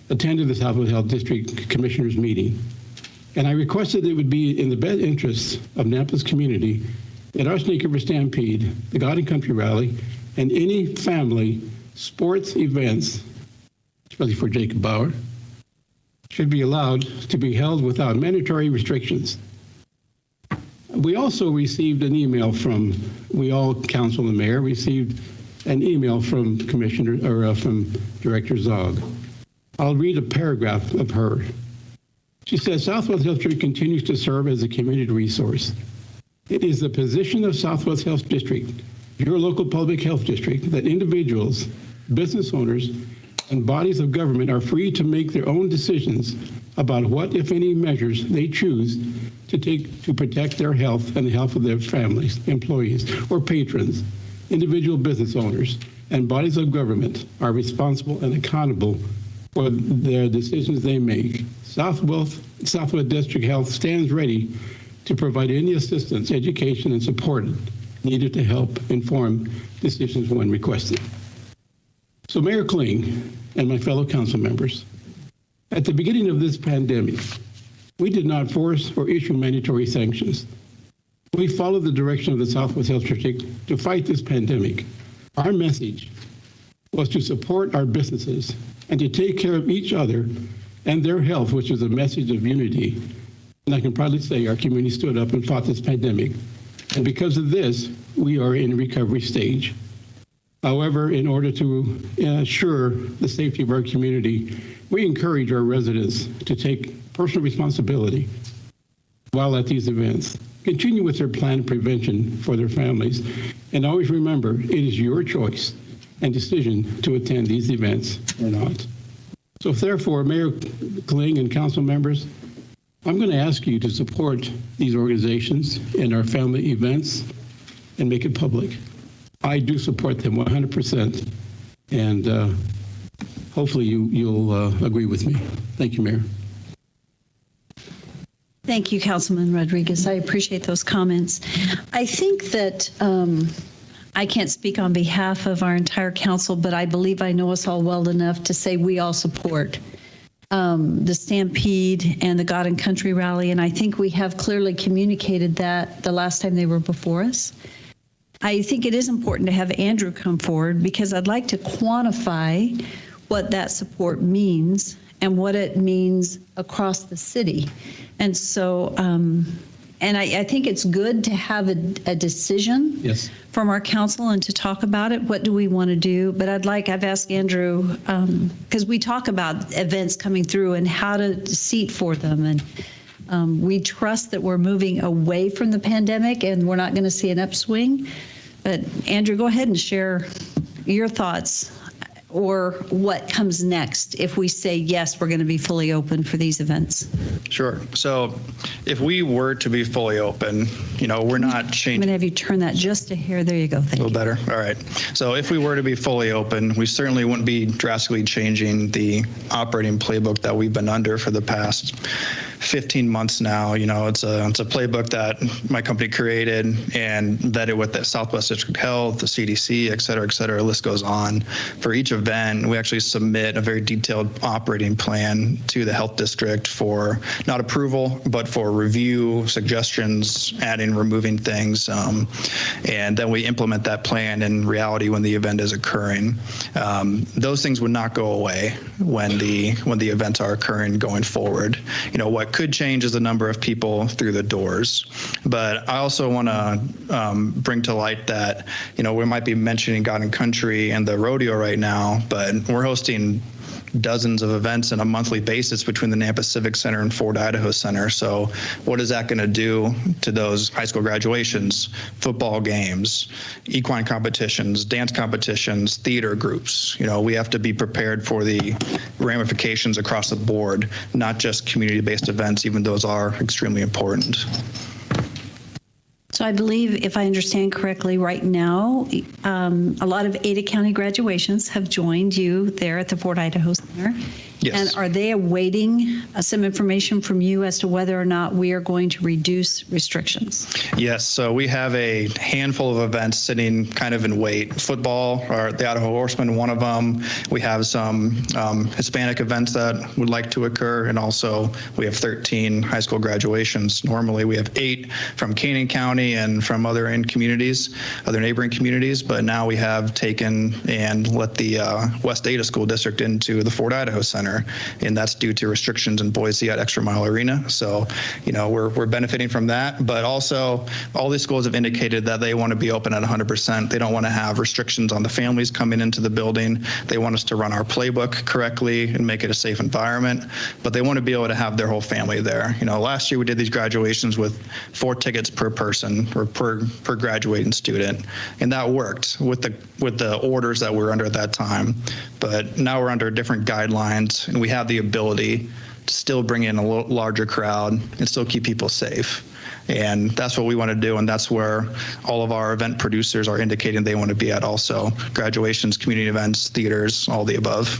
attended the Southwest Health District Commissioners meeting. And I requested it would be in the best interests of Nampa's community that our Snake River Stampede, the God and Country Rally, and any family sports events, especially for Jacob Bauer, should be allowed to be held without mandatory restrictions. We also received an email from, we all, council and mayor, received an email from from Director Zog. I'll read a paragraph of her. She says, Southwest Health District continues to serve as a community resource. It is the position of Southwest Health District, your local public health district, that individuals, business owners, and bodies of government are free to make their own decisions about what, if any, measures they choose to take to protect their health and the health of their families, employees, or patrons. Individual business owners and bodies of government are responsible and accountable for their decisions they make. Southwest District Health stands ready to provide any assistance, education, and support needed to help inform decisions when requested. So Mayor Kling and my fellow council members, at the beginning of this pandemic, we did not force or issue mandatory sanctions. We followed the direction of the Southwest Health District to fight this pandemic. Our message was to support our businesses and to take care of each other and their health, which is a message of unity. And I can proudly say our community stood up and fought this pandemic. And because of this, we are in recovery stage. However, in order to ensure the safety of our community, we encourage our residents to take personal responsibility while at these events. Continue with their planned prevention for their families, and always remember, it is your choice and decision to attend these events or not. So therefore, Mayor Kling and council members, I'm going to ask you to support these organizations and our family events and make it public. I do support them 100%, and hopefully you'll agree with me. Thank you, Mayor. Thank you, Councilman Rodriguez. I appreciate those comments. I think that I can't speak on behalf of our entire council, but I believe I know us all well enough to say we all support the Stampede and the God and Country Rally, and I think we have clearly communicated that the last time they were before us. I think it is important to have Andrew come forward because I'd like to quantify what that support means and what it means across the city. And so, and I think it's good to have a decision from our council and to talk about it. What do we want to do? But I've asked Andrew, because we talk about events coming through and how to seat for them. And we trust that we're moving away from the pandemic and we're not going to see an upswing. But Andrew, go ahead and share your thoughts or what comes next if we say, yes, we're going to be fully open for these events. Sure. So if we were to be fully open, we're not changing. I'm going to have you turn that just a hair. There you go. Thank you. A little better. All right. So if we were to be fully open, we certainly wouldn't be drastically changing the operating playbook that we've been under for the past 15 months now. It's a playbook that my company created and vetted with the Southwest District Health, the CDC, et cetera, list goes on. For each event, we actually submit a very detailed operating plan to the health district for not approval, but for review, suggestions, adding, removing things. And then we implement that plan in reality when the event is occurring. Those things would not go away when the events are occurring going forward. What could change is the number of people through the doors. But I also want to bring to light that, we might be mentioning God and Country and the rodeo right now, but we're hosting dozens of events on a monthly basis between the Nampa Civic Center and Ford Idaho Center. So what is that going to do to those high school graduations, football games, equine competitions, dance competitions, theater groups? We have to be prepared for the ramifications across the board, not just community-based events, even those are extremely important. So I believe, if I understand correctly, right now, a lot of Ada County graduations have joined you there at the Fort Idaho Center. Yes. And are they awaiting some information from you as to whether or not we are going to reduce restrictions? Yes, so we have a handful of events sitting kind of in wait. Football, or the Idaho Horsemen, one of them. We have some Hispanic events that would like to occur, and also we have 13 high school graduations. Normally we have 8 from Canaan County and from other neighboring communities, but now we have taken and let the West Ada School District into the Fort Idaho Center. And that's due to restrictions in Boise at Extra Mile Arena. So, we're benefiting from that. But also, all these schools have indicated that they want to be open at 100%. They don't want to have restrictions on the families coming into the building. They want us to run our playbook correctly and make it a safe environment. But they want to be able to have their whole family there. Last year we did these graduations with 4 tickets per person or per graduating student, and that worked with the orders that we were under at that time. But now we're under different guidelines, and we have the ability to still bring in a larger crowd and still keep people safe. And that's what we want to do, and that's where all of our event producers are indicating they want to be at also. Graduations, community events, theaters, all the above.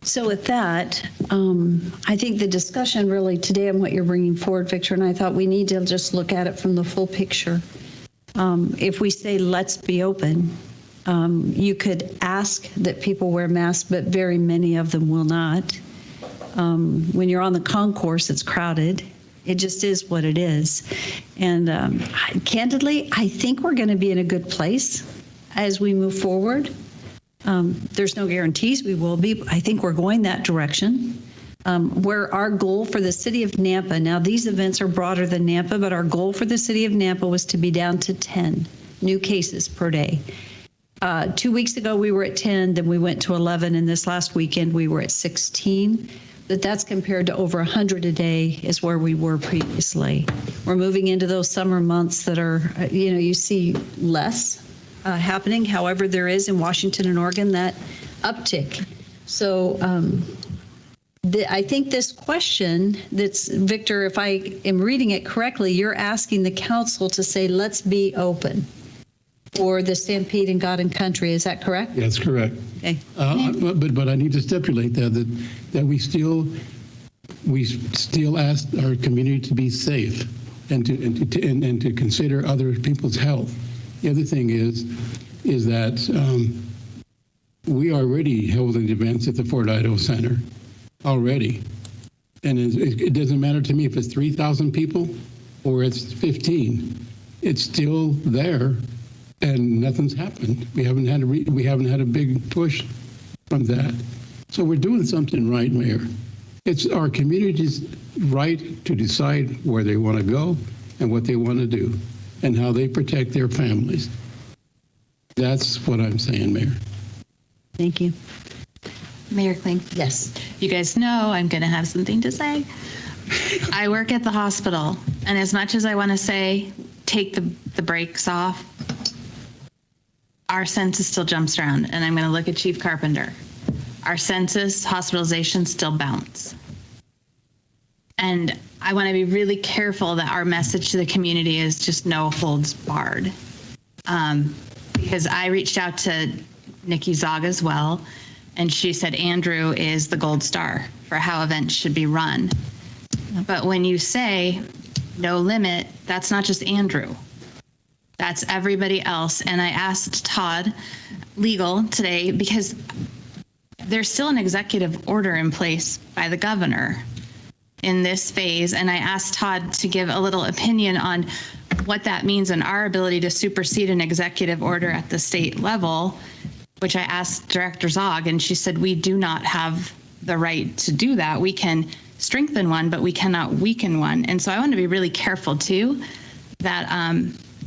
So with that, I think the discussion really today on what you're bringing forward, Victor, and I thought we need to just look at it from the full picture. If we say, let's be open, you could ask that people wear masks, but very many of them will not. When you're on the concourse, it's crowded. It just is what it is. And candidly, I think we're going to be in a good place as we move forward. There's no guarantees we will be. I think we're going that direction. Where our goal for the city of Nampa, now these events are broader than Nampa, but our goal for the city of Nampa was to be down to 10 new cases per day. 2 weeks ago, we were at 10, then we went to 11, and this last weekend, we were at 16. But that's compared to over 100 a day is where we were previously. We're moving into those summer months that are, you see less happening. However, there is in Washington and Oregon that uptick. So I think this question that's, Victor, if I am reading it correctly, you're asking the council to say, let's be open for the Stampede in God and Country. Is that correct? That's correct. Okay. But I need to stipulate that we still ask our community to be safe and to consider other people's health. The other thing is that we are already holding events at the Fort Idaho Center already, and it doesn't matter to me if it's 3,000 people or it's 15. It's still there. And nothing's happened. We haven't had a big push from that. So we're doing something right, Mayor. It's our community's right to decide where they want to go and what they want to do and how they protect their families. That's what I'm saying, Mayor. Thank you. Mayor Kling? Yes. You guys know I'm going to have something to say. I work at the hospital, and as much as I want to say, take the brakes off, our census still jumps around, and I'm going to look at Chief Carpenter. Our census hospitalizations still bounce. And I want to be really careful that our message to the community is just no holds barred. Because I reached out to Nikki Zog as well, and she said Andrew is the gold star for how events should be run. But when you say no limit, that's not just Andrew. That's everybody else. And I asked Todd legal today because there's still an executive order in place by the governor in this phase. And I asked Todd to give a little opinion on what that means and our ability to supersede an executive order at the state level, which I asked Director Zog, and she said, we do not have the right to do that. We can strengthen one, but we cannot weaken one. And so I want to be really careful too that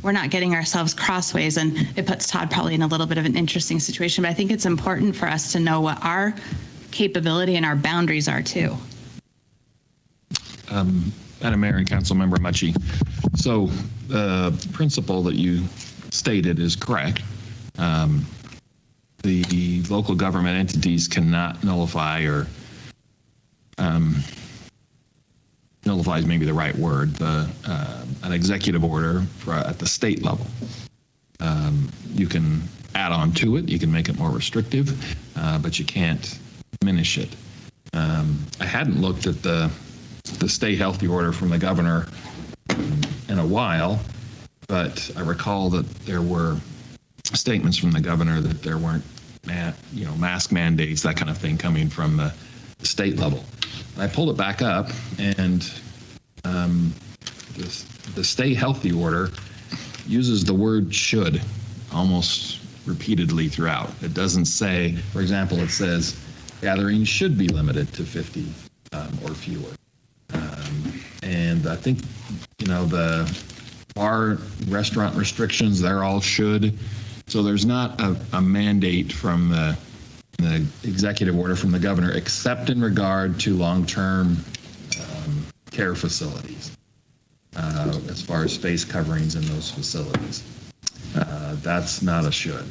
we're not getting ourselves crossways, and it puts Todd probably in a little bit of an interesting situation, but I think it's important for us to know what our capability and our boundaries are too. Madam Mayor and Council Member Mucci, so the principle that you stated is correct. The local government entities cannot nullify or nullify is maybe the right word, an executive order at the state level. You can add on to it, you can make it more restrictive, but you can't diminish it. I hadn't looked at the stay healthy order from the governor in a while, but I recall that there were statements from the governor that there weren't mask mandates, that kind of thing coming from the state level. I pulled it back up, and the stay healthy order uses the word should almost repeatedly throughout. It doesn't say, for example, it says gatherings should be limited to 50 or fewer. And I think, the bar restaurant restrictions, they're all should. So there's not a mandate from the executive order from the governor, except in regard to long-term care facilities, as far as face coverings in those facilities. That's not a should.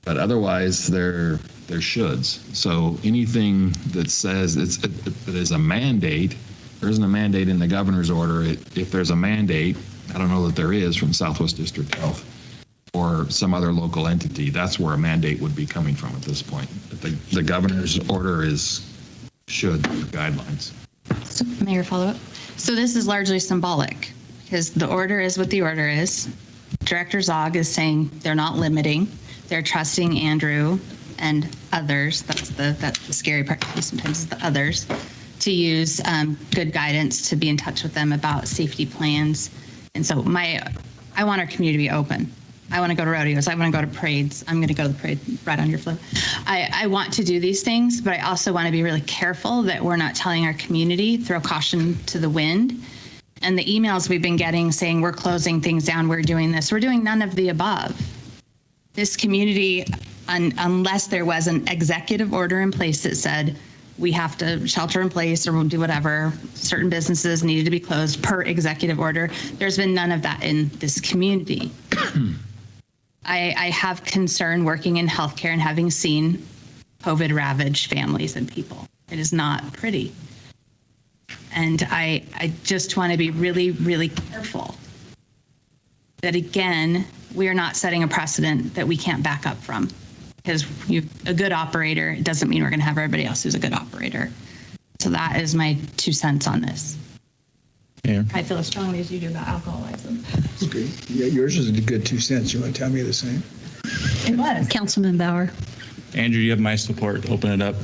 But otherwise, they're shoulds. So anything that says it is a mandate, there isn't a mandate in the governor's order. If there's a mandate, I don't know that there is from Southwest District Health or some other local entity, that's where a mandate would be coming from at this point. The governor's order is should guidelines. So, Mayor, follow up. So this is largely symbolic because the order is what the order is. Director Zog is saying they're not limiting. They're trusting Andrew and others. That's the scary part. Sometimes is the others to use good guidance to be in touch with them about safety plans. And so I want our community to be open. I want to go to rodeos. I want to go to parades. I'm going to go to the parade right on your float. I want to do these things, but I also want to be really careful that we're not telling our community, throw caution to the wind, And the emails we've been getting saying we're closing things down, we're doing this, we're doing none of the above. This community, unless there was an executive order in place that said we have to shelter in place or we'll do whatever, certain businesses needed to be closed per executive order, there's been none of that in this community. I have concern working in healthcare and having seen COVID ravage families and people. It is not pretty. And I just want to be really, really careful that, again, we are not setting a precedent that we can't back up from. Because a good operator, it doesn't mean we're going to have everybody else who's a good operator. So that is my 2 cents on this. Yeah. I feel as strongly as you do about alcohol license. That's great. Yeah, yours is a good 2 cents. You want to tell me the same? It was. Councilman Bauer. Andrew, you have my support. Open it up.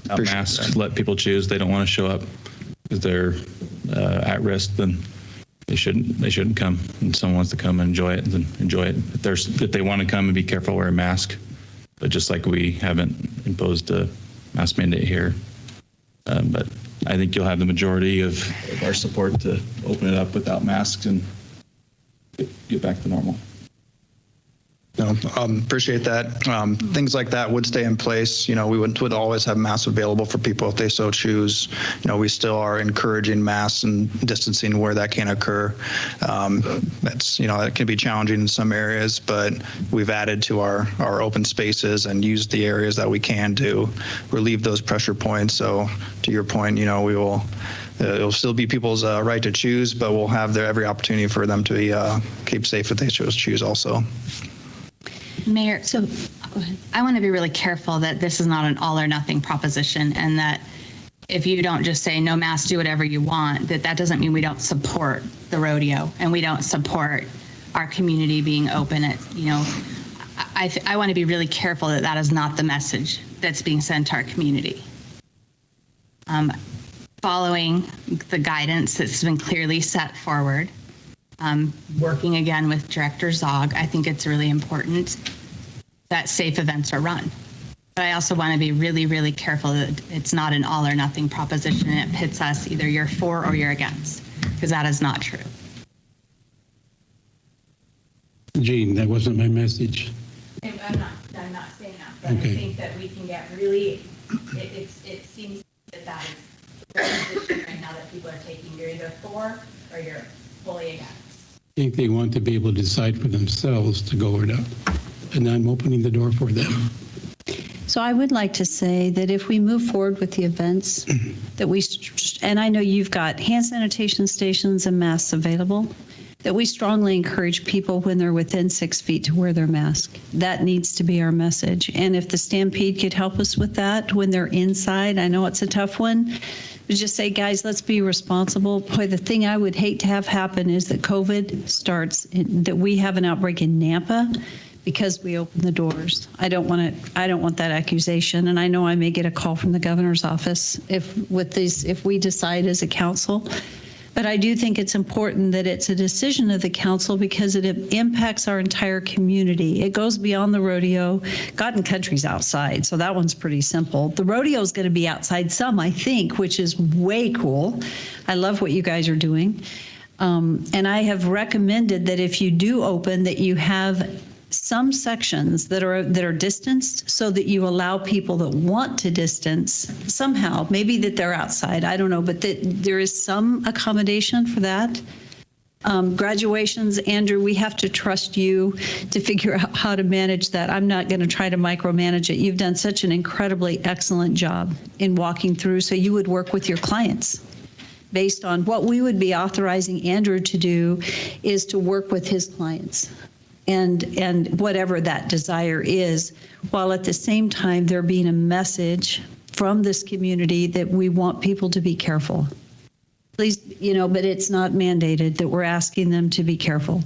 Without masks, let people choose. They don't want to show up because they're at risk, then they shouldn't come. And someone wants to come and enjoy it, then enjoy it. If they want to come, and be careful, wear a mask. But just like we haven't imposed a mask mandate here, but I think you'll have the majority of our support to open it up without masks and get back to normal. No, appreciate that. Things like that would stay in place. We would always have masks available for people if they so choose. We still are encouraging masks and distancing where that can occur. That can be challenging in some areas, but we've added to our open spaces and used the areas that we can to relieve those pressure points. So to your point, we will. It'll still be people's right to choose, but we'll have every opportunity for them to be keep safe if they choose also. Mayor, so I want to be really careful that this is not an all or nothing proposition, and that if you don't just say no mask, do whatever you want, that doesn't mean we don't support the rodeo and we don't support our community being open. I want to be really careful that is not the message that's being sent to our community. Following the guidance that's been clearly set forward, working again with Director Zog, I think it's really important that safe events are run. But I also want to be really, really careful that it's not an all or nothing proposition and it pits us either you're for or you're against, because that is not true. Gene, that wasn't my message. I'm not saying that, but Okay. I think that we can get really, it seems that is the position right now that people are taking. You're either for or you're fully against. I think they want to be able to decide for themselves to go or not, and I'm opening the door for them. So I would like to say that if we move forward with the events, that and I know you've got hand sanitation stations and masks available, that we strongly encourage people when they're within 6 feet to wear their mask. That needs to be our message. And if the Stampede could help us with that when they're inside, I know it's a tough one, but just say, guys, let's be responsible. Boy, the thing I would hate to have happen is that COVID starts, that we have an outbreak in Nampa because we open the doors. I don't want that accusation. And I know I may get a call from the governor's office if we decide as a council. But I do think it's important that it's a decision of the council because it impacts our entire community. It goes beyond the rodeo. Garden Country's outside, so that one's pretty simple. The rodeo is going to be outside some, I think, which is way cool. I love what you guys are doing. And I have recommended that if you do open, that you have some sections that are distanced so that you allow people that want to distance somehow, maybe that they're outside, I don't know, but that there is some accommodation for that. Graduations, Andrew, we have to trust you to figure out how to manage that. I'm not going to try to micromanage it. You've done such an incredibly excellent job in walking through, so you would work with your clients. Based on what we would be authorizing Andrew to do is to work with his clients. And whatever that desire is, while at the same time there being a message from this community that we want people to be careful. Please, but it's not mandated that we're asking them to be careful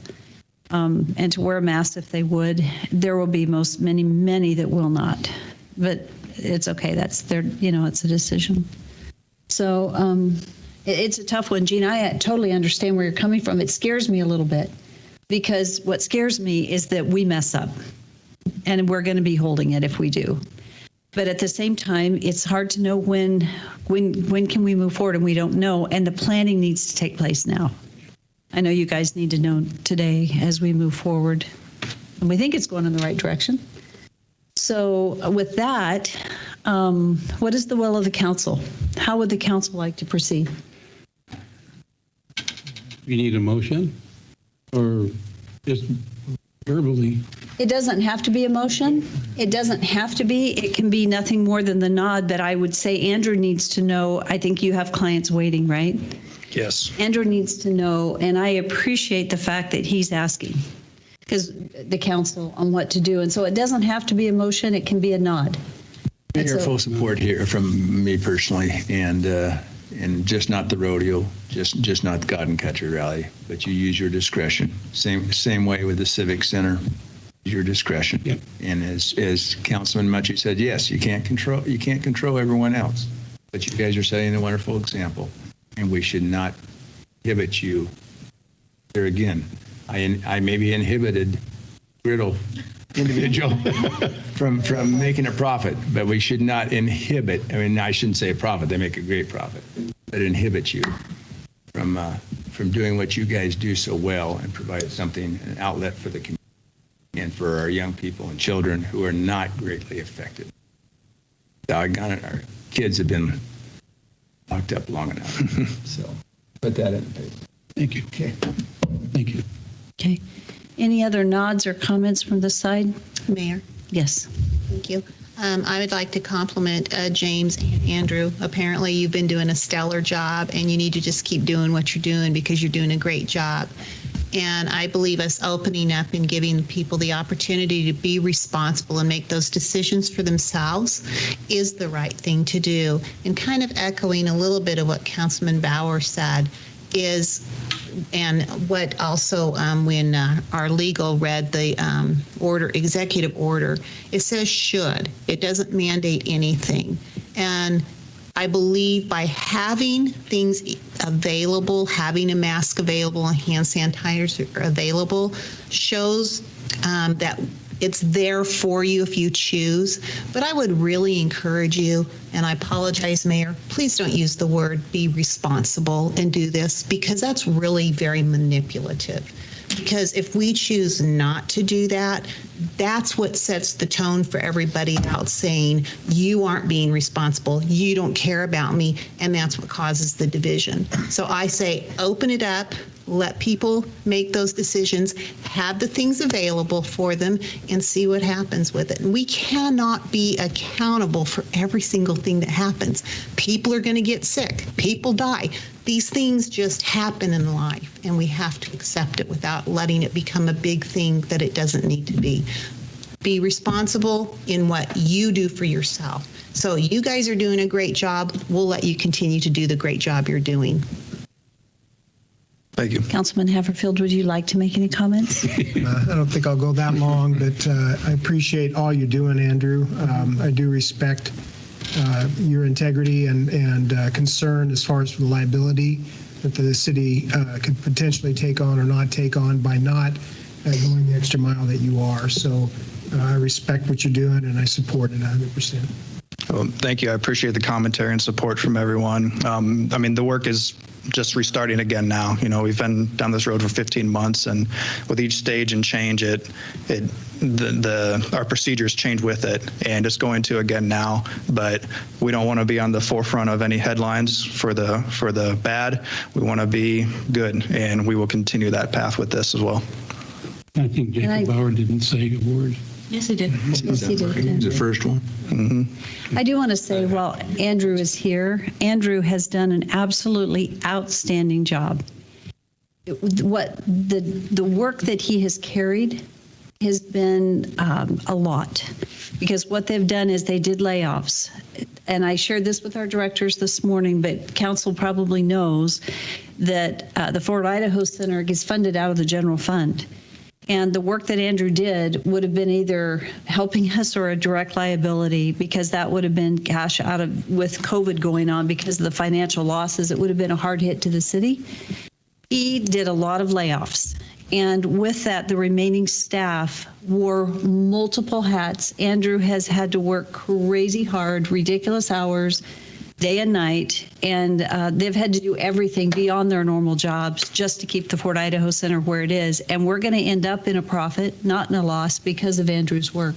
and to wear a mask if they would. There will be many that will not, but it's okay. That's their, it's a decision. So it's a tough one, Gene. I totally understand where you're coming from. It scares me a little bit. Because what scares me is that we mess up and we're going to be holding it if we do. But at the same time, it's hard to know when can we move forward, and we don't know. And the planning needs to take place now. I know you guys need to know today as we move forward. And we think it's going in the right direction. So with that, what is the will of the council? How would the council like to proceed? You need a motion or just verbally? It doesn't have to be a motion. It doesn't have to be. It can be nothing more than the nod, but I would say Andrew needs to know. I think you have clients waiting, right? Yes. Andrew needs to know, and I appreciate the fact that he's asking, because the council on what to do. And so it doesn't have to be a motion. It can be a nod. Mayor, full support here from me personally, and just not the rodeo, just not the God and Country Rally, but you use your discretion. Same way with the Civic Center, your discretion. Yep. And as Councilman Mutchie said, yes, you can't control everyone else, but you guys are setting a wonderful example, and we should not inhibit you. There again, I may be inhibited, brittle individual from making a profit, but we should not inhibit. I mean, I shouldn't say profit; they make a great profit, but inhibit you from doing what you guys do so well and provide something, an outlet for the community and for our young people and children who are not greatly affected. Doggone it, our kids have been locked up long enough. So put that in. Thank you. Okay. Thank you. Okay. Any other nods or comments from this side? Mayor. Yes. Thank you. I would like to compliment James and Andrew. Apparently, you've been doing a stellar job, and you need to just keep doing what you're doing because you're doing a great job. And I believe us opening up and giving people the opportunity to be responsible and make those decisions for themselves is the right thing to do. And kind of echoing a little bit of what Councilman Bauer said is, and what also when our legal read the executive order, it says should. It doesn't mandate anything. And I believe by having things available, having a mask available and hand sanitizers available shows that it's there for you if you choose. But I would really encourage you, and I apologize, Mayor, please don't use the word be responsible and do this, because that's really very manipulative. Because if we choose not to do that, that's what sets the tone for everybody else, saying you aren't being responsible, you don't care about me, and that's what causes the division. So I say open it up, let people make those decisions, have the things available for them, and see what happens with it. And we cannot be accountable for every single thing that happens. People are going to get sick. People die. These things just happen in life, and we have to accept it without letting it become a big thing that it doesn't need to be. Be responsible in what you do for yourself. So you guys are doing a great job. We'll let you continue to do the great job you're doing. Thank you. Councilman Haverfield, would you like to make any comments? I don't think I'll go that long, but I appreciate all you're doing, Andrew. I do respect your integrity and concern as far as for the liability that the city could potentially take on or not take on by not going the extra mile that you are. So I respect what you're doing, and I support it 100%. Well, thank you. I appreciate the commentary and support from everyone. I mean, the work is just restarting again now. You know, we've been down this road for 15 months, and with each stage and change, our procedures change with it, and it's going to again now. But we don't want to be on the forefront of any headlines for the bad. We want to be good, and we will continue that path with this as well. I think Jacob Bauer didn't say a word. Yes, he did. Yes, he did. The first one. I do want to say, while Andrew is here, Andrew has done an absolutely outstanding job. What the work that he has carried has been a lot, because what they've done is they did layoffs. And I shared this with our directors this morning, but council probably knows that the Fort Idaho Center is funded out of the general fund. And the work that Andrew did would have been either helping us or a direct liability, because that would have been cash out of, with COVID going on, because of the financial losses, it would have been a hard hit to the city. He did a lot of layoffs, And with that, the remaining staff wore multiple hats. Andrew has had to work crazy hard, ridiculous hours, day and night, and they've had to do everything beyond their normal jobs just to keep the Fort Idaho Center where it is. And we're going to end up in a profit, not in a loss, because of Andrew's work.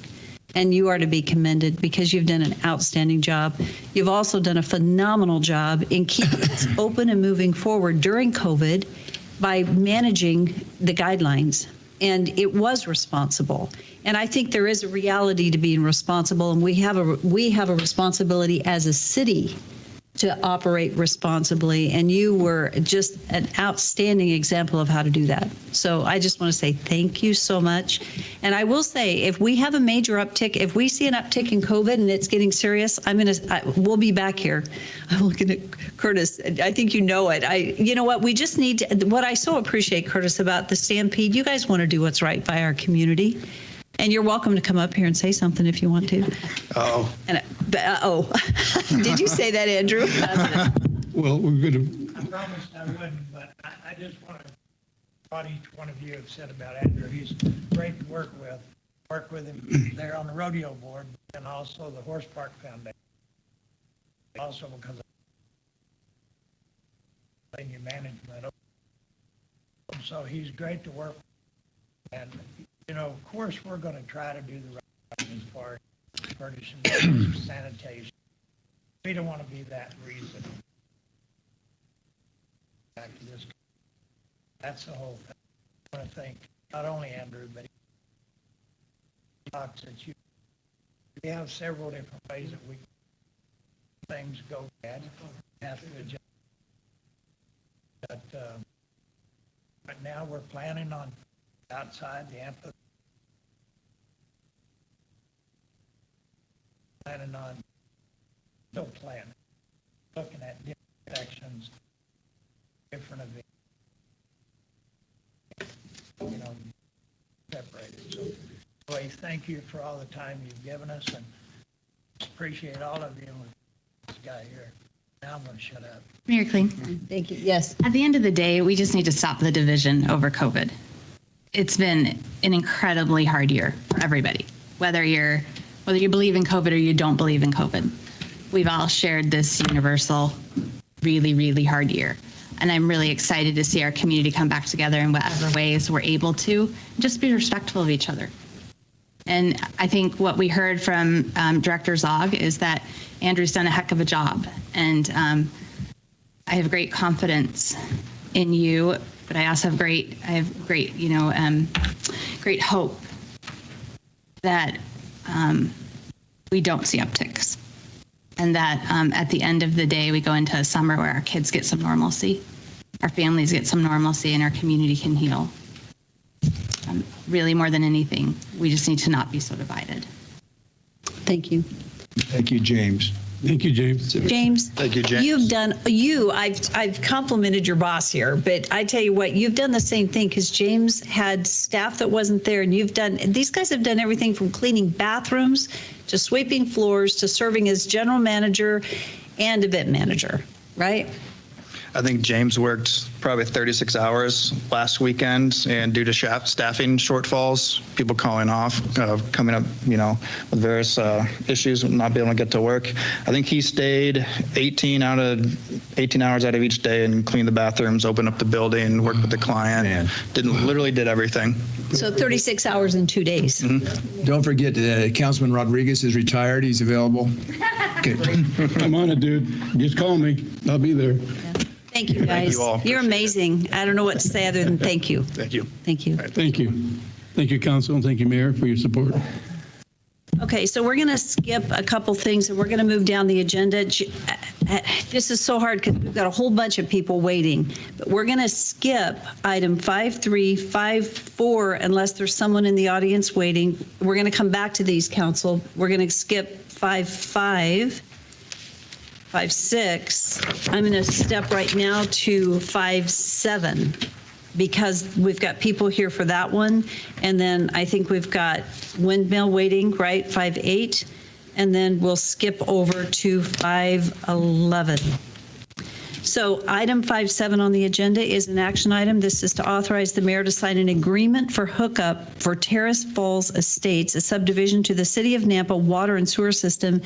And you are to be commended because you've done an outstanding job. You've also done a phenomenal job in keeping us open and moving forward during COVID by managing the guidelines. And it was responsible. And I think there is a reality to being responsible, and we have a responsibility as a city to operate responsibly, and you were just an outstanding example of how to do that. So I just want to say thank you so much. And I will say, if we have a major uptick, if we see an uptick in COVID and it's getting serious, we'll be back here. I'm looking at Curtis. I think you know it. You know what? We just need to, what I so appreciate, Curtis, about the Stampede, you guys want to do what's right by our community. And you're welcome to come up here and say something if you want to. Uh-oh. Did you say that, Andrew? Well, we're going to. I promised I wouldn't, but I just want to, what each one of you have said about Andrew. He's great to work with. Work with him there on the rodeo board and also the Horse Park Foundation. Also because of your management. So he's great to work with. And you know, of course, we're going to try to do the right thing as far as furnishing sanitation. We don't want to be that reason. Back to this. That's the whole thing. I want to thank not only Andrew, but talks that you. We have several different ways that things go bad. Have to adjust. But now we're planning on outside the amphitheater. Planning on still planning, looking at different sections, different events, you know, separated. So, anyway, thank you for all the time you've given us, and appreciate all of you with this guy here. Now I'm going to shut up. Mayor Kling. Thank you. Yes. At the end of the day, we just need to stop the division over COVID. It's been an incredibly hard year for everybody, whether you believe in COVID or you don't believe in COVID. We've all shared this universal, really, really hard year. And I'm really excited to see our community come back together in whatever ways we're able to, just be respectful of each other. And I think what we heard from Director Zog is that Andrew's done a heck of a job. And I have great confidence in you, but I also have great hope that we don't see upticks, and that at the end of the day, we go into a summer where our kids get some normalcy, our families get some normalcy, and our community can heal. Really, more than anything, we just need to not be so divided. Thank you. Thank you, James. Thank you, James. James. Thank you, James. I've complimented your boss here, but I tell you what, you've done the same thing because James had staff that wasn't there, and these guys have done everything from cleaning bathrooms to sweeping floors to serving as general manager and event manager, right? I think James worked probably 36 hours last weekend, and due to staffing shortfalls, people calling off, coming up, with various issues, not being able to get to work. I think he stayed 18 hours out of each day and cleaned the bathrooms, opened up the building, worked with the client, literally did everything. So 36 hours in 2 days. Mm-hmm. Don't forget, Councilman Rodriguez is retired. He's available. Okay. I'm on it, dude. Just call me. I'll be there. Thank you, guys. Thank you all. You're amazing. I don't know what to say other than thank you. Thank you. Thank you. Thank you. Thank you, Council, and thank you, Mayor, for your support. Okay, so we're going to skip a couple things, and we're going to move down the agenda. This is so hard because we've got a whole bunch of people waiting. But we're going to skip item 5.3, 5.4, unless there's someone in the audience waiting. We're going to come back to these, Council. We're going to skip 5.5. 5.6. I'm going to step right now to 5.7 because we've got people here for that one. And then I think we've got windmill waiting, right? 5.8. And then we'll skip over to 5.11. So item 5.7 on the agenda is an action item. This is to authorize the mayor to sign an agreement for hookup for Terrace Falls Estates, a subdivision to the City of Nampa water and sewer system,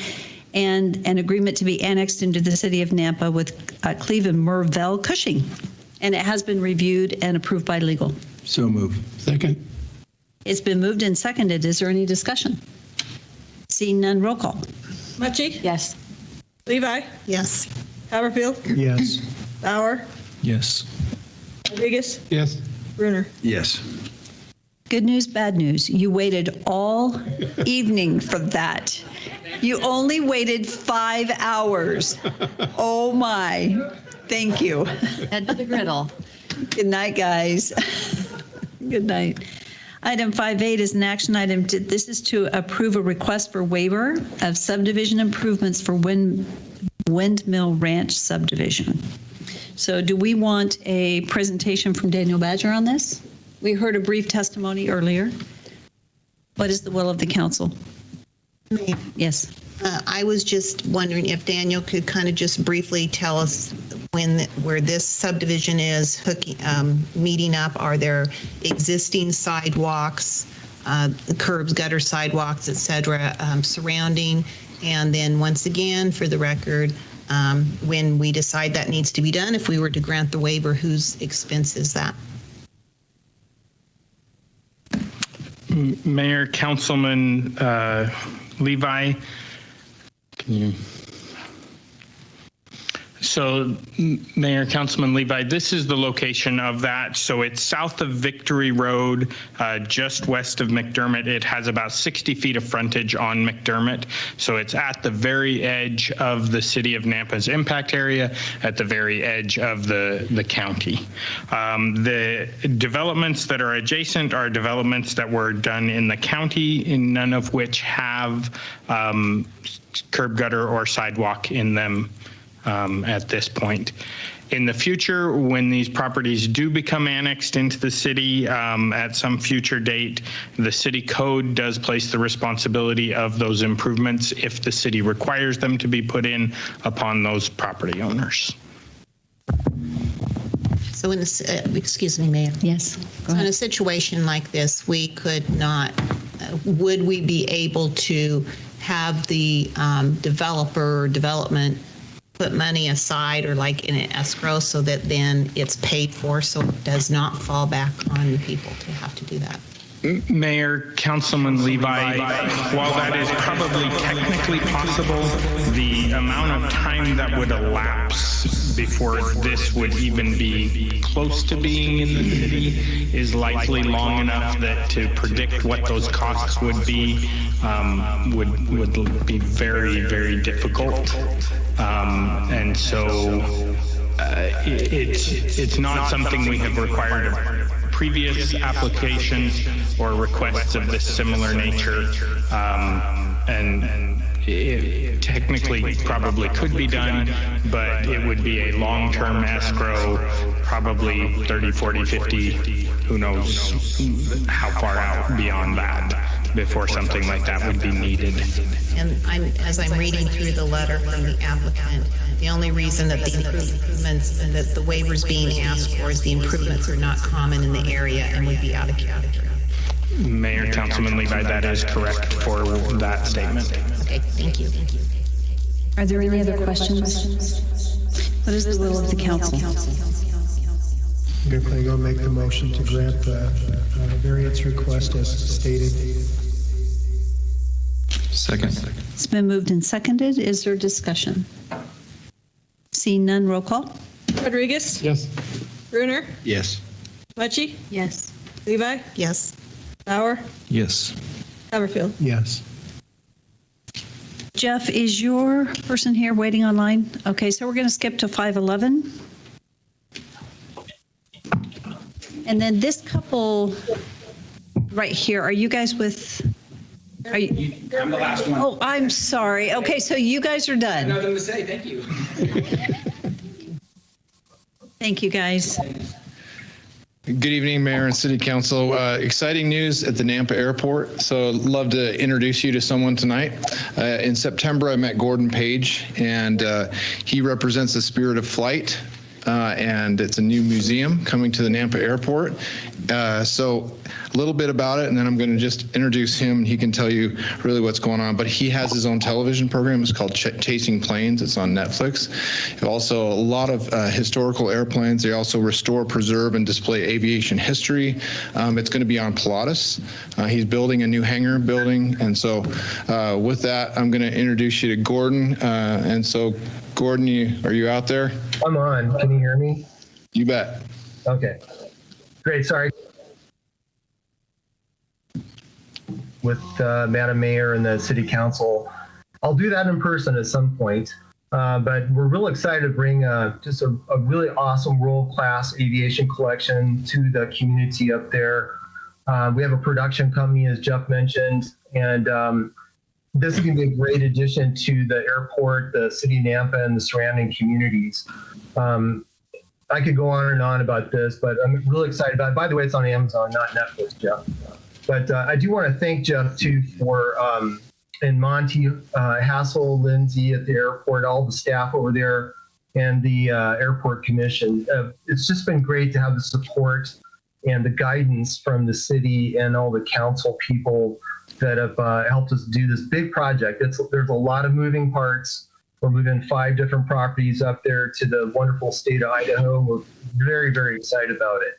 and an agreement to be annexed into the City of Nampa with Cleveland Mervell Cushing. And it has been reviewed and approved by legal. So move. Second. It's been moved and seconded. Is there any discussion? Seeing none, roll call. Mucci? Yes. Levi? Yes. Haverfield? Yes. Bauer? Yes. Rodriguez? Yes. Bruner? Yes. Good news, bad news. You waited all evening for that. You only waited 5 hours. Oh my. Thank you. Head to the griddle. Good night, guys. Good night. Item 5.8 is an action item. This is to approve a request for waiver of subdivision improvements for Windmill Ranch subdivision. So do we want a presentation from Daniel Badger on this? We heard a brief testimony earlier. What is the will of the council? Yes. I was just wondering if Daniel could kind of just briefly tell us where this subdivision is meeting up. Are there existing sidewalks, curbs, gutter sidewalks, et cetera, surrounding? And then once again, for the record, when we decide that needs to be done, if we were to grant the waiver, whose expense is that? Mayor, Councilman Levi, can you? So, Mayor, Councilman Levi, this is the location of that. So it's south of Victory Road, just west of McDermott. It has about 60 feet of frontage on McDermott. So it's at the very edge of the City of Nampa's impact area, at the very edge of the county. The developments that are adjacent are developments that were done in the county, none of which have curb gutter or sidewalk in them. At this point. In the future, when these properties do become annexed into the city at some future date, the city code does place the responsibility of those improvements if the city requires them to be put in upon those property owners. So in this, excuse me, Mayor. Yes. So in a situation like this, we could not, would we be able to have the developer or development put money aside or like in an escrow so that then it's paid for, so it does not fall back on the people to have to do that? Mayor, Councilman Levi, while that is probably technically possible, the amount of time that would elapse before this would even be close to being in the city is likely long enough that to predict what those costs would be would be very, very difficult. And so it's not something we have required of previous applications or requests of this similar nature, and it technically probably could be done, but it would be a long-term escrow, probably 30, 40, 50, who knows how far out beyond that before something like that would be needed. And as I'm reading through the letter from the applicant, the only reason that the improvements and that the waivers being asked for is the improvements are not common in the area and would be out of category. Mayor, Councilman Levi, that is correct for that statement. Okay, thank you. Are there any other questions? What is the will of the council? Mayor Kling, I'll make the motion to grant the variance request as stated. Second. It's been moved and seconded. Is there discussion? Seeing none, roll call. Rodriguez? Yes. Bruner? Yes. Mucci? Yes. Levi? Yes. Bauer? Yes. Haverfield? Yes. Jeff, is your person here waiting online? Okay, so we're going to skip to 5.11. And then this couple right here, are you guys with? Are you? I'm the last one. Oh, I'm sorry. Okay, so you guys are done. Nothing to say. Thank you. Thank you, guys. Good evening, Mayor and City Council. Exciting news at the Nampa Airport. So love to introduce you to someone tonight. In September, I met Gordon Page, and he represents the Spirit of Flight, and it's a new museum coming to the Nampa Airport. So a little bit about it, and then I'm going to just introduce him, and he can tell you really what's going on. But he has his own television program. It's called Chasing Planes. It's on Netflix. Also, a lot of historical airplanes. They also restore, preserve, and display aviation history. It's going to be on Pilatus. He's building a new hangar building. And so with that, I'm going to introduce you to Gordon. And so, Gordon, are you out there? I'm on. Can you hear me? You bet. Okay. Great. Sorry. With Madam Mayor and the City Council. I'll do that in person at some point. But we're real excited to bring just a really awesome world-class aviation collection to the community up there. We have a production company, as Jeff mentioned, and this is going to be a great addition to the airport, the city of Nampa, and the surrounding communities. I could go on and on about this, but I'm really excited about it. By the way, it's on Amazon, not Netflix, Jeff. But I do want to thank Jeff, too, for, and Monty, Hassel, Lindsay at the airport, all the staff over there, and the Airport Commission. It's just been great to have the support and the guidance from the city and all the council people that have helped us do this big project. There's a lot of moving parts. We're moving 5 different properties up there to the wonderful state of Idaho. We're very, very excited about it.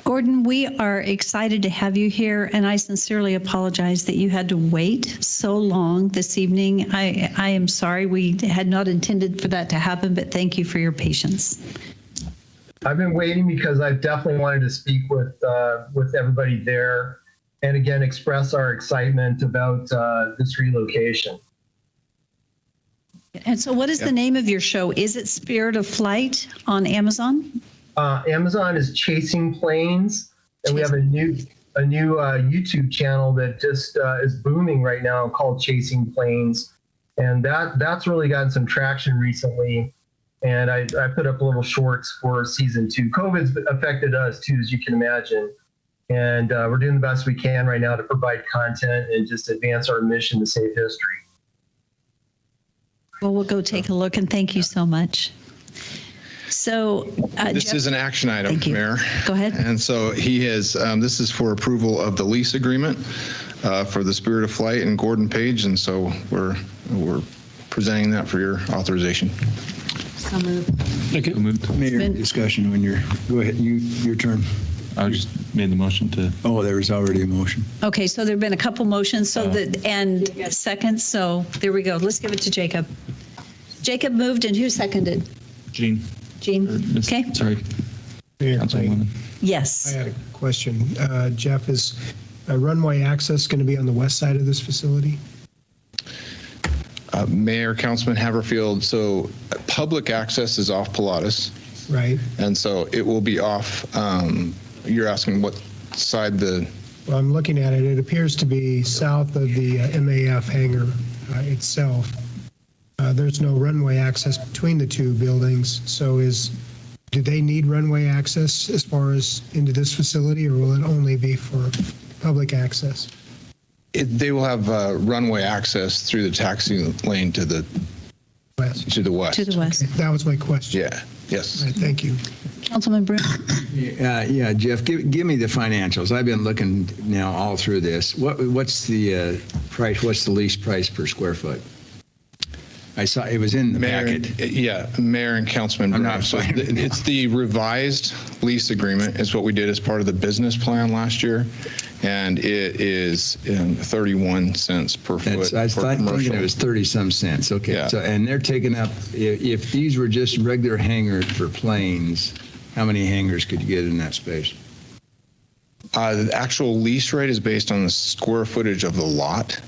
Gordon, we are excited to have you here, and I sincerely apologize that you had to wait so long this evening. I am sorry. We had not intended for that to happen, but thank you for your patience. I've been waiting because I've definitely wanted to speak with everybody there, and again express our excitement about this relocation. And so, what is the name of your show? Is it Spirit of Flight on Amazon? Amazon is Chasing Planes, and we have a new YouTube channel that just is booming right now called Chasing Planes, and that's really gotten some traction recently. And I put up little shorts for season 2. COVID's affected us too, as you can imagine, and we're doing the best we can right now to provide content and just advance our mission to save history. Well, we'll go take a look, and thank you so much. So this Jeff, is an action item, thank you. Mayor. Go ahead. And so he has, this is for approval of the lease agreement for the Spirit of Flight and Gordon Page. And so we're presenting that for your authorization. So moved. Moved. Mayor, discussion when you're, go ahead, your turn. I just made the motion to. Oh, there was already a motion. Okay, so there have been a couple motions, so and seconds. So there we go. Let's give it to Jacob. Jacob moved, and who seconded? Gene. Gene. Okay. Sorry. Mayor, Councilwoman. Yes. I had a question. Jeff, is runway access going to be on the west side of this facility? Mayor, Councilman Haverfield, so public access is off Pilatus. Right. And so it will be off, you're asking what side the... Well, I'm looking at it. It appears to be south of the MAF hangar itself. There's no runway access between the two buildings. So do they need runway access as far as into this facility, or will it only be for public access? They will have runway access through the taxi lane to the west. To the west. To the west. Okay, that was my question. Yeah. Yes. All right, thank you. Councilman Bruno. Yeah, Jeff, give me the financials. I've been looking now all through this. What's the price? What's the lease price per square foot? I saw it was in the packet. Yeah, Mayor and Councilman. I'm not So finding it. it's the revised lease agreement is what we did as part of the business plan last year, and it is 31 cents per foot. I was thinking it was 30-some cents. Okay, Yeah. so and they're taking up. If these were just regular hangars for planes, how many hangars could you get in that space? The actual lease rate is based on the square footage of the lot.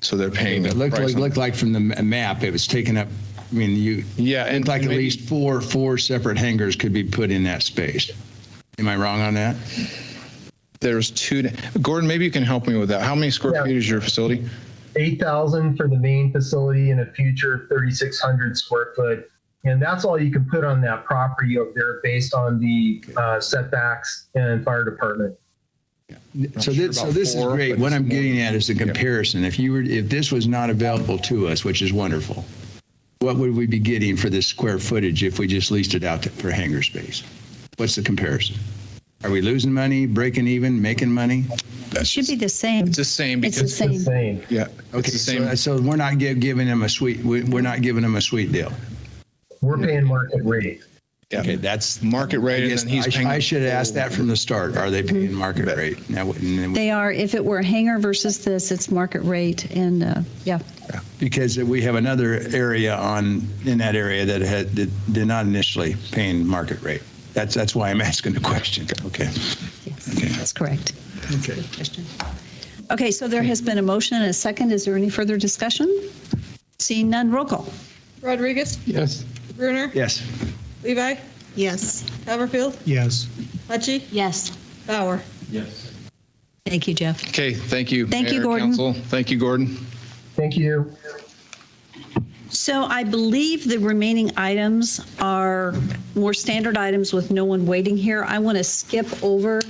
So they're paying. It looked like from the map, it was taken up. I mean, and like at least four separate hangars could be put in that space. Am I wrong on that? There's 2. Gordon, maybe you can help me with that. How many square feet is your facility? 8,000 for the main facility and a future 3,600 square foot And that's all you can put on that property over there based on the setbacks and fire department. So this is great. What I'm getting at is the comparison. If this was not available to us, which is wonderful, what would we be getting for this square footage if we just leased it out for hangar space? What's the comparison? Are we losing money, breaking even, making money? It should be the same. It's the same It's the because same. yeah. Okay, It's the same. so we're not giving them a sweet. We're not giving them a sweet deal. We're paying market rate. Okay, that's market rate, and then he's paying. I should have asked that from the start. Are they paying market rate? Now, They are. If it were a hangar versus this, it's market rate, and yeah. Because we have another area in that area that did not initially paying market rate. That's why I'm asking the question. Okay. Yes, that's correct. Okay. Okay, so there has been a motion and a second. Is there any further discussion? Seeing none, roll call. Rodriguez? Yes. Bruner? Yes. Levi? Yes. Haverfield? Yes. Hutchie? Yes. Bauer? Yes. Thank you, Jeff. Okay, thank you. Thank you, Mayor, Gordon. Council. Thank you, Gordon. Thank you. So I believe the remaining items are more standard items with no one waiting here. I want to skip over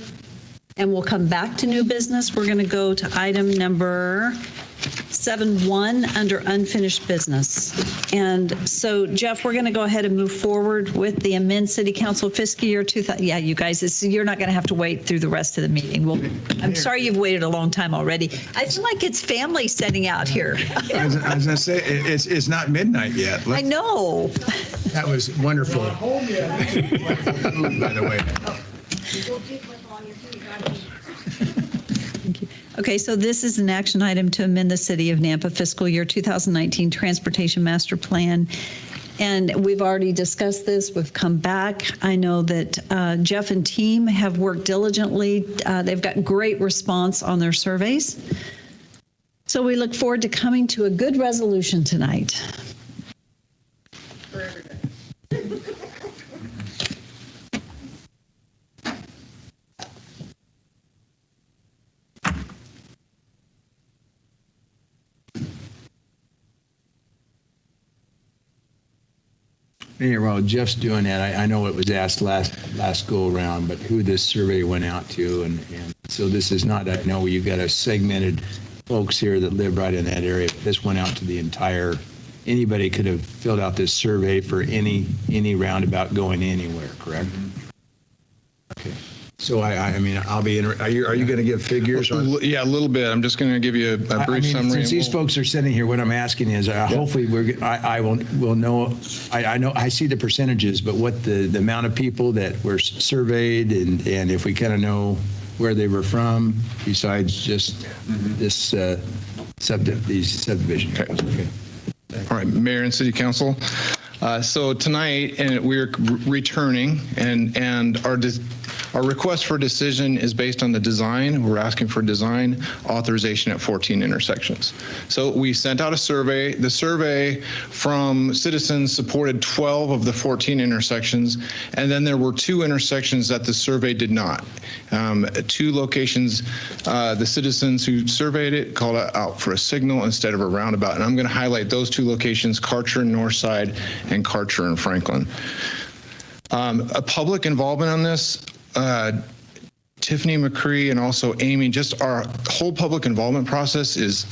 and we'll come back to new business. We're going to go to item number 7.1 under unfinished business. And so, Jeff, we're going to go ahead and move forward with the amend City Council fiscal year 2000. Yeah, you guys, you're not going to have to wait through the rest of the meeting. I'm sorry you've waited a long time already. I feel like it's family setting out here. I was going to say, it's not midnight yet. I know. That was wonderful. By the way. Okay, so this is an action item to amend the City of Nampa fiscal year 2019 Transportation Master Plan. And we've already discussed this. We've come back. I know that Jeff and team have worked diligently. They've got great response on their surveys. So we look forward to coming to a good resolution tonight. Yeah, well, Jeff's doing that. I know it was asked last go around, but who this survey went out to, and so this is not. I know you've got a segmented folks here that live right in that area. This went out to the entire. Anybody could have filled out this survey for any roundabout going anywhere, correct? Okay. So I mean, I'll be. Are you going to give figures? Yeah, a little bit. I'm just going to give you a brief summary. Since these folks are sitting here, what I'm asking is, hopefully I will know. I know I see the percentages, but what the amount of people that were surveyed, and if we kind of know where they were from, besides just this these subdivisions. Okay. All right, Mayor and City Council. So tonight, we're returning, and our request for decision is based on the design. We're asking for design authorization at 14 intersections. So we sent out a survey. The survey from citizens supported 12 of the 14 intersections, and then there were 2 intersections that the survey did not. 2 locations, the citizens who surveyed it called out for a signal instead of a roundabout, and I'm going to highlight those 2 locations: Karcher and Northside, and Karcher and Franklin. A public involvement on this. Tiffany McCree and also Amy, just our whole public involvement process is,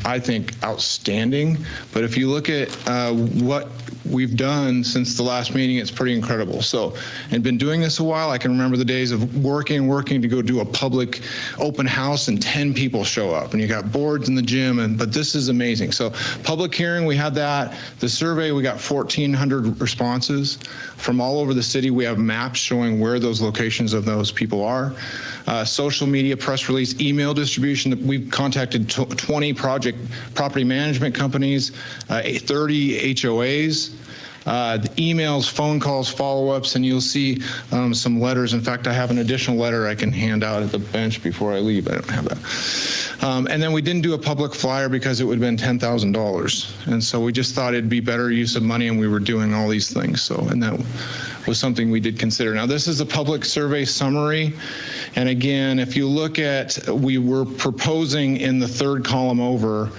I think, outstanding. But if you look at what we've done since the last meeting, it's pretty incredible. So, and been doing this a while. I can remember the days of working to go do a public open house and 10 people show up, and you got boards in the gym. But this is amazing. So, public hearing, we had that. The survey, we got 1,400 responses from all over the city. We have maps showing where those locations of those people are. Social media, press release, email distribution. We've contacted 20 property management companies, 30 HOAs. The emails, phone calls, follow-ups, and you'll see some letters. In fact, I have an additional letter I can hand out at the bench before I leave. I don't have that. And then we didn't do a public flyer because it would have been $10,000. And so we just thought it'd be better use of money, and we were doing all these things. So, and that was something we did consider. Now, this is a public survey summary. And again, if you look at, we were proposing in the third column over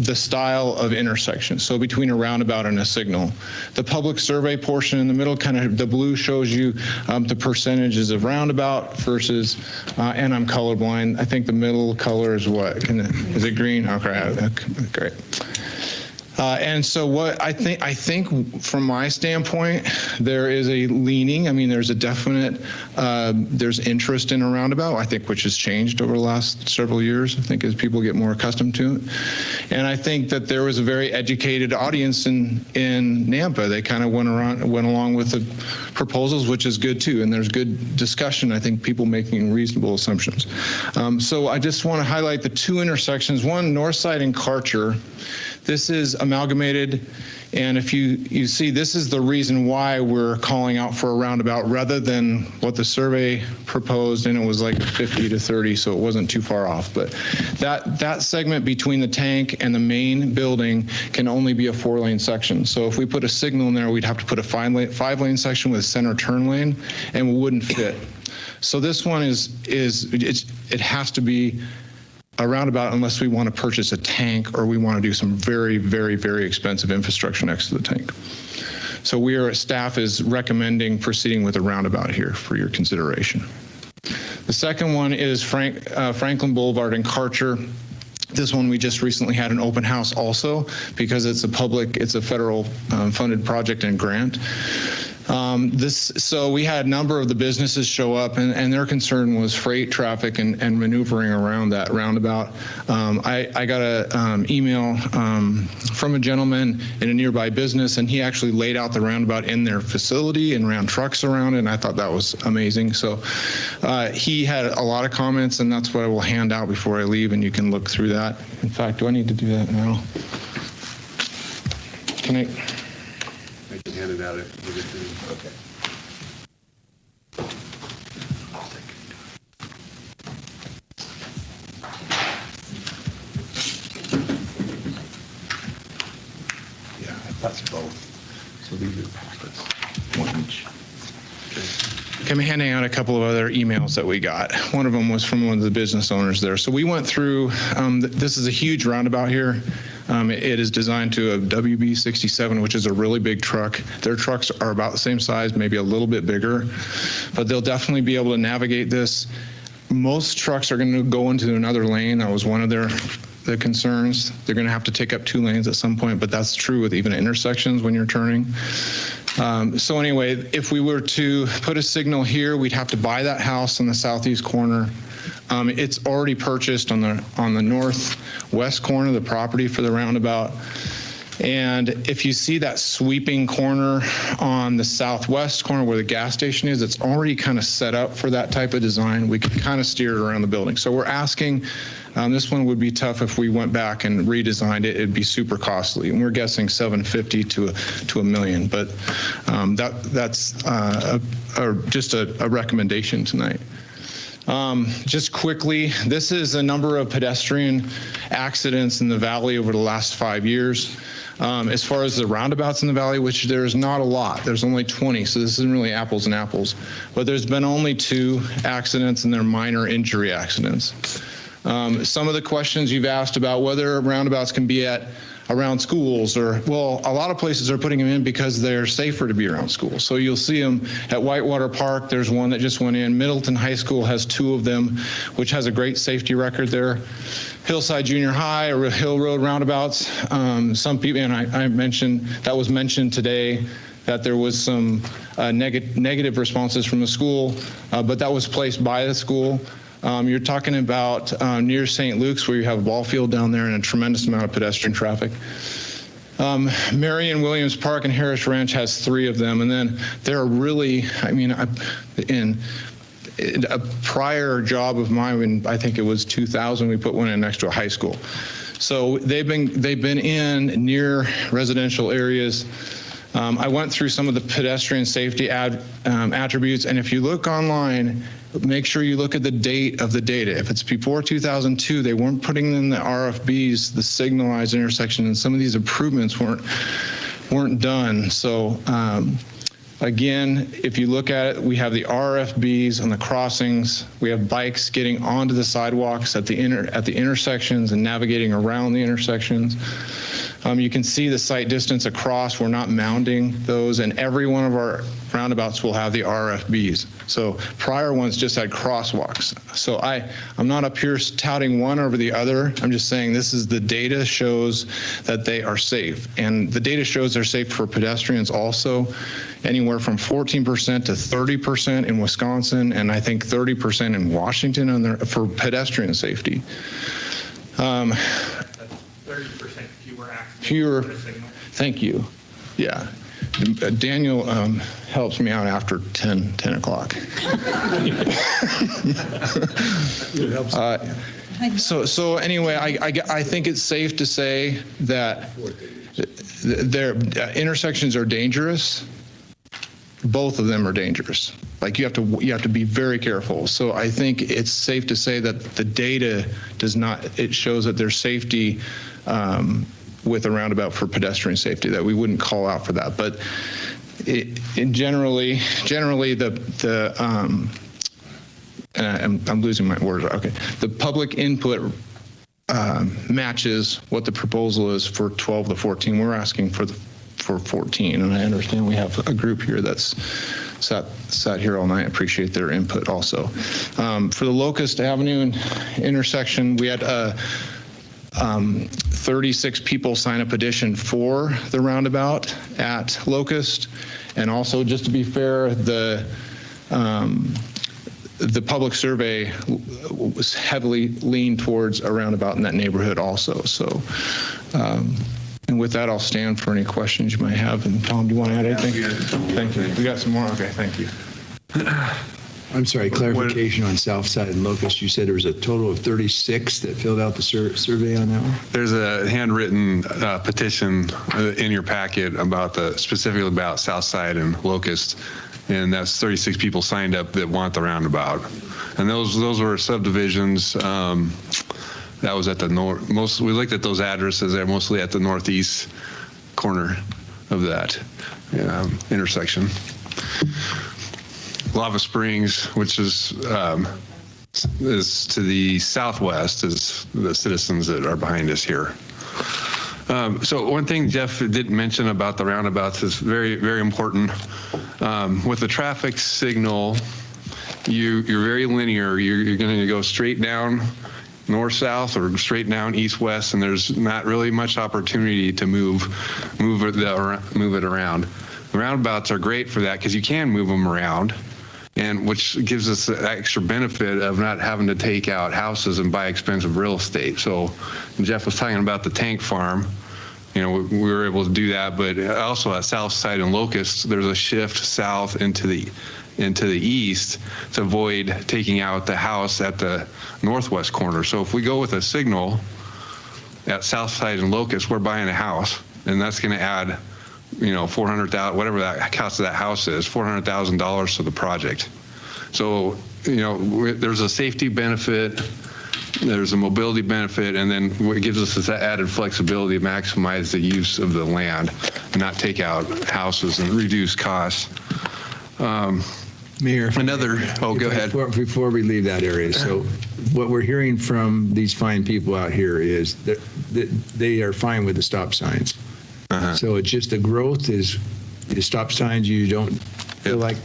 the style of intersection, so between a roundabout and a signal. The public survey portion in the middle, kind of the blue shows you the percentages of roundabout versus, and I'm colorblind. I think the middle color is what? Is it green? Okay, great. And so what I think from my standpoint, there is a leaning. I mean, there's a definite, there's interest in a roundabout, I think, which has changed over the last several years, I think, as people get more accustomed to it. And I think that there was a very educated audience in Nampa. They kind of went along with the proposals, which is good too. And there's good discussion, I think, people making reasonable assumptions. So I just want to highlight the two intersections, one, Northside and Karcher. This is amalgamated, and if you see, this is the reason why we're calling out for a roundabout rather than what the survey proposed, and it was like 50 to 30, so it wasn't too far off. But that segment between the tank and the main building can only be a 4-lane section. So if we put a signal in there, we'd have to put a 5-lane section with a center turn lane, and it wouldn't fit. So this one it has to be a roundabout unless we want to purchase a tank or we want to do some very, very, very expensive infrastructure next to the tank. So staff is recommending proceeding with a roundabout here for your consideration. The second one is Franklin Boulevard in Karcher. This one we just recently had an open house also because it's a federal funded project and grant. So we had a number of the businesses show up, and their concern was freight traffic and maneuvering around that roundabout. I got an email from a gentleman in a nearby business, and he actually laid out the roundabout in their facility and ran trucks around it, and I thought that was amazing. So he had a lot of comments, and that's what I will hand out before I leave, and you can look through that. In fact, do I need to do that now? Can I can hand it out. Okay. Yeah, that's both. So these are packets, one each. Okay, I'm handing out a couple of other emails that we got. One of them was from one of the business owners there. So we went through, this is a huge roundabout here. It is designed to a WB67, which is a really big truck. Their trucks are about the same size, maybe a little bit bigger, but they'll definitely be able to navigate this. Most trucks are going to go into another lane. That was one of the concerns. They're going to have to take up 2 lanes at some point, but that's true with even intersections when you're turning. So anyway, if we were to put a signal here, we'd have to buy that house on the southeast corner. It's already purchased on the northwest corner of the property for the roundabout. And if you see that sweeping corner on the southwest corner where the gas station is, it's already kind of set up for that type of design. We can kind of steer it around the building. So we're asking, this one would be tough if we went back and redesigned it. It'd be super costly. And we're guessing $750,000 to $1 million. But that's just a recommendation tonight. Just quickly, this is a number of pedestrian accidents in the valley over the last 5 years. As far as the roundabouts in the valley, which there's not a lot, there's only 20, so this isn't really apples and apples, but there's been only 2 accidents and they're minor injury accidents. Some of the questions you've asked about whether roundabouts can be around schools, or, well, a lot of places are putting them in because they're safer to be around schools. So you'll see them at Whitewater Park. There's one that just went in. Middleton High School has 2 of them, which has a great safety record there. Hillside Junior High or Hill Road roundabouts. Some people, and I mentioned, that was mentioned today, that there was some negative responses from the school, but that was placed by the school. You're talking about near St. Luke's, where you have a ball field down there and a tremendous amount of pedestrian traffic. Marion Williams Park and Harris Ranch has 3 of them. And then there are really, I mean, in a prior job of mine, I think it was 2000, we put one in next to a high school. So they've been in near residential areas. I went through some of the pedestrian safety attributes, and if you look online, make sure you look at the date of the data. If it's before 2002, they weren't putting in the RFBs, the signalized intersection, and some of these improvements weren't done. So Again, if you look at it, we have the RFBs on the crossings. We have bikes getting onto the sidewalks at the intersections and navigating around the intersections. You can see the sight distance across. We're not mounting those, and every one of our roundabouts will have the RFBs. So prior ones just had crosswalks. So I'm not up here touting one over the other. I'm just saying this is the data shows that they are safe. And the data shows they're safe for pedestrians also, anywhere from 14% to 30% in Wisconsin, and I think 30% in Washington for pedestrian safety. 30% fewer accidents. Thank you. Yeah. Daniel helps me out after 10 o'clock. So anyway, I think it's safe to say that their intersections are dangerous. Both of them are dangerous. Like you have to be very careful. So I think it's safe to say that the data it shows that there's safety with a roundabout for pedestrian safety, that we wouldn't call out for that. But generally I'm losing my words. Okay, the public input matches what the proposal is for 12 to 14. We're asking for 14, and I understand we have a group here that's sat here all night. I appreciate their input also. For the Locust Avenue intersection, we had 36 people sign a petition for the roundabout at Locust. And also, just to be fair, the public survey was heavily leaned towards a roundabout in that neighborhood also. So, and with that, I'll stand for any questions you might have. And Tom, do you want to add anything? Thank you. We got some more. Okay, thank you. I'm sorry, clarification on South Side and Locust. You said there was a total of 36 that filled out the survey on that one? There's a handwritten petition in your packet specifically about South Side and Locust, and that's 36 people signed up that want the roundabout. And those were subdivisions. That was at the north. We looked at those addresses. They're mostly at the northeast corner of that intersection. Lava Springs, which is to the southwest, is the citizens that are behind us here. So one thing Jeff didn't mention about the roundabouts is very, very important. With the traffic signal, you're very linear. You're going to go straight down north-south or straight down east-west, and there's not really much opportunity to move it around. The roundabouts are great for that because you can move them around, and which gives us the extra benefit of not having to take out houses and buy expensive real estate. So Jeff was talking about the tank farm. We were able to do that, but also at South Side and Locust, there's a shift south into the east to avoid taking out the house at the northwest corner. So if we go with a signal at South Side and Locust, we're buying a house, and that's going to add $400,000, whatever that cost of that house is, $400,000 to the project. So, there's a safety benefit, there's a mobility benefit, and then what gives us this added flexibility to maximize the use of the land and not take out houses and reduce costs. Mayor, go ahead. Before we leave that area, so what we're hearing from these fine people out here is that they are fine with the stop signs. So it's just the growth is the stop signs you don't feel like.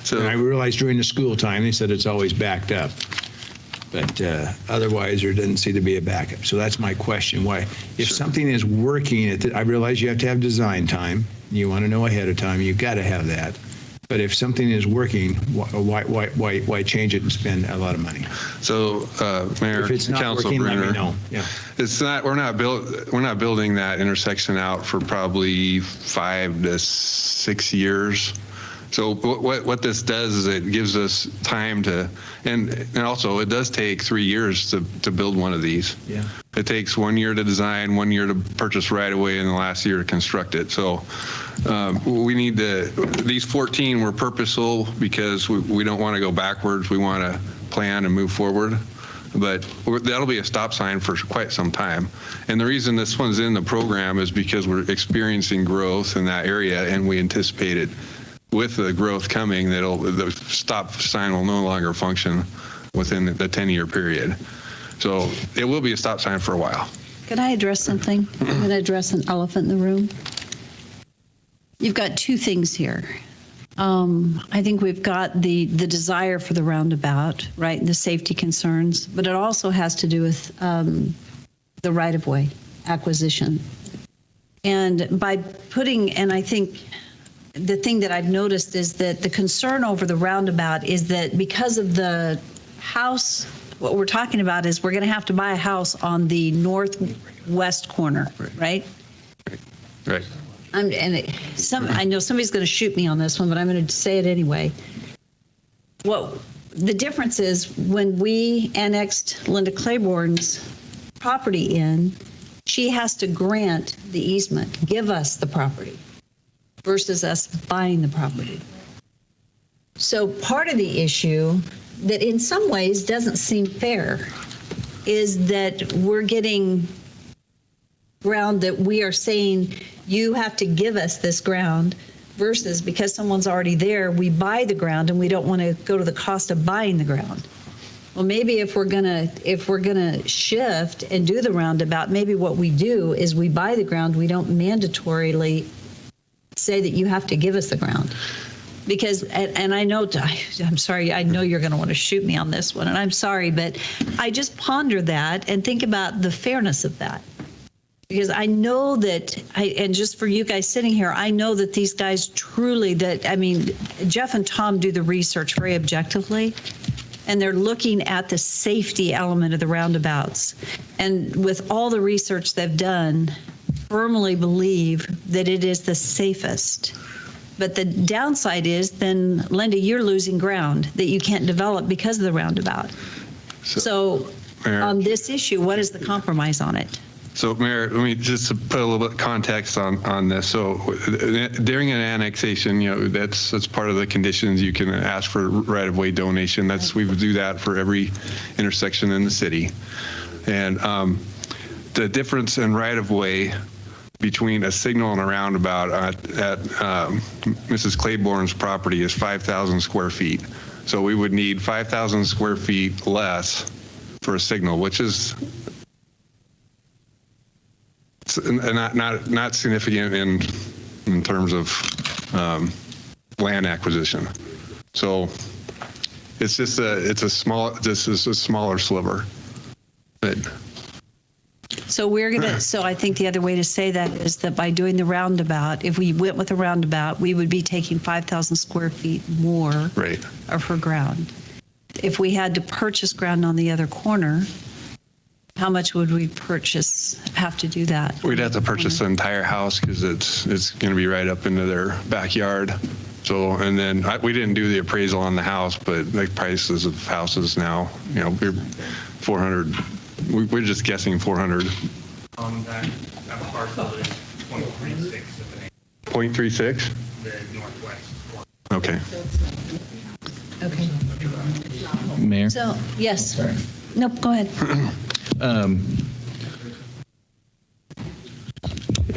So I realized during the school time, they said it's always backed up. But otherwise, there doesn't seem to be a backup. So that's my question. Why, if something is working, I realize you have to have design time. You want to know ahead of time. You've got to have that. But if something is working, why change it and spend a lot of money? So, Mayor, if it's not Council working, Brunner, let me know. Yeah. It's not. We're not building that intersection out for probably 5 to 6 years. So what this does is it gives us time to, and also it does take 3 years to build one of these. Yeah. It takes 1 year to design, 1 year to purchase right away, and the last year to construct it. So we need these 14 were purposeful because we don't want to go backwards. We want to plan and move forward. But that'll be a stop sign for quite some time. And the reason this one's in the program is because we're experiencing growth in that area, and we anticipate it with the growth coming, the stop sign will no longer function within the 10-year period. So it will be a stop sign for a while. Can I address something? I'm going to address an elephant in the room. You've got two things here. I think we've got the desire for the roundabout, right, and the safety concerns, but it also has to do with the right-of-way acquisition. And by putting, and I think the thing that I've noticed is that the concern over the roundabout is that because of the house, what we're talking about is we're going to have to buy a house on the northwest corner, right? Right. I know somebody's going to shoot me on this one, but I'm going to say it anyway. Well, the difference is when we annexed Linda Claiborne's property in, she has to grant the easement, give us the property, versus us buying the property. So part of the issue that in some ways doesn't seem fair is that we're getting ground that we are saying you have to give us this ground versus because someone's already there, we buy the ground and we don't want to go to the cost of buying the ground. Well, maybe if we're gonna shift and do the roundabout, maybe what we do is we buy the ground. We don't mandatorily say that you have to give us the ground. Because, and I know, I'm sorry, I know you're going to want to shoot me on this one, and I'm sorry, but I just ponder that and think about the fairness of that. Because I know that, and just for you guys sitting here, I know that these guys truly, Jeff and Tom do the research very objectively, and they're looking at the safety element of the roundabouts. And with all the research they've done, firmly believe that it is the safest. But the downside is then, Linda, you're losing ground that you can't develop because of the roundabout. So on this issue, what is the compromise on it? So, Mayor, let me just put a little bit of context on this. So, during an annexation, that's part of the conditions. You can ask for right-of-way donation. We would do that for every intersection in the city. And the difference in right-of-way between a signal and a roundabout at Mrs. Claiborne's property is 5,000 square feet. So we would need 5,000 square feet less for a signal, which is not significant in terms of land acquisition. So it's just a smaller sliver. So I think the other way to say that is that by doing the roundabout, if we went with a roundabout, we would be taking 5,000 square feet more of her ground. If we had to purchase ground on the other corner, how much would we have to do that? We'd have to purchase the entire house because it's going to be right up into their backyard. So, and then we didn't do the appraisal on the house, but the prices of houses now, we're 400. We're just guessing 400. On that parcel is 0.36. 0.36? The northwest. Okay. Okay. Mayor? So, yes. Nope, go ahead.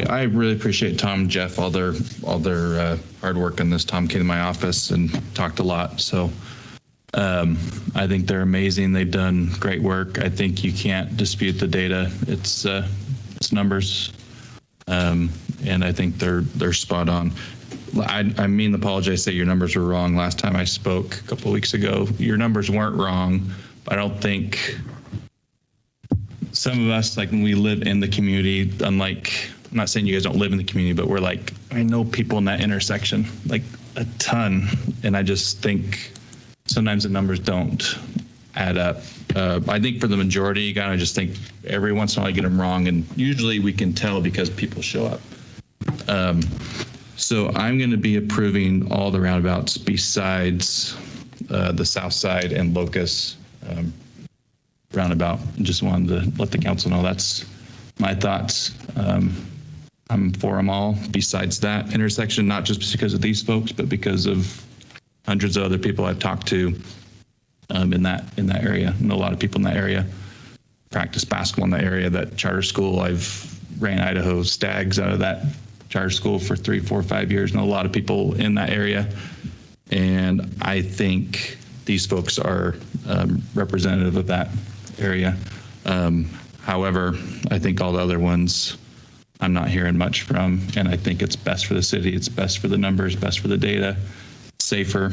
I really appreciate Tom and Jeff, all their hard work on this. Tom came to my office and talked a lot. So I think they're amazing. They've done great work. I think you can't dispute the data. It's numbers, and I think they're spot on. I mean, apologize. Say your numbers were wrong last time I spoke a couple of weeks ago. Your numbers weren't wrong, but I don't think some of us, like when we live in the community, unlike, I'm not saying you guys don't live in the community, but we're like, I know people in that intersection, like a ton, and I just think sometimes the numbers don't add up. I think for the majority, you gotta just think every once in a while I get them wrong, and usually we can tell because people show up. So I'm going to be approving all the roundabouts besides the south side and Locust roundabout. Just wanted to let the council know that's my thoughts. I'm for them all besides that intersection, not just because of these folks, but because of hundreds of other people I've talked to in that area. I know a lot of people in that area. Practice basketball in that area. That charter school, I've ran Idaho Stags out of that charter school for 3, 4, 5 years, know a lot of people in that area. And I think these folks are representative of that area. However, I think all the other ones I'm not hearing much from, and I think it's best for the city, it's best for the numbers, best for the data, safer.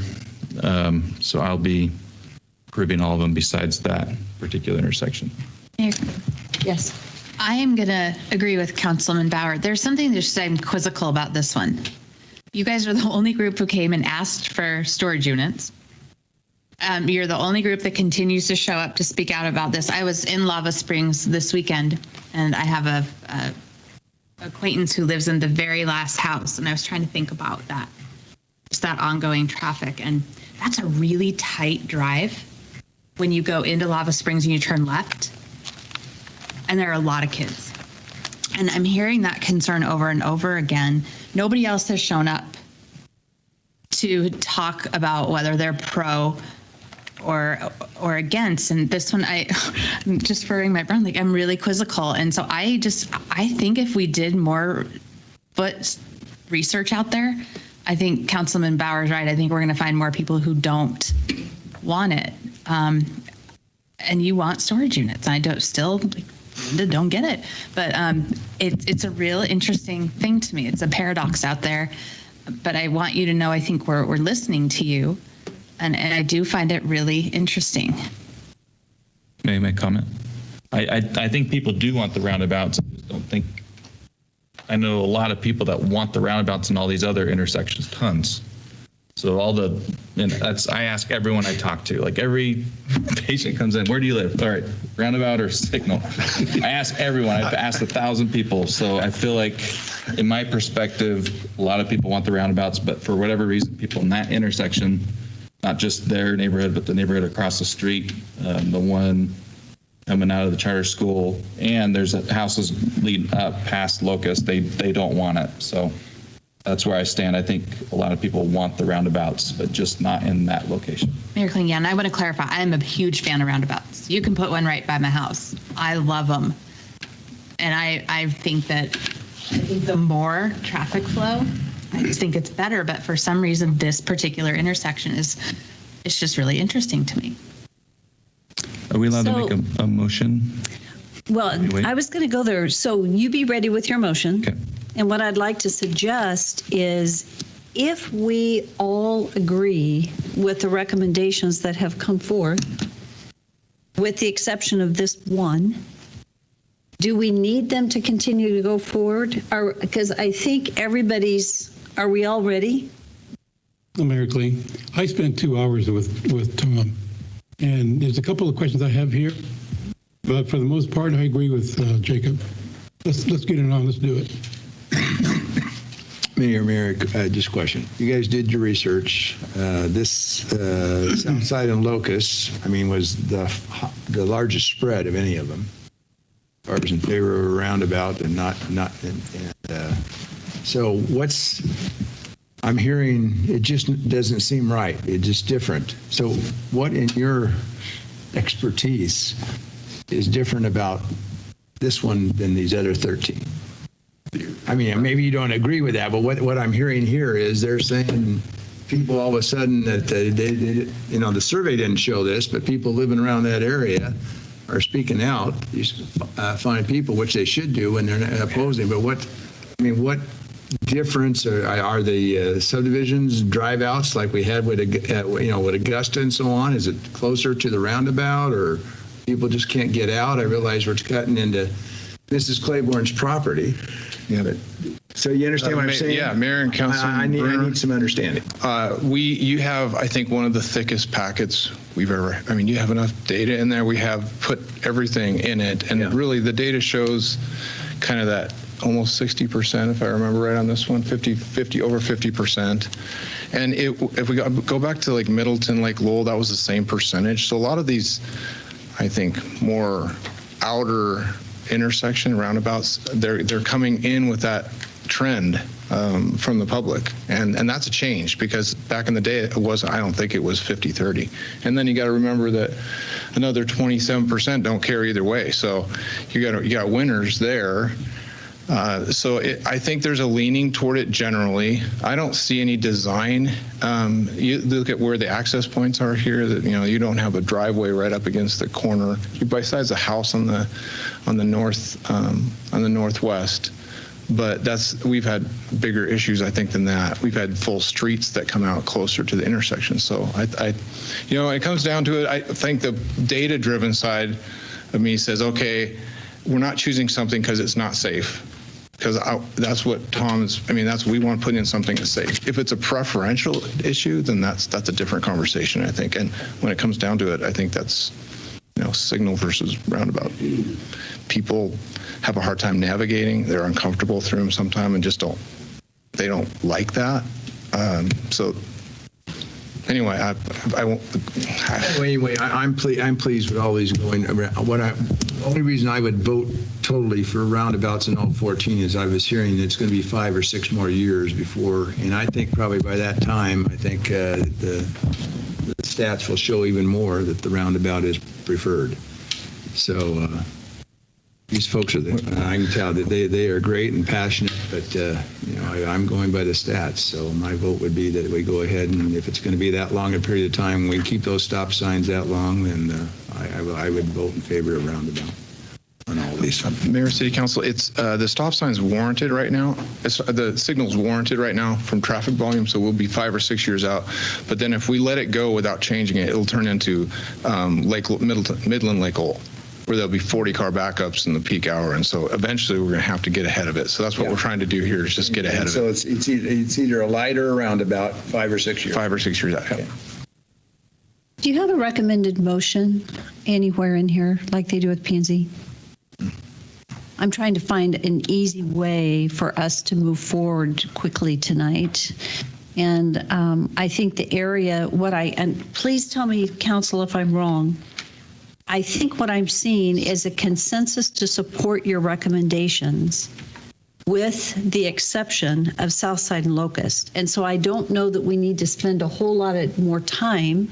So I'll be approving all of them besides that particular intersection. Yes. I am going to agree with Councilman Bauer. There's something just I'm quizzical about this one. You guys are the only group who came and asked for storage units. You're the only group that continues to show up to speak out about this. I was in Lava Springs this weekend, and I have a acquaintance who lives in the very last house, and I was trying to think about that, just that ongoing traffic. And that's a really tight drive when you go into Lava Springs and you turn left. And there are a lot of kids. And I'm hearing that concern over and over again. Nobody else has shown up to talk about whether they're pro or against. And this one, I'm just furrowing my brow, like I'm really quizzical. And so I think if we did more foot research out there, I think Councilman Bauer's right. I think we're going to find more people who don't want it. And you want storage units. I don't get it. But it's a real interesting thing to me. It's a paradox out there. But I want you to know, I think we're listening to you. And I do find it really interesting. May I make a comment? I think people do want the roundabouts. I just don't think, I know a lot of people that want the roundabouts and all these other intersections, tons. So I ask everyone I talk to, like every patient comes in, where do you live? All right, roundabout or signal? I ask everyone, I've asked 1,000 people. So I feel like in my perspective, a lot of people want the roundabouts, but for whatever reason, people in that intersection, not just their neighborhood, but the neighborhood across the street, the one coming out of the charter school, and there's houses leading up past Locust, they don't want it. So that's where I stand. I think a lot of people want the roundabouts, but just not in that location. Mayor Kling, yeah, and I want to clarify, I am a huge fan of roundabouts. You can put one right by my house. I love them. And I think the more traffic flow, I just think it's better. But for some reason, this particular intersection it's just really interesting to me. Are we allowed to make a motion? Well, I was going to go there. So you be ready with your motion. Okay. And what I'd like to suggest is if we all agree with the recommendations that have come forth, with the exception of this one, do we need them to continue to go forward? Because I think are we all ready? Mayor Kling, I spent 2 hours with Tom, and there's a couple of questions I have here, but for the most part, I agree with Jacob. Let's get it on. Let's do it. Mayor, just a question. You guys did your research. This south side and Locust, was the largest spread of any of them. As far as in favor of a roundabout and not. So I'm hearing, it just doesn't seem right. It's just different. So what in your expertise is different about this one than these other 13? Maybe you don't agree with that, but what I'm hearing here is they're saying people all of a sudden that the survey didn't show this, but people living around that area are speaking out, these fine people, which they should do when they're not opposing. But what difference are the subdivisions, drive outs like we had with Augusta and so on? Is it closer to the roundabout, or people just can't get out? I realize we're cutting into Mrs. Claiborne's property. Yeah. So you understand what I'm saying? Yeah, Mayor and Councilman I need some understanding. You have, I think, one of the thickest packets we've ever, you have enough data in there. We have put everything in it. And really the data shows kind of that almost 60%, if I remember right on this one, 50, over 50%. And if we go back to like Middleton, Lake Lowell, that was the same percentage. So a lot of these, I think, more outer intersection roundabouts, they're coming in with that trend from the public, and that's a change, because back in the day I don't think it was 50-30. And then you got to remember that another 27% don't care either way. So you got winners there. I think there's a leaning toward it generally. I don't see any design. You look at where the access points are here. That you don't have a driveway right up against the corner. Besides the house on the northwest, but we've had bigger issues I think than that. We've had full streets that come out closer to the intersection. So when it comes down to it, I think the data-driven side of me says, okay, we're not choosing something because it's not safe. Because that's what we want to put in something that's safe. If it's a preferential issue, then that's a different conversation, I think. And when it comes down to it, I think that's, signal versus roundabout. People have a hard time navigating. They're uncomfortable through them sometimes and just don't like that. Anyway, I won't. Anyway, I'm pleased with all these going around. The only reason I would vote totally for roundabouts in all 14 is I was hearing it's going to be 5 or 6 more years before, and I think probably by that time, I think the stats will show even more that the roundabout is preferred. So these folks I can tell that they are great and passionate, but I'm going by the stats. So my vote would be that we go ahead, and if it's going to be that long a period of time, we keep those stop signs that long, then I would vote in favor of roundabout on all these. Mayor, City Council, it's the stop sign's warranted right now. The signal's warranted right now from traffic volume, so we'll be 5 or 6 years out. But then if we let it go without changing it, it'll turn into Midland Lake Old, where there'll be 40-car backups in the peak hour. And so eventually we're going to have to get ahead of it. So that's what we're trying to do here is just get ahead of so it. So it's either a light or a roundabout, 5 or 6 years. 5 or 6 years out. Okay. Do you have a recommended motion anywhere in here like they do with P&Z? I'm trying to find an easy way for us to move forward quickly tonight. And I think the area, and please tell me, Council, if I'm wrong, I think what I'm seeing is a consensus to support your recommendations with the exception of Southside and Locust. And so I don't know that we need to spend a whole lot of more time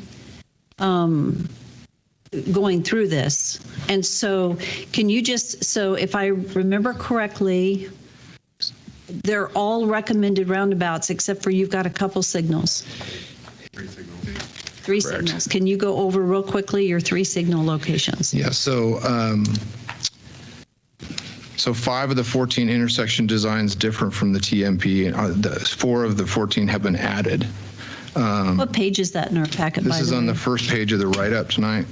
going through this. And so can you so if I remember correctly, they're all recommended roundabouts except for you've got a couple signals. 3 signals. Can you go over real quickly your 3 signal locations? Yeah, so 5 of the 14 intersection designs different from the TMP. 4 of the 14 have been added. What page is that in our packet? This is on the first page of the write-up tonight.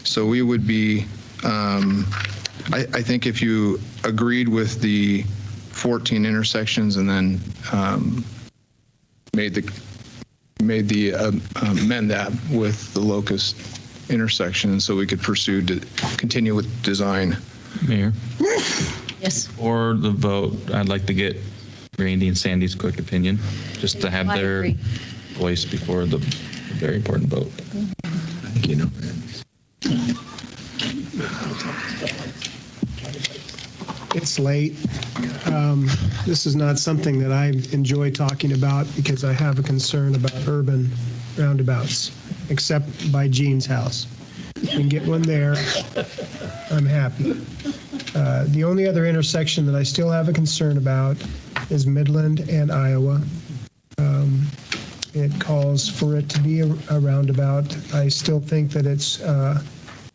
So we would be, I think if you agreed with the 14 intersections and then made the amend that with the Locust intersection so we could pursue to continue with design. Mayor? Yes. Or the vote, I'd like to get Randy and Sandy's quick opinion, just to have their voice before the very important vote. I think you know. It's late. This is not something that I enjoy talking about because I have a concern about urban roundabouts, except by Gene's house. You can get one there. I'm happy. The only other intersection that I still have a concern about is Midland and Iowa. It calls for it to be a roundabout. I still think that it's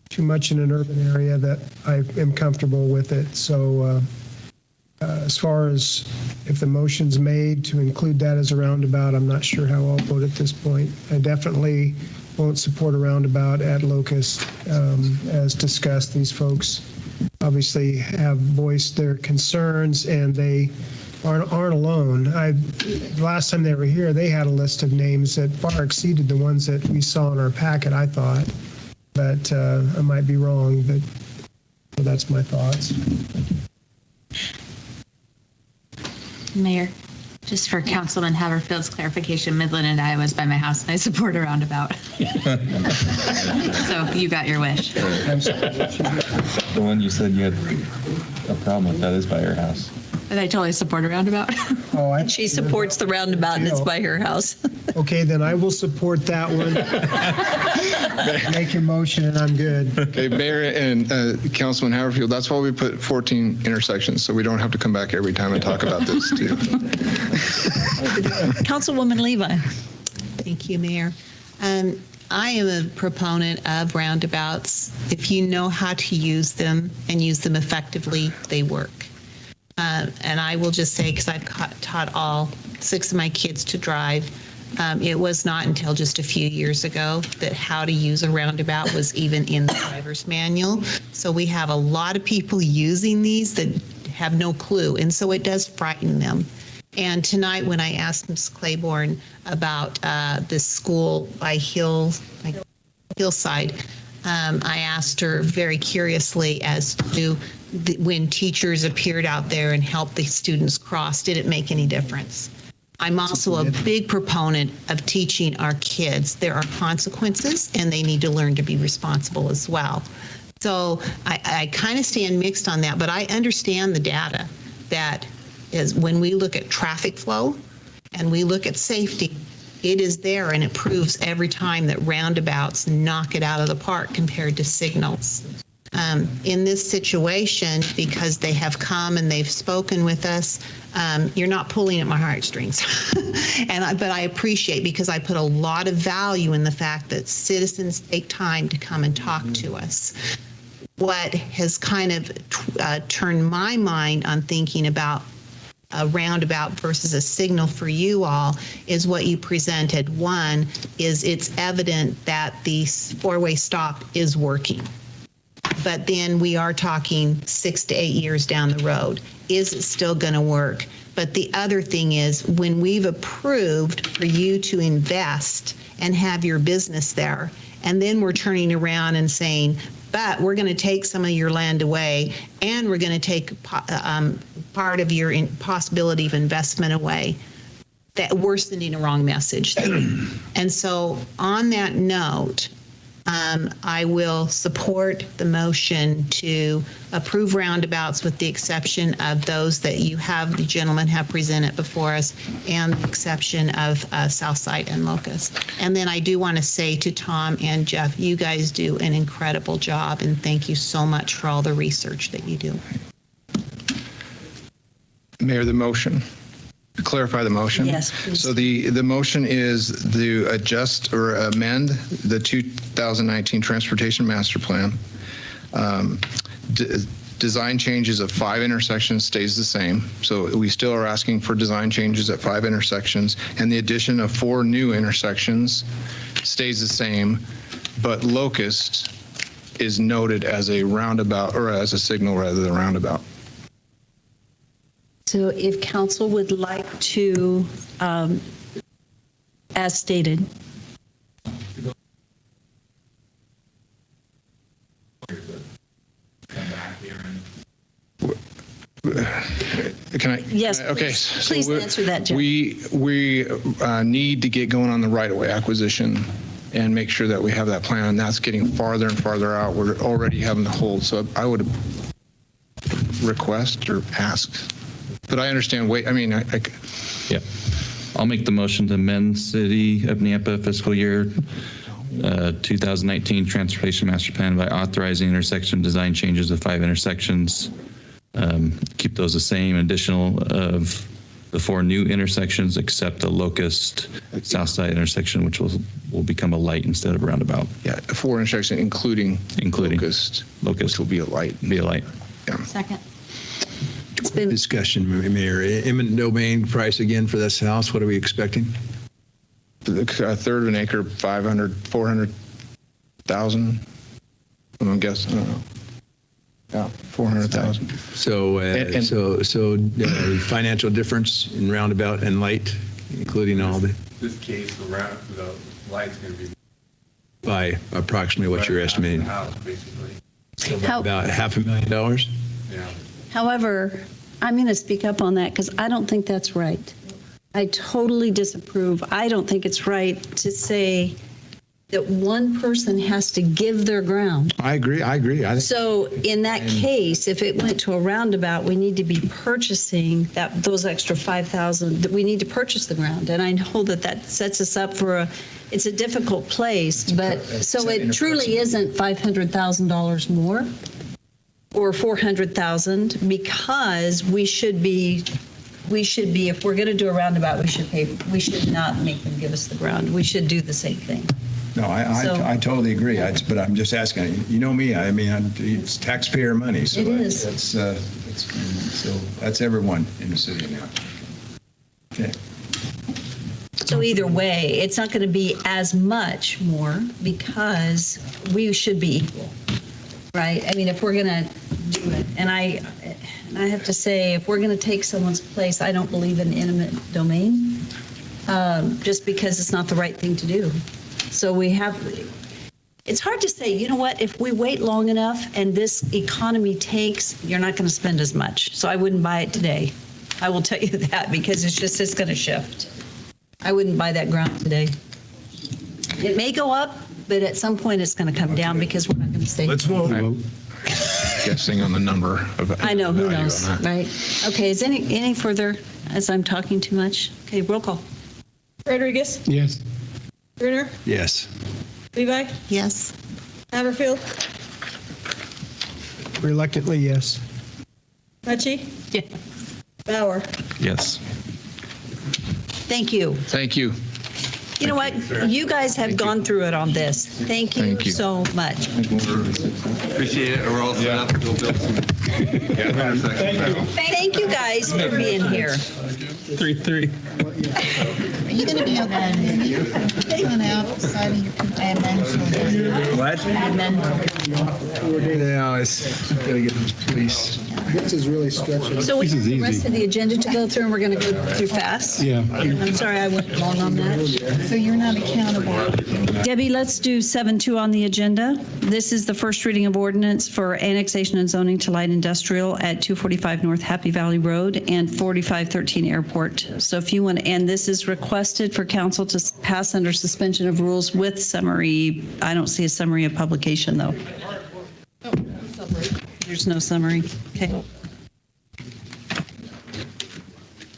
too much in an urban area that I am comfortable with it. So as far as if the motion's made to include that as a roundabout, I'm not sure how I'll vote at this point. I definitely won't support a roundabout at Locust. As discussed, these folks obviously have voiced their concerns and they aren't alone. The last time they were here, they had a list of names that far exceeded the ones that we saw in our packet, I thought. But I might be wrong, but that's my thoughts. Mayor, just for Councilman Haverfield's clarification, Midland and Iowa is by my house, and I support a roundabout. So you got your wish. The one you said you had a problem with, that is by your house. And I totally support a roundabout. Oh, She supports the roundabout and it's by her house. Okay, then I will support that one. Make your motion and I'm good. Okay, Mayor and Councilman Haverfield, that's why we put 14 intersections, so we don't have to come back every time and talk about this too. Councilwoman Levi. Thank you, Mayor. I am a proponent of roundabouts. If you know how to use them and use them effectively, they work. And I will just say, because I've taught all 6 of my kids to drive, it was not until just a few years ago that how to use a roundabout was even in the driver's manual. So we have a lot of people using these that have no clue, and so it does frighten them. And tonight, when I asked Ms. Claiborne about this school by Hillside, I asked her very curiously as to when teachers appeared out there and helped the students cross, did it make any difference? I'm also a big proponent of teaching our kids there are consequences and they need to learn to be responsible as well. So I kind of stand mixed on that, but I understand the data that is when we look at traffic flow and we look at safety, it is there and it proves every time that roundabouts knock it out of the park compared to signals. In this situation, because they have come and they've spoken with us, you're not pulling at my heartstrings. But I appreciate, because I put a lot of value in the fact that citizens take time to come and talk to us. What has kind of turned my mind on thinking about a roundabout versus a signal for you all is what you presented. One is it's evident that the 4-way stop is working. But then we are talking 6 to 8 years down the road. Is it still going to work? But the other thing is, when we've approved for you to invest and have your business there, and then we're turning around and saying, but we're going to take some of your land away, and we're going to take part of your possibility of investment away, that we're sending a wrong message. And so on that note, I will support the motion to approve roundabouts with the exception of those that the gentlemen have presented before us, and the exception of Southside and Locust. And then I do want to say to Tom and Jeff, you guys do an incredible job, and thank you so much for all the research that you do. Mayor, the motion. To clarify the motion. Yes, please. So the motion is to adjust or amend the 2019 Transportation Master Plan. Design changes of 5 intersections stays the same. So we still are asking for design changes at 5 intersections, and the addition of 4 new intersections stays the same, but Locust is noted as a roundabout, or as a signal rather than roundabout. So if council would like to, as stated. Can I? Yes, Okay. please answer that, Jeff. We need to get going on the right-of-way acquisition and make sure that we have that plan, and that's getting farther and farther out. We're already having to hold, so I would request or ask. But I understand, Yeah. I'll make the motion to amend City of Nampa fiscal year 2019 Transportation Master Plan by authorizing intersection design changes of 5 intersections. Keep those the same, additional of the 4 new intersections, except the Locust Southside intersection, which will become a light instead of a roundabout. Yeah, 4 intersections, including Locust, which will be a light. Be a light. Yeah. Second. Discussion, Mayor. Eminent domain price again for this house. What are we expecting? A third of an acre, 400,000. I'm guessing. I don't know. Yeah, 400,000. So, financial difference in roundabout and light, including all the. This case, the light's going to be by approximately what you're estimating. house, basically. So about $500,000. Yeah. However, I'm going to speak up on that because I don't think that's right. I totally disapprove. I don't think it's right to say that one person has to give their ground. I agree. I think So in that case, if it went to a roundabout, we need to be purchasing those extra 5,000, we need to purchase the ground. And I know that sets us up for it's a difficult place, but so it truly isn't $500,000 more or 400,000 because we should be, if we're going to do a roundabout, we should not make them give us the ground. We should do the same thing. No, I totally agree. But I'm just asking. You know me. I mean, it's taxpayer money, so It is. so that's everyone in the city now. Okay. So either way, it's not going to be as much more because we should be equal, right? I mean, if we're going to do it, and I have to say, if we're going to take someone's place, I don't believe in eminent domain, just because it's not the right thing to do. So it's hard to say, you know what, if we wait long enough and this economy tanks, you're not going to spend as much. So I wouldn't buy it today. I will tell you that because it's going to shift. I wouldn't buy that ground today. It may go up, but at some point it's going to come down because we're not going to stay. Let's vote. Guessing on the number of. I know, who value on knows, that. right? Okay, is any further, as I'm talking too much? Okay, roll call. Rodriguez, Yes. Bruner, Yes. Levi, Yes. Haverfield, Reluctantly, yes. Mucci, Yeah. Bauer. Yes. Thank you. Thank you. You know what? You guys have gone through it on this. Thank you Thank you. so much. Appreciate it. We're all set up. We'll build some. Thank you guys for being here. 3-3. Are you going to be on the outside of your dimensional? What? No, it's gotta get the police. This is really stretching. So we This have is the easy. rest of the agenda to go through, and we're going to go through fast. Yeah. I'm sorry I went long on that. So you're not accountable. Debbie, let's do 7.2 on the agenda. This is the first reading of ordinance for annexation and zoning to light industrial at 245 North Happy Valley Road and 4513 Airport. So if you want, and this is requested for council to pass under suspension of rules with summary. I don't see a summary of publication, though. There's no summary. Okay.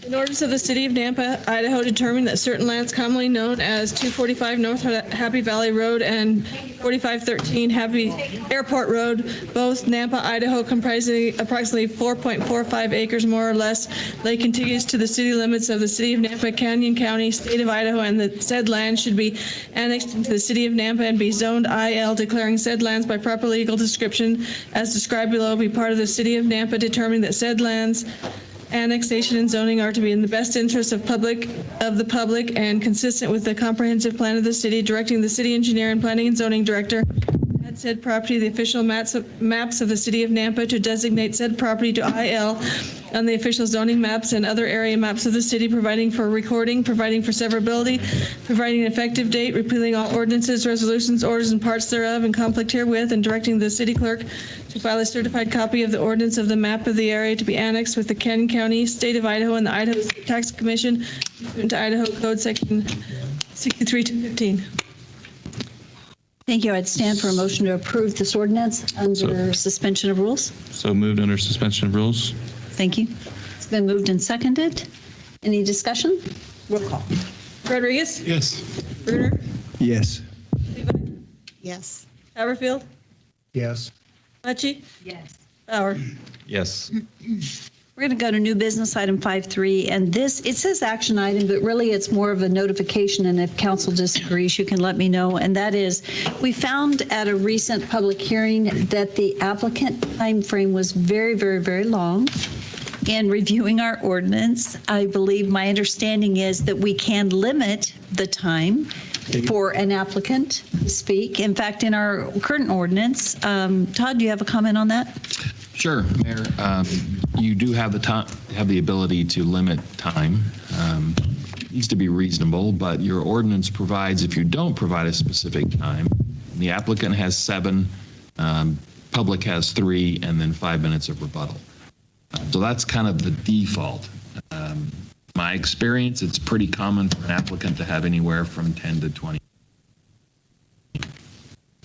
In orders of the City of Nampa, Idaho, determined that certain lands commonly known as 245 North Happy Valley Road and 4513 Happy Airport Road, both Nampa, Idaho, comprising approximately 4.45 acres more or less, lay contiguous to the city limits of the City of Nampa, Canyon County, State of Idaho, and that said land should be annexed into the City of Nampa and be zoned IL, declaring said lands by proper legal description as described below be part of the City of Nampa, determining that said lands annexation and zoning are to be in the best interest of the public and consistent with the comprehensive plan of the city, directing the city engineer and planning and zoning director at said property the official maps of the City of Nampa to designate said property to IL on the official zoning maps and other area maps of the city, providing for recording, providing for severability, providing an effective date, repealing all ordinances, resolutions, orders, and parts thereof in conflict herewith, and directing the city clerk to file a certified copy of the ordinance of the map of the area to be annexed with the Canyon County, State of Idaho, and the Idaho Tax Commission to Idaho Code Section 63-15. Thank you. I'd stand for a motion to approve this ordinance under suspension of rules. So moved under suspension of rules. Thank you. It's been moved and seconded. Any discussion? Roll call. Rodriguez? Yes. Bruner? Yes. Yes. Haverfield? Yes. Mucci? Yes. Bauer? Yes. We're going to go to new business item 5.3, and this, it says action item, but really it's more of a notification, and if council disagrees, you can let me know. And that is, we found at a recent public hearing that the applicant timeframe was very, very, very long. In reviewing our ordinance, I believe my understanding is that we can limit the time for an applicant to speak. In fact, in our current ordinance, Todd, do you have a comment on that? Sure, Mayor. You do have the ability to limit time. It needs to be reasonable, but your ordinance provides if you don't provide a specific time, the applicant has 7, public has 3, and then 5 minutes of rebuttal. So that's kind of the default. My experience, it's pretty common for an applicant to have anywhere from 10 to 20.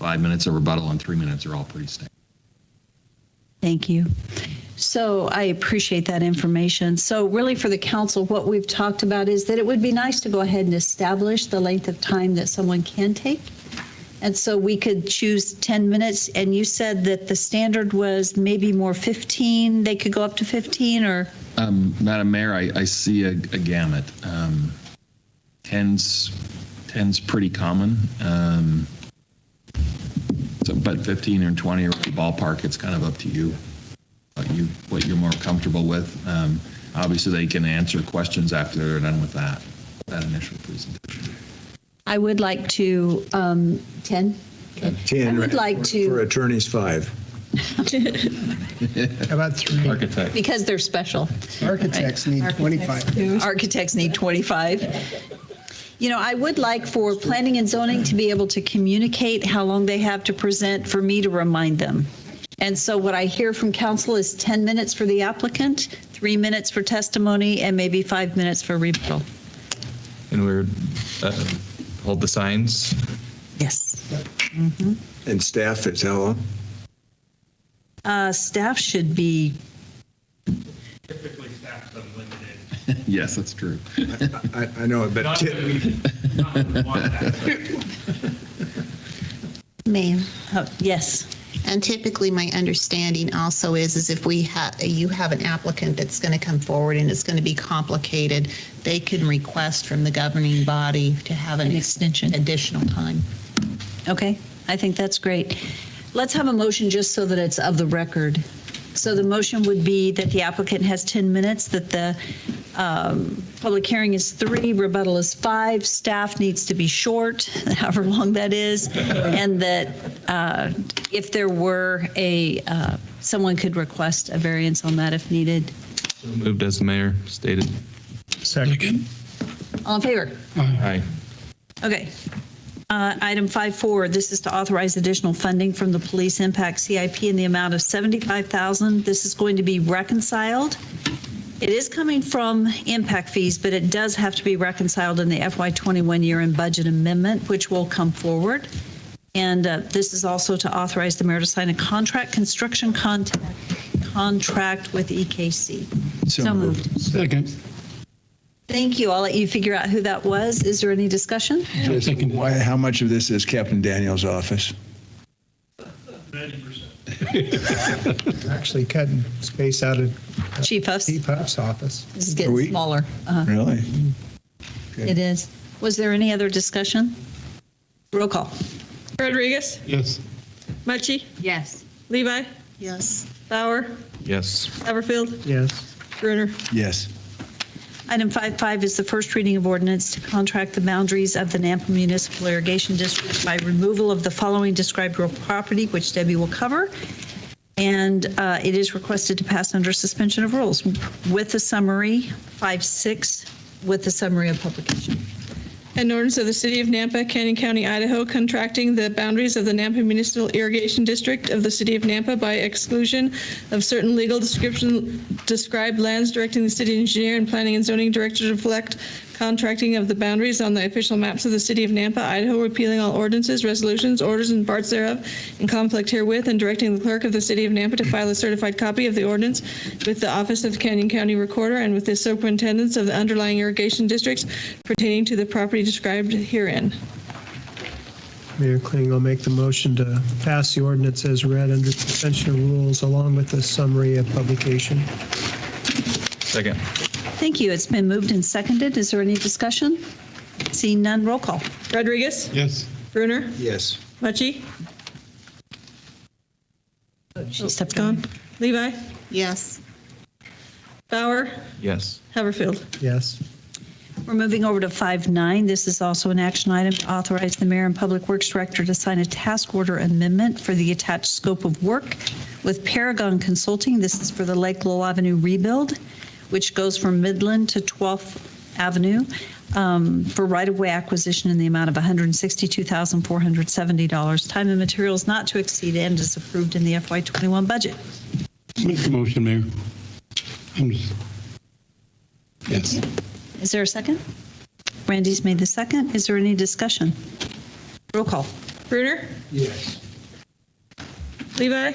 5 minutes of rebuttal and 3 minutes are all pretty standard. Thank you. So I appreciate that information. So really for the council, what we've talked about is that it would be nice to go ahead and establish the length of time that someone can take. And so we could choose 10 minutes. And you said that the standard was maybe more 15. They could go up to 15 or? Madam Mayor, I see a gamut. 10's pretty common. But 15 or 20 or ballpark, it's kind of up to you. What you're more comfortable with. Obviously, they can answer questions after they're done with that initial presentation. I would like to, 10? 10. I would like to. For attorneys, 5. How about 3? Architect. Because they're special. Architects need 25. Architects need 25. You know, I would like for planning and zoning to be able to communicate how long they have to present for me to remind them. And so what I hear from council is 10 minutes for the applicant, 3 minutes for testimony, and maybe 5 minutes for rebuttal. And we're hold the signs. Yes. And staff is how long? Staff should be. Typically, staff's unlimited. Yes, that's true. I know it, but Ma'am. Yes. And typically, my understanding also is if you have an applicant that's going to come forward and it's going to be complicated, they can request from the governing body to have an extension, additional time. Okay, I think that's great. Let's have a motion just so that it's of the record. So the motion would be that the applicant has 10 minutes, that the public hearing is 3, rebuttal is 5, staff needs to be short, however long that is, and that if there were someone could request a variance on that if needed. So moved as the mayor stated. Second. All in favor? Aye. Okay. Item 5.4, this is to authorize additional funding from the Police Impact CIP in the amount of $75,000. This is going to be reconciled. It is coming from impact fees, but it does have to be reconciled in the FY21 year-end budget amendment, which will come forward. And this is also to authorize the mayor to sign a construction contract with EKC. So moved. Second. Thank you. I'll let you figure out who that was. Is there any discussion? How much of this is Captain Daniel's office? 90%. Actually cutting space out of Chief Huff's office. This is getting smaller. Really? It is. Was there any other discussion? Roll call. Rodriguez? Yes. Mucci? Yes. Levi? Yes. Bauer? Yes. Haverfield? Yes. Bruner? Yes. Item 5.5 is the first reading of ordinance to contract the boundaries of the Nampa Municipal Irrigation District by removal of the following described real property, which Debbie will cover. And it is requested to pass under suspension of rules with the summary, 5.6, with the summary of publication. An ordinance of the City of Nampa, Canyon County, Idaho, contracting the boundaries of the Nampa Municipal Irrigation District of the City of Nampa by exclusion of certain legal described lands, directing the city engineer and planning and zoning director to reflect contracting of the boundaries on the official maps of the City of Nampa, Idaho, repealing all ordinances, resolutions, orders, and parts thereof in conflict herewith, and directing the clerk of the City of Nampa to file a certified copy of the ordinance with the Office of the Canyon County Recorder and with the superintendents of the underlying irrigation districts pertaining to the property described herein. Mayor Kling will make the motion to pass the ordinance as read under suspension of rules along with the summary of publication. Second. Thank you. It's been moved and seconded. Is there any discussion? Seeing none, roll call. Rodriguez? Yes. Bruner? Yes. Mucci? Stepped Gone. Levi? Yes. Bauer? Yes. Haverfield? Yes. We're moving over to 5.9. This is also an action item to authorize the mayor and public works director to sign a task order amendment for the attached scope of work with Paragon Consulting. This is for the Lake Lowell Avenue rebuild, which goes from Midland to 12th Avenue for right-of-way acquisition in the amount of $162,470. Time and materials not to exceed and is approved in the FY21 budget. Make the motion, Mayor. Yes. Is there a second? Randy's made the second. Is there any discussion? Roll call. Brunner? Yes. Levi?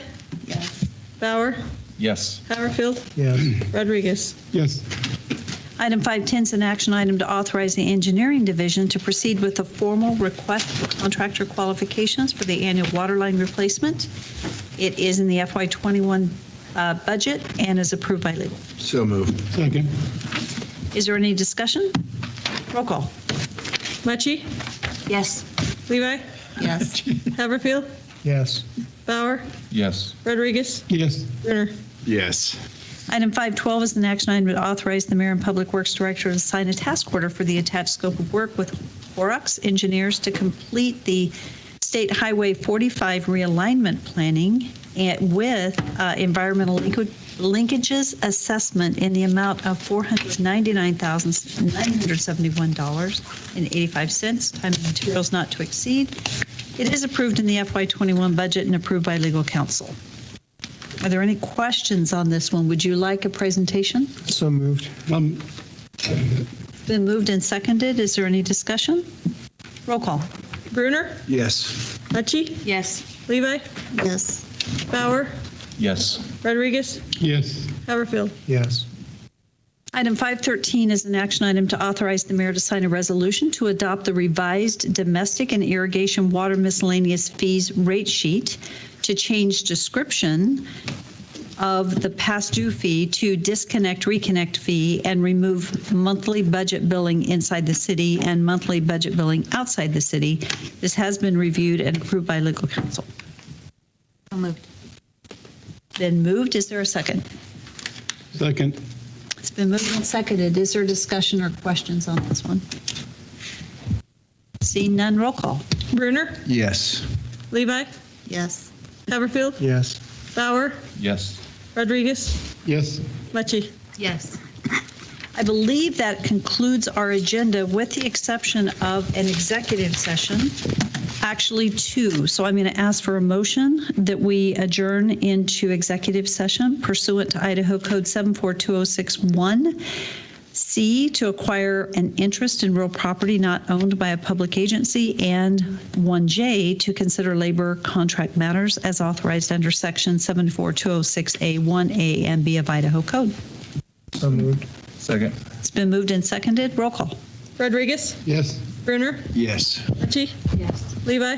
Yes. Bauer? Yes. Haverfield? Yes. Rodriguez? Yes. Item 510 is an action item to authorize the engineering division to proceed with a formal request for contractor qualifications for the annual water line replacement. It is in the FY21 budget and is approved by legal. So moved. Second. Is there any discussion? Roll call. Mucci? Yes. Levi? Yes. Haverfield? Yes. Bauer? Yes. Rodriguez? Yes. Brunner? Yes. Item 512 is an action item to authorize the mayor and public works director to sign a task order for the attached scope of work with Horrocks Engineers to complete the State Highway 45 realignment planning with environmental linkages assessment in the amount of $499,971.85. Time and materials not to exceed. It is approved in the FY21 budget and approved by legal counsel. Are there any questions on this one? Would you like a presentation? So moved. Been moved and seconded. Is there any discussion? Roll call. Brunner? Yes. Mucci? Yes. Levi? Yes. Bauer? Yes. Rodriguez? Yes. Haverfield? Yes. Item 513 is an action item to authorize the mayor to sign a resolution to adopt the revised domestic and irrigation water miscellaneous fees rate sheet to change description of the past due fee to disconnect reconnect fee and remove monthly budget billing inside the city and monthly budget billing outside the city. This has been reviewed and approved by legal counsel. So moved. Been moved. Is there a second? Second. It's been moved and seconded. Is there discussion or questions on this one? Seeing none, roll call. Brunner? Yes. Levi? Yes. Haverfield? Yes. Bauer? Yes. Rodriguez? Yes. Mucci? Yes. I believe that concludes our agenda with the exception of an executive session, actually two. So I'm going to ask for a motion that we adjourn into executive session pursuant to Idaho Code 742061C to acquire an interest in real property not owned by a public agency, and 1J to consider labor contract matters as authorized under Section 742061A and B of Idaho Code. So moved. Second. It's been moved and seconded. Roll call. Rodriguez? Yes. Brunner? Yes. Mucci? Yes. Levi?